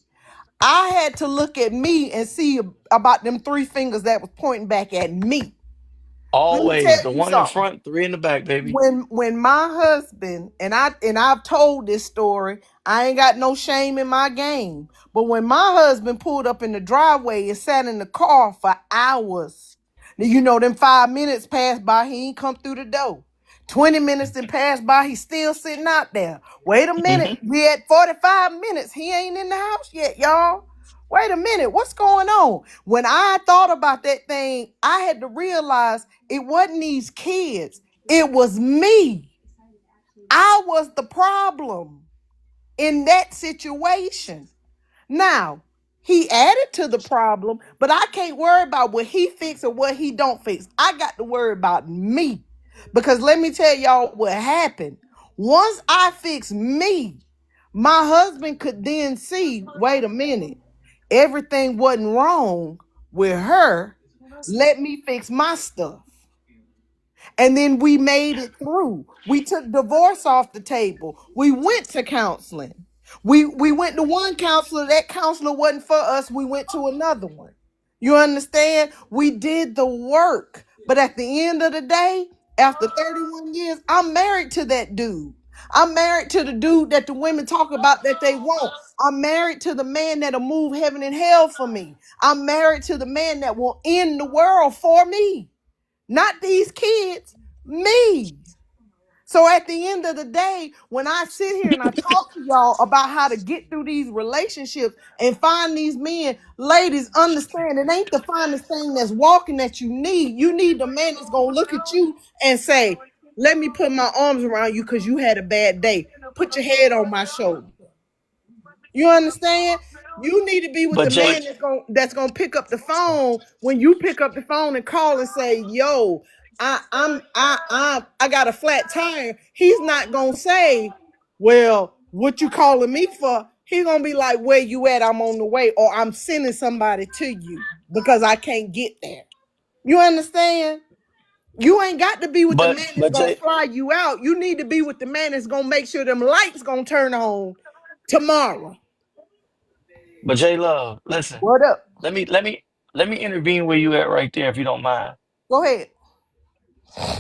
I had to look at me and see about them three fingers that was pointing back at me. Let me Always the tell you one in something. front, three in the back, baby. When my husband I've told this story, I ain't got no shame in my game. But when my husband pulled up in the driveway and sat in the car for hours, you know, them 5 minutes passed by, he ain't come through the door. 20 minutes then passed by, he's still sitting out there. Wait a minute, we at 45 minutes. He ain't in the house yet, y'all. Wait a minute, what's going on? When I thought about that thing, I had to realize it wasn't these kids. It was me. I was the problem in that situation. Now, he added to the problem, but I can't worry about what he fix or what he don't fix. I got to worry about me. Because let me tell y'all what happened. Once I fix me, my husband could then see, wait a minute, everything wasn't wrong with her. Let me fix my stuff. And then we made it through. We took divorce off the table. We went to counseling. We went to one counselor. That counselor wasn't for us. We went to another one. You understand? We did the work. But at the end of the day, after 31 years, I'm married to that dude. I'm married to the dude that the women talk about that they want. I'm married to the man that'll move heaven and hell for me. I'm married to the man that will end the world for me. Not these kids, me. So at the end of the day, when I sit here and I talk to y'all about how to get through these relationships and find these men, ladies, understand it ain't the finest thing that's walking that you need. You need the man that's going to look at you and say, let me put my arms around you because you had a bad day. Put your head on my shoulder. You understand? You need to be with But the Jay, man that's gonna pick up the phone when you pick up the phone and call and say, "Yo, I got a flat tire." He's not gonna say, "Well, what you calling me for?" He's gonna be like, "Where you at? I'm on the way," or "I'm sending somebody to you because I can't get there." You understand? You ain't got to be with the but man that's but gonna Jay, fly you out. You need to be with the man that's gonna make sure them lights gonna turn on tomorrow. but Jay Love, listen. What up? Let me intervene where you at right there, if you don't mind. Go ahead.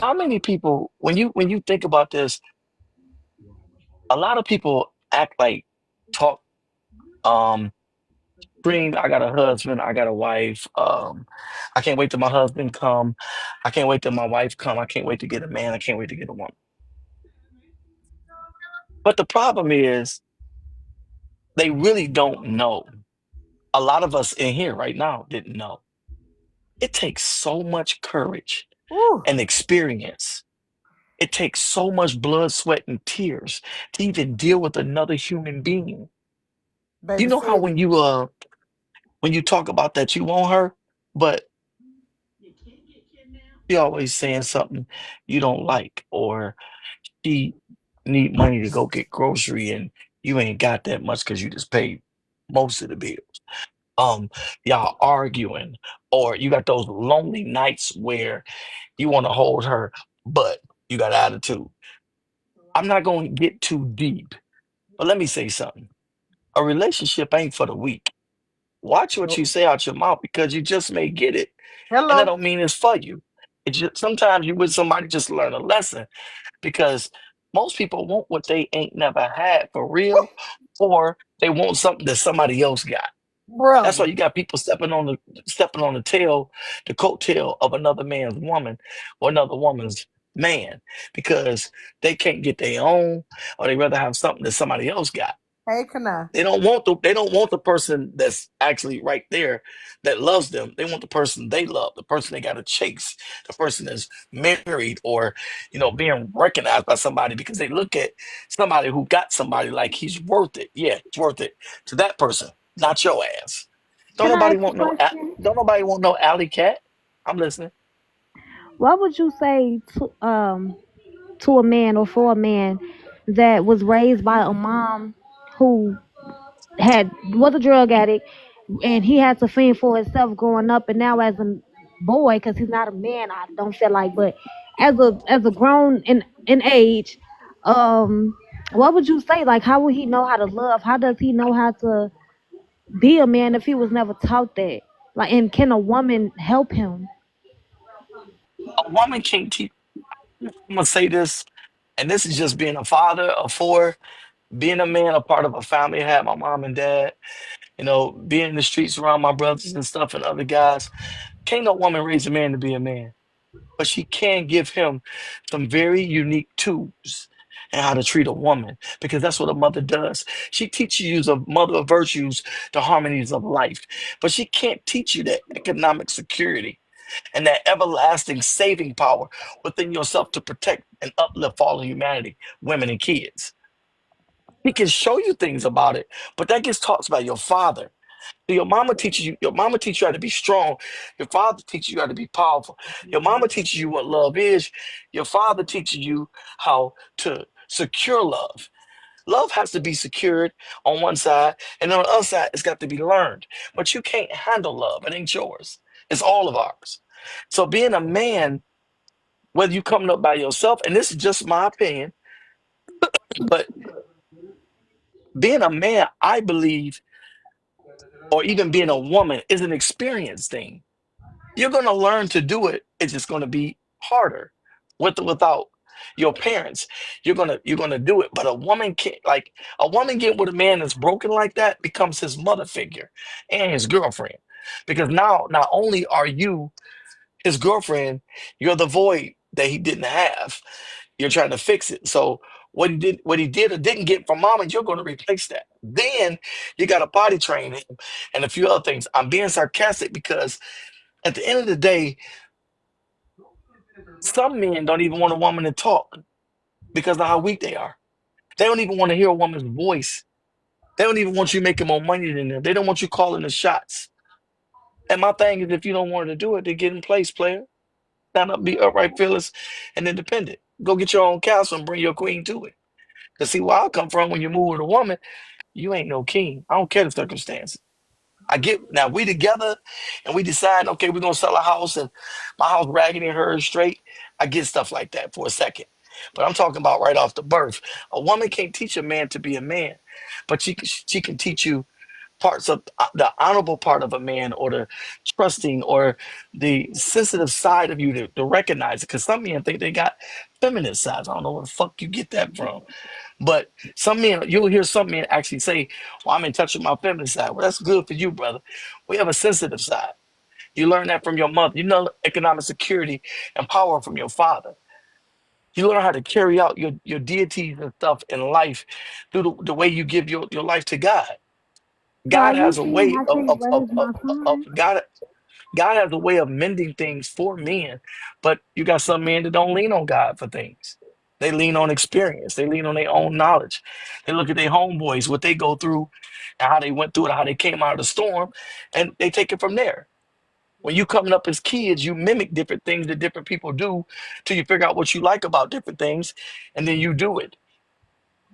How many people, when you think about this, a lot of people act like talk, um, scream, I got a husband, I got a wife, I can't wait till my husband come, I can't wait till my wife come, I can't wait to get a man, I can't wait to get a woman. But the problem is they really don't know. A lot of us in here right now didn't know. It takes so much courage Woo, and experience. It takes so much blood, sweat, and tears to even deal with another human being. You baby, know say how it. when you talk about that you want her, but she always saying something you don't like, or she need money to go get grocery and you ain't got that much because you just paid most of the bills. Um, y'all arguing, or you got those lonely nights where you want to hold her, but you got attitude. I'm not going to get too deep, but let me say something. A relationship ain't for the weak. Watch what you Nope. say out your mouth because you just may get it, and that Hello. don't mean it's for you. It just sometimes you with somebody just learn a lesson because most people want what they ain't never had for real, or they want something that somebody else got. That's why Brother. you got people stepping on the tail, the coattail of another man's woman or another woman's man because they can't get their own, or they rather have something that somebody else got. Hey, Kana. They don't want the person that's actually right there that loves them. They want the person they love, the person they gotta chase, the person that's married or being recognized by somebody because they look at somebody who got somebody like he's worth it. Yeah, it's worth it to that person, not your ass. Don't Can I nobody ask a want no question? don't nobody want no alley cat. I'm listening. What would you say to a man or for a man that was raised by a mom who was a drug addict and he had to fend for himself growing up, and now as a boy because he's not a man. I don't feel like, but as a grown in age, what would you say? Like, how would he know how to love? How does he know how to be a man if he was never taught that? Like, and can a woman help him? A woman can't teach. I'm gonna say this, and this is just being a father of four, being a man, a part of a family. I had my mom and dad. Being in the streets around my brothers and stuff and other guys. Can't no woman raise a man to be a man, but she can give him some very unique tools and how to treat a woman because that's what a mother does. She teaches you the mother of virtues, the harmonies of life, but she can't teach you that economic security and that everlasting saving power within yourself to protect and uplift all of humanity, women and kids. He can show you things about it, but that gets taught by your father. So your mama teaches you how to be strong. Your father teaches you how to be powerful. Your mama teaches you what love is. Your father teaches you how to secure love. Love has to be secured on one side, and on the other side, it's got to be learned. But you can't handle love. It ain't yours. It's all of ours. So being a man, whether you coming up by yourself, and this is just my opinion, but being a man, I believe, or even being a woman, is an experience thing. You're going to learn to do it. It's just going to be harder with or without your parents. You're going to do it. But a woman can't, like, a woman get with a man that's broken like that becomes his mother figure and his girlfriend. Because now not only are you his girlfriend, you're the void that he didn't have. You're trying to fix it. So what he did or didn't get from mama, you're going to replace that. Then you got to potty train him and a few other things. I'm being sarcastic because at the end of the day, some men don't even want a woman to talk because of how weak they are. They don't even want to hear a woman's voice. They don't even want you making more money than them. They don't want you calling the shots. And my thing is, if you don't want her to do it, then get in place, player. Stand up, be upright, fearless, and independent. Go get your own castle and bring your queen to it. Because see, where I come from, when you move with a woman, you ain't no king. I don't care the circumstances. I get now we together and we decide, okay, we're gonna sell a house and my house raggedy and hers straight. I get stuff like that for a second. But I'm talking about right off the birth. A woman can't teach a man to be a man, but she can teach you parts of the honorable part of a man or the trusting or the sensitive side of you to recognize it. Because some men think they got feminine sides. I don't know where the fuck you get that from. But some men, you'll hear some men actually say, well, I'm in touch with my feminine side. Well, that's good for you, brother. We have a sensitive side. You learn that from your mother. You know economic security and power from your father. You learn how to carry out your deities and stuff in life through the way you give your life to God. So are God you has a saying way I can't raise my son? God has a way of mending things for men, but you got some men that don't lean on God for things. They lean on experience. They lean on their own knowledge. They look at their homeboys, what they go through, and how they went through it, how they came out of the storm, and they take it from there. When you coming up as kids, you mimic different things that different people do till you figure out what you like about different things, and then you do it.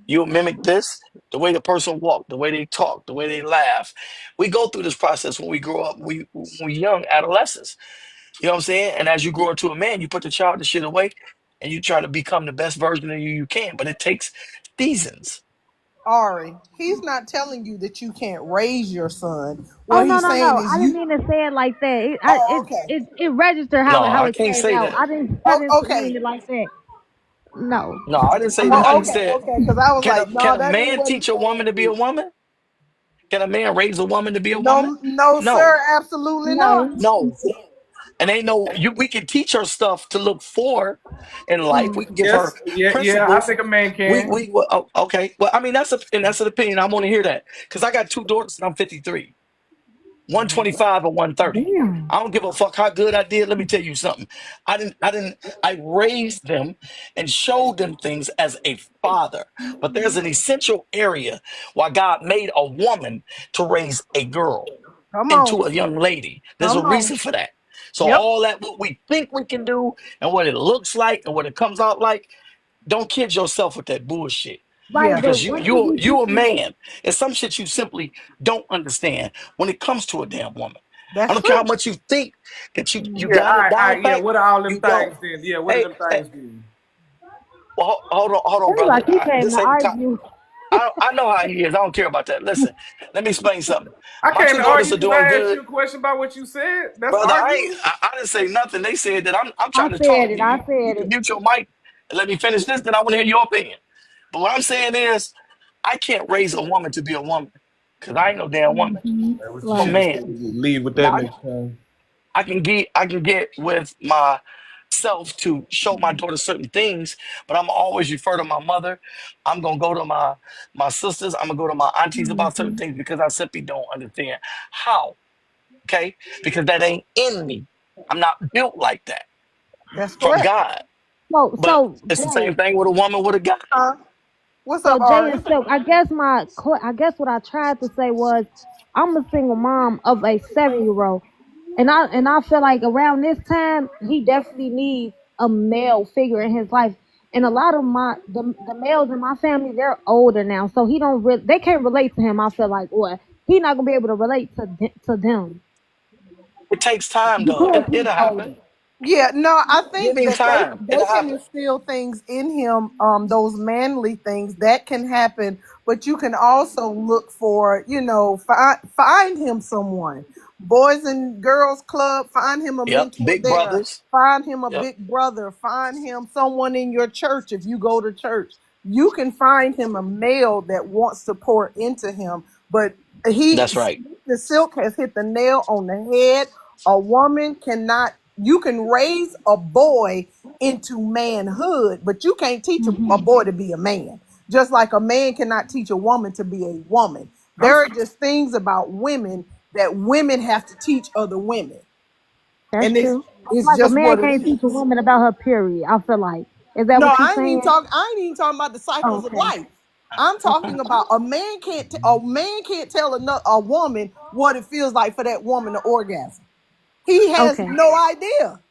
You'll mimic this, the way the person walk, the way they talk, the way they laugh. We go through this process when we grow up, when we young adolescents. You know what I'm saying? And as you grow into a man, you put the childish shit away and you try to become the best version of you can. But it takes seasons. Ari, he's not telling you that you can't raise your son. Oh What no he's no saying no! is I didn't you. mean to say it like that. Oh, okay. It registered No, how I it can't came say out. that. I Oh, didn't mean okay. it like that. No, No, I didn't say I'm that. not I Oh, saying just okay, that. said, okay. Because I was can a like, can no, a that ain't man what he's teach a woman to be a saying. woman? Can a man raise a woman to be a woman? No, no, No, sir, absolutely not. No. no. And ain't no you. We can teach her stuff to look for in life. Mm. We can give her Yes, yeah, I principles. think a man We can. we well, okay. Well, I mean that's an opinion. I want to hear that because I got two daughters and I'm 53. 125 or 130. Damn. I don't give a fuck how good I did. Let me tell you something. I raised them and showed them things as a father. But there's an essential area why God made a woman to raise a girl Come on, into a young lady. There's a come on. reason for that. So Yep. all that what we think we can do and what it looks like and what it comes out like, don't kid yourself with that bullshit Right, Yeah. but because you when do you you you a think? man and some shit you simply don't understand when it comes to a damn woman. I That's don't care how true. much you think that you Yeah, got it all down right, yeah. pat. What are all them You don't. things then? Yeah, what are Hey, them hey things then? well, hold on, Seems brother. like he came This to ain't the time. argue. I know how he is. I don't care about that. Listen, let me explain something. I My came two to daughters argue are because doing I asked you good, a question about what you said. That's brother. arguing. I didn't say nothing. They said that I'm I trying to said talk. it. I You said can it. mute your mic and let me finish this. Then I want to hear your opinion. But what I'm saying is, I can't raise a woman to be a woman because I ain't no damn woman. That's what you I'm a should have Right. said. man. Lead with that Now next time. I can get with myself to show my daughter certain things, but I'm always refer to my mother. I'm gonna go to my sisters. I'm gonna go to my aunties about certain Hmm. things because I simply don't understand how. Okay, because that ain't in me. I'm not built like that That's from correct. God. But So it's the Jay. same thing with a woman with a guy. What's So up, Jay Ari? and Silk, I guess what I tried to say was, I'm a single mom of a 7-year-old, and I feel like around this time he definitely needs a male figure in his life. And a lot of the males in my family, they're older now, so they can't relate to him. I feel like, or he not gonna be able to relate to them It takes time though. because he's It'll older. happen. Yeah, no, I Give think him that time. they It'll can happen. instill things in him, those manly things that can happen, but you can also look for, find him someone. Boys and Girls Club, find him a Yep. mentor Big there. brothers. Find him a Yep. big brother. Find him someone in your church if you go to church. You can find him a male that wants to pour into him, but That's right. the Silk has hit the nail on the head. A woman cannot, you can raise a boy into manhood, but you can't teach a Hmm. boy to be a man. Just like a man cannot teach a woman to be a woman. I'm There are just things about women that women have to teach other women. That's And true. it's Like a just man what it can't teach a is. woman about her period. I feel like, is that No, what you saying? I ain't even talking about the Oh, cycles of okay. life. I'm talking about a man can't tell a woman what it feels like for that woman to orgasm. He has Okay. no idea.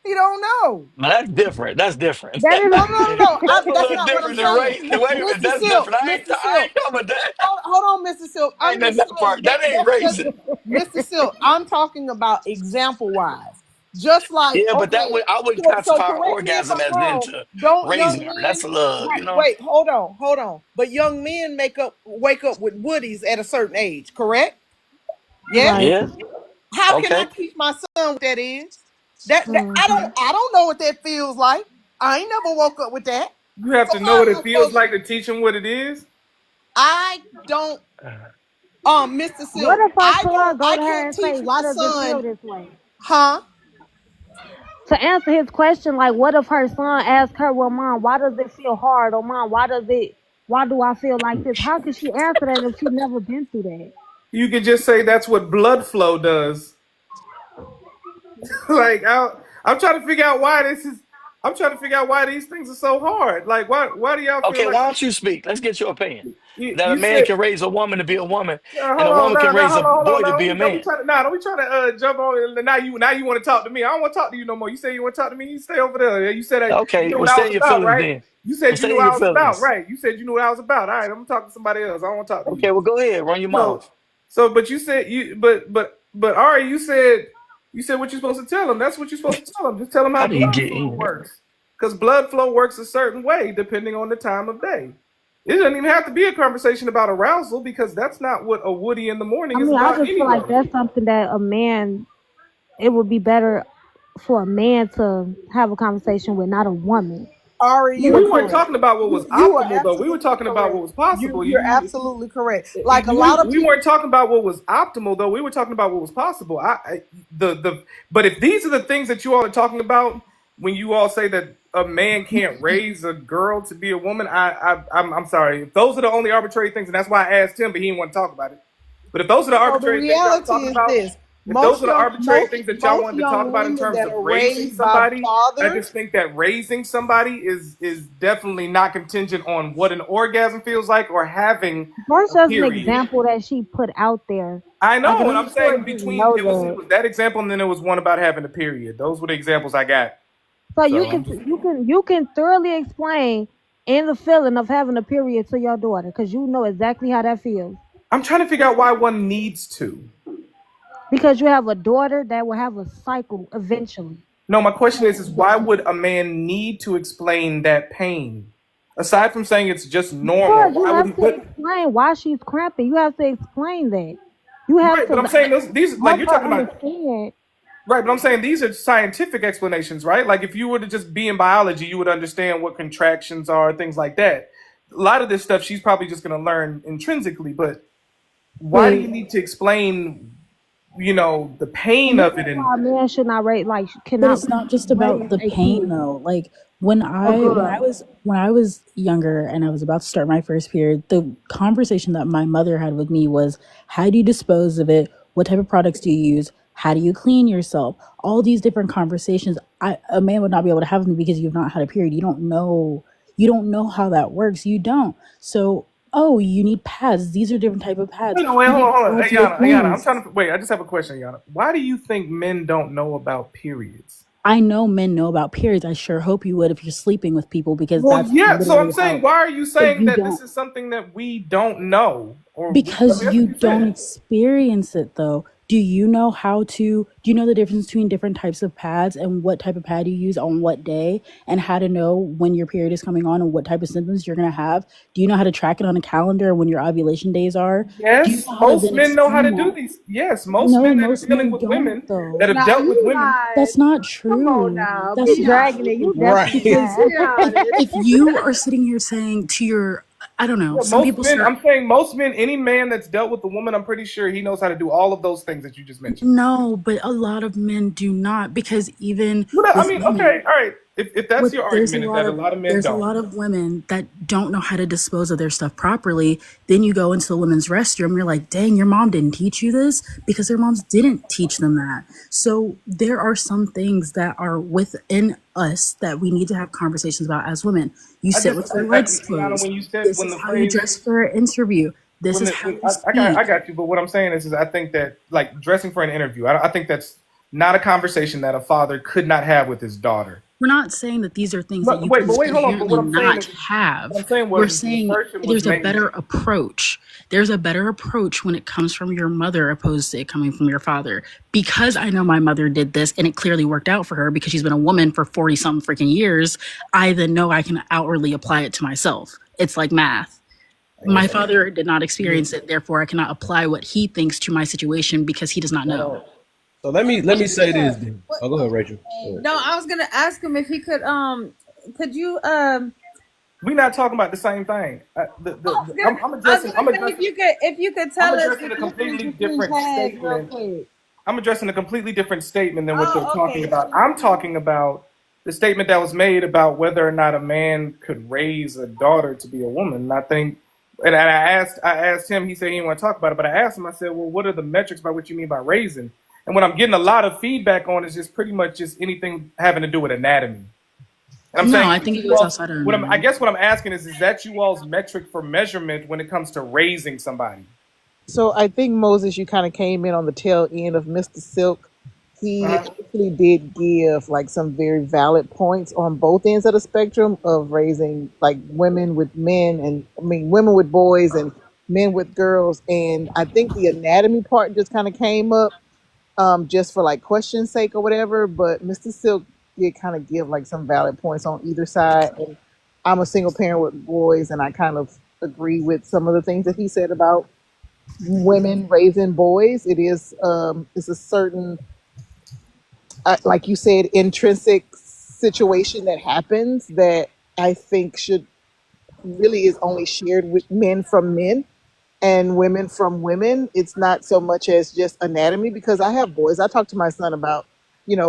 He don't know. Now that's different. That's different. That No, is. no, no, no. That's a That's little not what I'm different than saying. raising. Wait a minute, Mr. that's Silk, different. Mr. I Silk. ain't talking about that. Hold on, Mr. Silk. I ain't I'm in just that saying part. That ain't that's just raising. Mr. Silk. I'm talking about example wise. Just like, Yeah, but that okay, would I wouldn't so classify correct me if orgasm I'm as wrong. into Don't raising young her. That's men a little, right, wait, hold on. But young men wake up with woodies at a certain age, correct? Yes? Right. Yeah. How can I Okay. teach my son what that is? Hmm. I don't know what that feels like. I ain't never woke up with that. You have So to know how what am it I feels supposed to? like to teach him what it is. I don't Mr. What Silk, if her son go I to her can't and say, teach "Why my does it feel son, this way?" huh? To answer his question, like, what if her son asked her, "Well, mom, why does it feel hard?" Or, "Mom, why do I feel like this?" How can she answer that if she never been through that? You can just say that's what blood flow does. Like I'm trying to figure out why this is. I'm trying to figure out why these things are so hard. Like why do y'all feel Okay, like why don't you speak? Let's get your opinion. That a you man said? can raise a woman to be a woman, and Hold a on, woman no, can no, raise a hold on, boy to no. be a Don't be man. trying to, nah, don't be trying to jump on. Now you want to talk to me. I don't want to talk to you no more. You say you want to talk to me. You stay over there. You said that you Okay, knew well what I stay was in your about, feelings right? then. You Well said you stay knew in what your I was about, feelings. right? You said you knew what I was about. All right, I'm gonna talk to somebody else. I don't want to talk to you. Okay, well go ahead, run your So, mouth. but you said but Ari, you said what you're supposed to tell him. That's what you're supposed to tell him. Just tell him how How did he blood get flow in here? works. Because blood flow works a certain way depending on the time of day. It doesn't even have to be a conversation about arousal because that's not what a Woody in the morning I is mean, I about just feel like anyway. that's something that a man. It would be better for a man to have a conversation with, not a woman. Ari, Well, you are we weren't correct. talking about what was You are optimal though. We were absolutely talking about what correct. was possible. You're absolutely correct. Like a lot of We people. weren't talking about what was optimal though. We were talking about what was possible. But if these are the things that you all are talking about when you all say that a man can't raise a girl to be a woman, I'm sorry. If those are the only arbitrary things, and that's why I asked him, but he didn't want to talk about it. But if those are the So the arbitrary things y'all were reality talking is about, this: if those are the arbitrary things that y'all most wanted to talk young about in women terms that of are raising raised by somebody, I fathers. just think that raising somebody is definitely not contingent on what an orgasm feels like or having That's a just an period. example that she put out there. I Like, know, and and I'm I'm sure saying you between know it that. was that example, and then there was one about having a period. Those were the examples I got. So So I'm just you can thoroughly explain in the feeling of having a period to your daughter, because you know exactly how that feels. I'm trying to figure out why one needs to. Because you have a daughter that will have a cycle eventually. No, my question is why would a man need to explain that pain? Aside from saying it's just normal, Because you why would he have to put explain why she's cramping. You have to explain that. You have right? to But I'm saying these like help you're her talking about understand. right, but I'm saying these are scientific explanations, right? Like if you were to just be in biology, you would understand what contractions are, things like that. A lot of this stuff she's probably just gonna learn intrinsically, but why do you Wait. need to explain, the pain And this of is it and Why a man should not raise but cannot it's not just raise about the a pain kid. though. Like when A I when I girl. was when I was younger and I was about to start my first period, the conversation that my mother had with me was, how do you dispose of it? What type of products do you use? How do you clean yourself? All these different conversations a man would not be able to have with me because you've not had a period. You don't know how that works. You don't. So, oh, you need pads. These are different type of pads. Wait, You hold get on, hold on. pads Hey, with Yana, I'm rings. trying to wait. I just have a question, Yana. Why do you think men don't know about periods? I know men know about periods. I sure hope you would if you're sleeping with people because Well, that's yeah. So I'm literally saying, how. why are you But saying you that this don't is something that we don't know? because That's what you you don't said. experience it though. Do you know do you know the difference between different types of pads and what type of pad you use on what day and how to know when your period is coming on and what type of symptoms you're going to have? Do you know how to track it on a calendar when your ovulation days are? Do you Yes, know how to most then men know how explain to do that? these. Yes, most No, men that are most dealing men with don't women, that though. have Now dealt with you women. lying. That's not Come on true. now. That's Be not dragging it. You true. definitely Right. Because lying. Be honest. if you are sitting here saying to your, I don't know, Yeah, some most people men. start, I'm saying most men. Any man that's dealt with a woman, I'm pretty sure he knows how to do all of those things that you just mentioned. no, but a lot of men do not because even Well, I with mean, women, okay, all right. If that's your argument, is that a lot of men there's a don't. lot of women that don't know how to dispose of their stuff properly. Then you go into the women's restroom, you're like, dang, your mom didn't teach you this because their moms didn't teach them that. So there are some things that are within us that we need to have conversations about as women. You sit with your legs Yana, closed. when you said This when is the how you phrase dress for an interview. This when, is the, how when you I speak. got you, but what I'm saying is I think that like dressing for an interview, I think that's not a conversation that a father could not have with his daughter. We're not saying that these are things that But you wait, can but wait, hold on. But inherently what I'm saying not is, what have. I'm saying We're was the saying assertion was there's a made. better approach. There's a better approach when it comes from your mother opposed to it coming from your father. Because I know my mother did this and it clearly worked out for her because she's been a woman for 40 something freaking years, I then know I can outwardly apply it to myself. It's like math. My father did not experience it, therefore I cannot apply what he thinks to my situation because he does not know. So let me say this then. Oh, go ahead, Rachel. Go ahead. No, I was gonna ask him if he could you We're not talking about the same thing. I'm I was addressing. gonna say if you could I'm tell us addressing the a difference completely between different pads real statement. quick. I'm addressing a completely different statement than what they're Oh, talking okay. about. I'm talking about the statement that was made about whether or not a man could raise a daughter to be a woman. And I think, and I asked him. He said he didn't want to talk about it, but I asked him. I said, well, what are the metrics by what you mean by raising? And what I'm getting a lot of feedback on is just pretty much just anything having to do with anatomy. And I'm No, saying, I think it goes outside of I anatomy. guess what I'm asking is that you all's metric for measurement when it comes to raising somebody? So I think Moses, you kind of came in on the tail end of Mr. Silk. He Uh-huh. actually did give like some very valid points on both ends of the spectrum of raising like women with men and I mean women with boys and men with girls. And I think the anatomy part just kind of came up just for like question's sake or whatever. But Mr. Silk did kind of give like some valid points on either side. And I'm a single parent with boys, and I kind of agree with some of the things that he said about women raising boys. It is it's a certain like you said intrinsic situation that happens that I think should really is only shared with men from men and women from women. It's not so much as just anatomy because I have boys. I talk to my son about,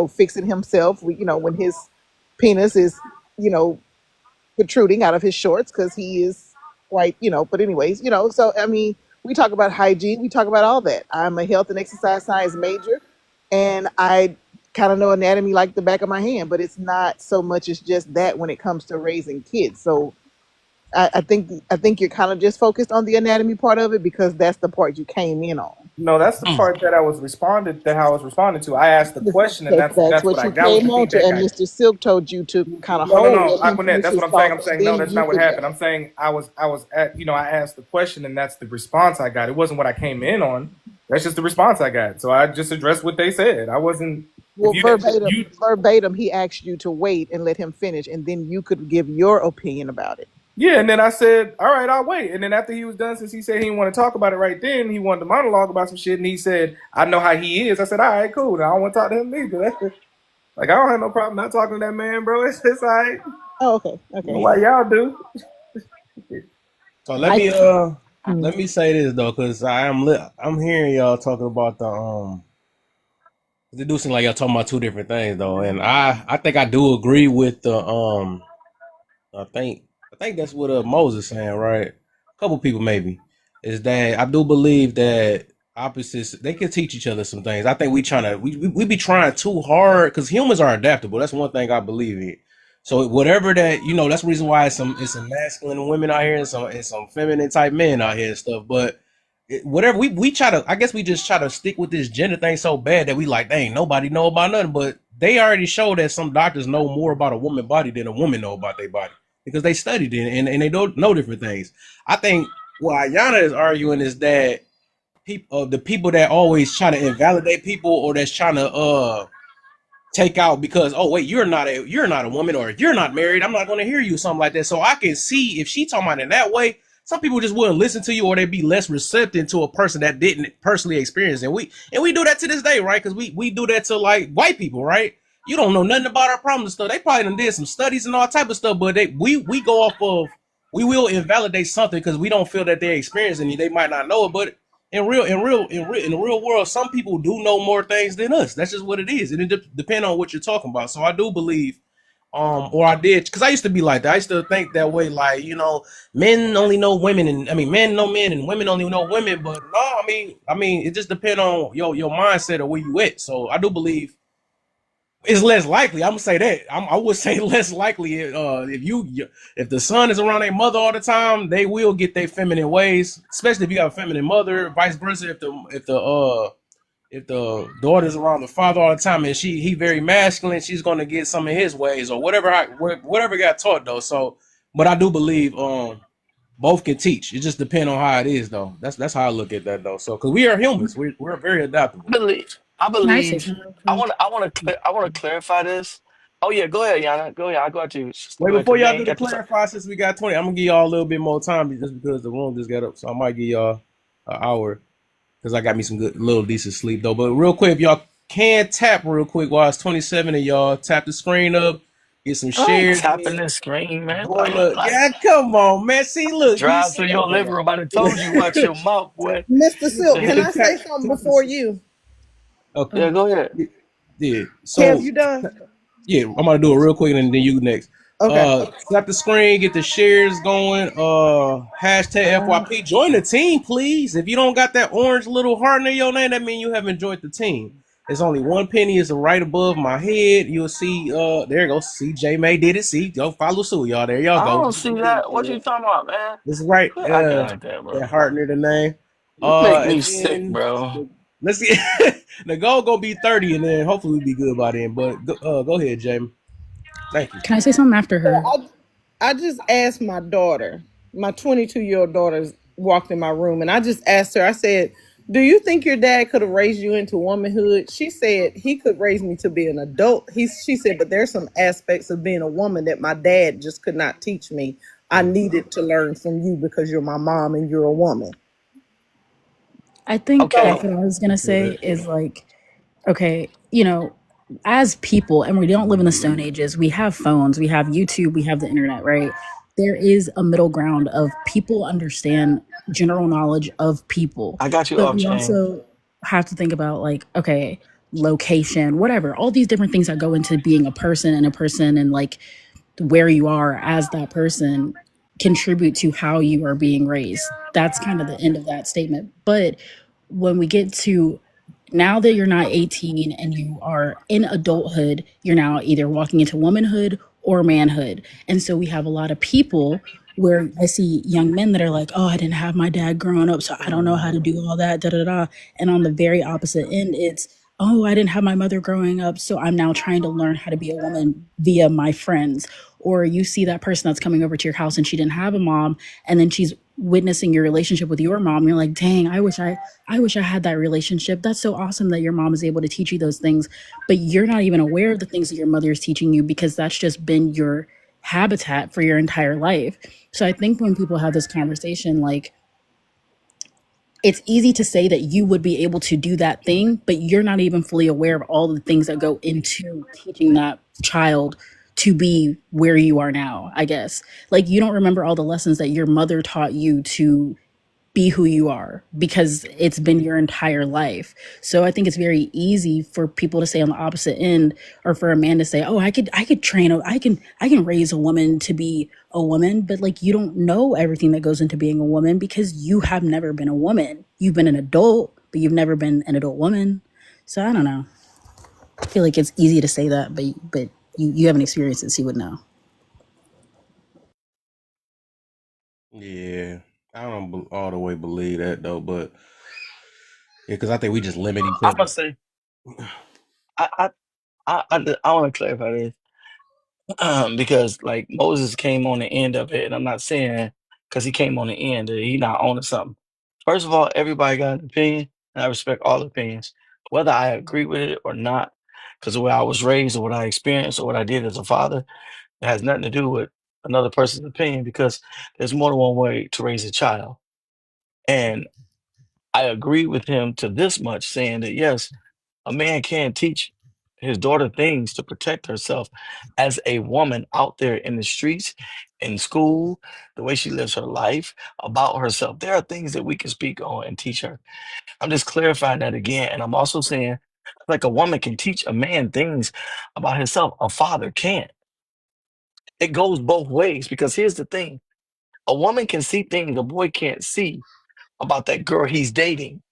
fixing himself, when his penis is, you know, protruding out of his shorts because he is quite, but anyways, so I mean, we talk about hygiene, we talk about all that. I'm a health and exercise science major, and I kind of know anatomy like the back of my hand, but it's not so much as just that when it comes to raising kids. So I think you're kind of just focused on the anatomy part of it because that's the part you came in on. No, that's the part that I was responding to. I asked the question, and That's what you that was came the on to, feedback and I. Mr. Silk told you to kind of No, hold, let him Aquanet, finish that's his what I'm saying. I'm thoughts, saying no, then that's you not what could go. happened. I'm saying I was at I asked the question, and that's the response I got. It wasn't what I came in on. That's just the response I got. So I just addressed what they said. I wasn't. Well, If you verbatim, he asked you to wait and let him finish, and then you could give your opinion about it. Yeah, and then I said, all right, I'll wait. And then after he was done, since he said he didn't want to talk about it right then, he wanted to monologue about some shit, and he said, I know how he is. I said, all right, cool. I don't want to talk to him either. Like, I don't have no problem not talking to that man, bro. It's all right. Oh, okay. Why y'all do? So let me say this though, because I'm hearing y'all talking about they do seem like y'all talking about two different things though, and I think I do agree with the I think that's what Moses saying, right? A couple people maybe is that I do believe that opposites they can teach each other some things. I think we be trying too hard because humans are adaptable. That's one thing I believe in. So whatever that that's the reason why it's some masculine women out here and some feminine type men out here and stuff. But whatever we try to, I guess we just try to stick with this gender thing so bad that we like, dang, nobody know about nothing. But they already show that some doctors know more about a woman body than a woman know about their body because they studied it and they don't know different things. I think what Ayana is arguing is that the people that always try to invalidate people or that's trying to take out because you're not a woman or you're not married, I'm not going to hear you, something like that. So I can see if she talking about it in that way, some people just wouldn't listen to you or they'd be less receptive to a person that didn't personally experience it. And we do that to this day, right? Because we do that to like white people, right? You don't know nothing about our problems and stuff. They probably done did some studies and all type of stuff, but we go off of, we will invalidate something because we don't feel that they're experiencing it. They might not know it, but in the real world, some people do know more things than us. That's just what it is, and it depends on what you're talking about. So I do believe, or I did, because I used to be like that. I used to think that way, like men only know women, and men know men, and women only know women. But no, I mean, it just depends on your mindset or where you at. So I do believe it's less likely. I'm gonna say that. I would say less likely if the son is around their mother all the time, they will get their feminine ways. Especially if you have a feminine mother. Vice versa, if the daughter's around the father all the time and he very masculine, she's gonna get some of his ways or whatever got taught though. So, but I do believe both can teach. It just depends on how it is though. That's how I look at that though. So, because we are humans, we're very adaptable. I Can I say believe. something real I quick? want to clarify this. Oh yeah, go ahead, Yana. Go ahead. I got you. Sister. Wait, Go ahead, before because we y'all do ain't the got the. clarify, since we got 20, I'm gonna give y'all a little bit more time just because the room just got up. So I might give y'all an hour because I got me some good little decent sleep though. But real quick, if y'all can tap real quick while it's 27 of y'all, tap the screen up, get some I ain't shares tapping in. this screen, man. Join up. Yeah, come on, man. See, look, you Drive see, to your living okay. room. I done told you watch your mouth, boy. Mr. Silk, Get can the I say tap. something before you? Okay. Yeah, go ahead. Yeah. Kev, So you done? yeah, I'm gonna do it real quick and then you next. Okay. Tap the screen, get the shares going. Hashtag FYP. Join the team, please. If you don't got that orange little heart in your name, that means you haven't joined the team. It's only one penny, is right above my head. You'll see, there you go. See, J May did it. See, go follow suit, y'all. There y'all I go. don't see that. What you talking about, man? This is right. Quit acting like that, That bro. heart near the name. You make me And sick, then bro. let's see. The goal gonna be 30, and then hopefully we'll be good by then. But go ahead, Jamie. Thank you. Can I say something after Yeah, her? I just asked my daughter, my 22-year-old daughter walked in my room, and I just asked her, I said, do you think your dad could have raised you into womanhood? She said he could raise me to be an adult. She said, but there's some aspects of being a woman that my dad just could not teach me. I needed to learn from you because you're my mom and you're a woman. I think Okay. that's what I was gonna say is like, okay, as people, and we don't live in the Stone Ages, we have phones, we have YouTube, we have the internet, right? There is a middle ground of people understand general knowledge of people, I got you but off we chain. also have to think about like, okay, location, whatever, all these different things that go into being a person and like where you are as that person contribute to how you are being raised. That's kind of the end of that statement. But when we get to now that you're not 18 and you are in adulthood, you're now either walking into womanhood or manhood. And so we have a lot of people where I see young men that are like, oh, I didn't have my dad growing up, so I don't know how to do all that, da da da. And on the very opposite end, it's, oh, I didn't have my mother growing up, so I'm now trying to learn how to be a woman via my friends. Or you see that person that's coming over to your house and she didn't have a mom, and then she's witnessing your relationship with your mom, you're like, dang, I wish I had that relationship. That's so awesome that your mom is able to teach you those things, but you're not even aware of the things that your mother is teaching you because that's just been your habitat for your entire life. So I think when people have this conversation, like, it's easy to say that you would be able to do that thing, but you're not even fully aware of all the things that go into teaching that child to be where you are now, I guess. Like, you don't remember all the lessons that your mother taught you to be who you are because it's been your entire life. So I think it's very easy for people to say on the opposite end, or for a man to say, "Oh, I could train I can raise a woman to be a woman," but like, you don't know everything that goes into being a woman because you have never been a woman. You've been an adult, but you've never been an adult woman. So I don't know. I feel like it's easy to say that, but you haven't experienced it, so you would know. Yeah, I don't all the way believe that though, but yeah, because I think we just limit each I other. must say, I want to clarify this. Because like Moses came on the end of it, and I'm not saying because he came on the end that he not owning something. First of all, everybody got an opinion, and I respect all opinions, whether I agree with it or not. Because the way I was raised, or what I experienced, or what I did as a father, it has nothing to do with another person's opinion. Because there's more than one way to raise a child, and I agree with him to this much, saying that yes, a man can teach his daughter things to protect herself as a woman out there in the streets, in school, the way she lives her life, about herself. There are things that we can speak on and teach her. I'm just clarifying that again. And I'm also saying, like, a woman can teach a man things about himself, a father can't. It goes both ways because here's the thing, a woman can see things a boy can't see about that girl he's dating.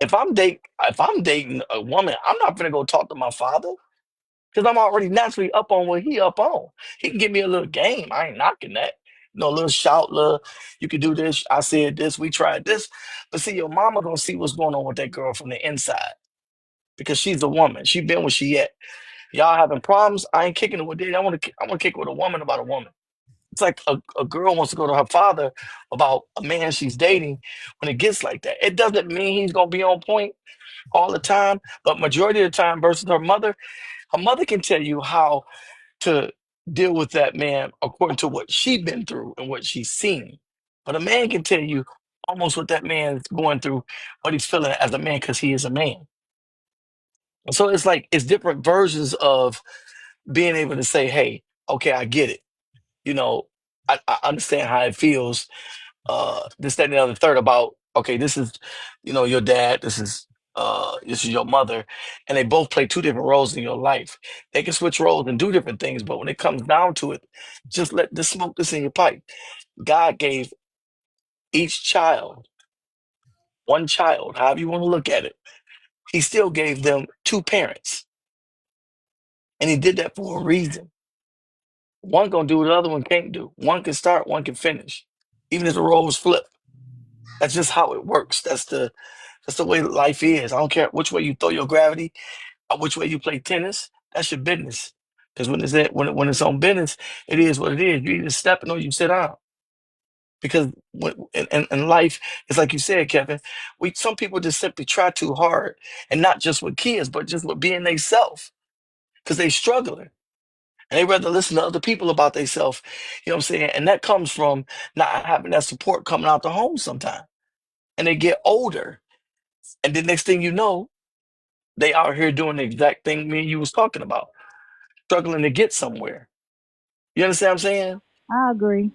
If I'm dating a woman, I'm not gonna go talk to my father because I'm already naturally up on what he up on. He can give me a little game. I ain't knocking that. You know, a little shout, little, you can do this. I said this, we tried this. But see, your mama gonna see what's going on with that girl from the inside because she's a woman. She been where she at. Y'all having problems? I ain't kicking it with it. I want to kick it with a woman about a woman. It's like a girl wants to go to her father about a man she's dating when it gets like that. It doesn't mean he's gonna be on point all the time, but majority of the time versus her mother can tell you how to deal with that man according to what she's been through and what she's seen. But a man can tell you almost what that man's going through, what he's feeling as a man, because he is a man. And so it's like it's different versions of being able to say, hey, okay, I get it. You know, I understand how it feels, this, that, and the other third about, okay, this is, your dad, this is your mother, and they both play two different roles in your life. They can switch roles and do different things, but when it comes down to it, just let this smoke this in your pipe. God gave each child, one child, however you want to look at it, he still gave them two parents. And he did that for a reason. One gonna do what the other one can't do. One can start, one can finish. Even if the roles flip. That's just how it works. That's the way life is. I don't care which way you throw your gravity or which way you play tennis. That's your business. Because when it's on business, it is what it is. You either stepping or you sit down. Because in life, it's like you said, Kevin. Some people just simply try too hard, and not just with kids, but just with being they self, because they struggling and they rather listen to other people about themselves. You know what I'm saying? And that comes from not having that support coming out the home sometimes. And they get older, and the next thing you know, they out here doing the exact thing me and you was talking about, struggling to get somewhere. You understand what I'm saying? I agree.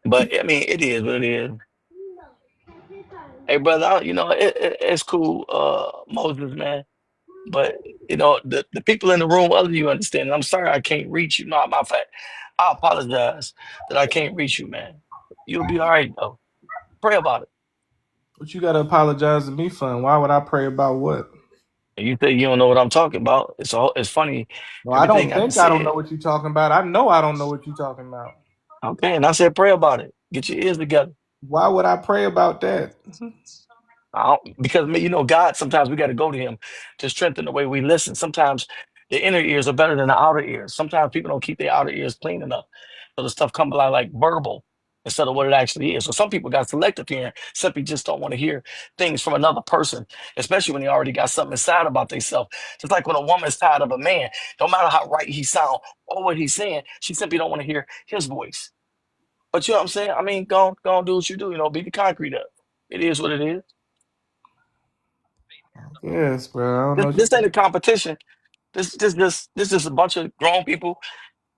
But I mean, it is what it is. Hey, brother, it's cool, Moses, man. But the people in the room, other than you understand. I'm sorry I can't reach you. No, my fact. I apologize that I can't reach you, man. You'll be all right though. Pray about it. What you gotta apologize to me for? And why would I pray about what? And you think you don't know what I'm talking about? It's funny. No, I Everything don't I think I don't said. know what you're talking about. I know I don't know what you're talking about. Okay, and I said pray about it. Get your ears together. Why would I pray about that? Because God, sometimes we got to go to him to strengthen the way we listen. Sometimes the inner ears are better than the outer ears. Sometimes people don't keep their outer ears clean enough. So the stuff comes out like verbal. instead of what it actually is. So some people got selective hearing, simply just don't want to hear things from another person, especially when they already got something inside about themselves. Just like when a woman's tired of a man, no matter how right he sound or what he's saying, she simply don't want to hear his voice. But you know what I'm saying? I mean, go on, do what you do. You know, beat the concrete up. It is what it is. Yes, bro. I don't know. This ain't a competition. This just a bunch of grown people,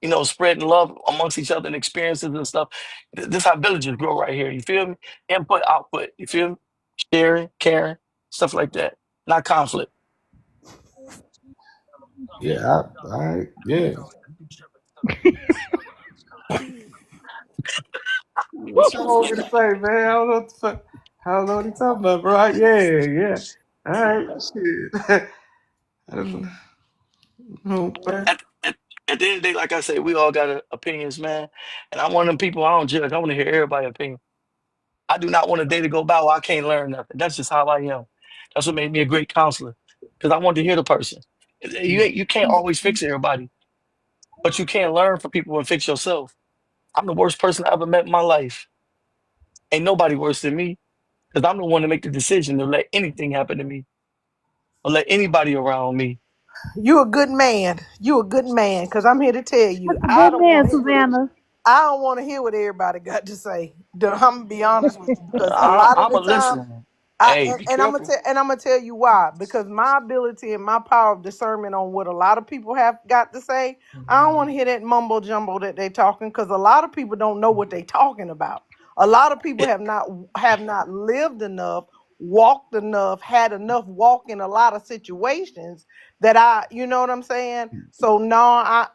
you know, spreading love amongst each other and experiences and stuff. This how villages grow right here. You feel me? Input, output. You feel me? Sharing, caring, stuff like that. Not conflict. Yeah, yeah. What you want me to say, man? I don't know what the fuck. I don't know what he's talking about, bro. Yeah. All right, shit. I don't know, man. At the end of the day, like I said, we all got opinions, man. And I'm one of them people, I don't judge. I want to hear everybody's opinion. I do not want a day to go by where I can't learn nothing. That's just how I am. That's what made me a great counselor, because I wanted to hear the person. You can't always fix everybody, but you can learn from people and fix yourself. I'm the worst person I ever met in my life. Ain't nobody worse than me, because I'm the one to make the decision to let anything happen to me or let anybody around me. You a good man. You a good man. Cause I'm here to tell you, That's a good man, Susanna. I don't want to hear what everybody got to say. I'm gonna be honest with you, because a lot of I'm the a time, listener. Hey, be careful. I'm gonna tell you why. Because my ability and my power of discernment on what a lot of people have got to say, I don't want to hear that mumbo jumbo that they talking. Because a lot of people don't know what they talking about. A lot of people have not lived enough, walked enough, had enough walk in a lot of situations that you know what I'm saying. So no,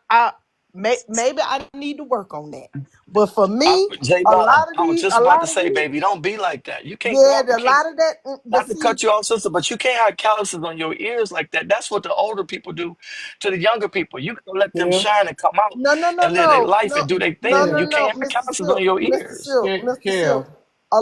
maybe I need to work on that. But for me, J a Love, lot of I was these, just a about to lot of say, these, baby, don't be like that. You can't yeah, walk, you a can't, lot of that. But not to see, cut you off, sister, but you can't have calluses on your ears like that. That's what the older people do to the younger people. You gotta let them Kev, shine and come out no, no, no, and live their no, life no, and do their thing. Kev, You can't have Mr. calluses on Silk, your Mr. ears. Silk, Mr. Kev, Silk.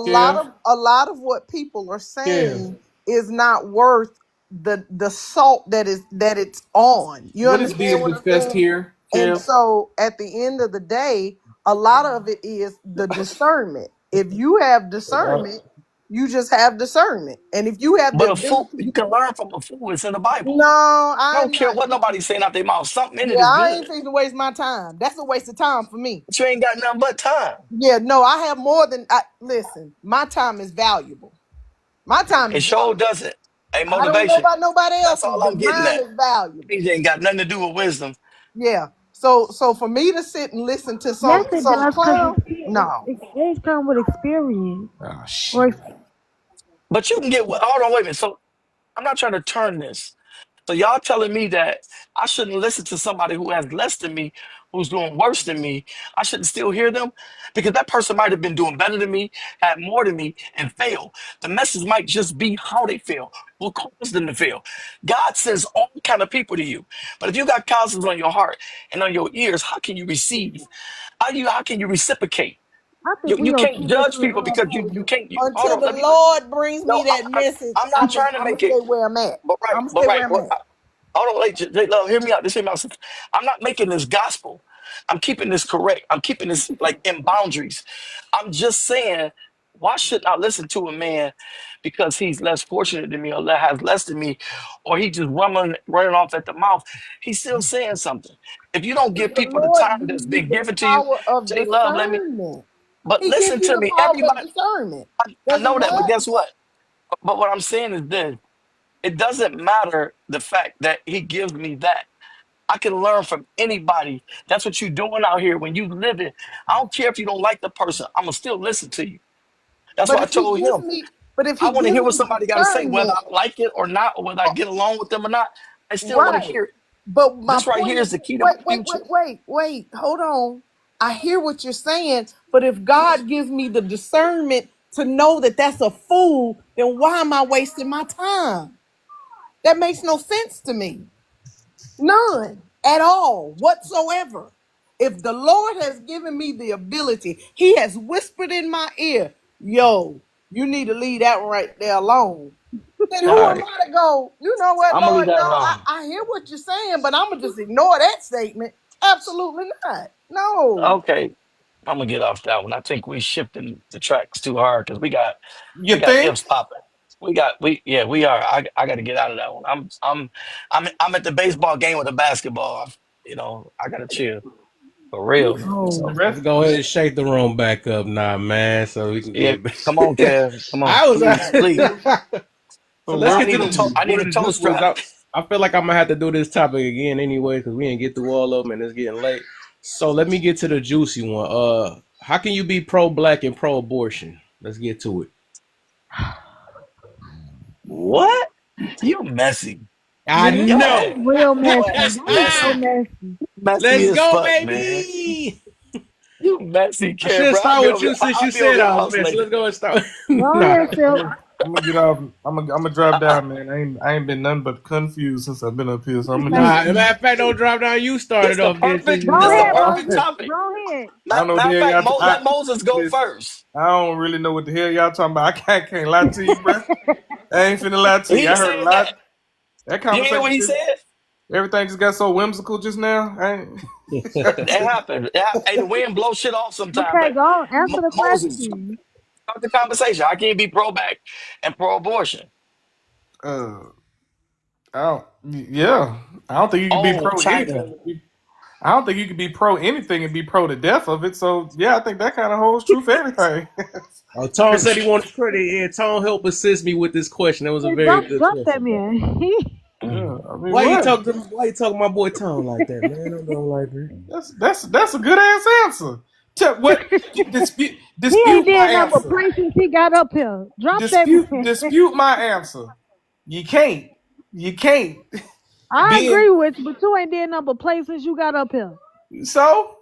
Kev, A lot of what people are Kev. saying is not worth the salt that it's on. You What is understand being what I'm discussed saying? here, And Kev? so at the end of the day, a lot of it is the discernment. If you have discernment, you just have discernment. And if you have the But a fool, ability, you can learn from a fool. It's in the Bible. no, I don't I'm care not. what nobody's saying out their mouth. Something in it Yeah, is I good. ain't fixing to waste my time. That's a waste of time for me. But you ain't got nothing but time. Yeah, no, I have more than listen, my time is valuable. My time It is sure valuable. doesn't. A I don't know motivation. about nobody That's else's, all but I'm getting mine at. is valuable. It ain't got nothing to do with wisdom. Yeah. So for me to sit and listen to Yes, it some does, because clown, no. age come with experience. Oh Or shit. But you can get, hold on, wait a minute. So I'm not trying to turn this. So y'all telling me that I shouldn't listen to somebody who has less than me, who's doing worse than me. I shouldn't still hear them because that person might have been doing better than me, had more than me, and failed. The message might just be how they feel, what caused them to fail. God sends all kind of people to you. But if you got calluses on your heart and on your ears, how can you receive? How can you reciprocate? I You, think we you gonna can't keep this judge in people because you can't. Hold Until on, the let me. Lord brings No, me that message, I'm not trying to I'm gonna make it. stay where I'm at. I'm gonna But stay right. where I'm Well, at. hold on, wait, Love, hear me out. This hear me out. I'm not making this gospel. I'm keeping this correct. I'm keeping this like in boundaries. I'm just saying, why shouldn't I listen to a man because he's less fortunate than me or has less than me, or he just running off at the mouth? He's still saying something. If you don't give The people the Lord time gives that's you been the given to you, power of J Love, let me. discernment. But He gives listen you to the me, power of everybody. discernment. I Does he know that, but not? guess what? But what I'm saying is this: it doesn't matter the fact that he gives me that. I can learn from anybody. That's what you're doing out here when you live it. I don't care if you don't like the person. I'm gonna still listen to you. That's But what I if he told gives him. me, but if I he want to gives hear what me somebody got to say, whether discernment, I like it or not, or whether I get along with them or not. I still want to right? hear it. But my This right point here is, is the key to my future. hold on. I hear what you're saying, but if God gives me the discernment to know that that's a fool, then why am I wasting my time? That makes no sense to me. None at all whatsoever. If the Lord has given me the ability, He has whispered in my ear, yo, you need to leave that right there alone. Then All who am right, I to go? You know what, I'm gonna leave Lord? No, that alone. I hear what you're saying, but I'm gonna just ignore that statement. Absolutely not. No. Okay, I'm gonna get off that one. I think we shifting the tracks too hard because You we got think? ifs popping. We are. I got to get out of that one. I'm at the baseball game with the basketball. I gotta chill for real. The Oh, So let's rest, go ahead and shake the room back up now, man, so we can yeah, get back. come on, Kev. Come on, I was please, please. so but let's I get what to need a the I need what a is toe good strap. I feel like I'm gonna have to do this topic again anyway because we didn't get through all of them and it's getting late. So let me get to the juicy one. How can you be pro-black and pro-abortion? Let's get to it. What? You messy. I Your know. ass, That's real your messy. ass That's so messy, messy. messy Let's as go, fuck, man. baby. You messy, I Kev, should bro. start with you since you I'll be over said your I was house messy. later. Let's go and start. Go Nah. ahead, Silk. I'm gonna get off. I'm gonna drop down, man. I ain't been nothing but confused since I've been up here. So I'm gonna Thank Nah, just. as a you. matter of fact, don't drop down. You This started the off this. perfect. Go This the ahead, perfect Moses. topic. Go ahead. I don't know what the Matter of hell fact, y'all. let Moses go Listen, first. I don't really know what the hell y'all talking about. Can't lie to you, bro. I ain't finna lie to you. He I heard a said that. lot. That You hear what conversation he just said? everything just got so whimsical just now. I ain't. It happened. Hey, the wind blows shit off sometime, Okay, but go answer the Moses, question. start the conversation. I can't be pro-back and pro-abortion. uh, I don't. Yeah, I don't think you can be Oh, pro China. anything. I don't think you can be pro anything and be pro the death of it. So yeah, I think that kind of holds true for everything. Oh, Tone said he wanted credit. Yeah, Tone helped assist me with this question. That was a Hey, very good drop that question, bro. man. Yeah, I mean, Why you what? talking to my boy Tone like that, man? Don't do him like that. That's a good ass answer. What dispute He ain't dispute my did nothing but answer? play since he got up here. Drop that man. Dispute my answer. You can't. You can't. I Being agree with you, but you ain't did nothing but play since you got up here. so.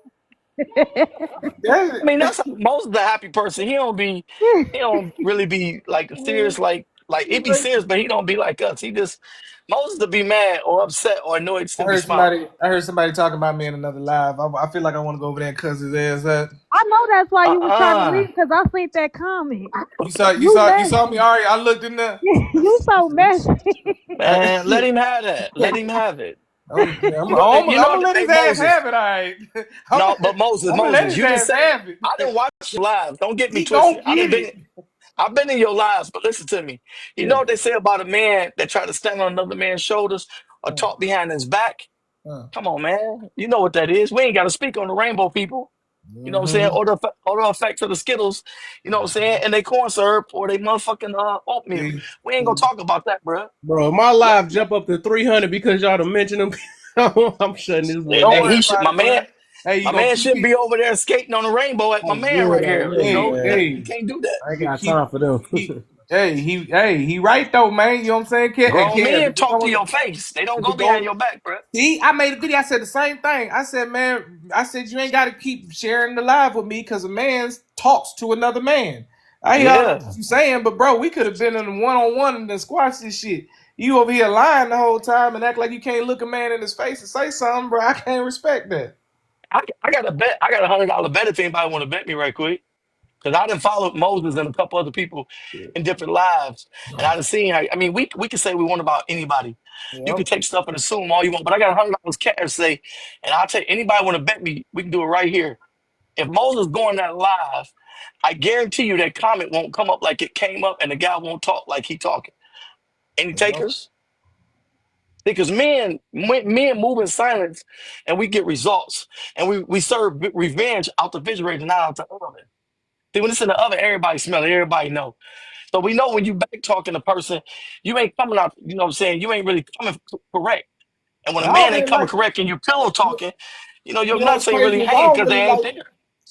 I mean, that's most of the happy person. He don't really be like serious, like he be serious, but he don't be like us. He just Moses to be mad or upset or annoyed, I still be heard smiling. somebody. I heard somebody talking about me in another live. I feel like I want to go over there and cuss his ass out. I know that's why you was trying to Uh-uh. leave because I seen that comment. You saw me, Ari. I looked in there. You so messy. Man, let him have that. Let him have it. I'm You know gonna what? let Hey, his ass Moses. have it. All right. No, but Moses, I'm gonna let his you didn't ass say. have it. I didn't watch you live. Don't get me He gonna twisted. get it. I've been in your lives, but listen to me. You Yeah. know what they say about a man that try to stand on another man's shoulders or Uh, talk behind his back? uh, Come on, man. You know what that is. We ain't got to speak on the rainbow people. You know what I'm saying? mhm. Or the effects of the Skittles, you know what I'm saying? And they corn syrup or they motherfucking oatmeal. See, We ain't gonna talk about that, bro. Bro, my live jump up to 300 because y'all done mentioned him. I'm shutting this boy don't And worry down. he should, about it, bro. Hey, you my gonna man keep shouldn't it. be over there skating on the rainbow at my I'm man good right here. You already, Hey, know, man. you hey, can't do that. I ain't got keep time for them. he right though, man. You know what I'm saying? Grown men If we talk to going your face. They don't if we go behind go your back, bro. see, I made a video. I said the same thing. I said, man, I said you ain't got to keep sharing the live with me because a man talks to another man. I hear all Yeah. that you saying, but bro, we could have been in a one-on-one and then squash this shit. You over here lying the whole time and act like you can't look a man in his face and say something, bro. I can't respect that. I got a bet. I got $100 bet if anybody want to bet me right quick. Because I done followed Moses and a couple other people in different lives. And I done seen how, I mean, we can say we want about anybody. You can Yep. take stuff and assume all you want, but I got $100 cash say, and I'll tell you, anybody want to bet me, we can do it right here. If Moses going that live, I guarantee you that comment won't come up like it came up and the guy won't talk like he talking. Any Yep. takers? Because men move in silence and we get results. And we serve revenge out the refrigerator, not out the oven. See, when it's in the oven, everybody smell it, everybody know. So we know when you back talking a person, you ain't coming out, you know what I'm saying? You ain't really coming correct. And when I a don't man ain't really coming like. correct and you pillow talking, your You know what's nuts ain't crazy really is I hanging don't because really they ain't like. there.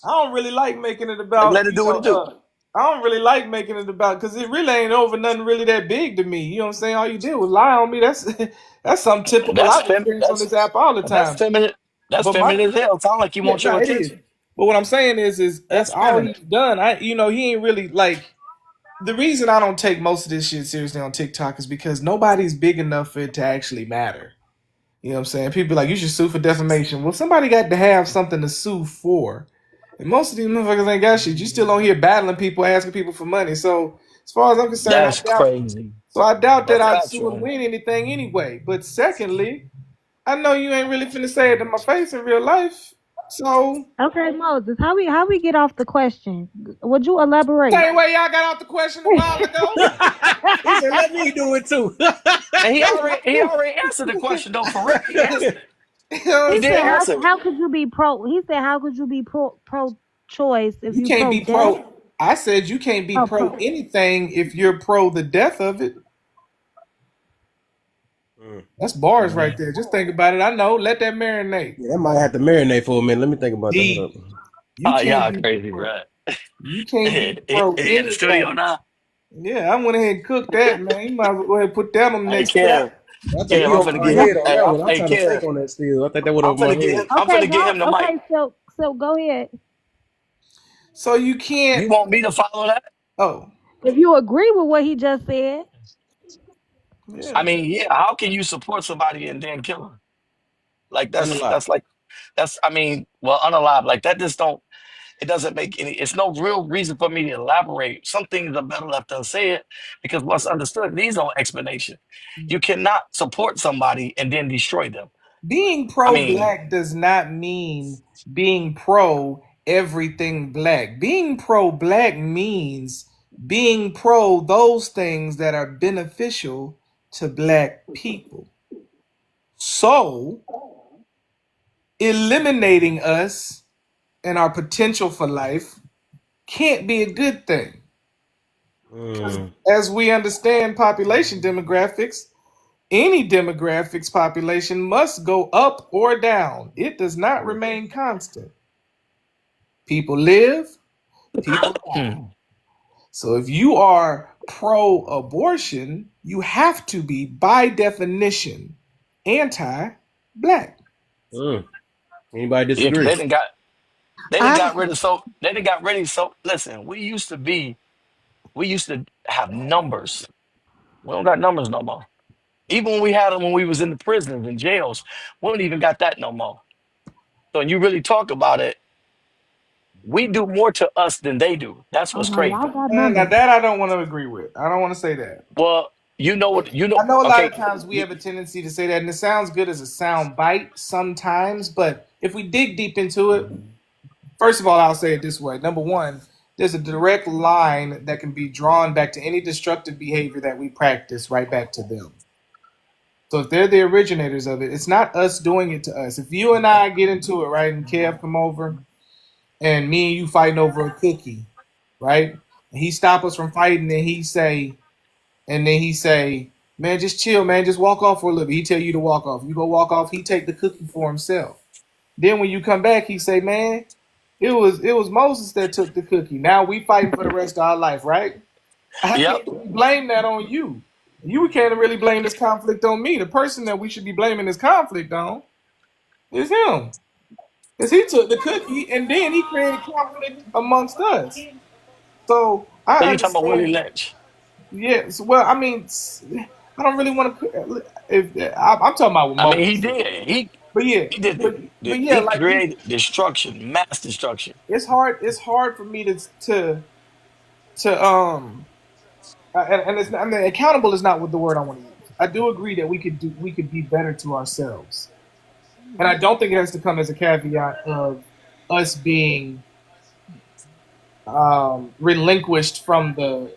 I don't really like making it Like, about, let it do what it do. I don't really like making it about because it really ain't over nothing really that big to me. You know what I'm saying? All you did was lie on me. That's that's something typical That's I've fem experienced on this app all the that's time. feminine. That's But my feminine as hell. Sound like you yeah, want no, your it is. attention. But what I'm saying is that's That's all feminine. he's done. He ain't really like the reason I don't take most of this shit seriously on TikTok is because nobody's big enough for it to actually matter. You know what I'm saying? People be like, you should sue for defamation. Well, somebody got to have something to sue for. And most of these motherfuckers ain't got shit. You still on here battling people, asking people for money. So as far as I'm concerned, That's crazy. I doubt that But I'd sue and factual. win anything anyway. But secondly, I know you ain't really finna say it to my face in real life. So Okay, Moses, how we get off the question? Would you elaborate? same way y'all got out the question a while ago. He said, "Let me do it too." And he already answered the question though. For real, he answered it. You know what He I'm He did said, saying? how answer it. how could you be pro? He said, how could you be pro choice if You you can't pro be death? pro. I said you can't be Oh, pro pro. anything if you're pro the death of it. That's bars Yeah, right there. Just think about it. I know. Let that marinate. that might have to marinate for a minute. Let me think about that. Hold Deep. up. You Oh, can't y'all be crazy, pro. bro. You can't be He pro in the studio anything. now. Yeah, I went ahead and cooked that, man. You might as well go ahead and put that on the Hey, next track. Kev. I think Kev, he I'm over finna my get him. head on Hey, that one. I'm hey, trying to think Kev. on that still. I think that went I'm over my finna get him. head. I'm Okay, finna get go. him the mic. Okay, so go ahead. So you can't. You want me to follow that? Oh, If you agree with what he just said, I yeah. mean, yeah. How can you support somebody and then kill them? Like Unalive. that's. I mean, well, unalive. Like that just don't. It doesn't make any. It's no real reason for me to elaborate. Some things are better left unsaid because once understood, needs no explanation. You cannot support somebody and then destroy them. Being I pro mean, black does not mean being pro everything black. Being pro black means being pro those things that are beneficial to black people. So, eliminating us and our potential for life can't be a good thing. As we understand population demographics, any demographics population must go up or down. It does not remain constant. People live, people die. So if you are pro abortion, you have to be, by definition, anti black. Anybody yeah, 'cause disagree? they didn't I got rid of so they didn't got rid of so. Listen, we used to have numbers. We don't got numbers no more. Even when we had them when we was in the prisons and jails, we don't even got that no more. So when you really talk about it, we do more to us than they do. That's oh what's no, y'all crazy. got Now numbers. that I don't want to agree with. I don't want to say that. Well, you know what you know. I know a lot Okay, of times we have a tendency to say that, and it sounds good as a sound bite sometimes, but if we dig deep into it, first of all, I'll say it this way. Number one, there's a direct line that can be drawn back to any destructive behavior that we practice, right back to them. So if they're the originators of it, it's not us doing it to us. If you and I get into it, right, and Kev come over, and me and you fighting over a cookie, right? And he stop us from fighting, and then he say, "Man, just chill, man. Just walk off for a little bit." He tell you to walk off. You go walk off. He take the cookie for himself. Then when you come back, he say, "Man, it was Moses that took the cookie. Now we fighting for the rest of our life, right?" I yep. can't really blame that on you. You can't really blame this conflict on me. The person that we should be blaming this conflict on is him. Because he took the cookie and then he created conflict amongst us. So So I you talking about Willie understand. Lynch? Yes. Well, I mean, I don't really want to. If I'm talking about with I mean, he Moses, did. but yeah, He did but yeah, he like created destruction, mass destruction. it's hard. It's hard for me to and it's not, I mean, accountable is not what the word I want to use. I do agree that we could be better to ourselves, and I don't think it has to come as a caveat of us being relinquished from the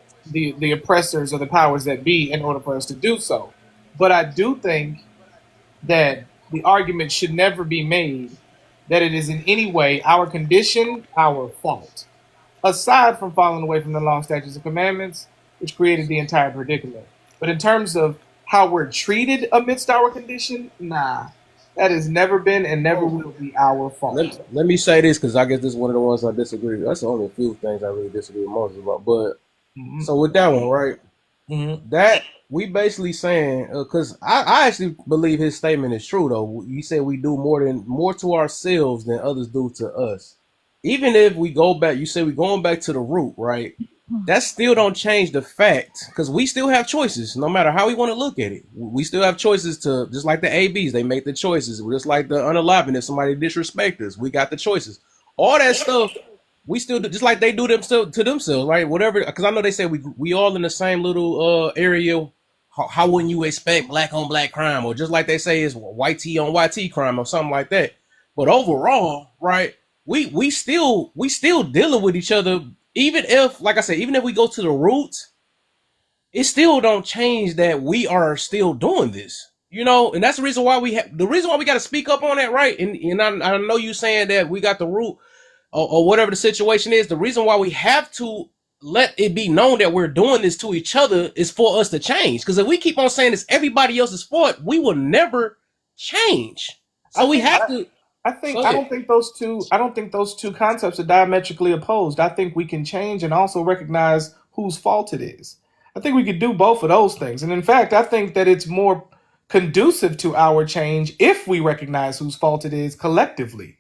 oppressors or the powers that be in order for us to do so. But I do think that the argument should never be made that it is in any way our condition, our fault, aside from falling away from the law, statutes, and commandments, which created the entire predicament. But in terms of how we're treated amidst our condition, nah, that has never been and never will be our fault. Let me say this because I guess this is one of the ones I disagree with. That's the only few things I really disagree with Moses about. But so with that one, right? That we basically saying because I actually believe his statement is true though. He said we do more to ourselves than others do to us. Even if we go back, you say we going back to the root, right? That still don't change the fact because we still have choices, no matter how we want to look at it. We still have choices to just like the ABs, they make the choices. Just like the unalive, if somebody disrespect us, we got the choices. All that stuff we still do, just like they do themselves to themselves, right? Whatever, because I know they say we all in the same little area. How wouldn't you expect black on black crime, or just like they say is white T on white T crime, or something like that? But overall, right, we still dealing with each other. Even if, like I said, even if we go to the roots, it still don't change that we are still doing this. You know, and that's the reason why we got to speak up on that, right? And I know you saying that we got the root or whatever the situation is. The reason why we have to let it be known that we're doing this to each other is for us to change. Because if we keep on saying it's everybody else's fault, we will never change. So we have to. I don't think those two concepts are diametrically opposed. I think we can change and also recognize whose fault it is. I think we could do both of those things. And in fact, I think that it's more conducive to our change if we recognize whose fault it is collectively.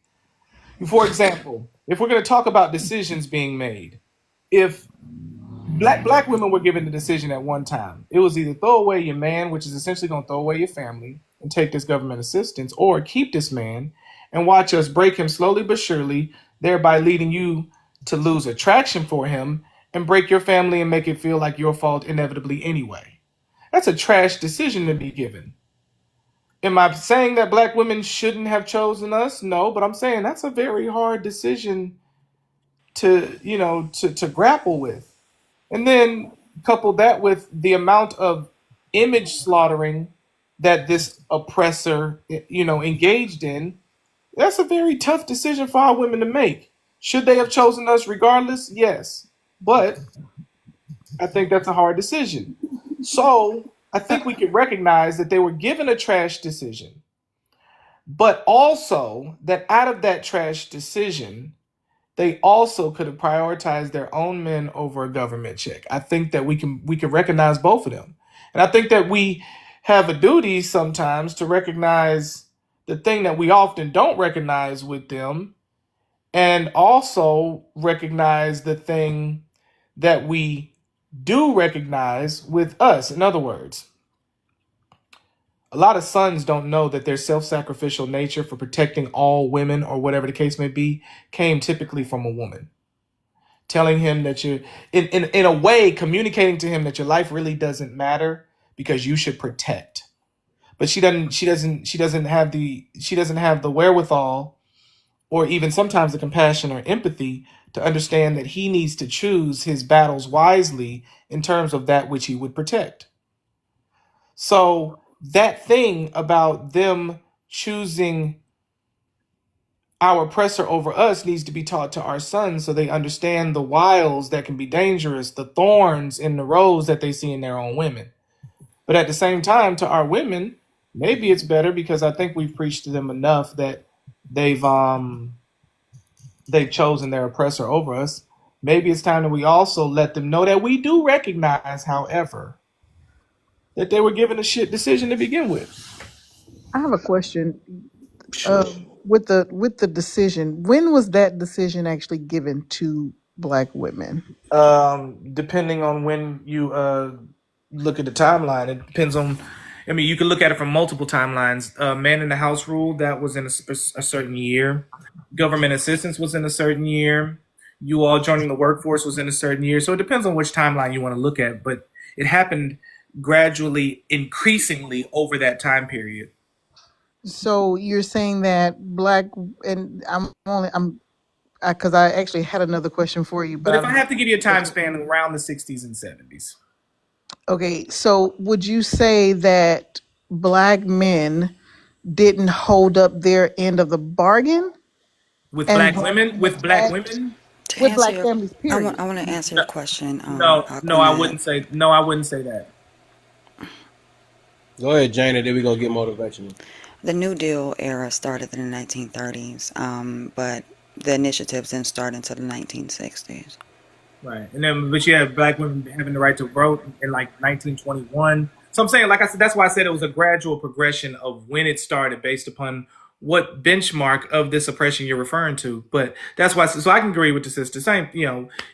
For example, if we're going to talk about decisions being made, if black women were given the decision at one time, it was either throw away your man, which is essentially going to throw away your family and take this government assistance, or keep this man and watch us break him slowly but surely, thereby leading you to lose attraction for him and break your family and make it feel like your fault inevitably anyway. That's a trash decision to be given. Am I saying that black women shouldn't have chosen us? No, but I'm saying that's a very hard decision to grapple with. And then couple that with the amount of image slaughtering that this oppressor, engaged in. That's a very tough decision for our women to make. Should they have chosen us regardless? Yes. But I think that's a hard decision. So I think we can recognize that they were given a trash decision, but also that out of that trash decision, they also could have prioritized their own men over a government check. I think that we can recognize both of them. And I think that we have a duty sometimes to recognize the thing that we often don't recognize with them, and also recognize the thing that we do recognize with us. In other words, a lot of sons don't know that their self-sacrificial nature for protecting all women, or whatever the case may be, came typically from a woman. Telling him that you, in a way, communicating to him that your life really doesn't matter because you should protect. But she doesn't have the wherewithal, or even sometimes the compassion or empathy to understand that he needs to choose his battles wisely in terms of that which he would protect. So that thing about them choosing our oppressor over us needs to be taught to our sons so they understand the wiles that can be dangerous, the thorns in the rose that they see in their own women. But at the same time, to our women, maybe it's better because I think we've preached to them enough that they've chosen their oppressor over us. Maybe it's time that we also let them know that we do recognize, however, that they were given a shit decision to begin with. I have a question. With the decision, when was that decision actually given to black women? Depending on when you look at the timeline, it depends on. I mean, you can look at it from multiple timelines. Man in the House rule, that was in a certain year. Government assistance was in a certain year. You all joining the workforce was in a certain year. So it depends on which timeline you want to look at. But it happened gradually, increasingly over that time period. So you're saying that black, and because I actually had another question for you, but if I have to give you a time span, around the 60s and 70s. Okay, so would you say that black men didn't hold up their end of the bargain with black women? With black women? With black families, period. I want to answer your question. I wouldn't say that. Go ahead, Jane, and then we gonna get motivational. The New Deal era started in the 1930s, but the initiatives didn't start until the 1960s. Right, and then but you have black women having the right to vote in like 1921. So I'm saying, like I said, that's why I said it was a gradual progression of when it started based upon what benchmark of this oppression you're referring to. But that's why, so I can agree with the sister. Same,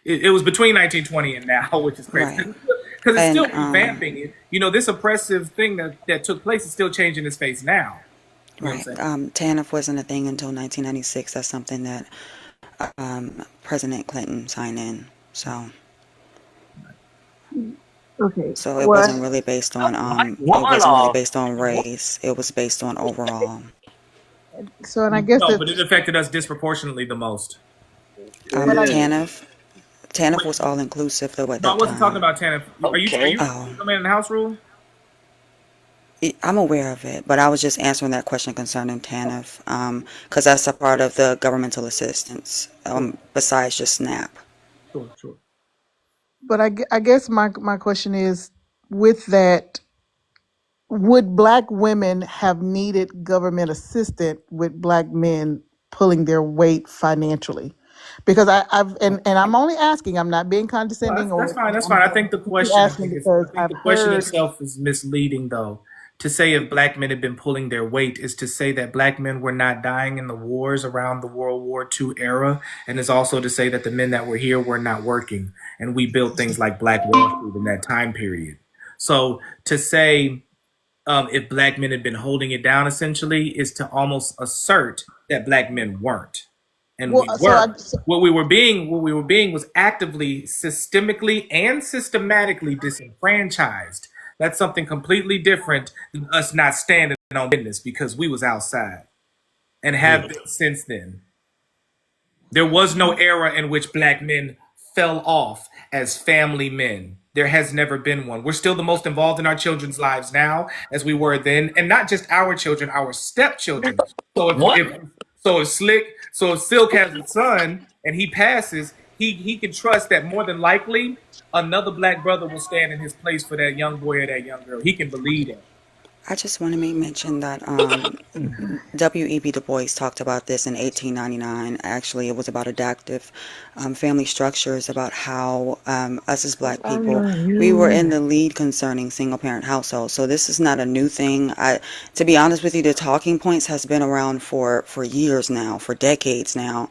it was between 1920 and now, which is crazy. Right. Because it's still revamping it. This oppressive thing that took place is still changing its face now. Right. TANF wasn't a thing until 1996. That's something that President Clinton signed in. So. Okay. So it wasn't really based on it wasn't really based on race. It was based on overall. So, and I guess No, but it it's, affected us disproportionately the most. but I, TANF was all inclusive though at No, I that wasn't talking time. about TANF. Are you Oh, single man in the house rule? I'm aware of it, but I was just answering that question concerning TANF, because that's a part of the governmental assistance, besides just SNAP. Sure. but I guess my question is, with that, would black women have needed government assistance with black men pulling their weight financially? Because and I'm only asking. I'm not being No, condescending, that's or fine. That's I'm fine. I just think the simply question, asking because I think I've the question heard. itself is misleading, though. To say if black men had been pulling their weight is to say that black men were not dying in the wars around the World War II era, and is also to say that the men that were here were not working, and we built things like Black Wall Street in that time period. So to say if black men had been holding it down, essentially, is to almost assert that black men weren't, and Well, we so I were. What we were being was actively, systemically, and systematically disenfranchised. That's something completely different than us not standing on business because we was outside and have been since then. There was no era in which black men fell off as family men. There has never been one. We're still the most involved in our children's lives now as we were then, and not just our children, our stepchildren. So What? if Silk has a son and he passes, he can trust that more than likely another black brother will stand in his place for that young boy or that young girl. He can believe that. I just want to make mention that W.E.B. Du Bois talked about this in 1899. Actually, it was about adaptive family structures, about how us as black people, we were in the lead concerning single parent households. So this is not a new thing. To be honest with you, the talking points has been around for years now, for decades now.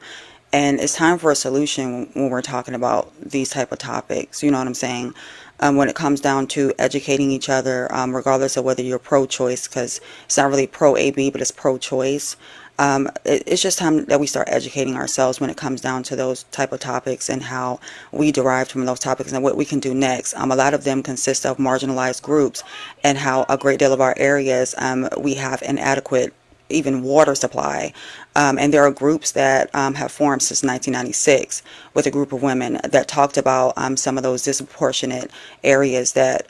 And it's time for a solution when we're talking about these type of topics. You know what I'm saying? When it comes down to educating each other, regardless of whether you're pro-choice, because it's not really pro-AB, but it's pro-choice. It's just time that we start educating ourselves when it comes down to those type of topics and how we derived from those topics and what we can do next. A lot of them consist of marginalized groups, and how a great deal of our areas, we have inadequate even water supply. And there are groups that have formed since 1996 with a group of women that talked about some of those disproportionate areas that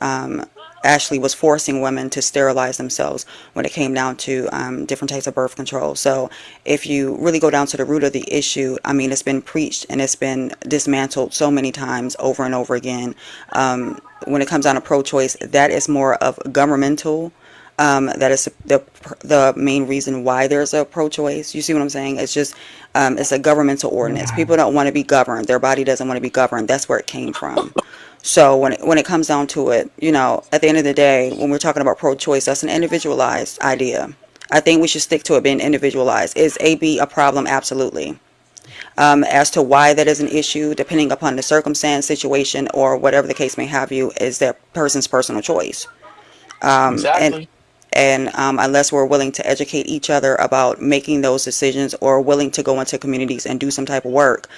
actually was forcing women to sterilize themselves when it came down to different types of birth control. So if you really go down to the root of the issue, it's been preached and it's been dismantled so many times over and over again. When it comes down to pro-choice, that is more of governmental. That is the main reason why there's a pro-choice. You see what I'm saying? It's just it's a governmental ordinance. People don't want to be governed. Their body doesn't want to be governed. That's where it came from. So when it comes down to it, at the end of the day, when we're talking about pro-choice, that's an individualized idea. I think we should stick to it being individualized. Is AB a problem? Absolutely. As to why that is an issue, depending upon the circumstance, situation, or whatever the case may have you, is that person's personal choice. Um, and Exactly. and unless we're willing to educate each other about making those decisions, or willing to go into communities and do some type of work,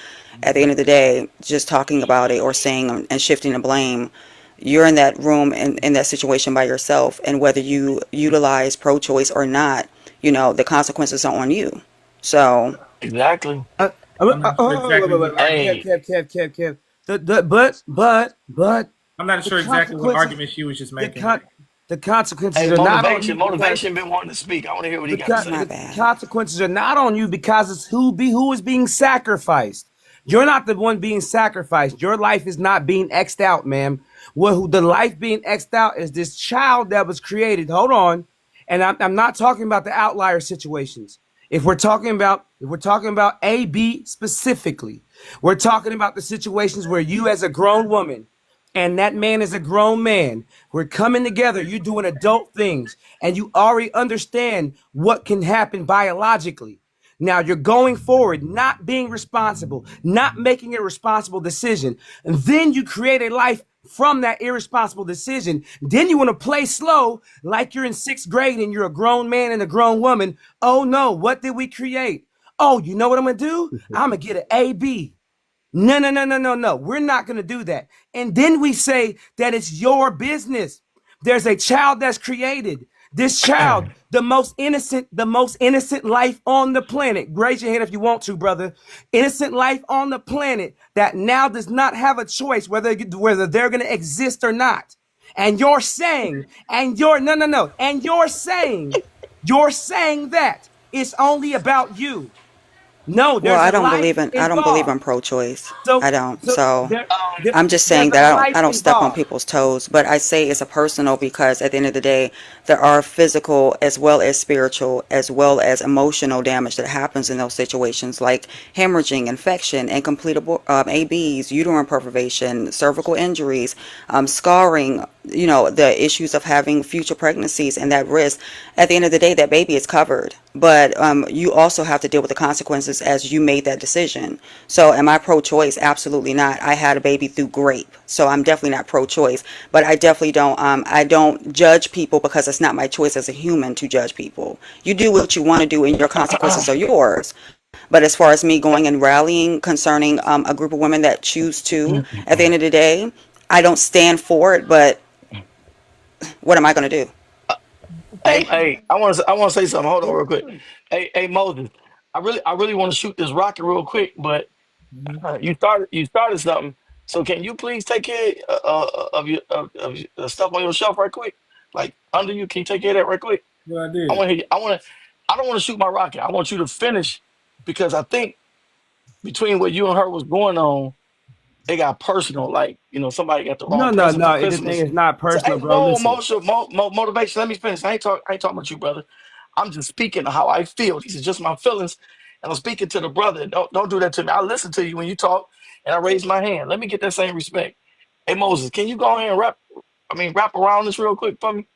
at the end of the day, just talking about it or saying and shifting the blame, you're in that room and in that situation by yourself. And whether you utilize pro-choice or not, the consequences are on you. So, Exactly. I'm not sure exactly what argument. Hey, Kev. But I'm not the sure exactly what consequences, argument she was just the making. con, the consequences hey, are not on you because motivation been wanting to speak. I want to hear what he the got to say. my the bad. consequences are not on you because it's who is being sacrificed. You're not the one being sacrificed. Your life is not being X'd out, man. The life being X'd out is this child that was created. Hold on, and I'm not talking about the outlier situations. If we're talking about AB specifically, we're talking about the situations where you, as a grown woman, and that man is a grown man. We're coming together. You're doing adult things, and you already understand what can happen biologically. Now you're going forward, not being responsible, not making a responsible decision. And then you create a life from that irresponsible decision. Then you want to play slow like you're in 6th grade and you're a grown man and a grown woman. Oh no, what did we create? Oh, you know what I'm going to do? I'm going to get an AB. No. We're not going to do that. And then we say that it's your business. There's a child that's created. This child, the most innocent life on the planet. Raise your hand if you want to, brother. Innocent life on the planet that now does not have a choice whether they're going to exist or not. And you're saying, and you're saying that it's only about you. No, Well, there's a life I don't believe involved. in pro-choice. So, I don't. so So there, I'm just there's saying that a life I don't step on involved. people's toes, but I say it's a personal because at the end of the day, there are physical as well as spiritual as well as emotional damage that happens in those situations, like hemorrhaging, infection, incomplete ABs, uterine perforation, cervical injuries, scarring. You know, the issues of having future pregnancies and that risk. At the end of the day, that baby is covered, but you also have to deal with the consequences as you made that decision. So am I pro-choice? Absolutely not. I had a baby through grape, so I'm definitely not pro-choice, but I definitely don't I don't judge people because it's not my choice as a human to judge people. You do what you want to do and your consequences are yours. But as far as me going and rallying concerning a group of women that choose to, at the end of the day, I don't stand for it, but what am I going to do? Hey, I want to say something. Hold on, real quick. Hey, Moses. I really want to shoot this rocket real quick, but you started something. So can you please take care of your of the stuff on your shelf right quick, like under you? Can you take care of that right quick? What I I did. want to hear. I want to. I don't want to shoot my rocket. I want you to finish because I think between what you and her was going on, it got personal. Like, somebody got the wrong No, no, present for no. The thing Christmas. is not So, personal, hey, bro. Listen. motivation. Let me finish. I ain't talking about you, brother. I'm just speaking of how I feel. These are just my feelings, and I'm speaking to the brother. Don't do that to me. I listen to you when you talk, and I raise my hand. Let me get that same respect. Hey, Moses, can you go ahead and wrap around this real quick for me?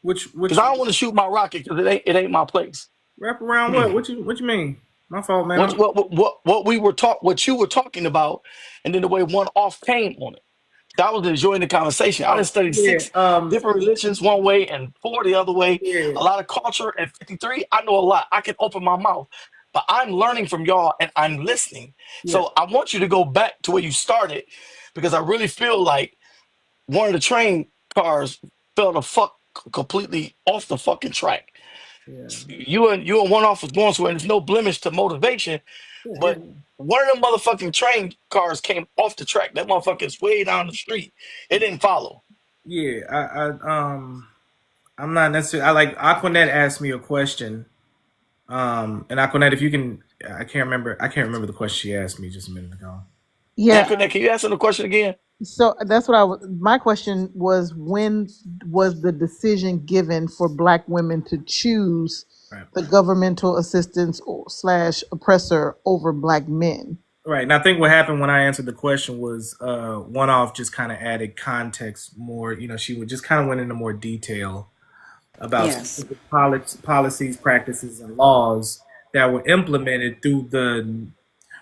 Because Which I don't want to shoot my rocket because it ain't my place. wrap around what? What you mean? My fault, man. What you were talking about, and then the way one off came on it. I was enjoying the conversation. I done Oh studied yeah. 6 different religions one way and 4 the other way. Yeah. A lot of culture. At 53, I know a lot. I can open my mouth, but I'm learning from y'all and I'm listening. Yeah. So I want you to go back to where you started because I really feel like one of the train cars fell the fuck completely off the fucking track. Yeah. You and one off was going somewhere, and there's no blemish to motivation, Yeah. but one of them motherfucking train cars came off the track. That motherfucker's way down the street. It didn't follow. Yeah. I'm not necessarily. I like Aquanet asked me a question. And Aquanet, if you can, I can't remember the question she asked me just a minute ago. Yeah. Can you answer the question again? So that's what my question was, when was the decision given for Black women to choose Right. the governmental assistance / oppressor over Black men? Right. And I think what happened when I answered the question was one off just kind of added context more. She would just kind of went into more detail about Yes. specific policies, practices, and laws that were implemented through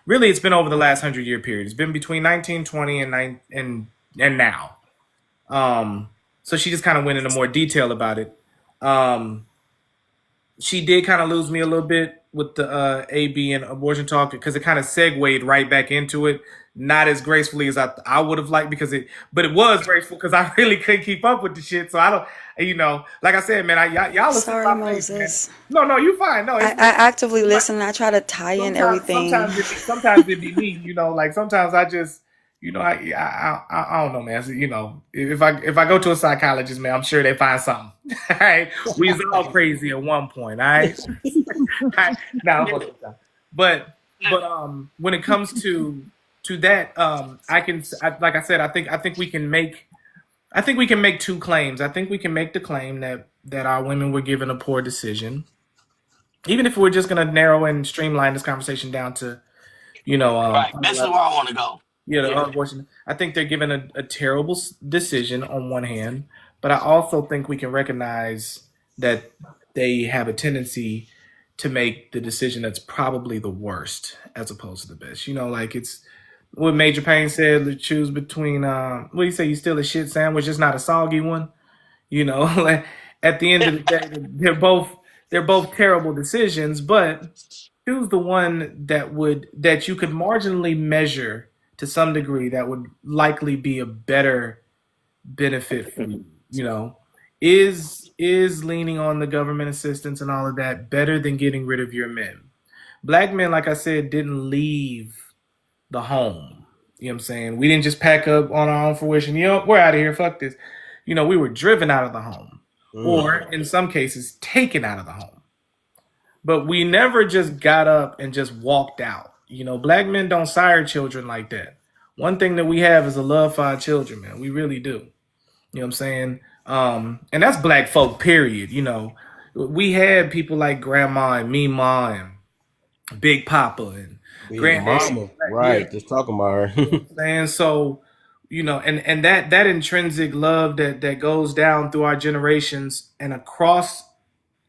really it's been over the last 100-year period. It's been between 1920 and now. So she just kind of went into more detail about it. She did kind of lose me a little bit with the AB and abortion talk because it kind of segued right back into it, not as gracefully as I would have liked but it was graceful because I really couldn't keep up with the shit. So I don't, like I said, man, y'all listen to Sorry, my face, man. Moses. No, you fine. No, I actively listen and I try to tie in everything. Sometimes it be me, like sometimes I just, I don't know, man. So, if I go to a psychologist, man, I'm sure they find something. All right, we was all crazy at one point. All right, but when it comes to that, like I said, I think we can make two claims. I think we can make the claim that our women were given a poor decision, even if we're just gonna narrow and streamline this conversation down to, Right. This is where I want to go. unfortunate. I think they're given a terrible decision on one hand, but I also think we can recognize that they have a tendency to make the decision that's probably the worst as opposed to the best. Like it's what Major Payne said, to choose between what do you say, you steal a shit sandwich, just not a soggy one. Like at the end of the day, they're both terrible decisions, but choose the one that you could marginally measure to some degree that would likely be a better benefit for you. Is is leaning on the government assistance and all of that better than getting rid of your men. Black men, like I said, didn't leave the home. You know what I'm saying? We didn't just pack up on our own fruition. You know, we're out of here. Fuck this. You know, we were driven out of the home, or in some cases, taken out of the home. But we never just got up and just walked out. You know, black men don't sire children like that. One thing that we have is a love for our children, man. We really do. You know what I'm saying? And that's black folk, period. You know, we had people like Grandma and Mima and Big Papa and Big Granddaddy. Mama, right? Just talking about her. And so, you know, and that intrinsic love that goes down through our generations and across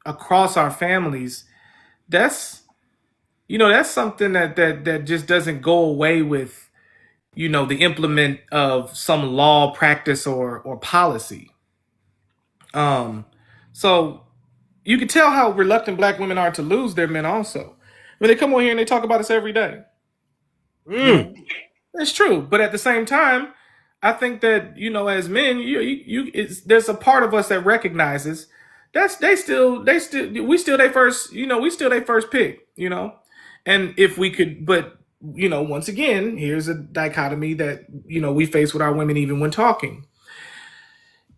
our families, that's, you know, that's something that just doesn't go away with, you know, the implement of some law, practice, or policy. So you can tell how reluctant black women are to lose their men also. I mean, they come on here and they talk about us every day. You know, it's true. But at the same time, I think that, you know, as men, there's a part of us that recognizes we still their first, you know, we still their first pick, you know. And if we could, but, you know, once again, here's a dichotomy that, you know, we face with our women even when talking.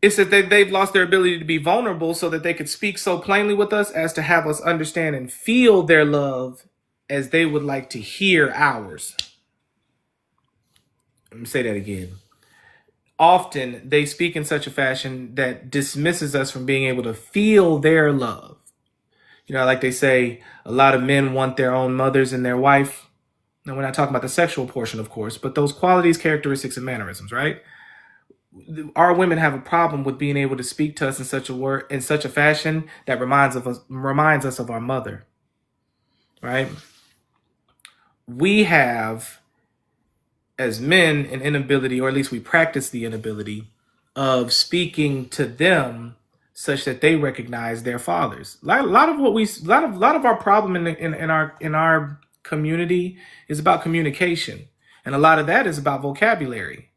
It's that they've lost their ability to be vulnerable so that they could speak so plainly with us as to have us understand and feel their love as they would like to hear ours. Let me say that again. Often they speak in such a fashion that dismisses us from being able to feel their love. You know, like they say, a lot of men want their own mothers and their wife. Now, we're not talking about the sexual portion, of course, but those qualities, characteristics, and mannerisms, right? Our women have a problem with being able to speak to us in such a fashion that reminds us of our mother, right? We have, as men, an inability, or at least we practice the inability of speaking to them such that they recognize their fathers. A lot of our problem in our community is about communication, and a lot of that is about vocabulary.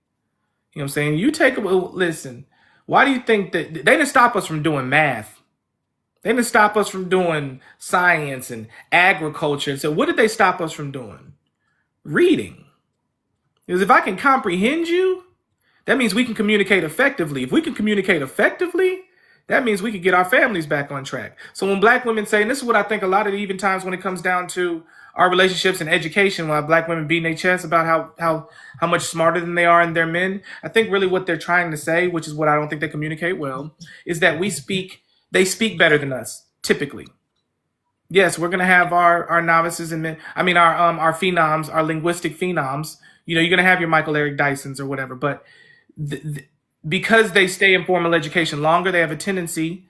You know what I'm saying? Listen, why do you think that they didn't stop us from doing math? They didn't stop us from doing science and agriculture. So what did they stop us from doing? Reading. Because if I can comprehend you, that means we can communicate effectively. If we can communicate effectively, that means we can get our families back on track. So when black women say, and this is what I think a lot of even times when it comes down to our relationships and education, while black women beating their chest about how much smarter than they are in their men, I think really what they're trying to say, which is what I don't think they communicate well, is that they speak better than us, typically. Yes, we're gonna have our novices and men. I mean our phenoms, our linguistic phenoms. You know, you're gonna have your Michael Eric Dysons or whatever, but because they stay in formal education longer, they have a tendency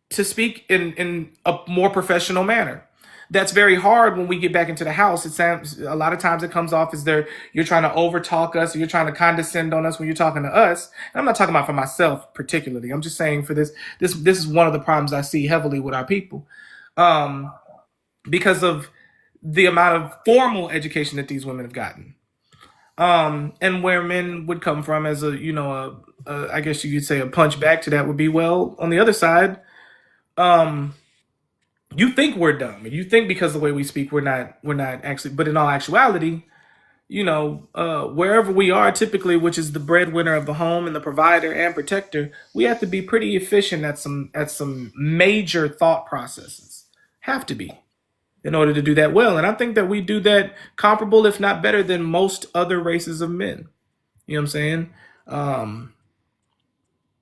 to speak in a more professional manner. That's very hard when we get back into the house. It sounds, a lot of times it comes off as you're trying to overtalk us, or you're trying to condescend on us when you're talking to us. And I'm not talking about for myself particularly. I'm just saying for this is one of the problems I see heavily with our people, because of the amount of formal education that these women have gotten, and where men would come from as I guess you could say a punch back to that would be, well, on the other side, you think we're dumb, and you think because of the way we speak we're not actually, but in all actuality, you know, wherever we are typically, which is the breadwinner of the home and the provider and protector, we have to be pretty efficient at some major thought processes. Have to be, in order to do that well. And I think that we do that comparable, if not better, than most other races of men. You know what I'm saying?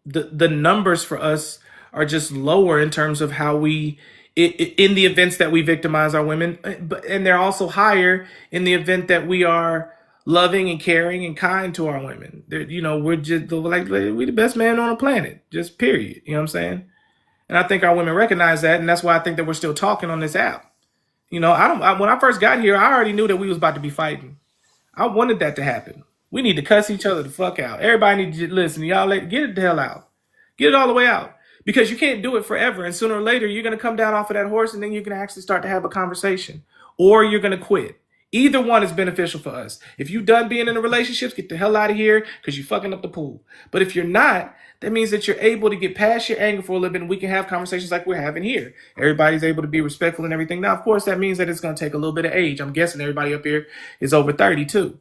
The numbers for us are just lower in terms of how we, in the events that we victimize our women, and they're also higher in the event that we are loving and caring and kind to our women. You know, we're just we're the best man on the planet, just period. You know what I'm saying? And I think our women recognize that, and that's why I think that we're still talking on this app. You know, when I first got here, I already knew that we was about to be fighting. I wanted that to happen. We need to cuss each other the fuck out. Everybody need to listen. Y'all get it the hell out. Get it all the way out. Because you can't do it forever. And sooner or later, you're going to come down off of that horse, and then you're going to actually start to have a conversation. Or you're going to quit. Either one is beneficial for us. If you done being in a relationship, get the hell out of here because you're fucking up the pool. But if you're not, that means that you're able to get past your anger for a little bit and we can have conversations like we're having here. Everybody's able to be respectful and everything. Now, of course, that means that it's going to take a little bit of age. I'm guessing everybody up here is over 30 too.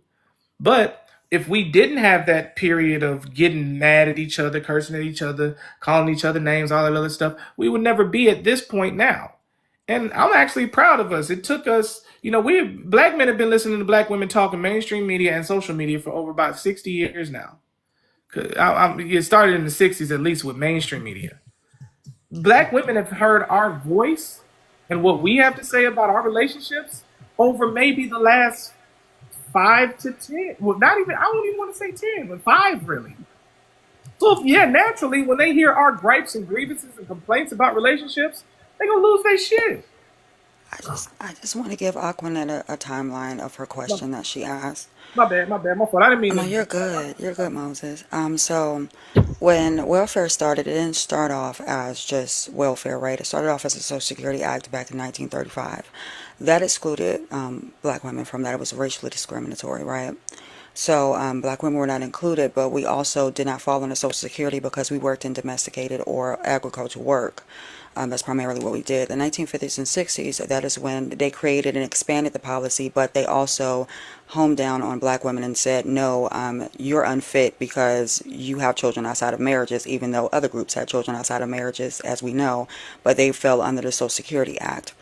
But if we didn't have that period of getting mad at each other, cursing at each other, calling each other names, all that other stuff, we would never be at this point now. And I'm actually proud of us. It took us, we black men have been listening to black women talk in mainstream media and social media for over about 60 years now. It started in the 60s at least with mainstream media. Black women have heard our voice and what we have to say about our relationships over maybe the last 5 to 10. Well, not even, I don't even want to say 10, but 5 really. So yeah, naturally, when they hear our gripes and grievances and complaints about relationships, they're gonna lose their shit. I just want to give Aquanet a timeline of her question that she asked. My bad, my fault. I didn't mean No, to. you're good, Moses. So when welfare started, it didn't start off as just welfare, right? It started off as a Social Security Act back in 1935. That excluded black women from that. It was racially discriminatory, right? So black women were not included, but we also did not fall under Social Security because we worked in domesticated or agricultural work. That's primarily what we did. The 1950s and 60s, that is when they created and expanded the policy, but they also honed down on black women and said, no, you're unfit because you have children outside of marriages, even though other groups had children outside of marriages, as we know, but they fell under the Social Security Act.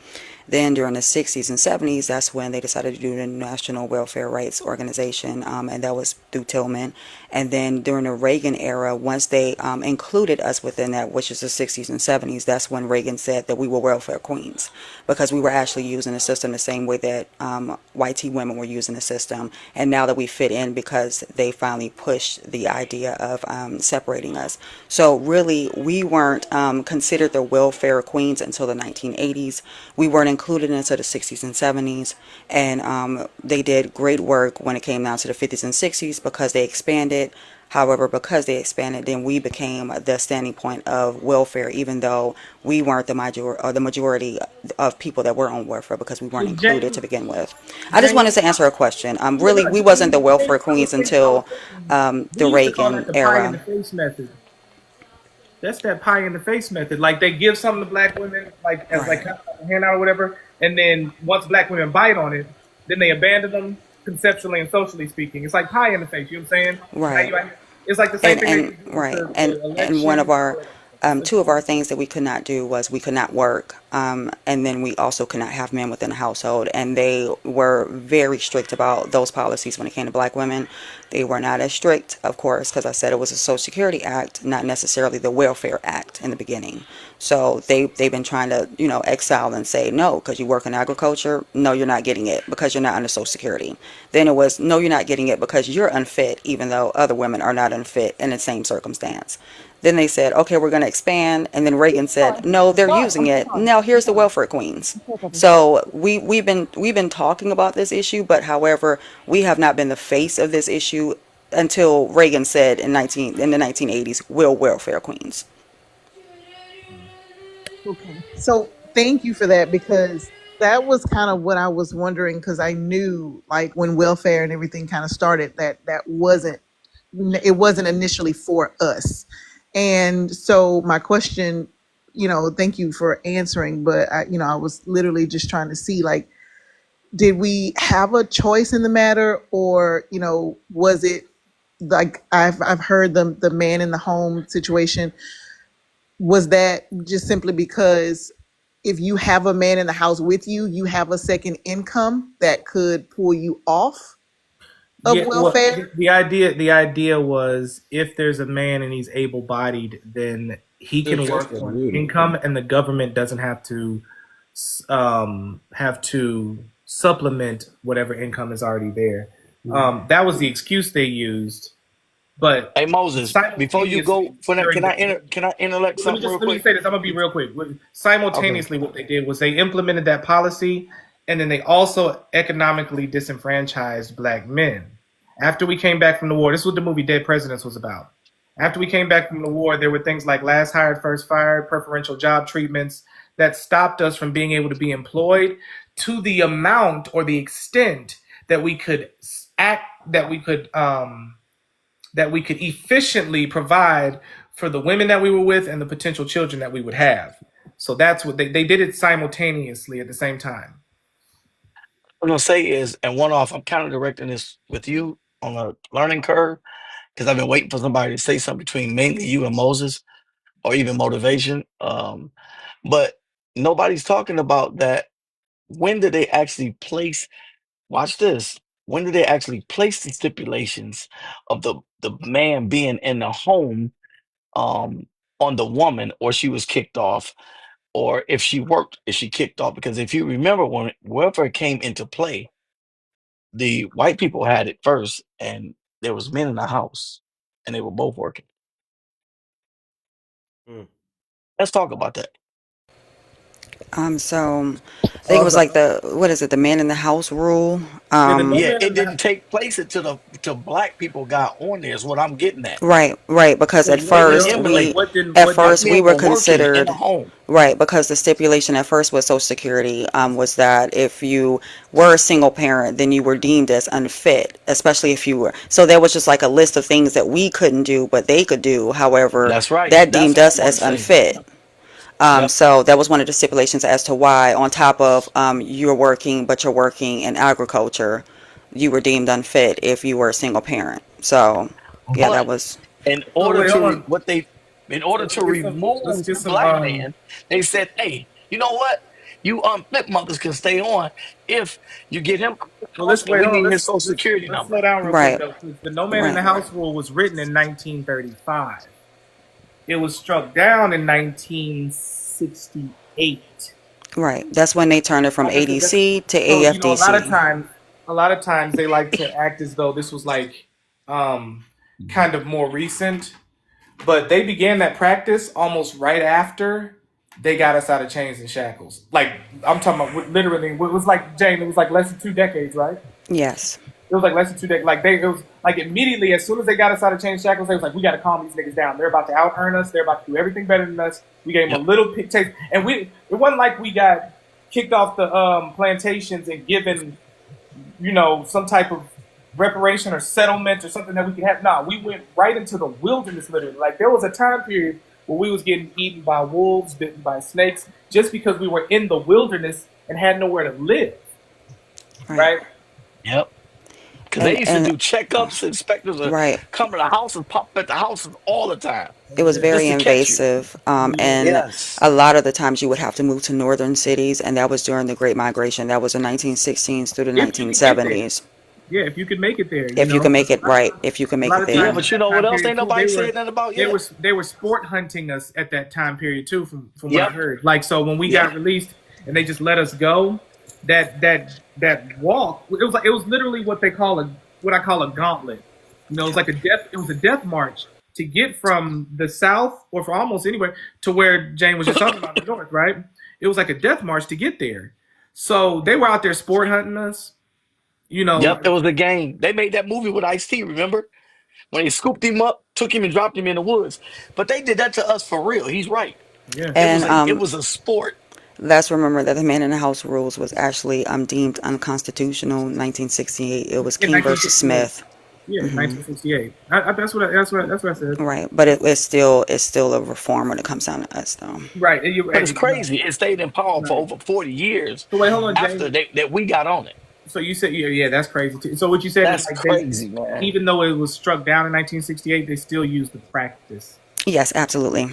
Then during the 60s and 70s, that's when they decided to do the National Welfare Rights Organization, and that was through Tillman. And then during the Reagan era, once they included us within that, which is the 60s and 70s, that's when Reagan said that we were welfare queens, because we were actually using the system the same way that white women were using the system. And now that we fit in, because they finally pushed the idea of separating us. So really, we weren't considered the welfare queens until the 1980s. We weren't included into the 60s and 70s, and they did great work when it came down to the 50s and 60s because they expanded. However, because they expanded, then we became the standing point of welfare, even though we weren't the majority of people that were on welfare because we weren't included to begin with. I just wanted to answer a question. Really, we wasn't the welfare queens until the Reagan era. That's that pie in the face method. Like they give something to black women, like as like a handout or whatever, and then once black women bite on it, then they abandon them conceptually and socially speaking. It's like pie in the face. You know what I'm saying? Right. It's like the same thing. Right. And one of our two of our things that we could not do was we could not work, and then we also could not have men within the household, and they were very strict about those policies when it came to black women. They were not as strict, of course, because I said it was a Social Security Act, not necessarily the Welfare Act in the beginning. So they've been trying to, exile and say, no, because you work in agriculture, no, you're not getting it because you're not under Social Security. Then it was, no, you're not getting it because you're unfit, even though other women are not unfit in the same circumstance. Then they said, okay, we're going to expand. And then Reagan said, no, they're using it. Now here's the welfare queens. So we've been talking about this issue, but however, we have not been the face of this issue until Reagan said in the 1980s, we're welfare queens. Okay. So thank you for that, because that was kind of what I was wondering, because I knew like when welfare and everything kind of started that wasn't initially for us. And so my question, thank you for answering, but I was literally just trying to see, like, did we have a choice in the matter, or, was it like I've heard the man in the home situation, was that just simply because if you have a man in the house with you, you have a second income that could pull you off of welfare? Well, the idea was if there's a man and he's able-bodied, then he can work on income, and the government doesn't have to supplement whatever income is already there. That was the excuse they used. But hey Moses, before you go for that, can I intellect something real quick? Let me say this. I'm gonna be real quick. Simultaneously, what they did was they implemented that policy, and then they also economically disenfranchised black men. After we came back from the war, this is what the movie Dead Presidents was about. After we came back from the war, there were things like last hired, first fired, preferential job treatments that stopped us from being able to be employed to the amount or the extent that we could efficiently provide for the women that we were with and the potential children that we would have. So that's what they did it simultaneously at the same time. What I'm gonna say is, and one off, I'm kind of directing this with you on a learning curve because I've been waiting for somebody to say something between mainly you and Moses, or even motivation. But nobody's talking about that. When did they actually place? Watch this. When did they actually place the stipulations of the man being in the home on the woman, or she was kicked off, or if she worked, is she kicked off? Because if you remember, wherever it came into play, the white people had it first, and there was men in the house, and they were both working. Let's talk about that. So I think it was like the man in the house rule. Yeah, it didn't take place until black people got on there. Is what I'm getting at. Right, because at first we were considered right, because the stipulation at first with Social Security was that if you were a single parent, then you were deemed as unfit, especially if you were. So there was just like a list of things that we couldn't do, but they could do. However, that's right. That deemed us as unfit. So that was one of the stipulations as to why, on top of you're working, but you're working in agriculture, you were deemed unfit if you were a single parent. So yeah, that was in order to remove the black man. They said, "Hey, you know what? You unfit mothers can stay on if you get him. Well, let's we need his Social Security number." Slow down real quick, though, 'cause the No Man in the House rule was written in 1935. It was struck down in 1968. Right. That's when they turned it from ADC to AFDC. A lot of times they like to act as though this was like kind of more recent, but they began that practice almost right after they got us out of chains and shackles. Like, I'm talking about literally, it was like, Jane, it was like less than 2 decades, right? Yes. It was like less than 2 decades. Like it was like immediately, as soon as they got us out of chains and shackles, they was like, we got to calm these niggas down. They're about to out earn us. They're about to do everything better than us. We gave them a little taste, and it wasn't like we got kicked off the plantations and given, some type of reparation or settlement or something that we could have. Nah, we went right into the wilderness, literally. Like, there was a time period where we was getting eaten by wolves, bitten by snakes, just because we were in the wilderness and had nowhere to live. Right? Yep. Because they used to do checkups, inspectors would come to the house and pop at the houses all the time. It was very invasive. And a lot of the times you would have to move to northern cities, and that was during the Great Migration. That was the 1916s through the 1970s. Yeah, if you could make it there. If you can make it right. If you can make it there. Yeah, but you know what else ain't nobody said nothing about yet? They were sport hunting us at that time period, too, from what I heard. Like, so when we got released and they just let us go, that walk, it was literally what I call a gauntlet. It was like it was a death march to get from the south, or from almost anywhere, to where Jane was just talking about, the north, right? It was like a death march to get there. So they were out there sport hunting us. Yep, it was a game. They made that movie with Ice-T, remember? When they scooped him up, took him and dropped him in the woods. But they did that to us for real. He's right. Yeah. And it was a sport. Let's remember that the Man in the House rules was actually deemed unconstitutional in 1968. It was King versus Smith. Yeah, 1968. That's what I said. Right, but it's still a reform when it comes down to us, though. Right, but it's crazy. It stayed in power for over 40 years. So wait, hold on, after that we got on it. So you said, yeah, that's crazy too. So what you said is like crazy, man. Even though it was struck down in 1968, they still used the practice. Yes, absolutely.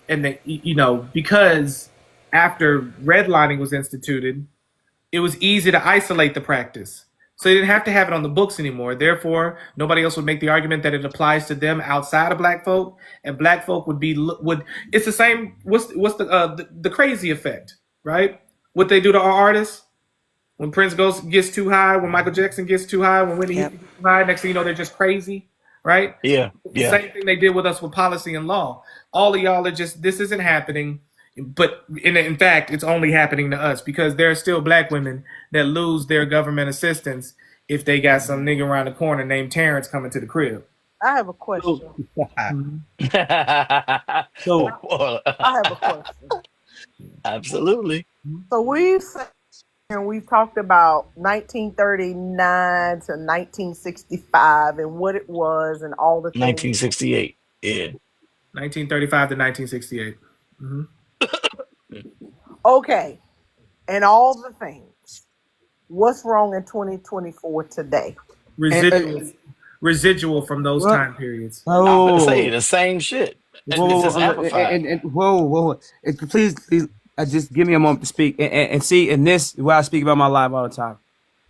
And they, because after redlining was instituted, it was easy to isolate the practice. So they didn't have to have it on the books anymore. Therefore, nobody else would make the argument that it applies to them outside of black folk, and black folk would. It's the same. What's the crazy effect, right? What they do to our artists when Prince gets too high, when Michael Jackson gets too high, when Whitney gets too high. Next thing you know, they're just crazy, right? Yeah. The same thing they did with us with policy and law. All of y'all are just, this isn't happening. But in fact, it's only happening to us because there are still black women that lose their government assistance if they got some nigga around the corner named Terrence coming to the crib. I have a question. So I have a question. Absolutely. So we've said, and we've talked about 1939 to 1965 and what it was and all the things. 1968. Yeah. 1935 to 1968. Mm-hmm. Okay, and all the things. What's wrong in 2024 today? Residual from those time periods. I'm gonna say the same shit. It's just amplified. Whoa. Please, just give me a moment to speak and see. And this, why I speak about my life all the time.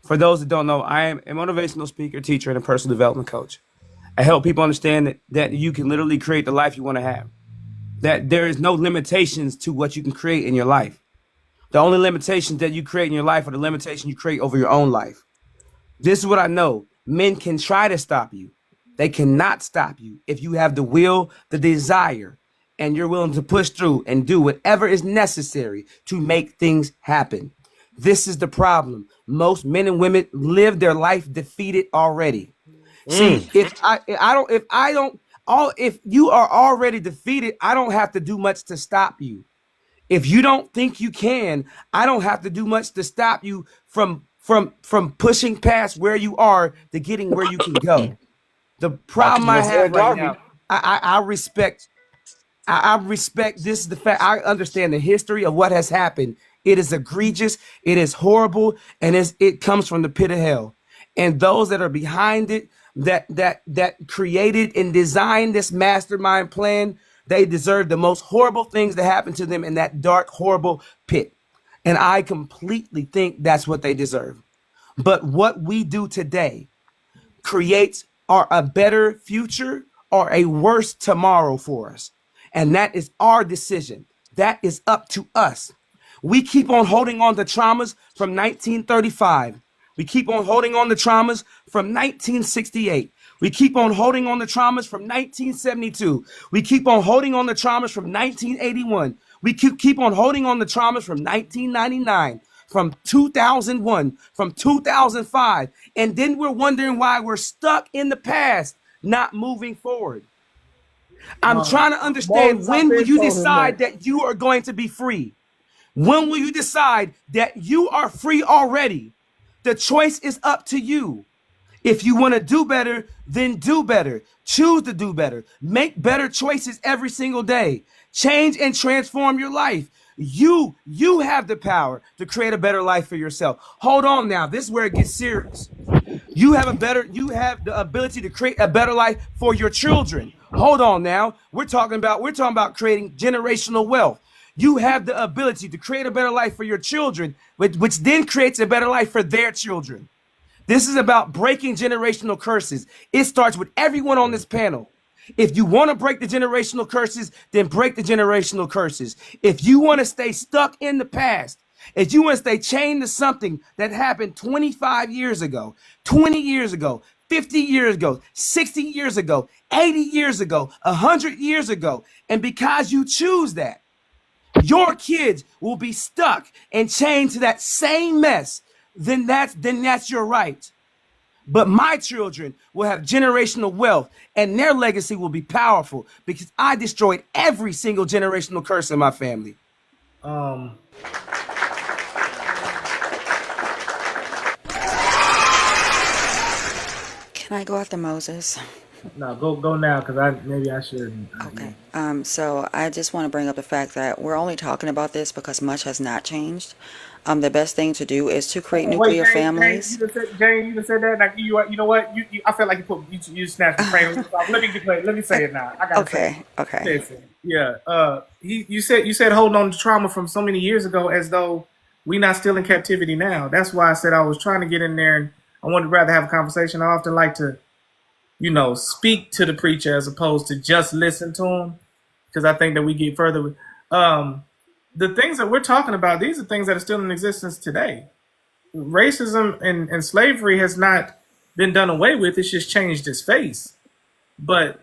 For those that don't know, I am a motivational speaker, teacher, and a personal development coach. I help people understand that you can literally create the life you want to have. That there is no limitations to what you can create in your life. The only limitations that you create in your life are the limitations you create over your own life. This is what I know. Men can try to stop you. They cannot stop you if you have the will, the desire, and you're willing to push through and do whatever is necessary to make things happen. This is the problem. Most men and women live their life defeated already. See, if you are already defeated, I don't have to do much to stop you. If you don't think you can, I don't have to do much to stop you from pushing past where you are to getting where you can go. The problem I have right now, I respect this is the fact. I understand the history of what has happened. It is egregious, it is horrible, and it comes from the pit of hell. And those that are behind it, that created and designed this mastermind plan, they deserve the most horrible things to happen to them in that dark, horrible pit. And I completely think that's what they deserve. But what we do today creates a better future or a worse tomorrow for us. And that is our decision. That is up to us. We keep on holding on to traumas from 1935. We keep on holding on to traumas from 1968. We keep on holding on to traumas from 1972. We keep on holding on to traumas from 1981. We keep on holding on to traumas from 1999, from 2001, from 2005. And then we're wondering why we're stuck in the past, not moving forward. I'm trying to understand, when will you decide that you are going to be free? When will you decide that you are free already? The choice is up to you. If you want to do better, then do better. Choose to do better. Make better choices every single day. Change and transform your life. You have the power to create a better life for yourself. Hold on now. This is where it gets serious. You have the ability to create a better life for your children. Hold on now. We're talking about creating generational wealth. You have the ability to create a better life for your children, which then creates a better life for their children. This is about breaking generational curses. It starts with everyone on this panel. If you want to break the generational curses, then break the generational curses. If you want to stay stuck in the past, if you want to stay chained to something that happened 25 years ago, 20 years ago, 50 years ago, 60 years ago, 80 years ago, 100 years ago, and because you choose that, your kids will be stuck and chained to that same mess, then that's your right. But my children will have generational wealth, and their legacy will be powerful because I destroyed every single generational curse in my family. Can I go after Moses? No, go now, because maybe I shouldn't. Okay. So I just want to bring up the fact that we're only talking about this because much has not changed. The best thing to do is to create nuclear families. Jane, you just said that. Like, you know what? I feel like you snatched the frame. Let me say it now. I gotta Okay. Okay. Listen, yeah. You said holding on to trauma from so many years ago, as though we not still in captivity now. That's why I said I was trying to get in there, and I wanted to rather have a conversation. I often like to, speak to the preacher as opposed to just listen to him, because I think that we get further. The things that we're talking about, these are things that are still in existence today. Racism and slavery has not been done away with. It's just changed its face. But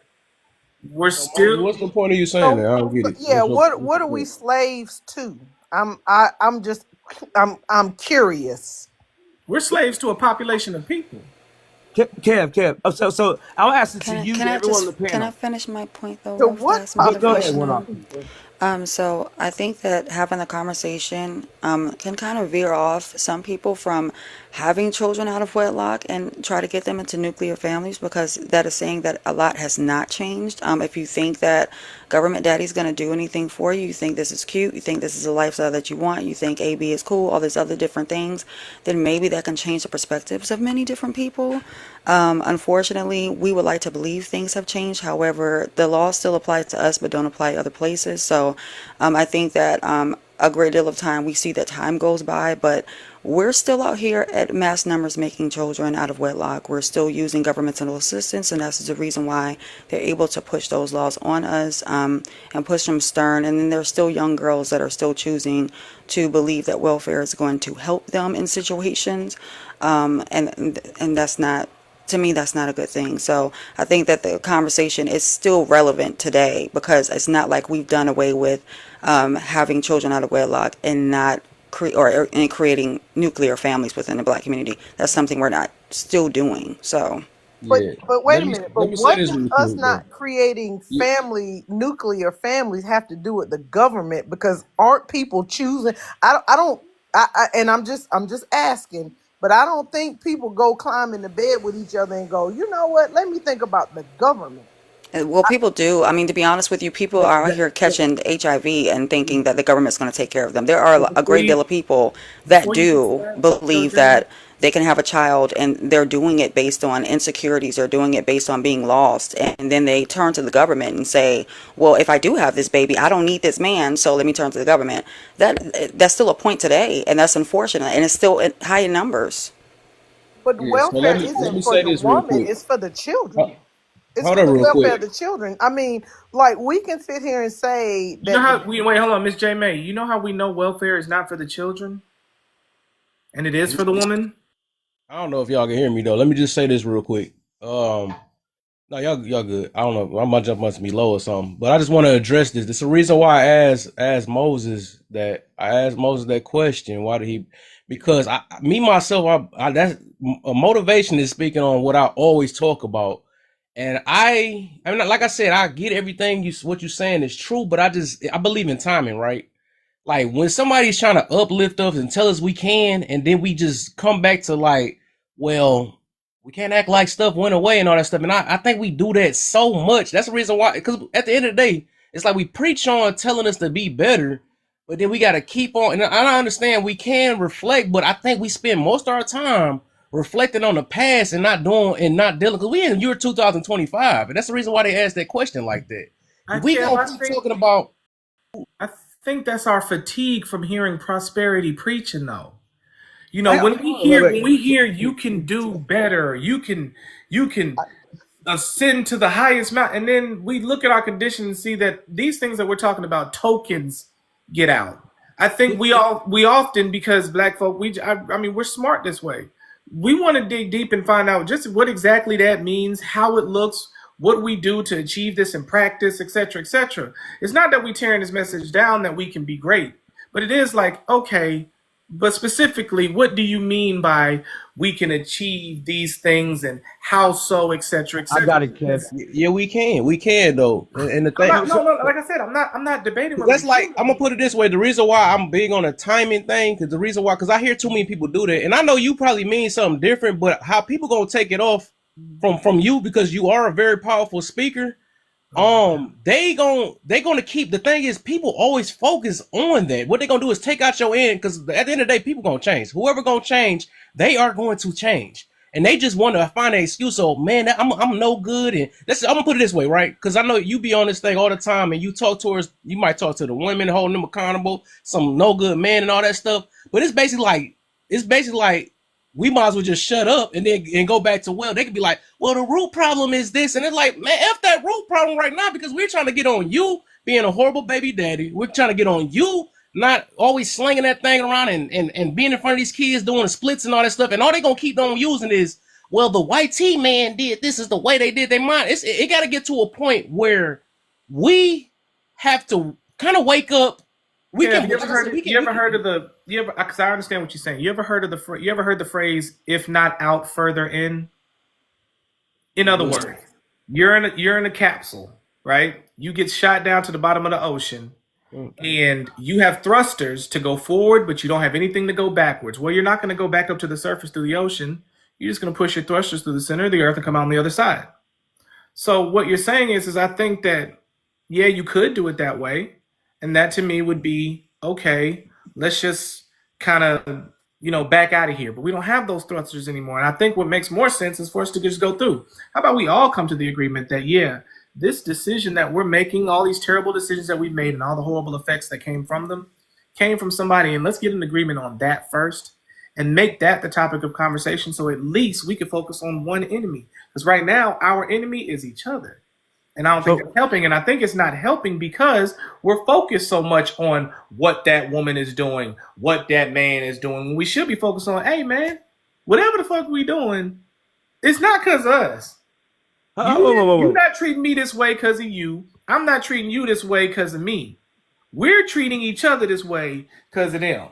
we're still. What's the point of you saying that? I don't get it. Yeah, what are we slaves to? I'm curious. We're slaves to a population of people. Kev. So I'll ask it to you, everyone on the panel. Can I finish my point though? So what? Go ahead, So I think that having the conversation can kind of veer off some people from having children out of wedlock and try to get them into nuclear families, because that is saying that a lot has not changed. If you think that government daddy's going to do anything for you, you think this is cute, you think this is a lifestyle that you want, you think AB is cool, all these other different things, then maybe that can change the perspectives of many different people. Unfortunately, we would like to believe things have changed. However, the law still applies to us but don't apply other places. So I think that a great deal of time we see that time goes by, but we're still out here at mass numbers making children out of wedlock. We're still using governmental assistance, and that's the reason why they're able to push those laws on us and push them stern. And then there's still young girls that are still choosing to believe that welfare is going to help them in situations, and that's not, to me, that's not a good thing. So I think that the conversation is still relevant today, because it's not like we've done away with having children out of wedlock and not and creating nuclear families within the Black community. That's something we're not still doing. So. But Yeah. wait Let a me minute. let But me say what this does real us quick, though. not creating Yeah. nuclear families have to do with the government? Because aren't people choosing? I don't. And I'm just asking. But I don't think people go climb into bed with each other and go, you know what? Let me think about the government. Well, people do. I mean, to be honest with you, people That, are out that, here that, catching HIV and thinking that the government's going to take care of them. There are a Before great deal you of people that answer do that, believe Jojo. that they can have a child, and they're doing it based on insecurities. They're doing it based on being lost. And then they turn to the government and say, well, if I do have this baby, I don't need this man, so let me turn to the government. That's still a point today, and that's unfortunate, and it's still high in numbers. But yeah. So let welfare me isn't for say the this real woman; quick. it's for the children. It's Hold for on the real welfare of quick. the children. I mean, like, we can sit here and say You know that how we wait? Hold on, Miss J May. You know how we know welfare is not for the children and it is for the woman? I don't know if y'all can hear me though. Let me just say this real quick. No, y'all good. I don't know. My jump must be low or something. But I just want to address this. There's a reason why I asked Moses that question. Why did he? Because me myself, that's a motivation is speaking on what I always talk about. And I mean, like I said, I get everything what you're saying is true, but I believe in timing, right? Like when somebody's trying to uplift us and tell us we can, and then we just come back to like, well, we can't act like stuff went away and all that stuff. And I think we do that so much. That's the reason why, because at the end of the day, it's like we preach on telling us to be better, but then we got to keep on. And I understand we can reflect, but I think we spend most of our time reflecting on the past and not dealing. Because we in the year 2025, and that's the reason why they asked that question like that. If we Kev, gonna I keep think talking about, I think that's our fatigue from hearing prosperity preaching, though. You know, I, when we wait, hear wait. when we hear you can do better, you can ascend to the highest mountain, and then we look at our condition and see that these things that we're talking about, tokens, get out. I think we often, because Black folk, I mean, we're smart this way. We want to dig deep and find out just what exactly that means, how it looks, what we do to achieve this in practice, etc., etc. It's not that we tearing this message down that we can be great, but it is like, okay, but specifically, what do you mean by we can achieve these things and how so, etc., I etc.? got it, Kev. Yeah, we can though. And the I'm thing, not, no, no. Like I said, I'm not debating whether we that's like, can. I'm gonna put it this way: the reason why I'm big on the timing thing, because I hear too many people do that, and I know you probably mean something different, but how people gonna take it off from you, because you are a very powerful speaker. They gonna keep, the thing is, people always focus on that. What they gonna do is take out your end, because at the end of the day, people gonna change. Whoever gonna change, they are going to change, and they just want to find an excuse. So man, I'm no good, and I'm gonna put it this way, right? Because I know you be on this thing all the time, and you might talk to the women, holding them accountable, some no good man and all that stuff. But it's basically like we might as well just shut up and go back to, well, they could be like, well, the root problem is this. And it's like, man, F that root problem right now, because we're trying to get on you being a horrible baby daddy. We're trying to get on you not always slinging that thing around and being in front of these kids doing the splits and all that stuff. And all they're going to keep on using is, well, the white T man did this, is the way they did their mind. It got to get to a point where we have to kind of wake up. We Kev, can, you like ever I said, heard? we can, You we ever can. heard of the? You ever? Because I understand what you're saying. You ever heard of the? You ever heard the phrase "if not out, further in"? In other What's words, you're in a capsule, right? You get shot down to the bottom of the ocean, and you have thrusters to go forward, but you don't have anything to go backwards. Well, you're not going to go back up to the surface through the ocean. You're just going to push your thrusters through the center of the earth and come out on the other side. So what you're saying is I think that, yeah, you could do it that way. And that to me would be, okay, let's just kind of, back out of here. But we don't have those thrusters anymore. And I think what makes more sense is for us to just go through. How about we all come to the agreement that, yeah, this decision that we're making, all these terrible decisions that we made and all the horrible effects that came from them, came from somebody. And let's get an agreement on that first and make that the topic of conversation. So at least we can focus on one enemy. Because right now, our enemy is each other. And I don't think it's helping. And I think it's not helping because we're focused so much on what that woman is doing, what that man is doing. We should be focused on, hey, man, whatever the fuck we doing, it's not because of us. You're not treating me this way because of you. I'm not treating you this way because of me. We're treating each other this way because of them.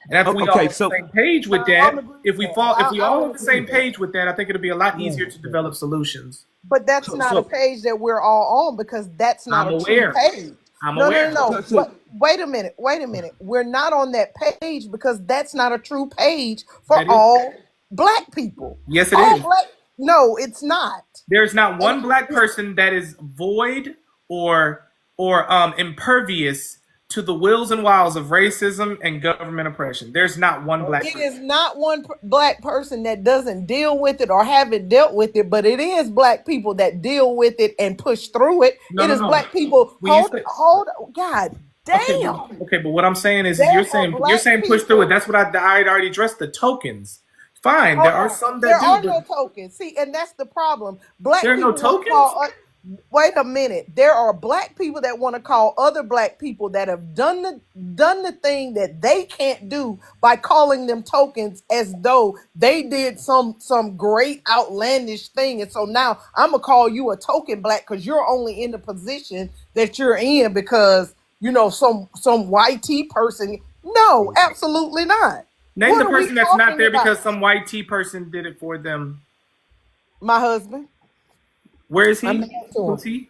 And if we all on the same page with that, if we all on the same page with that, I think it'll be a lot easier to develop solutions. But that's not a page that we're all on because that's not a true page. No. Wait a minute. We're not on that page because that's not a true page for all black people. Yes, it is. No, it's not. There's not one black person that is void or impervious to the wills and wiles of racism and government oppression. There's not one black person. It is not one black person that doesn't deal with it or haven't dealt with it, but it is black people that deal with it and push through it. Black people. Hold on. God damn. Okay, but what I'm saying is you're saying push through it. That's what I already addressed, the tokens. Fine, there are some that there do. There are no tokens. See, and that's the problem. There are no tokens? Wait a minute. There are black people that want to call other black people that have done the thing that they can't do by calling them tokens as though they did some great outlandish thing. And so now I'm gonna call you a token black because you're only in the position that you're in because some white tea person. No, absolutely not. Name the person that's not there because some white tea person did it for them. My husband. Where is he?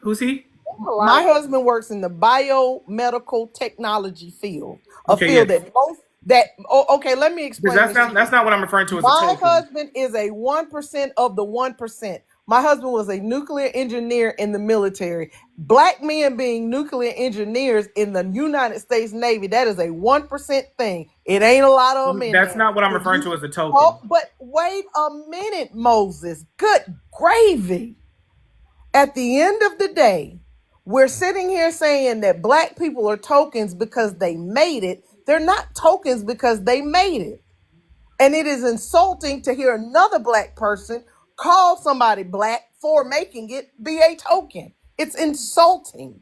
Who's he? My husband works in the biomedical technology field. Okay, let me explain. That's not what I'm referring to as my husband is a 1% of the 1%. My husband was a nuclear engineer in the military. Black men being nuclear engineers in the United States Navy, that is a 1% thing. It ain't a lot of them. That's not what I'm referring to as a token. But wait a minute, Moses. Good gravy. At the end of the day, we're sitting here saying that black people are tokens because they made it. They're not tokens because they made it. And it is insulting to hear another black person call somebody black for making it be a token. It's insulting.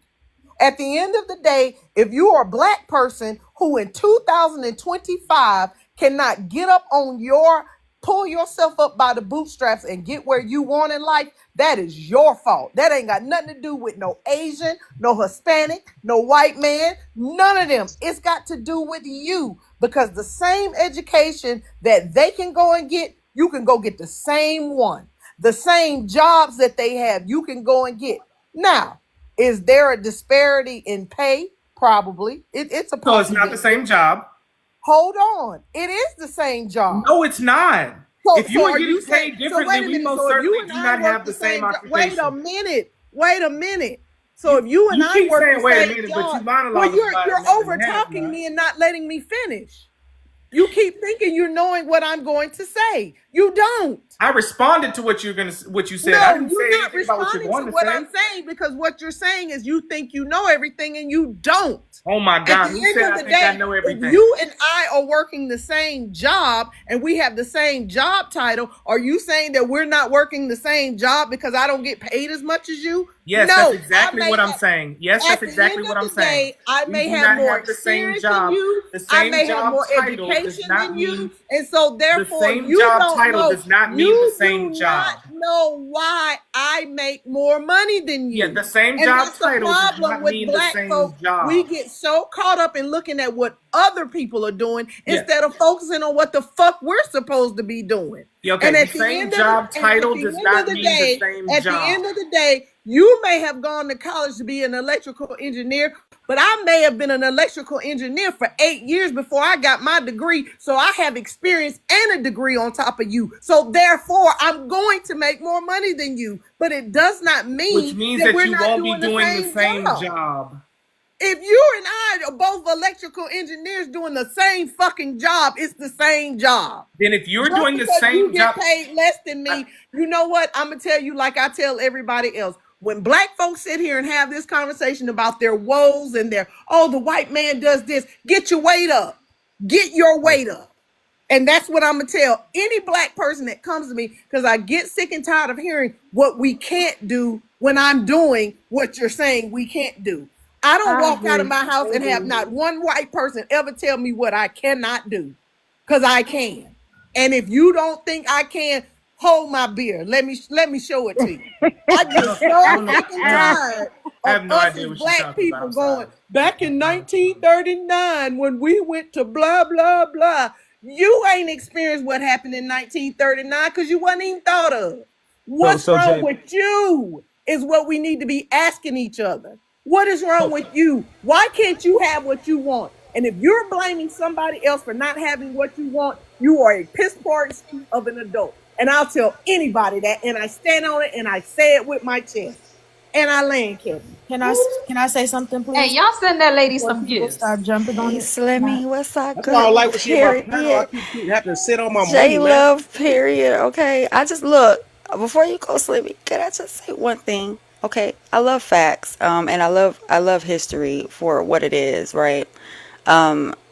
At the end of the day, if you are a black person who in 2025 cannot get up on pull yourself up by the bootstraps and get where you want in life, that is your fault. That ain't got nothing to do with no Asian, no Hispanic, no white man, none of them. It's got to do with you because the same education that they can go and get, you can go get the same one. The same jobs that they have, you can go and get. Now, is there a disparity in pay? Probably. It's a So it's not the same job. Hold on. It is the same job. No, it's not. If you are getting paid differently, we most certainly do not have the same occupation. Wait a minute. So if you and I work the same job, well, you're over talking me and not letting me finish. You keep thinking you're knowing what I'm going to say. You don't. I responded to what you said. No, I didn't say you're not anything about what you're responding going to to what say. I'm saying because what you're saying is you think you know everything and you don't. Oh my God! At the Who end said of I the think day, I know everything? if you and I are working the same job and we have the same job title, are you saying that we're not working the same job because I don't get paid as much as you? Yes, no, that's exactly what I'm saying. Yes, that's exactly what I'm saying. I may have more experience than you. I may have more education than you, and so therefore you does not mean the same job. Know why I make more money than you. Yeah, the same job title does not mean the same job. We get so caught up in looking at what other people are doing instead of focusing on what the fuck we're supposed to be doing. Yeah, okay, and the same job title does not mean the same job. At the end of the day, you may have gone to college to be an electrical engineer but I may have been an electrical engineer for 8 years before I got my degree. So I have experience and a degree on top of you. So therefore, I'm going to make more money than you. But it does not Which mean means that that we're you not won't be doing doing the same job. job. If you and I are both electrical engineers doing the same fucking job, it's the same job. Then if you're Just doing the because you same get job, paid less than me, you know what? I'm gonna tell you like I tell everybody else. When black folks sit here and have this conversation about their woes and their, oh, the white man does this, get your weight up. Get your weight up. And that's what I'm gonna tell any black person that comes to me, because I get sick and tired of hearing what we can't do when I'm doing what you're saying we can't do. I don't I walk out of agree. my house and have not one white person ever tell me what I cannot do, because I can. And if you don't think I can, hold my beer. Let me show it to you. I get so sick and tired I of have no us idea as what she's black talking people about. I'm going sorry. back in 1939 when we went to blah blah blah. You ain't experienced what happened in 1939 because you wasn't even thought of. What's So wrong Jay, with you is what we need to be asking each other. What is wrong with you? Why can't you have what you want? And if you're blaming somebody else for not having what you want, you are a piss poor excuse of an adult. And I'll tell anybody that, and I stand on it, and I say it with my chest. And I land, Kevin. Can I say something, Hey, please? y'all send that lady Before some people gifts. start jumping on Hey, it. Can I? Slimmy, what's up? That's why I don't Good. like when she in my panel. I Period. keep having to sit on my money, J man. Love, period. Okay. I just look, before you go, Slimmy, can I just say one thing? Okay. I love facts. And I love history for what it is, right?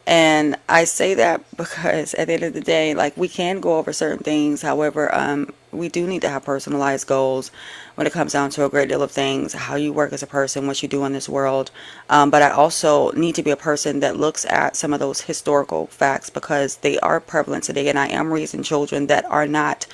And I say that because at the end of the day, like, we can go over certain things. However, we do need to have personalized goals when it comes down to a great deal of things, how you work as a person, what you do in this world. But I also need to be a person that looks at some of those historical facts because they are prevalent today. And I am raising children that are not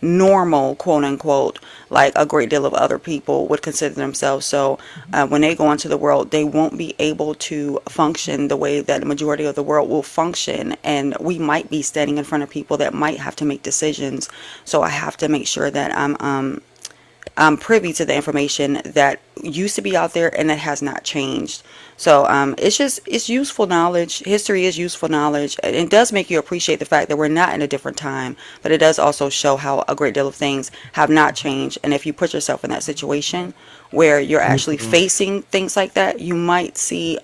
normal, quote unquote, like a great deal of other people would consider themselves. So when they go into the world, they won't be able to function the way that the majority of the world will function. And we might be standing in front of people that might have to make decisions. So I have to make sure that I'm privy to the information that used to be out there and that has not changed. So it's useful knowledge. History is useful knowledge. It does make you appreciate the fact that we're not in a different time, but it does also show how a great deal of things have not changed. And if you put yourself in that situation where you're actually facing things like that, you might see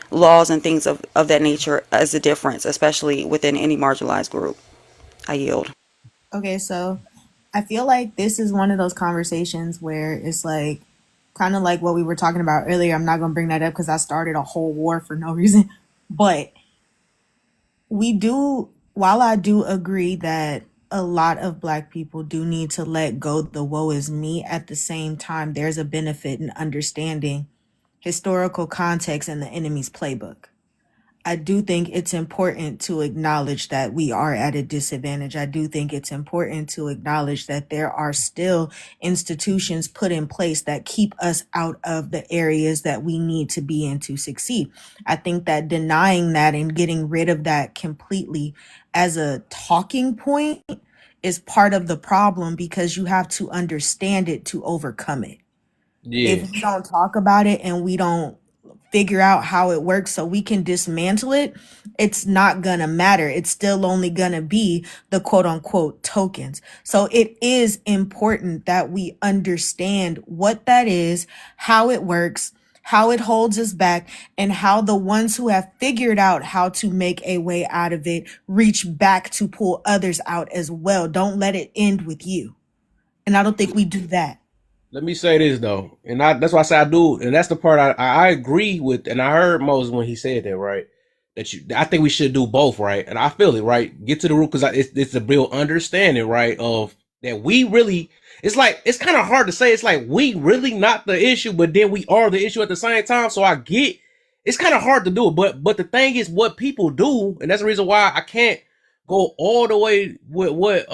laws and things of that nature as a difference, especially within any marginalized group. I yield. Okay, so I feel like this is one of those conversations where it's like kind of like what we were talking about earlier. I'm not going to bring that up because I started a whole war for no reason. But while I do agree that a lot of black people do need to let go the woe is me, at the same time, there's a benefit in understanding historical context and the enemy's playbook. I do think it's important to acknowledge that we are at a disadvantage. I do think it's important to acknowledge that there are still institutions put in place that keep us out of the areas that we need to be in to succeed. I think that denying that and getting rid of that completely as a talking point is part of the problem because you have to understand it to overcome it. Yeah. If we don't talk about it and we don't figure out how it works so we can dismantle it, it's not gonna matter. It's still only gonna be the quote unquote tokens. So it is important that we understand what that is, how it works, how it holds us back, and how the ones who have figured out how to make a way out of it reach back to pull others out as well. Don't let it end with you. And I don't think we do that. Let me say this though, and that's why I say I do, and that's the part I agree with, and I heard Moses when he said that, right? I think we should do both, right? And I feel it, right? Get to the root because it's a real understanding, right? Of that we really, it's like it's kind of hard to say. It's like we really not the issue, but then we are the issue at the same time. So I get it's kind of hard to do it, but the thing is, what people do, and that's the reason why I can't go all the way with what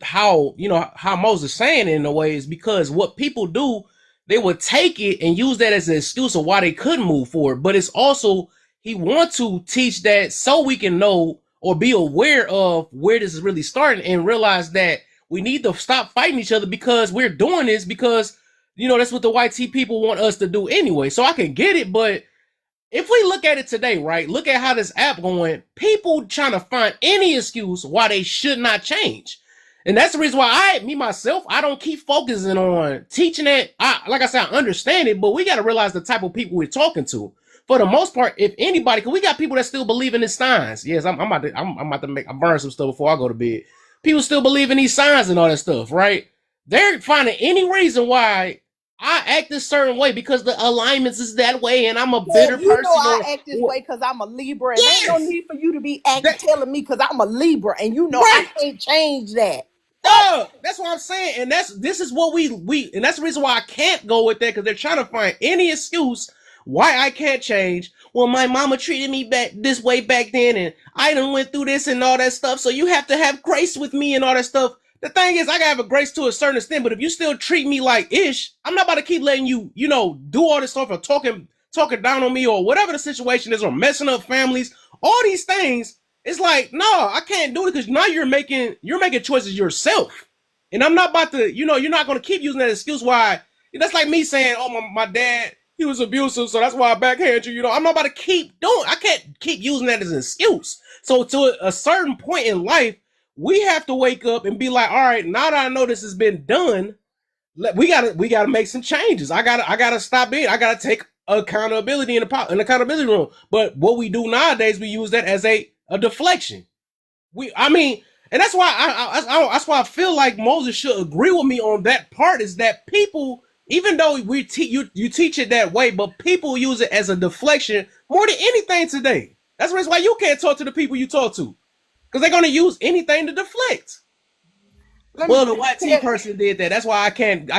how Moses saying it in a way is because what people do, they would take it and use that as an excuse of why they couldn't move forward. But it's also he wants to teach that so we can know or be aware of where this is really starting and realize that we need to stop fighting each other because we're doing this because You know, that's what the white people want us to do anyway. So I can get it, but if we look at it today, right? Look at how this app going. People trying to find any excuse why they should not change. And that's the reason why myself, I don't keep focusing on teaching it. Like I said, I understand it, but we got to realize the type of people we're talking to. For the most part, if anybody, because we got people that still believe in these signs. Yes, I'm about to burn some stuff before I go to bed. People still believe in these signs and all that stuff, right? They're finding any reason why I act this certain way because the alignments is that way, and I'm a bitter You person. know I act this way because I'm a Libra, and ain't no need for you to be telling me because I'm a Libra, and you know I can't change that. That's what I'm saying, and this is what we and that's the reason why I can't go with that, because they're trying to find any excuse why I can't change. Well, my mama treated me back this way back then, and I done went through this and all that stuff, so you have to have grace with me and all that stuff. The thing is, I gotta have a grace to a certain extent, but if you still treat me like ish, I'm not about to keep letting you, do all this stuff or talking down on me or whatever the situation is, or messing up families, all these things. It's like, no, I can't do it, because now you're making choices yourself. And I'm not about to, you're not going to keep using that excuse why. That's like me saying, oh, my dad, he was abusive, so that's why I backhand you. I'm not about to keep doing, I can't keep using that as an excuse. So to a certain point in life, we have to wake up and be like, all right, now that I know this has been done, we gotta make some changes. I gotta stop it. I gotta take accountability in the accountability room. But what we do nowadays, we use that as a deflection. And that's why that's why I feel like Moses should agree with me on that part, is that people, even though you teach it that way, but people use it as a deflection more than anything today. That's the reason why you can't talk to the people you talk to, because they're going to use anything to deflect. Well, the white tea person did that. That's why I can't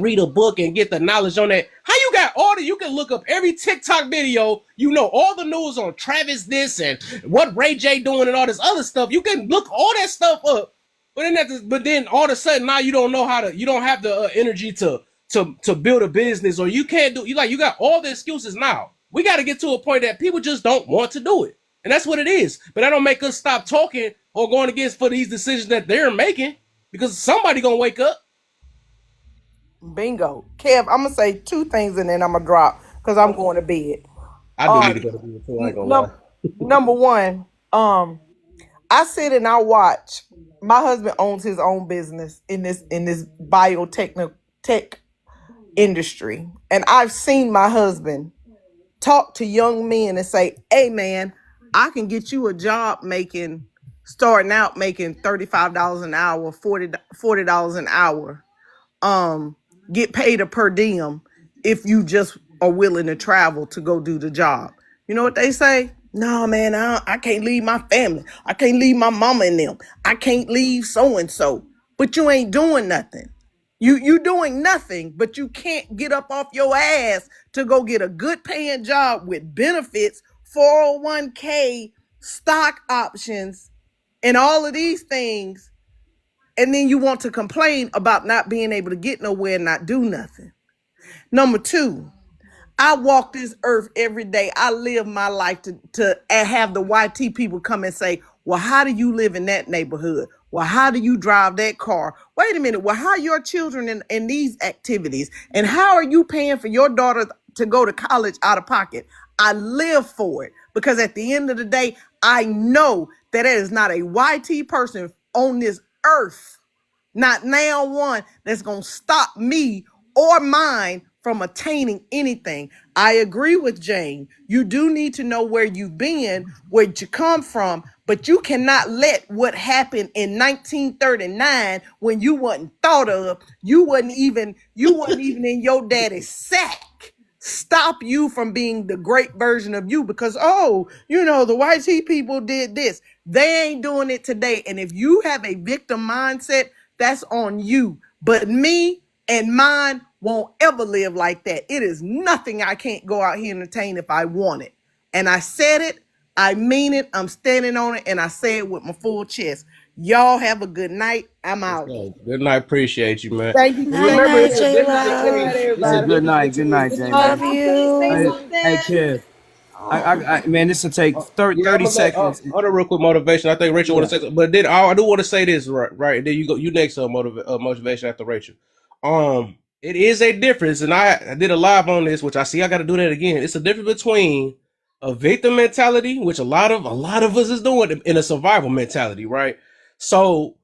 read a book and get the knowledge on that. How you got all you can look up every TikTok video, all the news on Travis this and what Ray J doing and all this other stuff. You can look all that stuff up, but then all of a sudden now you don't have the energy to build a business, or you can't do, you got all the excuses now. We got to get to a point that people just don't want to do it. And that's what it is. But that don't make us stop talking or going against for these decisions that they're making, because somebody gonna wake up. Bingo. Kev, I'm gonna say two things and then I'm gonna drop because I'm going to bed. I do need to go to bed too, I ain't gonna lie. Number one, I sit and I watch. My husband owns his own business in this tech industry. And I've seen my husband talk to young men and say, hey man, I can get you a job starting out making $35 an hour, $40 an hour. Get paid a per diem if you just are willing to travel to go do the job. You know what they say? No, man, I can't leave my family. I can't leave my mama and them. I can't leave so-and-so. But you ain't doing nothing. You doing nothing, but you can't get up off your ass to go get a good paying job with benefits, 401k, stock options, and all of these things. And then you want to complain about not being able to get nowhere and not do nothing. Number two, I walk this earth every day. I live my life to have the YT people come and say, well, how do you live in that neighborhood? Well, how do you drive that car? Wait a minute. Well, how are your children in these activities? And how are you paying for your daughter to go to college out of pocket? I live for it, because at the end of the day, I know that there is not a YT person on this earth, not now one, that's going to stop me or mine from attaining anything. I agree with Jane. You do need to know where you've been, where you come from, but you cannot let what happened in 1939, when you wasn't thought of, you wasn't even in your daddy's sack, stop you from being the great version of you. Because, the YT people did this. They ain't doing it today. And if you have a victim mindset, that's on you. But me and mine won't ever live like that. It is nothing I can't go out here and attain if I want it. And I said it, I mean it, I'm standing on it, and I say it with my full chest. Y'all have a good night. I'm out. Good night. Appreciate you, man. Thank you. Remember, It's a good night. Good night, Jamie. Love you. Hey, kid. Man, this will take 30 seconds. Hold on, real quick, motivation. I think Rachel want to say something, but then I do want to say this, right? Then you go. You next on motivation after Rachel. it is a difference, and I did a live on this, which I got to do that again. It's a difference between a victim mentality, which a lot of us is doing, in a survival mentality, right? So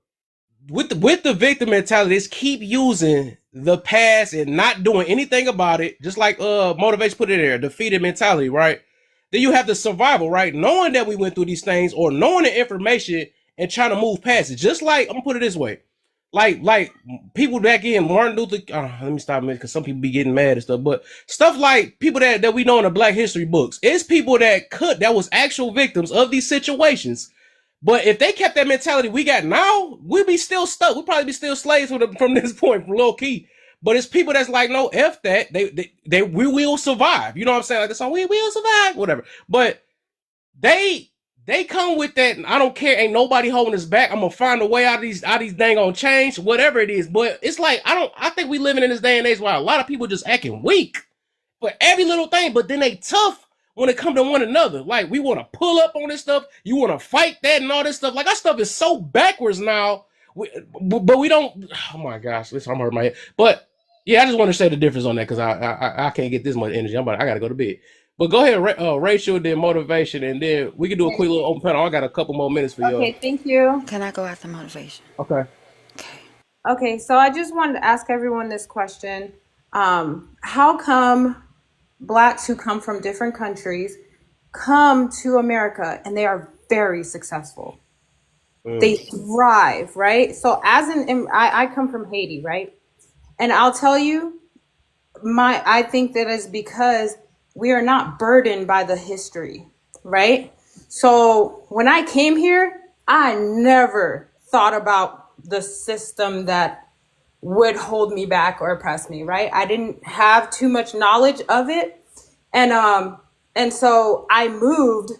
with the victim mentality, it's keep using the past and not doing anything about it, just like motivation put it there, defeated mentality, right? Then you have the survival, right? Knowing that we went through these things, or knowing the information and trying to move past it. Just like, I'm gonna put it this way, like people back in Martin Luther. Let me stop because some people be getting mad and stuff. But stuff like people that we know in the Black History books, it's people that was actual victims of these situations. But if they kept that mentality we got now, we'd be still stuck. We'd probably be still slaves from this point, from low key. But it's people that's like, no, F that. We will survive. You know what I'm saying? Like the song, we will survive, whatever. But they come with that. I don't care. Ain't nobody holding us back. I'm gonna find a way out of these dang on change, whatever it is. But it's like, I think we living in this day and age where a lot of people just acting weak for every little thing, but then they tough when it come to one another. Like, we want to pull up on this stuff. You want to fight that and all this stuff. Like, our stuff is so backwards now. But we don't. Oh my gosh, listen, I'm hurting my head. But yeah, I just want to say the difference on that because I can't get this much energy. I got to go to bed. But go ahead, Rachel, then motivation, and then we can do a quick little open panel. I got a couple more minutes for you. Okay, thank you. Can I go after motivation? Okay. Okay, so I just wanted to ask everyone this question. How come Blacks who come from different countries come to America and they are very successful? They thrive, right? So I come from Haiti, right? And I'll tell you, I think that is because we are not burdened by the history, right? So when I came here, I never thought about the system that would hold me back or oppress me, right? I didn't have too much knowledge of it. And so I moved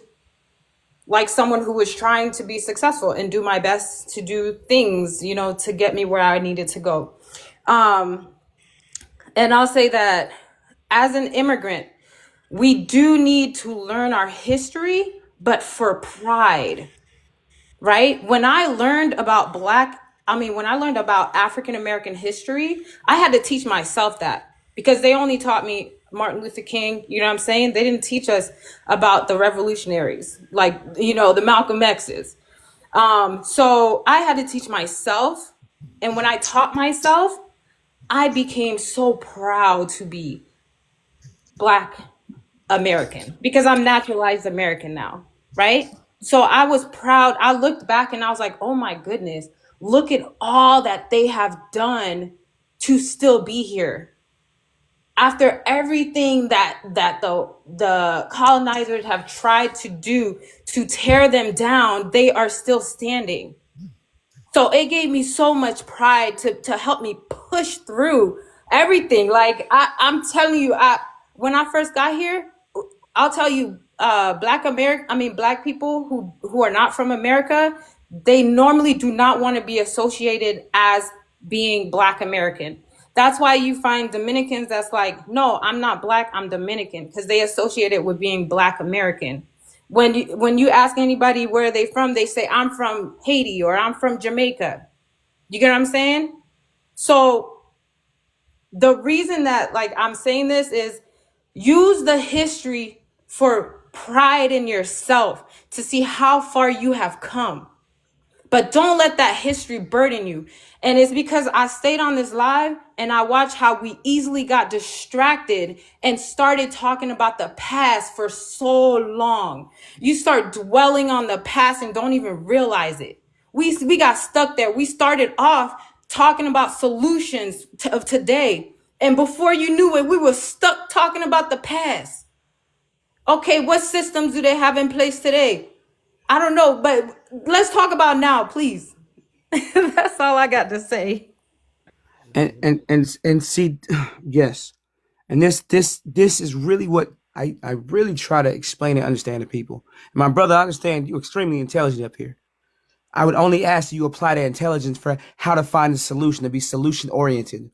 like someone who was trying to be successful and do my best to do things, to get me where I needed to go. And I'll say that as an immigrant, we do need to learn our history, but for pride, right? When I learned about African American history, I had to teach myself that because they only taught me Martin Luther King, you know what I'm saying? They didn't teach us about the revolutionaries, like, the Malcolm X's. So I had to teach myself. And when I taught myself, I became so proud to be Black American because I'm naturalized American now, right? So I was proud. I looked back and I was like, oh my goodness, look at all that they have done to still be here. After everything that the colonizers have tried to do to tear them down, they are still standing. So it gave me so much pride to help me push through everything. Like I'm telling you, when I first got here, I'll tell you, Black people who are not from America, they normally do not want to be associated as being Black American. That's why you find Dominicans that's like, no, I'm not Black, I'm Dominican, because they associate it with being Black American. When you ask anybody where they from, they say, I'm from Haiti or I'm from Jamaica. You get what I'm saying? So the reason that I'm saying this is use the history for pride in yourself to see how far you have come. But don't let that history burden you. And it's because I stayed on this live and I watched how we easily got distracted and started talking about the past for so long. You start dwelling on the past and don't even realize it. We got stuck there. We started off talking about solutions of today. And before you knew it, we were stuck talking about the past. Okay, what systems do they have in place today? I don't know, but let's talk about now, please. That's all I got to say. And see, yes, and this is really what I really try to explain and understand to people. And my brother, I understand you're extremely intelligent up here. I would only ask you apply that intelligence for how to find a solution, to be solution oriented,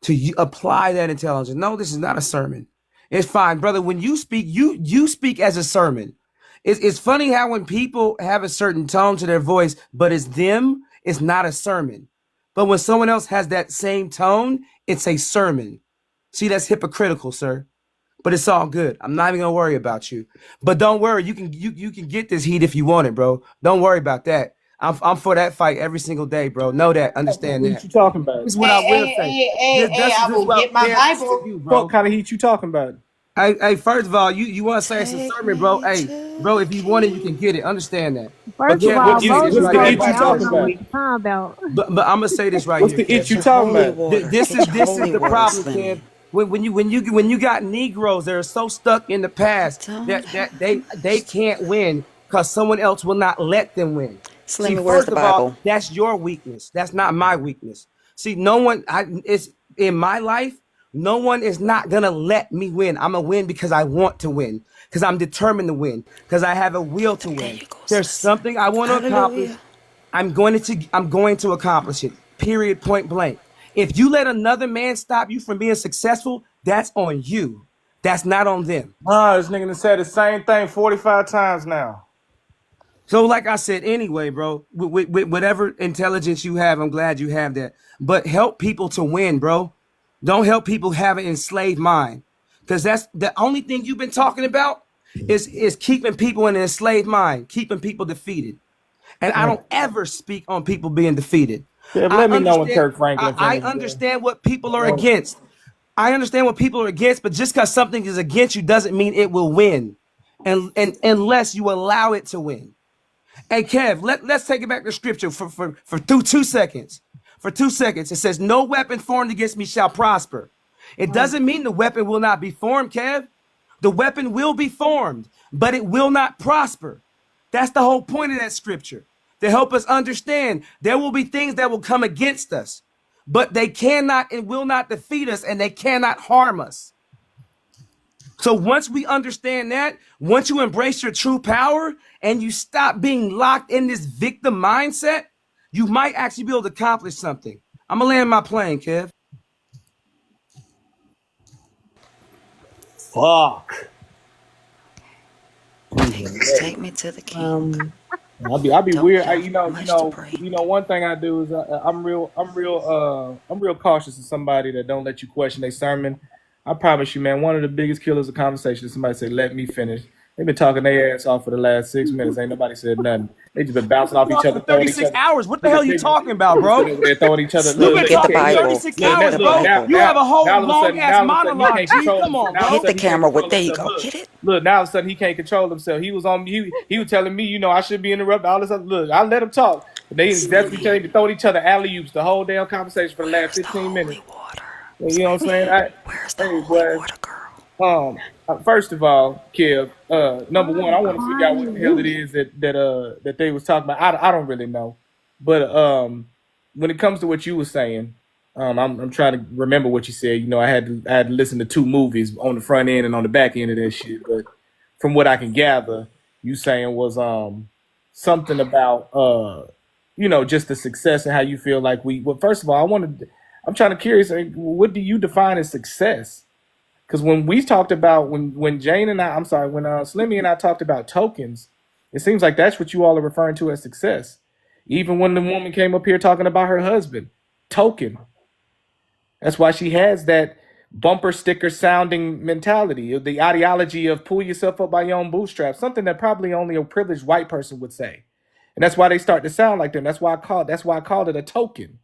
to apply that intelligence. No, this is not a sermon. It's fine, brother. When you speak, you speak as a sermon. It's funny how when people have a certain tone to their voice, but it's them, it's not a sermon. But when someone else has that same tone, it's a sermon. See, that's hypocritical, sir. But it's all good. I'm not even gonna worry about you. But don't worry, you can get this heat if you want it, bro. Don't worry about that. I'm for that fight every single day, bro. Know that. Understand What that. you talking about? This is what I will say. I will get my Bible. You, bro. What kind of heat you talking about? Hey, first of all, you want to say it's a sermon, bro? Hey, bro, if you want it, you can get it. Understand that. First of Kev, all, what's the Moses itch right spoke, here, but I Kev? don't know what you're talking about. But I'm gonna say this right What's here. the itch Kev. you talking about? This is the problem, Kev. When you got Negroes that are so stuck in the past that they can't win because someone else will not let them win. Slimmy, See, where's first the of all, Bible? that's your weakness. That's not my weakness. See, no one is in my life. No one is not gonna let me win. I'm gonna win because I want to win, because I'm determined to win, because I have a will to win. There's something I want to accomplish. I'm going to accomplish it. Period. Point blank. If you let another man stop you from being successful, that's on you. That's not on them. Nah, this nigga done said the same thing 45 times now. So like I said, anyway, bro, with whatever intelligence you have, I'm glad you have that. But help people to win, bro. Don't help people have an enslaved mind. Because that's the only thing you've been talking about is keeping people in an enslaved mind, keeping people defeated. And I don't ever speak on people being defeated. Yeah, let me know when Kirk Franklin I finishes. understand what people are against. I understand what people are against, but just because something is against you doesn't mean it will win. And unless you allow it to win. Hey, Kev, let's take it back to scripture for 2 seconds. For 2 seconds, it says, no weapon formed against me shall prosper. It doesn't mean the weapon will not be formed, Kev. The weapon will be formed, but it will not prosper. That's the whole point of that scripture, to help us understand there will be things that will come against us, but they cannot and will not defeat us, and they cannot harm us. So once we understand that, once you embrace your true power and you stop being locked in this victim mindset, you might actually be able to accomplish something. I'm gonna land my plane, Kev. Fuck. Take me to the king. I'll be weird. You know. One thing I do is I'm real cautious of somebody that don't let you question their sermon. I promise you, man. One of the biggest killers of conversation is somebody say, "Let me finish." They've been talking their ass off for the last 6 minutes. Ain't nobody said nothing. They just been bouncing off each other. 36 hours. What the hell are you talking about, bro? They're throwing each other. You've been talking 36 hours, bro. You have a whole long ass monologue. Come on, bro. Hit the camera with, there you go. Hit it. Look, now all of a sudden he can't control himself. He was on. He was telling me, I should be interrupted. All this other. Look, I let him talk. They definitely throwing each other alley oops the whole damn conversation for the last 15 minutes. You know what I'm saying? Where's the water, girl? First of all, Kev, number one, I want to figure out what the hell it is that they was talking about. I don't really know, but when it comes to what you were saying, I'm trying to remember what you said. I had to listen to 2 movies on the front end and on the back end of that shit. But from what I can gather, you saying was something about just the success and how you feel like well, first of all, I'm trying to curious, what do you define as success? Because when we talked about when Jane and when Slimmy and I talked about tokens, it seems like that's what you all are referring to as success. Even when the woman came up here talking about her husband, token. That's why she has that bumper sticker sounding mentality, the ideology of pull yourself up by your own bootstraps, something that probably only a privileged white person would say. And that's why they start to sound like them. That's why I called it a token.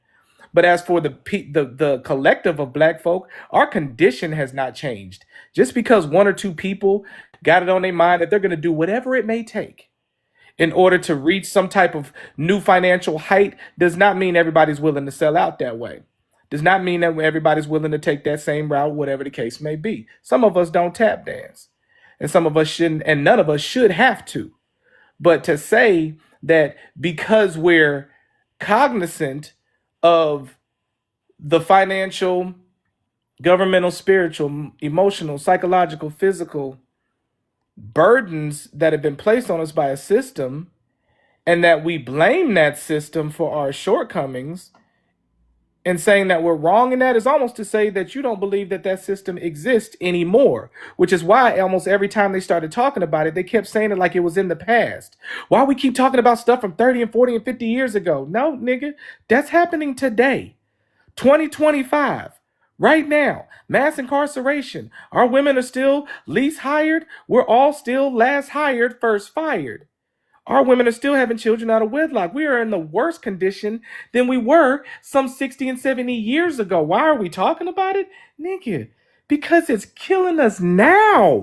But as for the collective of black folk, our condition has not changed. Just because 1 or 2 people got it on their mind that they're going to do whatever it may take in order to reach some type of new financial height does not mean everybody's willing to sell out that way. Does not mean that everybody's willing to take that same route, whatever the case may be. Some of us don't tap dance, and some of us shouldn't, and none of us should have to. But to say that because we're cognizant of the financial, governmental, spiritual, emotional, psychological, physical burdens that have been placed on us by a system, and that we blame that system for our shortcomings, And saying that we're wrong in that is almost to say that you don't believe that that system exists anymore, which is why almost every time they started talking about it, they kept saying it like it was in the past. Why we keep talking about stuff from 30 and 40 and 50 years ago? No, nigga, that's happening today. 2025, right now. Mass incarceration. Our women are still least hired. We're all still last hired, first fired. Our women are still having children out of wedlock. We are in the worse condition than we were some 60 and 70 years ago. Why are we talking about it? Nigga, because it's killing us now.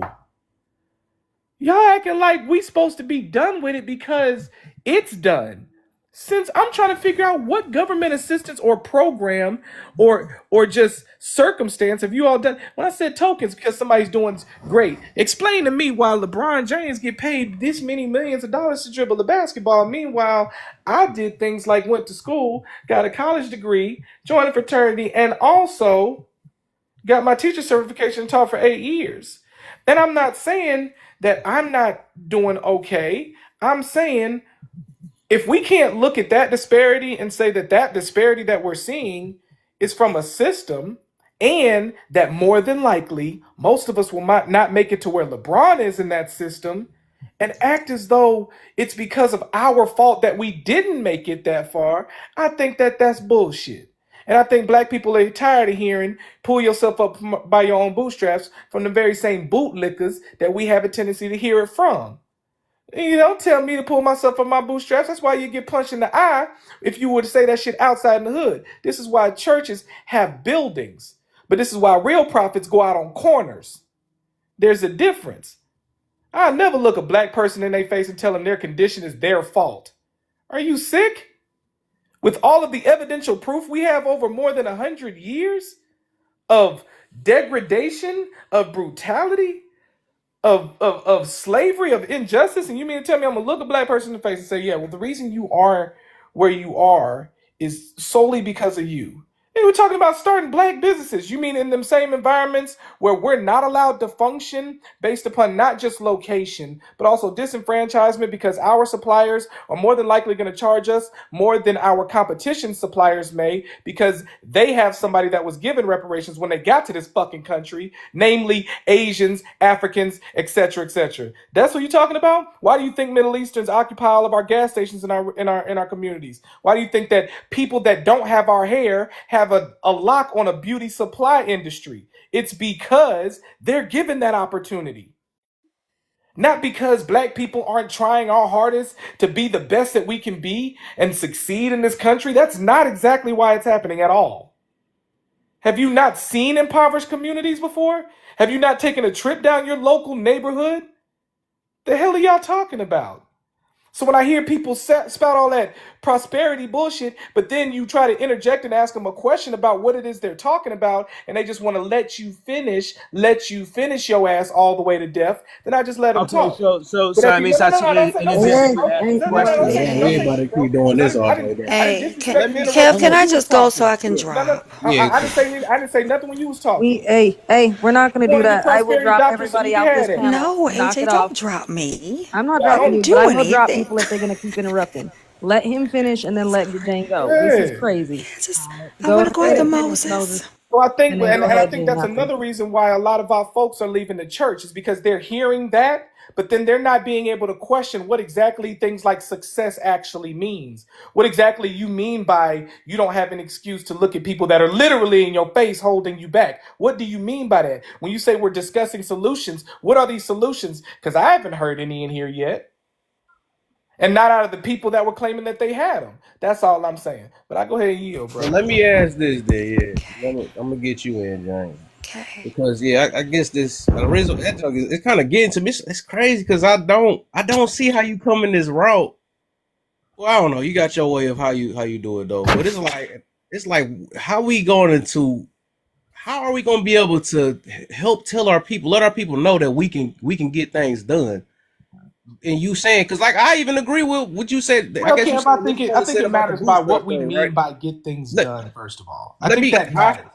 Y'all acting like we supposed to be done with it because it's done. Since I'm trying to figure out what government assistance or program or just circumstance have you all done. When I said tokens because somebody's doing great, explain to me why LeBron James get paid this many millions of dollars to dribble the basketball. Meanwhile, I did things like went to school, got a college degree, joined a fraternity, and also got my teacher certification and taught for 8 years. And I'm not saying that I'm not doing okay. I'm saying if we can't look at that disparity and say that that disparity that we're seeing is from a system, and that more than likely most of us will not make it to where LeBron is in that system, and act as though it's because of our fault that we didn't make it that far, I think that that's bullshit. And I think black people are tired of hearing pull yourself up by your own bootstraps from the very same bootlickers that we have a tendency to hear it from. You don't tell me to pull myself up my bootstraps. That's why you get punched in the eye if you were to say that shit outside in the hood. This is why churches have buildings. But this is why real prophets go out on corners. There's a difference. I'll never look a black person in their face and tell them their condition is their fault. Are you sick? With all of the evidential proof we have over more than 100 years of degradation, of brutality, of slavery, of injustice, and you mean to tell me I'm gonna look a black person in the face and say, yeah, well, the reason you are where you are is solely because of you. And we're talking about starting black businesses. You mean in them same environments where we're not allowed to function based upon not just location, but also disenfranchisement because our suppliers are more than likely going to charge us more than our competition suppliers may because they have somebody that was given reparations when they got to this fucking country, namely Asians, Africans, etc., etc. That's what you're talking about? Why do you think Middle Easterns occupy all of our gas stations in our communities? Why do you think that people that don't have our hair have a lock on a beauty supply industry? It's because they're given that opportunity. Not because black people aren't trying our hardest to be the best that we can be and succeed in this country. That's not exactly why it's happening at all. Have you not seen impoverished communities before? Have you not taken a trip down your local neighborhood? The hell are y'all talking about? So when I hear people spout all that prosperity bullshit, but then you try to interject and ask them a question about what it is they're talking about, and they just want to let you finish your ass all the way to death, then I just let them Okay, talk. so I mean, Everybody keep doing this all day. Hey, can I just go so I can drop? I didn't say nothing when you was talking. Hey, we're not gonna do that. I will drop doctor, so everybody you out can this have it. panel. No, Knock AJ, it don't off. drop me. I'm not I dropping don't you, do but I will drop anything. people if they're gonna keep interrupting. Let him finish and then let Jane go. This is Hey. crazy. I Go want to go ahead after and finish, Moses. So I think, and then go and I ahead, think Jane, that's after. another reason why a lot of our folks are leaving the church is because they're hearing that, but then they're not being able to question what exactly things like success actually means. What exactly you mean by you don't have an excuse to look at people that are literally in your face holding you back. What do you mean by that? When you say we're discussing solutions, what are these solutions? Because I haven't heard any in here yet. And not out of the people that were claiming that they had them. That's all I'm saying. But I go ahead and yield, bro. So let me ask this then, yeah. I'm gonna get you in, James. Okay. Because I guess this Lorenzo, it's kind of getting to me. It's crazy because I don't see how you come in this route. Well, I don't know. You got your way of how you do it though. But it's like how are we going to be able to help tell our people, let our people know that we can get things done. And you saying, because like I even agree with what you said. Well, I guess Kev, I think it matters by what we thing, mean right? by get things done, first of all. I Let think me- that matters.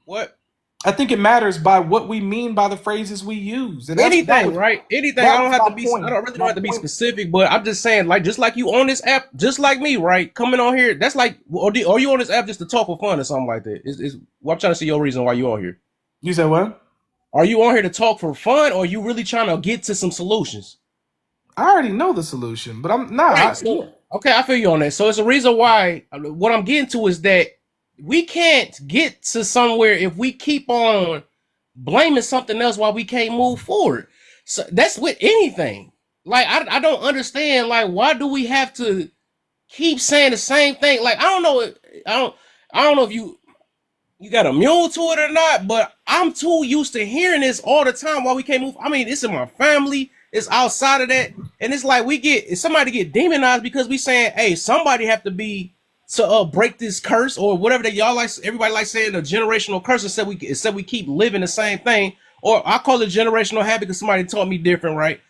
What? I think it matters by what we mean by the phrases we use, and Anything, right? Anything. I that don't was have to my be. point. I don't really My don't have to be point. specific, but I'm just saying, like, just like you on this app, just like me, right? Coming on here, that's like, or are you on this app just to talk for fun or something like that? Well, I'm trying to see your reason why you on here. You said what? Are you on here to talk for fun, or are you really trying to get to some solutions? I already know the solution, but I'm not. Right. So, okay, I feel you on that. So it's a reason why. What I'm getting to is that we can't get to somewhere if we keep on blaming something else while we can't move forward. So that's with anything. Like I don't understand. Like, why do we have to keep saying the same thing? Like, I don't know. I don't know if you got immune to it or not, but I'm too used to hearing this all the time while we can't move. I mean, it's in my family, it's outside of that, and it's like somebody get demonized because we saying, hey, somebody have to be to break this curse or whatever that y'all like. Everybody like saying a generational curse instead we keep living the same thing. Or I call it generational habit because somebody taught me different, right?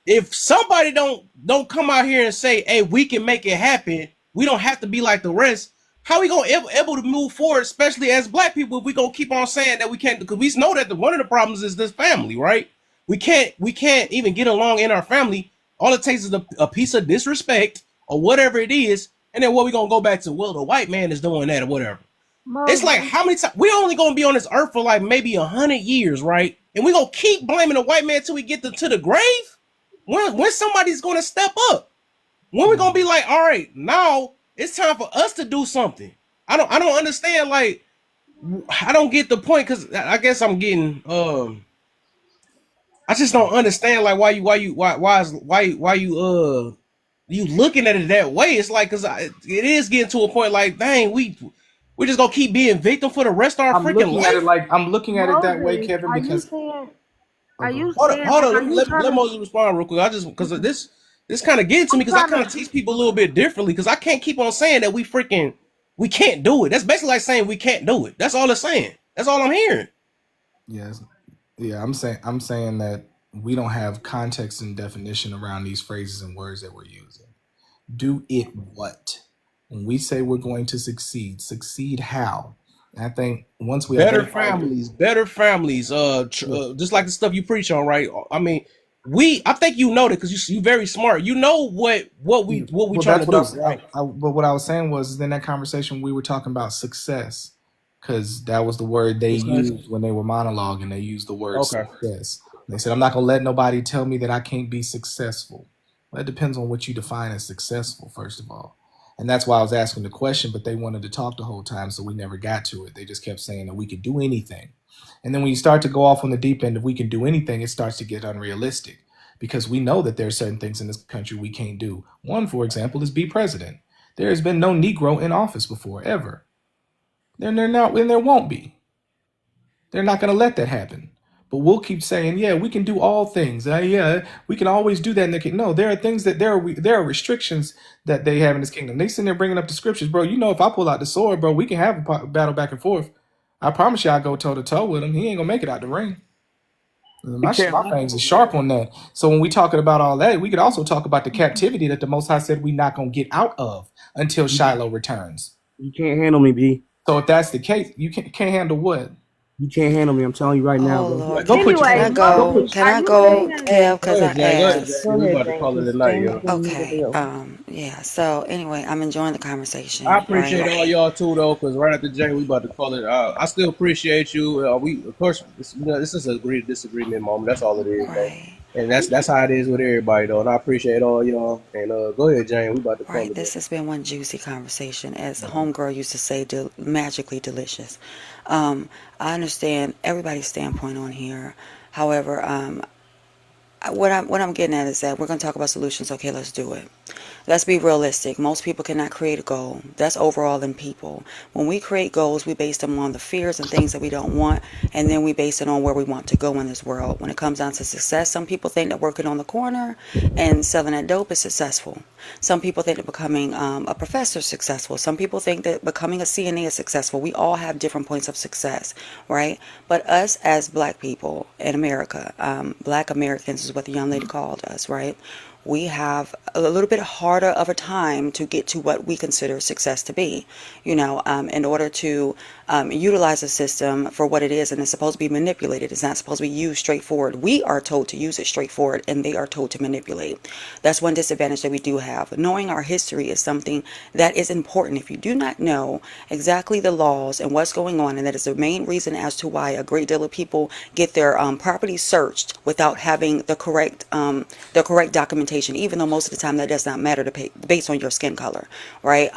If somebody don't come out here and say, hey, we can make it happen, we don't have to be like the rest. How we gonna able to move forward, especially as black people, if we gonna keep on saying that we can't? Because we know that one of the problems is this family, right? We can't even get along in our family. All it takes is a piece of disrespect or whatever it is, and then what we gonna go back to? Well, the white man is doing that or whatever. It's like, how many times we only gonna be on this earth for like maybe 100 years, right? And we gonna keep blaming the white man till we get to the grave. When somebody's gonna step up? When we gonna be like, all right, now it's time for us to do something? I don't understand. Like, I don't get the point because I guess I'm getting I just don't understand like why you looking at it that way. It's like because it is getting to a point like, dang, we just gonna keep being victim for the rest of our freaking life. I'm looking at it that way, Kevin, because Are you hold saying? on. Let Moses respond real quick. I just because of this kind of getting to me because I kind of teach people a little bit differently because I can't keep on saying that we can't do it. That's basically like saying we can't do it. That's all it's saying. That's all I'm hearing. yes, yeah, I'm saying that we don't have context and definition around these phrases and words that we're using. Do it what? When we say we're going to succeed how? And I think once we better identify families, just like the stuff you preach on, right? I mean, I think you know that because you very smart. You know what we trying to do, right? But what I was saying was in that conversation we were talking about success because that was the word they used when they were monologuing. They used the word success. They said, I'm not going to let nobody tell me that I can't be successful. Well, it depends on what you define as successful, first of all. And that's why I was asking the question, but they wanted to talk the whole time, so we never got to it. They just kept saying that we could do anything. And then when you start to go off on the deep end, if we can do anything, it starts to get unrealistic because we know that there are certain things in this country we can't do. One, for example, is be president. There has been no Negro in office before, ever. Then there not, and there won't be. They're not going to let that happen. But we'll keep saying, yeah, we can do all things. Yeah, we can always do that in the kingdom. No, there are things that there are restrictions that they have in this kingdom. They sitting there bringing up the scriptures, bro. You know, if I pull out the sword, bro, we can have a battle back and forth. I promise you, I go toe to toe with him. He ain't gonna make it out the ring. My fangs is sharp on that. So when we talking about all that, we could also talk about the captivity that the Most High said we not gonna get out of until Shiloh returns. You can't handle me, B. So if that's the case, you can't handle what? You can't handle me. I'm telling you right now, bro. Lord. Go put Can I go? Can I go, Kev? Because I asked. We about to call it a night, yo. Okay. Yeah. So anyway, I'm enjoying the conversation. I appreciate right? all y'all too, though, because right after Jay, we about to call it. I still appreciate you. We, of course, this is a disagreement moment. That's all it is, right. And that's how it is with everybody, though. And I appreciate all y'all. And go ahead, Jane. We about to call Right. it. This has been one juicy conversation, as Homegirl used to say, magically delicious. I understand everybody's standpoint on here. However, what I'm getting at is that we're going to talk about solutions. Okay, let's do it. Let's be realistic. Most people cannot create a goal. That's overall in people. When we create goals, we base them on the fears and things that we don't want, and then we base it on where we want to go in this world. When it comes down to success, some people think that working on the corner and selling that dope is successful. Some people think that becoming a professor is successful. Some people think that becoming a CNA is successful. We all have different points of success, right? But us as black people in America, black Americans is what the young lady called us, right? we have a little bit harder of a time to get to what we consider success to be. In order to utilize a system for what it is, and it's supposed to be manipulated. It's not supposed to be used straightforward. We are told to use it straightforward, and they are told to manipulate. That's one disadvantage that we do have. Knowing our history is something that is important. If you do not know exactly the laws and what's going on, and that is the main reason as to why a great deal of people get their property searched without having the correct documentation, even though most of the time that does not matter based on your skin color, right?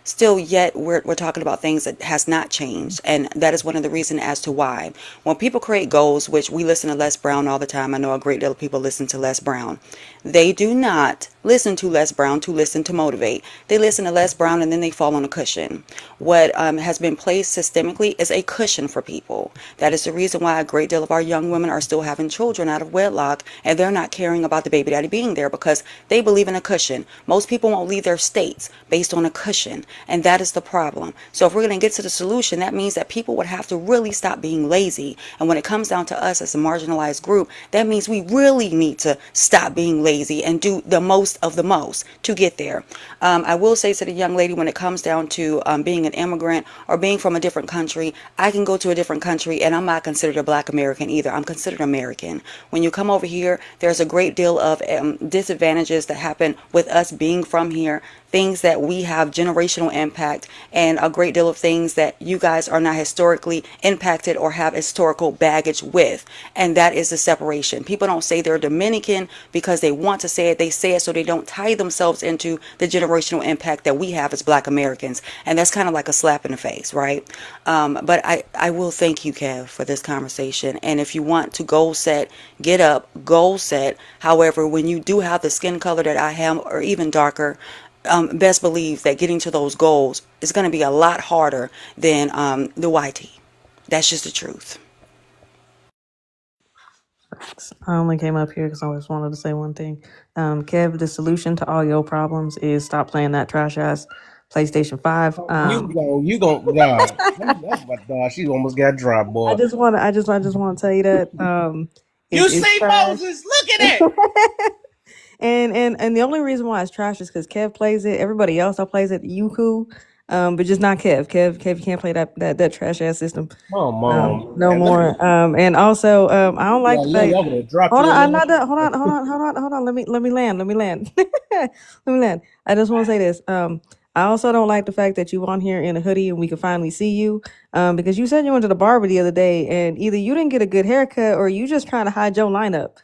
Still, yet we're talking about things that has not changed, and that is one of the reasons as to why when people create goals, which we listen to Les Brown all the time. I know a great deal of people listen to Les Brown. They do not listen to Les Brown to listen to motivate. They listen to Les Brown and then they fall on a cushion. What has been placed systemically is a cushion for people. That is the reason why a great deal of our young women are still having children out of wedlock, and they're not caring about the baby daddy being there because they believe in a cushion. Most people won't leave their states based on a cushion, and that is the problem. So if we're going to get to the solution, that means that people would have to really stop being lazy. And when it comes down to us as a marginalized group, that means we really need to stop being lazy and do the most of the most to get there. I will say to the young lady, when it comes down to being an immigrant or being from a different country, I can go to a different country and I'm not considered a Black American either. I'm considered American. When you come over here, there's a great deal of disadvantages that happen with us being from here, things that we have generational impact, and a great deal of things that you guys are not historically impacted or have historical baggage with. And that is the separation. People don't say they're Dominican because they want to say it. They say it so they don't tie themselves into the generational impact that we have as Black Americans. And that's kind of like a slap in the face, right? But I will thank you, Kev, for this conversation. And if you want to goal set, get up, goal set. However, when you do have the skin color that I have or even darker, best believe that getting to those goals is going to be a lot harder than the YT. That's just the truth. I only came up here because I just wanted to say one thing. Kev, the solution to all your problems is stop playing that trash ass PlayStation 5. You go, God. That's my dog. She almost got dry, boy. I just want to tell you that. You see Moses? Look at it. And the only reason why it's trash is because Kev plays it. Everybody else that plays it, you cool. But just not Kev. Kev, you can't play that trash ass system. Oh, Mom. No more. And also, I don't like the fact. Hold on, I'm not done. Hold on. Let me land. I just want to say this. I also don't like the fact that you on here in a hoodie and we can finally see you. Because you said you went to the barber the other day and either you didn't get a good haircut or you just trying to hide your lineup.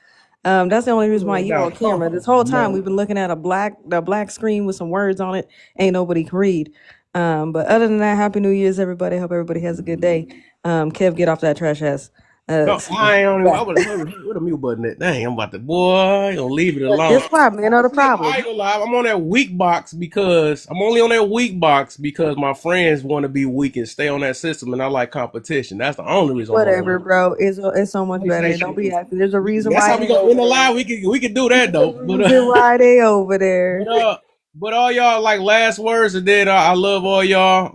That's the only reason why you on camera. This whole time we've been looking at the black screen with some words on it. Ain't nobody can read. But other than that, Happy New Year's, everybody. Hope everybody has a good day. Kev, get off that trash ass. No, I ain't on it. I would have with a mute button. That dang, I'm about to gonna leave it alone. This problem, the problem. I ain't gonna lie, I'm on that weak box because I'm only on that weak box because my friends want to be weak and stay on that system, and I like competition. That's the only reason. Whatever, bro. It's so much better. Don't be happy. There's a reason why. That's how we go in the line. We can do that though. But why they over there? But all y'all like last words, and then I love all y'all.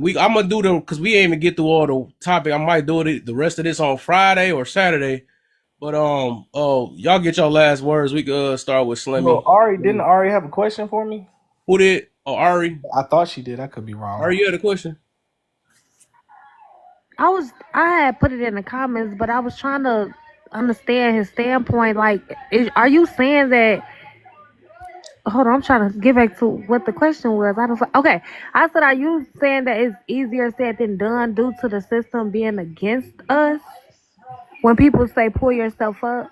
I'm gonna do them because we ain't even get through all the topic. I might do it the rest of this on Friday or Saturday. But y'all get your last words. We could start with Slimmy. Well, Ari, didn't Ari have a question for me? Who did? Oh, Ari. I thought she did. I could be wrong. Ari, you had a question? I had put it in the comments, but I was trying to understand his standpoint. Like, are you saying that? Hold on, I'm trying to get back to what the question was. Okay, I said, are you saying that it's easier said than done due to the system being against us? When people say pull yourself up?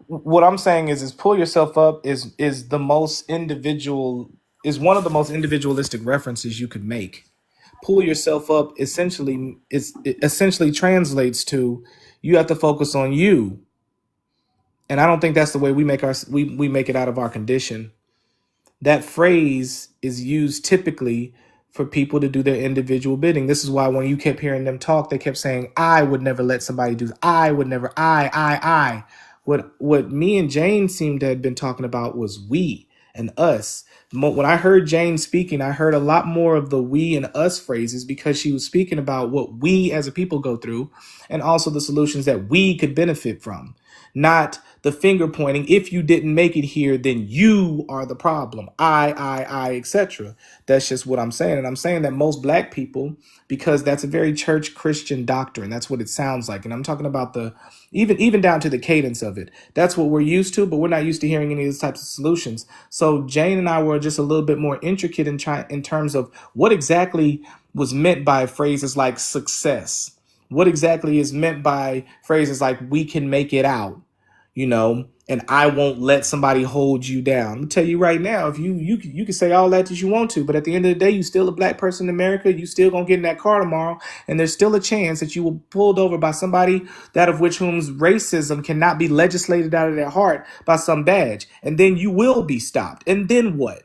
What I'm saying is pull yourself up is the most individual, is one of the most individualistic references you could make. Pull yourself up essentially translates to you have to focus on you. And I don't think that's the way we make it out of our condition. That phrase is used typically for people to do their individual bidding. This is why when you kept hearing them talk, they kept saying, I would never let somebody do this. I would never, I. What me and Jane seemed to have been talking about was we and us. When I heard Jane speaking, I heard a lot more of the we and us phrases because she was speaking about what we as a people go through and also the solutions that we could benefit from. Not the finger pointing. If you didn't make it here, then you are the problem. I, etc. That's just what I'm saying. And I'm saying that most black people, because that's a very church Christian doctrine. That's what it sounds like. And I'm talking about the even down to the cadence of it. That's what we're used to, but we're not used to hearing any of these types of solutions. So Jane and I were just a little bit more intricate in terms of what exactly was meant by phrases like success. What exactly is meant by phrases like we can make it out, and I won't let somebody hold you down. I'm gonna tell you right now, if you can say all that you want to, but at the end of the day, you still a black person in America. You still gonna get in that car tomorrow, and there's still a chance that you will be pulled over by somebody that of which whom's racism cannot be legislated out of their heart by some badge, and then you will be stopped. And then what?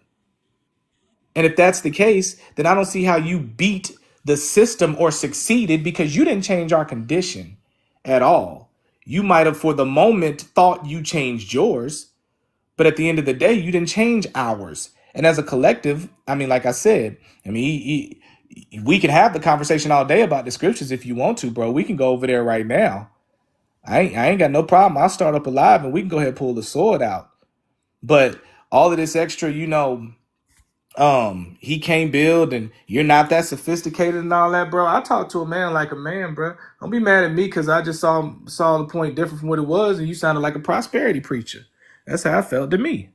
And if that's the case, then I don't see how you beat the system or succeeded, because you didn't change our condition at all. You might have for the moment thought you changed yours, but at the end of the day, you didn't change ours. And as a collective, I mean, like I said, we can have the conversation all day about the scriptures if you want to, bro. We can go over there right now. I ain't got no problem. I'll start up a live and we can go ahead and pull the sword out. But all of this extra, he can't build and you're not that sophisticated and all that, bro. I talk to a man like a man, bro. Don't be mad at me because I just saw the point different from what it was, and you sounded like a prosperity preacher. That's how I felt to me.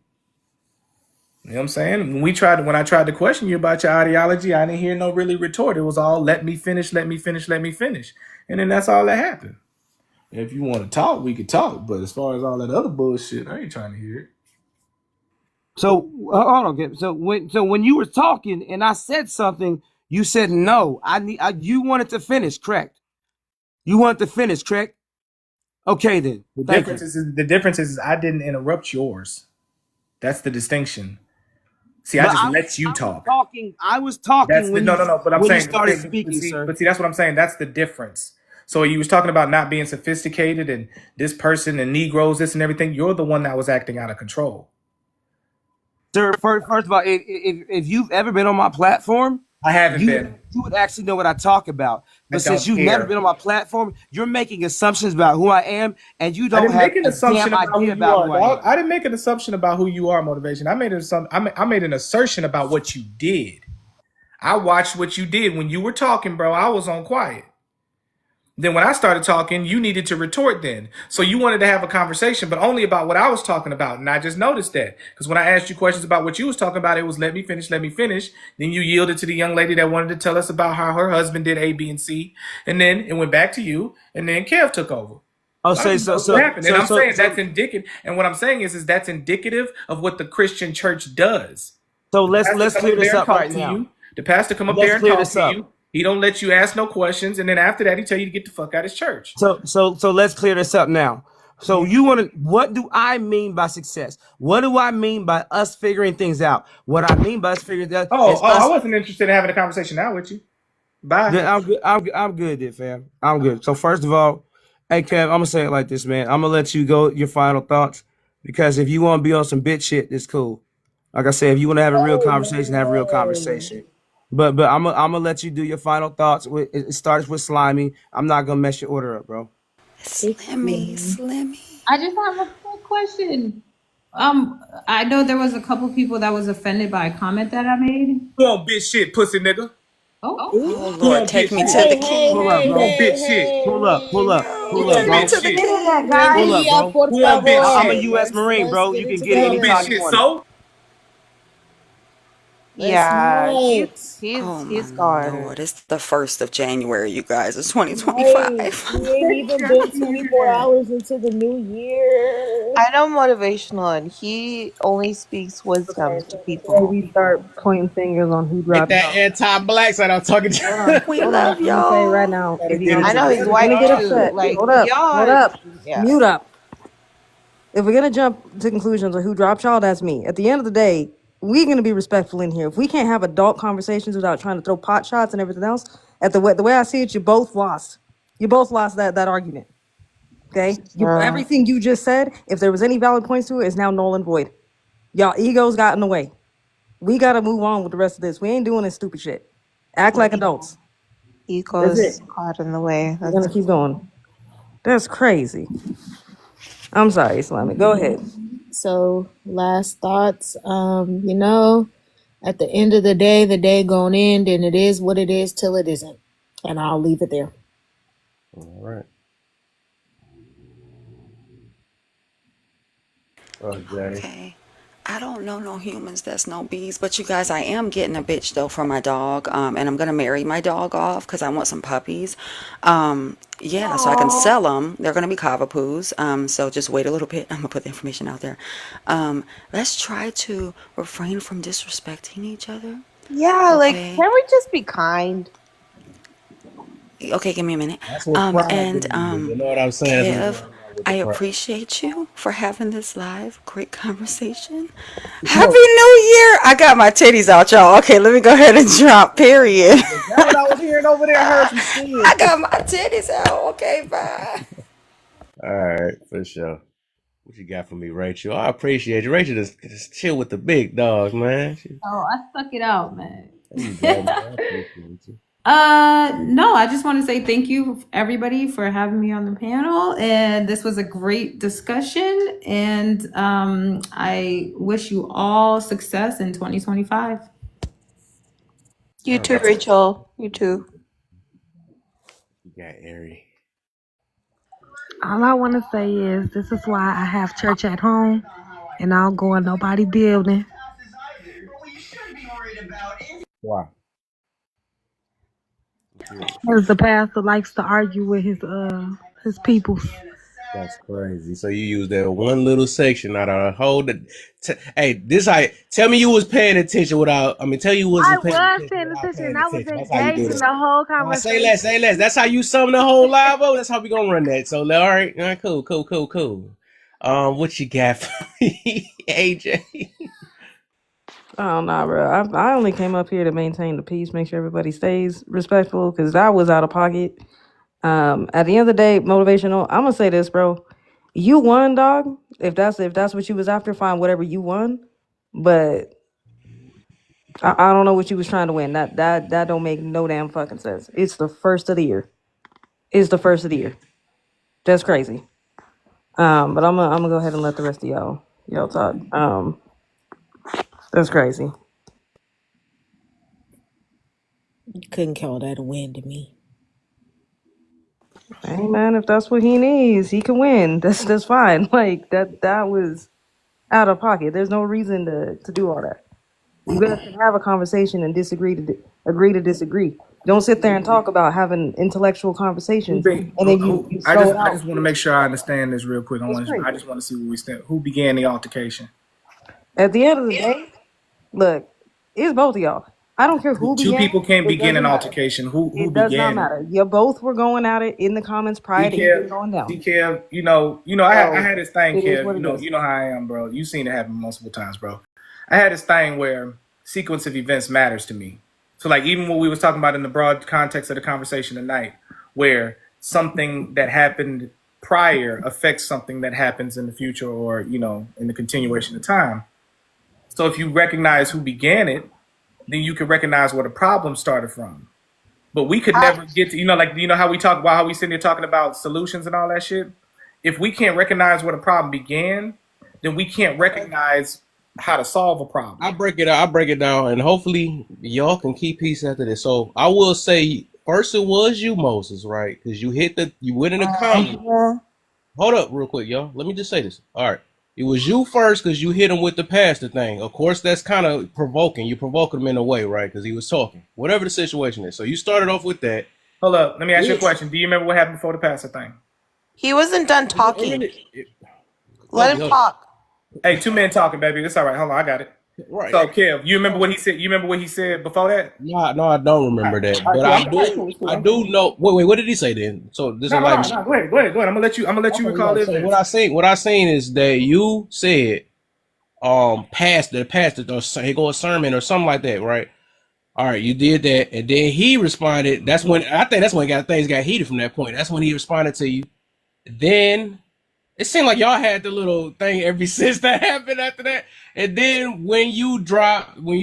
You know what I'm saying? When I tried to question you about your ideology, I didn't hear no really retort. It was all let me finish, let me finish, let me finish. And then that's all that happened. If you want to talk, we could talk. But as far as all that other bullshit, I ain't trying to hear it. So hold on. So when you were talking and I said something, you said no. You wanted to finish, correct? You wanted to finish, correct? Okay then. The difference is I didn't interrupt yours. That's the distinction. See, I just let you talk. I was talking when you started speaking, sir. But see, that's what I'm saying. That's the difference. So you was talking about not being sophisticated and this person and Negroes, this and everything. You're the one that was acting out of control. Sir, first of all, if you've ever been on my platform, I haven't been. You would actually know what I talk about. But since you've never been on my platform, you're making assumptions about who I am, and you don't have an assumption about who you are. I didn't make an assumption about who you are, Motivation. I made an assertion about what you did. I watched what you did when you were talking, bro. I was on quiet. Then when I started talking, you needed to retort then. So you wanted to have a conversation, but only about what I was talking about. And I just noticed that. Because when I asked you questions about what you was talking about, it was let me finish, let me finish. Then you yielded to the young lady that wanted to tell us about how her husband did A, B, and C. And then it went back to you. And then Kev took over. I'll say so. And I'm saying that's indicative. And what I'm saying is that's indicative of what the Christian church does. So let's clear this up right now. The pastor come up there and talk to you. He don't let you ask no questions, and then after that, he tell you to get the fuck out of his church. So let's clear this up now. So what do I mean by success? What do I mean by us figuring things out? What I mean by us figuring out. I wasn't interested in having a conversation now with you. Bye. I'm good. I'm good, then, fam. I'm good. So first of all, hey Kev, I'm gonna say it like this, man. I'm gonna let you go your final thoughts, because if you want to be on some bitch shit, it's cool. Like I said, if you want to have a real conversation, have a real conversation. But I'm gonna let you do your final thoughts. It starts with Slimy. I'm not gonna mess your order up, bro. Slimmy. I just have a quick question. I know there was a couple people that was offended by a comment that I made. Go on, bitch shit, pussy nigga. Oh Lord, take me to the king. Pull up, bro. Bitch shit. Pull up, bro. Pull up, bro. I'm a U.S. Marine, bro. You can get it anytime you want. Yeah, he's gone. Lord, it's the 1st of January, you guys. It's 2025. We ain't even been 24 hours into the new year. I know Motivational, and he only speaks wisdom to people. We start pointing fingers on who dropped out. That anti-black side I'm talking to. We love y'all. Right now. I know he's white too. Like, hold up. Yeah. Mute up. If we're gonna jump to conclusions on who dropped y'all, that's me. At the end of the day, we're going to be respectful in here. If we can't have adult conversations without trying to throw pot shots and everything else, the way I see it, you both lost. You both lost that argument. Okay? Everything you just said, if there was any valid points to it, is now null and void. Y'all egos got in the way. We got to move on with the rest of this. We ain't doing this stupid shit. Act like adults. Egos got in the way. We're going to keep going. That's crazy. I'm sorry, Islamic. Go ahead. So, last thoughts. At the end of the day gonna end, and it is what it is till it isn't. And I'll leave it there. All right. Jay. Okay. I don't know no humans that's no bees, but you guys, I am getting a bitch though for my dog, and I'm gonna marry my dog off because I want some puppies. Yeah, so I can sell them. They're gonna be cavapoos. So just wait a little bit. I'm gonna put the information out there. Let's try to refrain from disrespecting each other. Yeah, like, Okay. can we just be kind? Okay, give me a minute. That's what pride And do. You know what I'm saying? That's Kev, what with I the pride. appreciate you for having this live, great conversation. You Happy know, New Year! I got my titties out, y'all. Okay, let me go ahead and drop. Period. that's what I was hearing over there. I heard some shit. I got my titties out. Okay, bye. All right, for sure. What you got for me, Rachel? I appreciate you. Rachel just chill with the big dogs, man. Oh, I stuck it out, man. There you go, man. I appreciate you. No, I just want to say thank you everybody for having me on the panel, and this was a great discussion, and I wish you all success in 2025. You All too, right. Rachel. You too. You got Ari. All I want to say is this is why I have church at home and I don't go in nobody building. Why? Because the pastor likes to argue with his people. That's crazy. So you use that one little section out of a whole. Hey, this I tell me you was paying attention without. I mean, tell you I wasn't paying was attention paying without attention. paying I was attention. That's how you do engaged in that. the whole Say conversation. less, say less. That's how you sum the whole live. Oh, that's how we gonna run that. So all right, cool. What you got for me, AJ? Oh no, bro. I only came up here to maintain the peace, make sure everybody stays respectful, because that was out of pocket. At the end of the day, motivational. I'm gonna say this, bro. You won, dog. If that's what you was after, fine, whatever, you won. But I don't know what you was trying to win. That don't make no damn fucking sense. It's the first of the year. It's the first of the year. That's crazy. But I'm gonna go ahead and let the rest of y'all talk. That's crazy. Couldn't call that a win to me. Hey man, if that's what he needs, he can win. That's fine. Like that was out of pocket. There's no reason to do all that. You guys can have a conversation and agree to disagree. Don't sit there and talk about having intellectual Who conversations be, and then you I throw just it I out. just want to make sure I understand this real quick. That's crazy. I just want to see where we stand. Who began the altercation? At the end of the day, look, it's both of y'all. I don't care who Two began. people can't It begin an doesn't matter. altercation. Who It does not began it? matter. You both were going at it in the comments prior to even going down. Kev, you know, I So had this thing, it is Kev. what it is. You know how I am, bro. You seen it happen multiple times, bro. I had this thing where sequence of events matters to me. So like even what we was talking about in the broad context of the conversation tonight, where something that happened prior affects something that happens in the future or, you know, in the continuation of time. So if you recognize who began it, then you can recognize where the problem started from. But we could never get to, how we talk about how we sitting here talking about solutions and all that shit. If we can't recognize where the problem began, then we can't recognize how to solve a problem. I break it down, and hopefully y'all can keep peace after this. So I will say, first it was you, Moses, right? Because you went in the comment. Hold up, real quick, y'all. Let me just say this. All right, it was you first because you hit him with the pastor thing. Of course, that's kind of provoking. You provoked him in a way, right? Because he was talking, whatever the situation is. So you started off with that. Hold up, let me ask you a question. Do you remember what happened before the pastor thing? He wasn't done talking. Let him talk. Hey, two men talking, baby. That's all right. Hold on, I got it. Right. So, Kev, you remember what he said? You remember what he said before that? No, I don't remember that. But I do know. Wait, what did he say then? So this No, is like. go ahead. I'm gonna let you recall this. So what I seen is that you said, pastor, or he go a sermon or something like that, right? All right, you did that, and then he responded. That's when things got heated from that point. That's when he responded to you. Then it seemed like y'all had the little thing ever since that happened after that. And then when you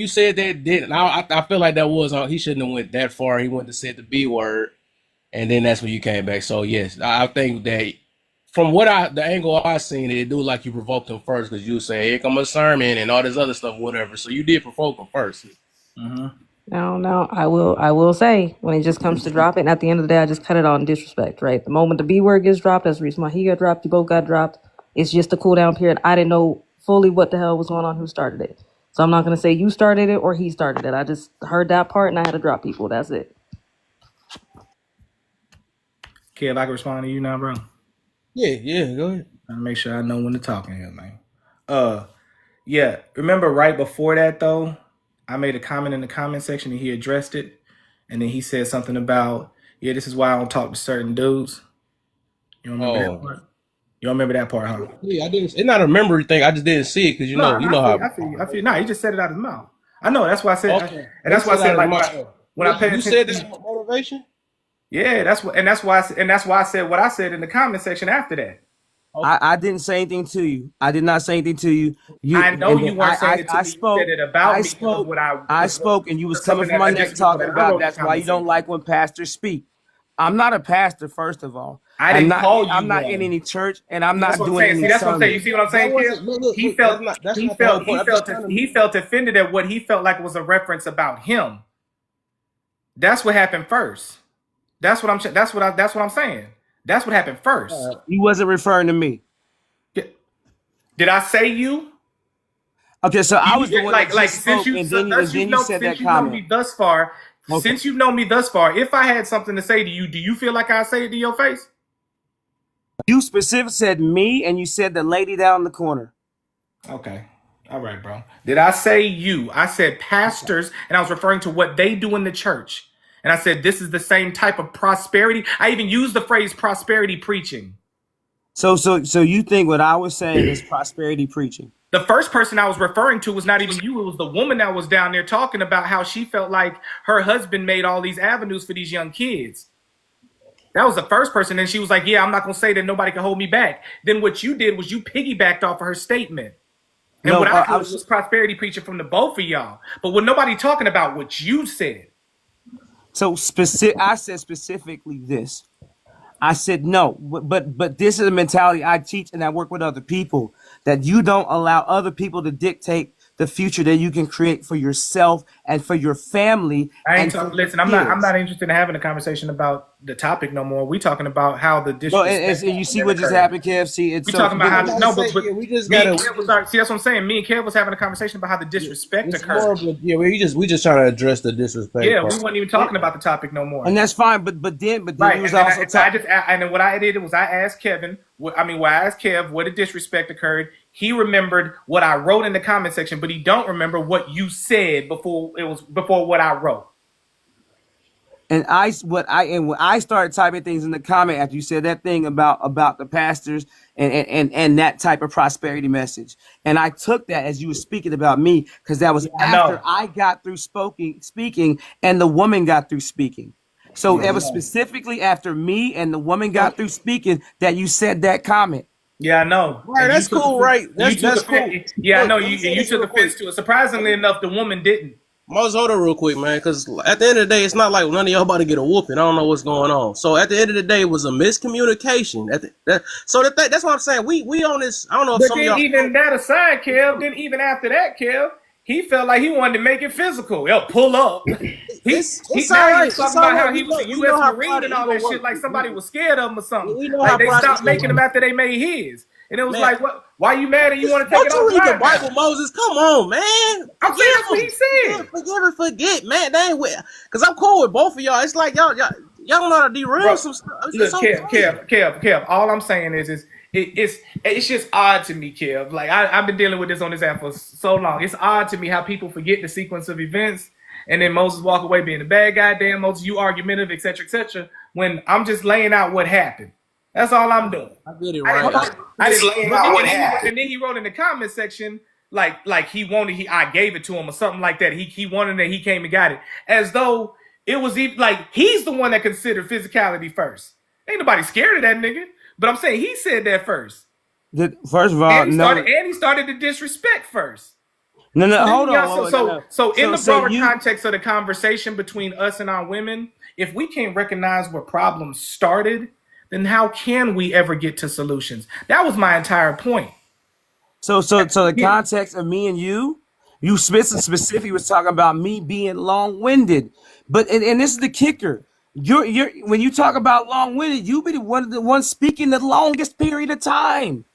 said that, I feel like that was he shouldn't have went that far. He went to say the B word, and then that's when you came back. So yes, I think that from what the angle I seen, it do like you provoked him first because you say, "Here come a sermon" and all this other stuff, whatever. So you did provoke him 1st. No, I will say when it just comes to dropping, at the end of the day, I just cut it on disrespect, right? The moment the B word gets dropped, that's the reason why he got dropped, you both got dropped. It's just a cool down period. I didn't know fully what the hell was going on, who started it. So I'm not gonna say you started it or he started it. I just heard that part and I had to drop people. That's it. Kev, I can respond to you now, bro. Yeah, go ahead. I'll make sure I know when to talk in here, man. Yeah. Remember right before that though, I made a comment in the comment section and he addressed it. And then he said something about, yeah, this is why I don't talk to certain dudes. You remember that part? You don't remember that part, huh? Yeah, I didn't. It's not a memory thing. I just didn't see it because you know how. I feel. Nah, he just said it out of his mouth. I know. That's why I said. Okay. And that's why I said like when I paid attention. You said this motivation. Yeah, that's why I said what I said in the comment section after that. Okay. I didn't say anything to you. I did not say anything to you. I know you weren't saying it to me. You said it about me. I spoke, and you was coming from my neck talking about that's why you don't like when pastors speak. I'm not a pastor, first of all. I'm not in any church, and I'm not doing any. See, that's what I'm saying. You see what I'm saying, kid? He felt offended at what he felt like was a reference about him. That's what happened first. That's what I'm saying. That's what happened first. He wasn't referring to me. Did I say you? Okay, so I was the one that since you said that comment. Since you've known me thus far, if I had something to say to you, do you feel like I say it to your face? You specifically said me, and you said the lady down in the corner. Okay. All right, bro. Did I say you? I said pastors, and I was referring to what they do in the church. And I said, this is the same type of prosperity. I even used the phrase prosperity preaching. So you think what I was saying is prosperity preaching? The first person I was referring to was not even you. It was the woman that was down there talking about how she felt like her husband made all these avenues for these young kids. That was the first person. And she was like, yeah, I'm not going to say that nobody can hold me back. Then what you did was you piggybacked off of her statement. And what I was prosperity preaching from the both of y'all. But when nobody talking about what you said. So I said specifically this. I said no, but this is a mentality I teach and I work with other people, that you don't allow other people to dictate the future that you can create for yourself and for your family. Listen, I'm not interested in having a conversation about the topic no more. We talking about how the disrespect. You see what just happened, KFC. We talking about how we just got to see. That's what I'm saying. Me and Kev was having a conversation about how the disrespect occurred. We just trying to address the disrespect. Yeah, we weren't even talking about the topic no more. And that's fine. But then right. He was also and then what I did was I asked Kevin. I asked Kev what the disrespect occurred. He remembered what I wrote in the comment section, but he don't remember what you said before what I wrote. And when I started typing things in the comment after you said that thing about the pastors and that type of prosperity message, and I took that as you were speaking about me, because that was after I got through speaking and the woman got through speaking. So it was specifically after me and the woman got through speaking that you said that comment. Yeah, I know. Right, that's cool, right? That's cool. Yeah, I know. You took offense to it. Surprisingly enough, the woman didn't. Moses, hold on real quick, man, because at the end of the day, it's not like none of y'all about to get a whooping. I don't know what's going on. So at the end of the day, it was a miscommunication. That's what I'm saying. We on this. I don't know if some of y'all. Even that aside, Kev. Then even after that, Kev, he felt like he wanted to make it physical. He'll pull up. He's talking about how he was a U.S. Marine and all that shit, like somebody was scared of him or something. Like they stopped making him after they made his. And it was like, what? Why you mad and you want to take it off? Don't you read the Bible, Moses? Come on, man. I'm saying that's what he said. Forgive and forget, man. That ain't because I'm cool with both of y'all. It's like y'all know how to derail some stuff. Look, Kev. All I'm saying is it's just odd to me, Kev. Like I've been dealing with this on this app for so long. It's odd to me how people forget the sequence of events, and then Moses walk away being the bad guy. Damn, Moses, you argumentative, etc. When I'm just laying out what happened. That's all I'm doing. I get it right. And then he wrote in the comment section like I gave it to him or something like that. He wanted it. He came and got it, as though it was like he's the one that considered physicality first. Ain't nobody scared of that nigga. But I'm saying he said that first. First of all, he started the disrespect first. No, hold on. So in the broader context of the conversation between us and our women, if we can't recognize where problems started, then how can we ever get to solutions? That was my entire point. So the context of me and you specifically was talking about me being long-winded. But and this is the kicker. You're when you talk about long-winded, you be the one speaking the longest period of time.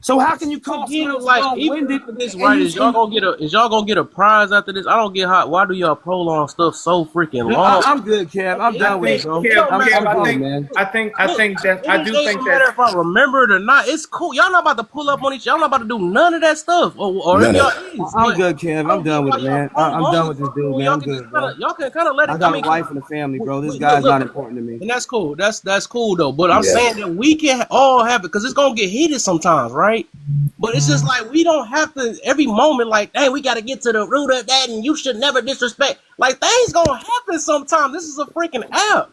So how can you call someone like even long-winded? after this, right? Is y'all gonna get a prize after this? I don't get hot. Why do y'all prolong stuff so freaking long? I'm good, Kev. I'm done with it, bro. I think that I do think that if I remember it or not, it's cool. Y'all not about to pull up on each other. Y'all not about to do none of that stuff. Or if y'all is, I'm good, Kev. I'm done with it, man. I'm done with this dude, man. I'm good, bro. Y'all can kind of let it. I got a wife and a family, bro. This guy's not important to me. And that's cool. That's cool though. But I'm saying that we can all have it because it's gonna get heated sometimes, right? But it's just like we don't have to every moment like, hey, we got to get to the root of that, and you should never disrespect. Like things gonna happen sometimes. This is a freaking app.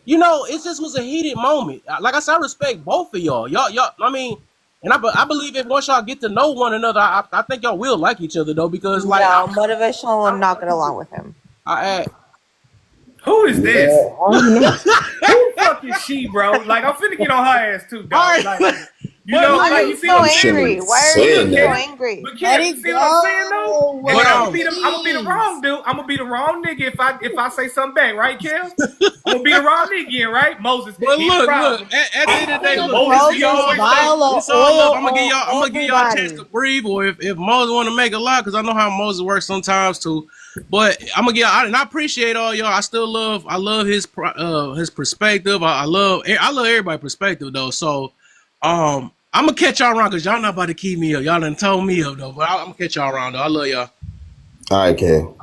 You know, it just was a heated moment. Like I said, I respect both of y'all. Y'all. I mean, and I believe if once y'all get to know one another, I think y'all will like each other though, because like No, motivational will not get along with him. who is this? Who the fuck is she, bro? Like I'm finna get on her ass too, dog. Like, you know, Why like are you you see so what I'm saying? angry? Why are you so angry? But Kev, you see what I'm saying though? And I'm gonna be the wrong dude. I'm gonna be the wrong nigga if I say something back, right, Kev? I'm gonna be the wrong nigga again, right? Moses. But look, at the end of the day, it's all up. I'm gonna give y'all a chance to breathe, or if Moses want to make a lot, because I know how Moses works sometimes too. But I'm gonna and I appreciate all y'all. I love his perspective. I love everybody's perspective though. So I'm gonna catch y'all around because y'all not about to keep me up. Y'all done told me up though, but I'm gonna catch y'all around though. I love y'all. All right, Kev.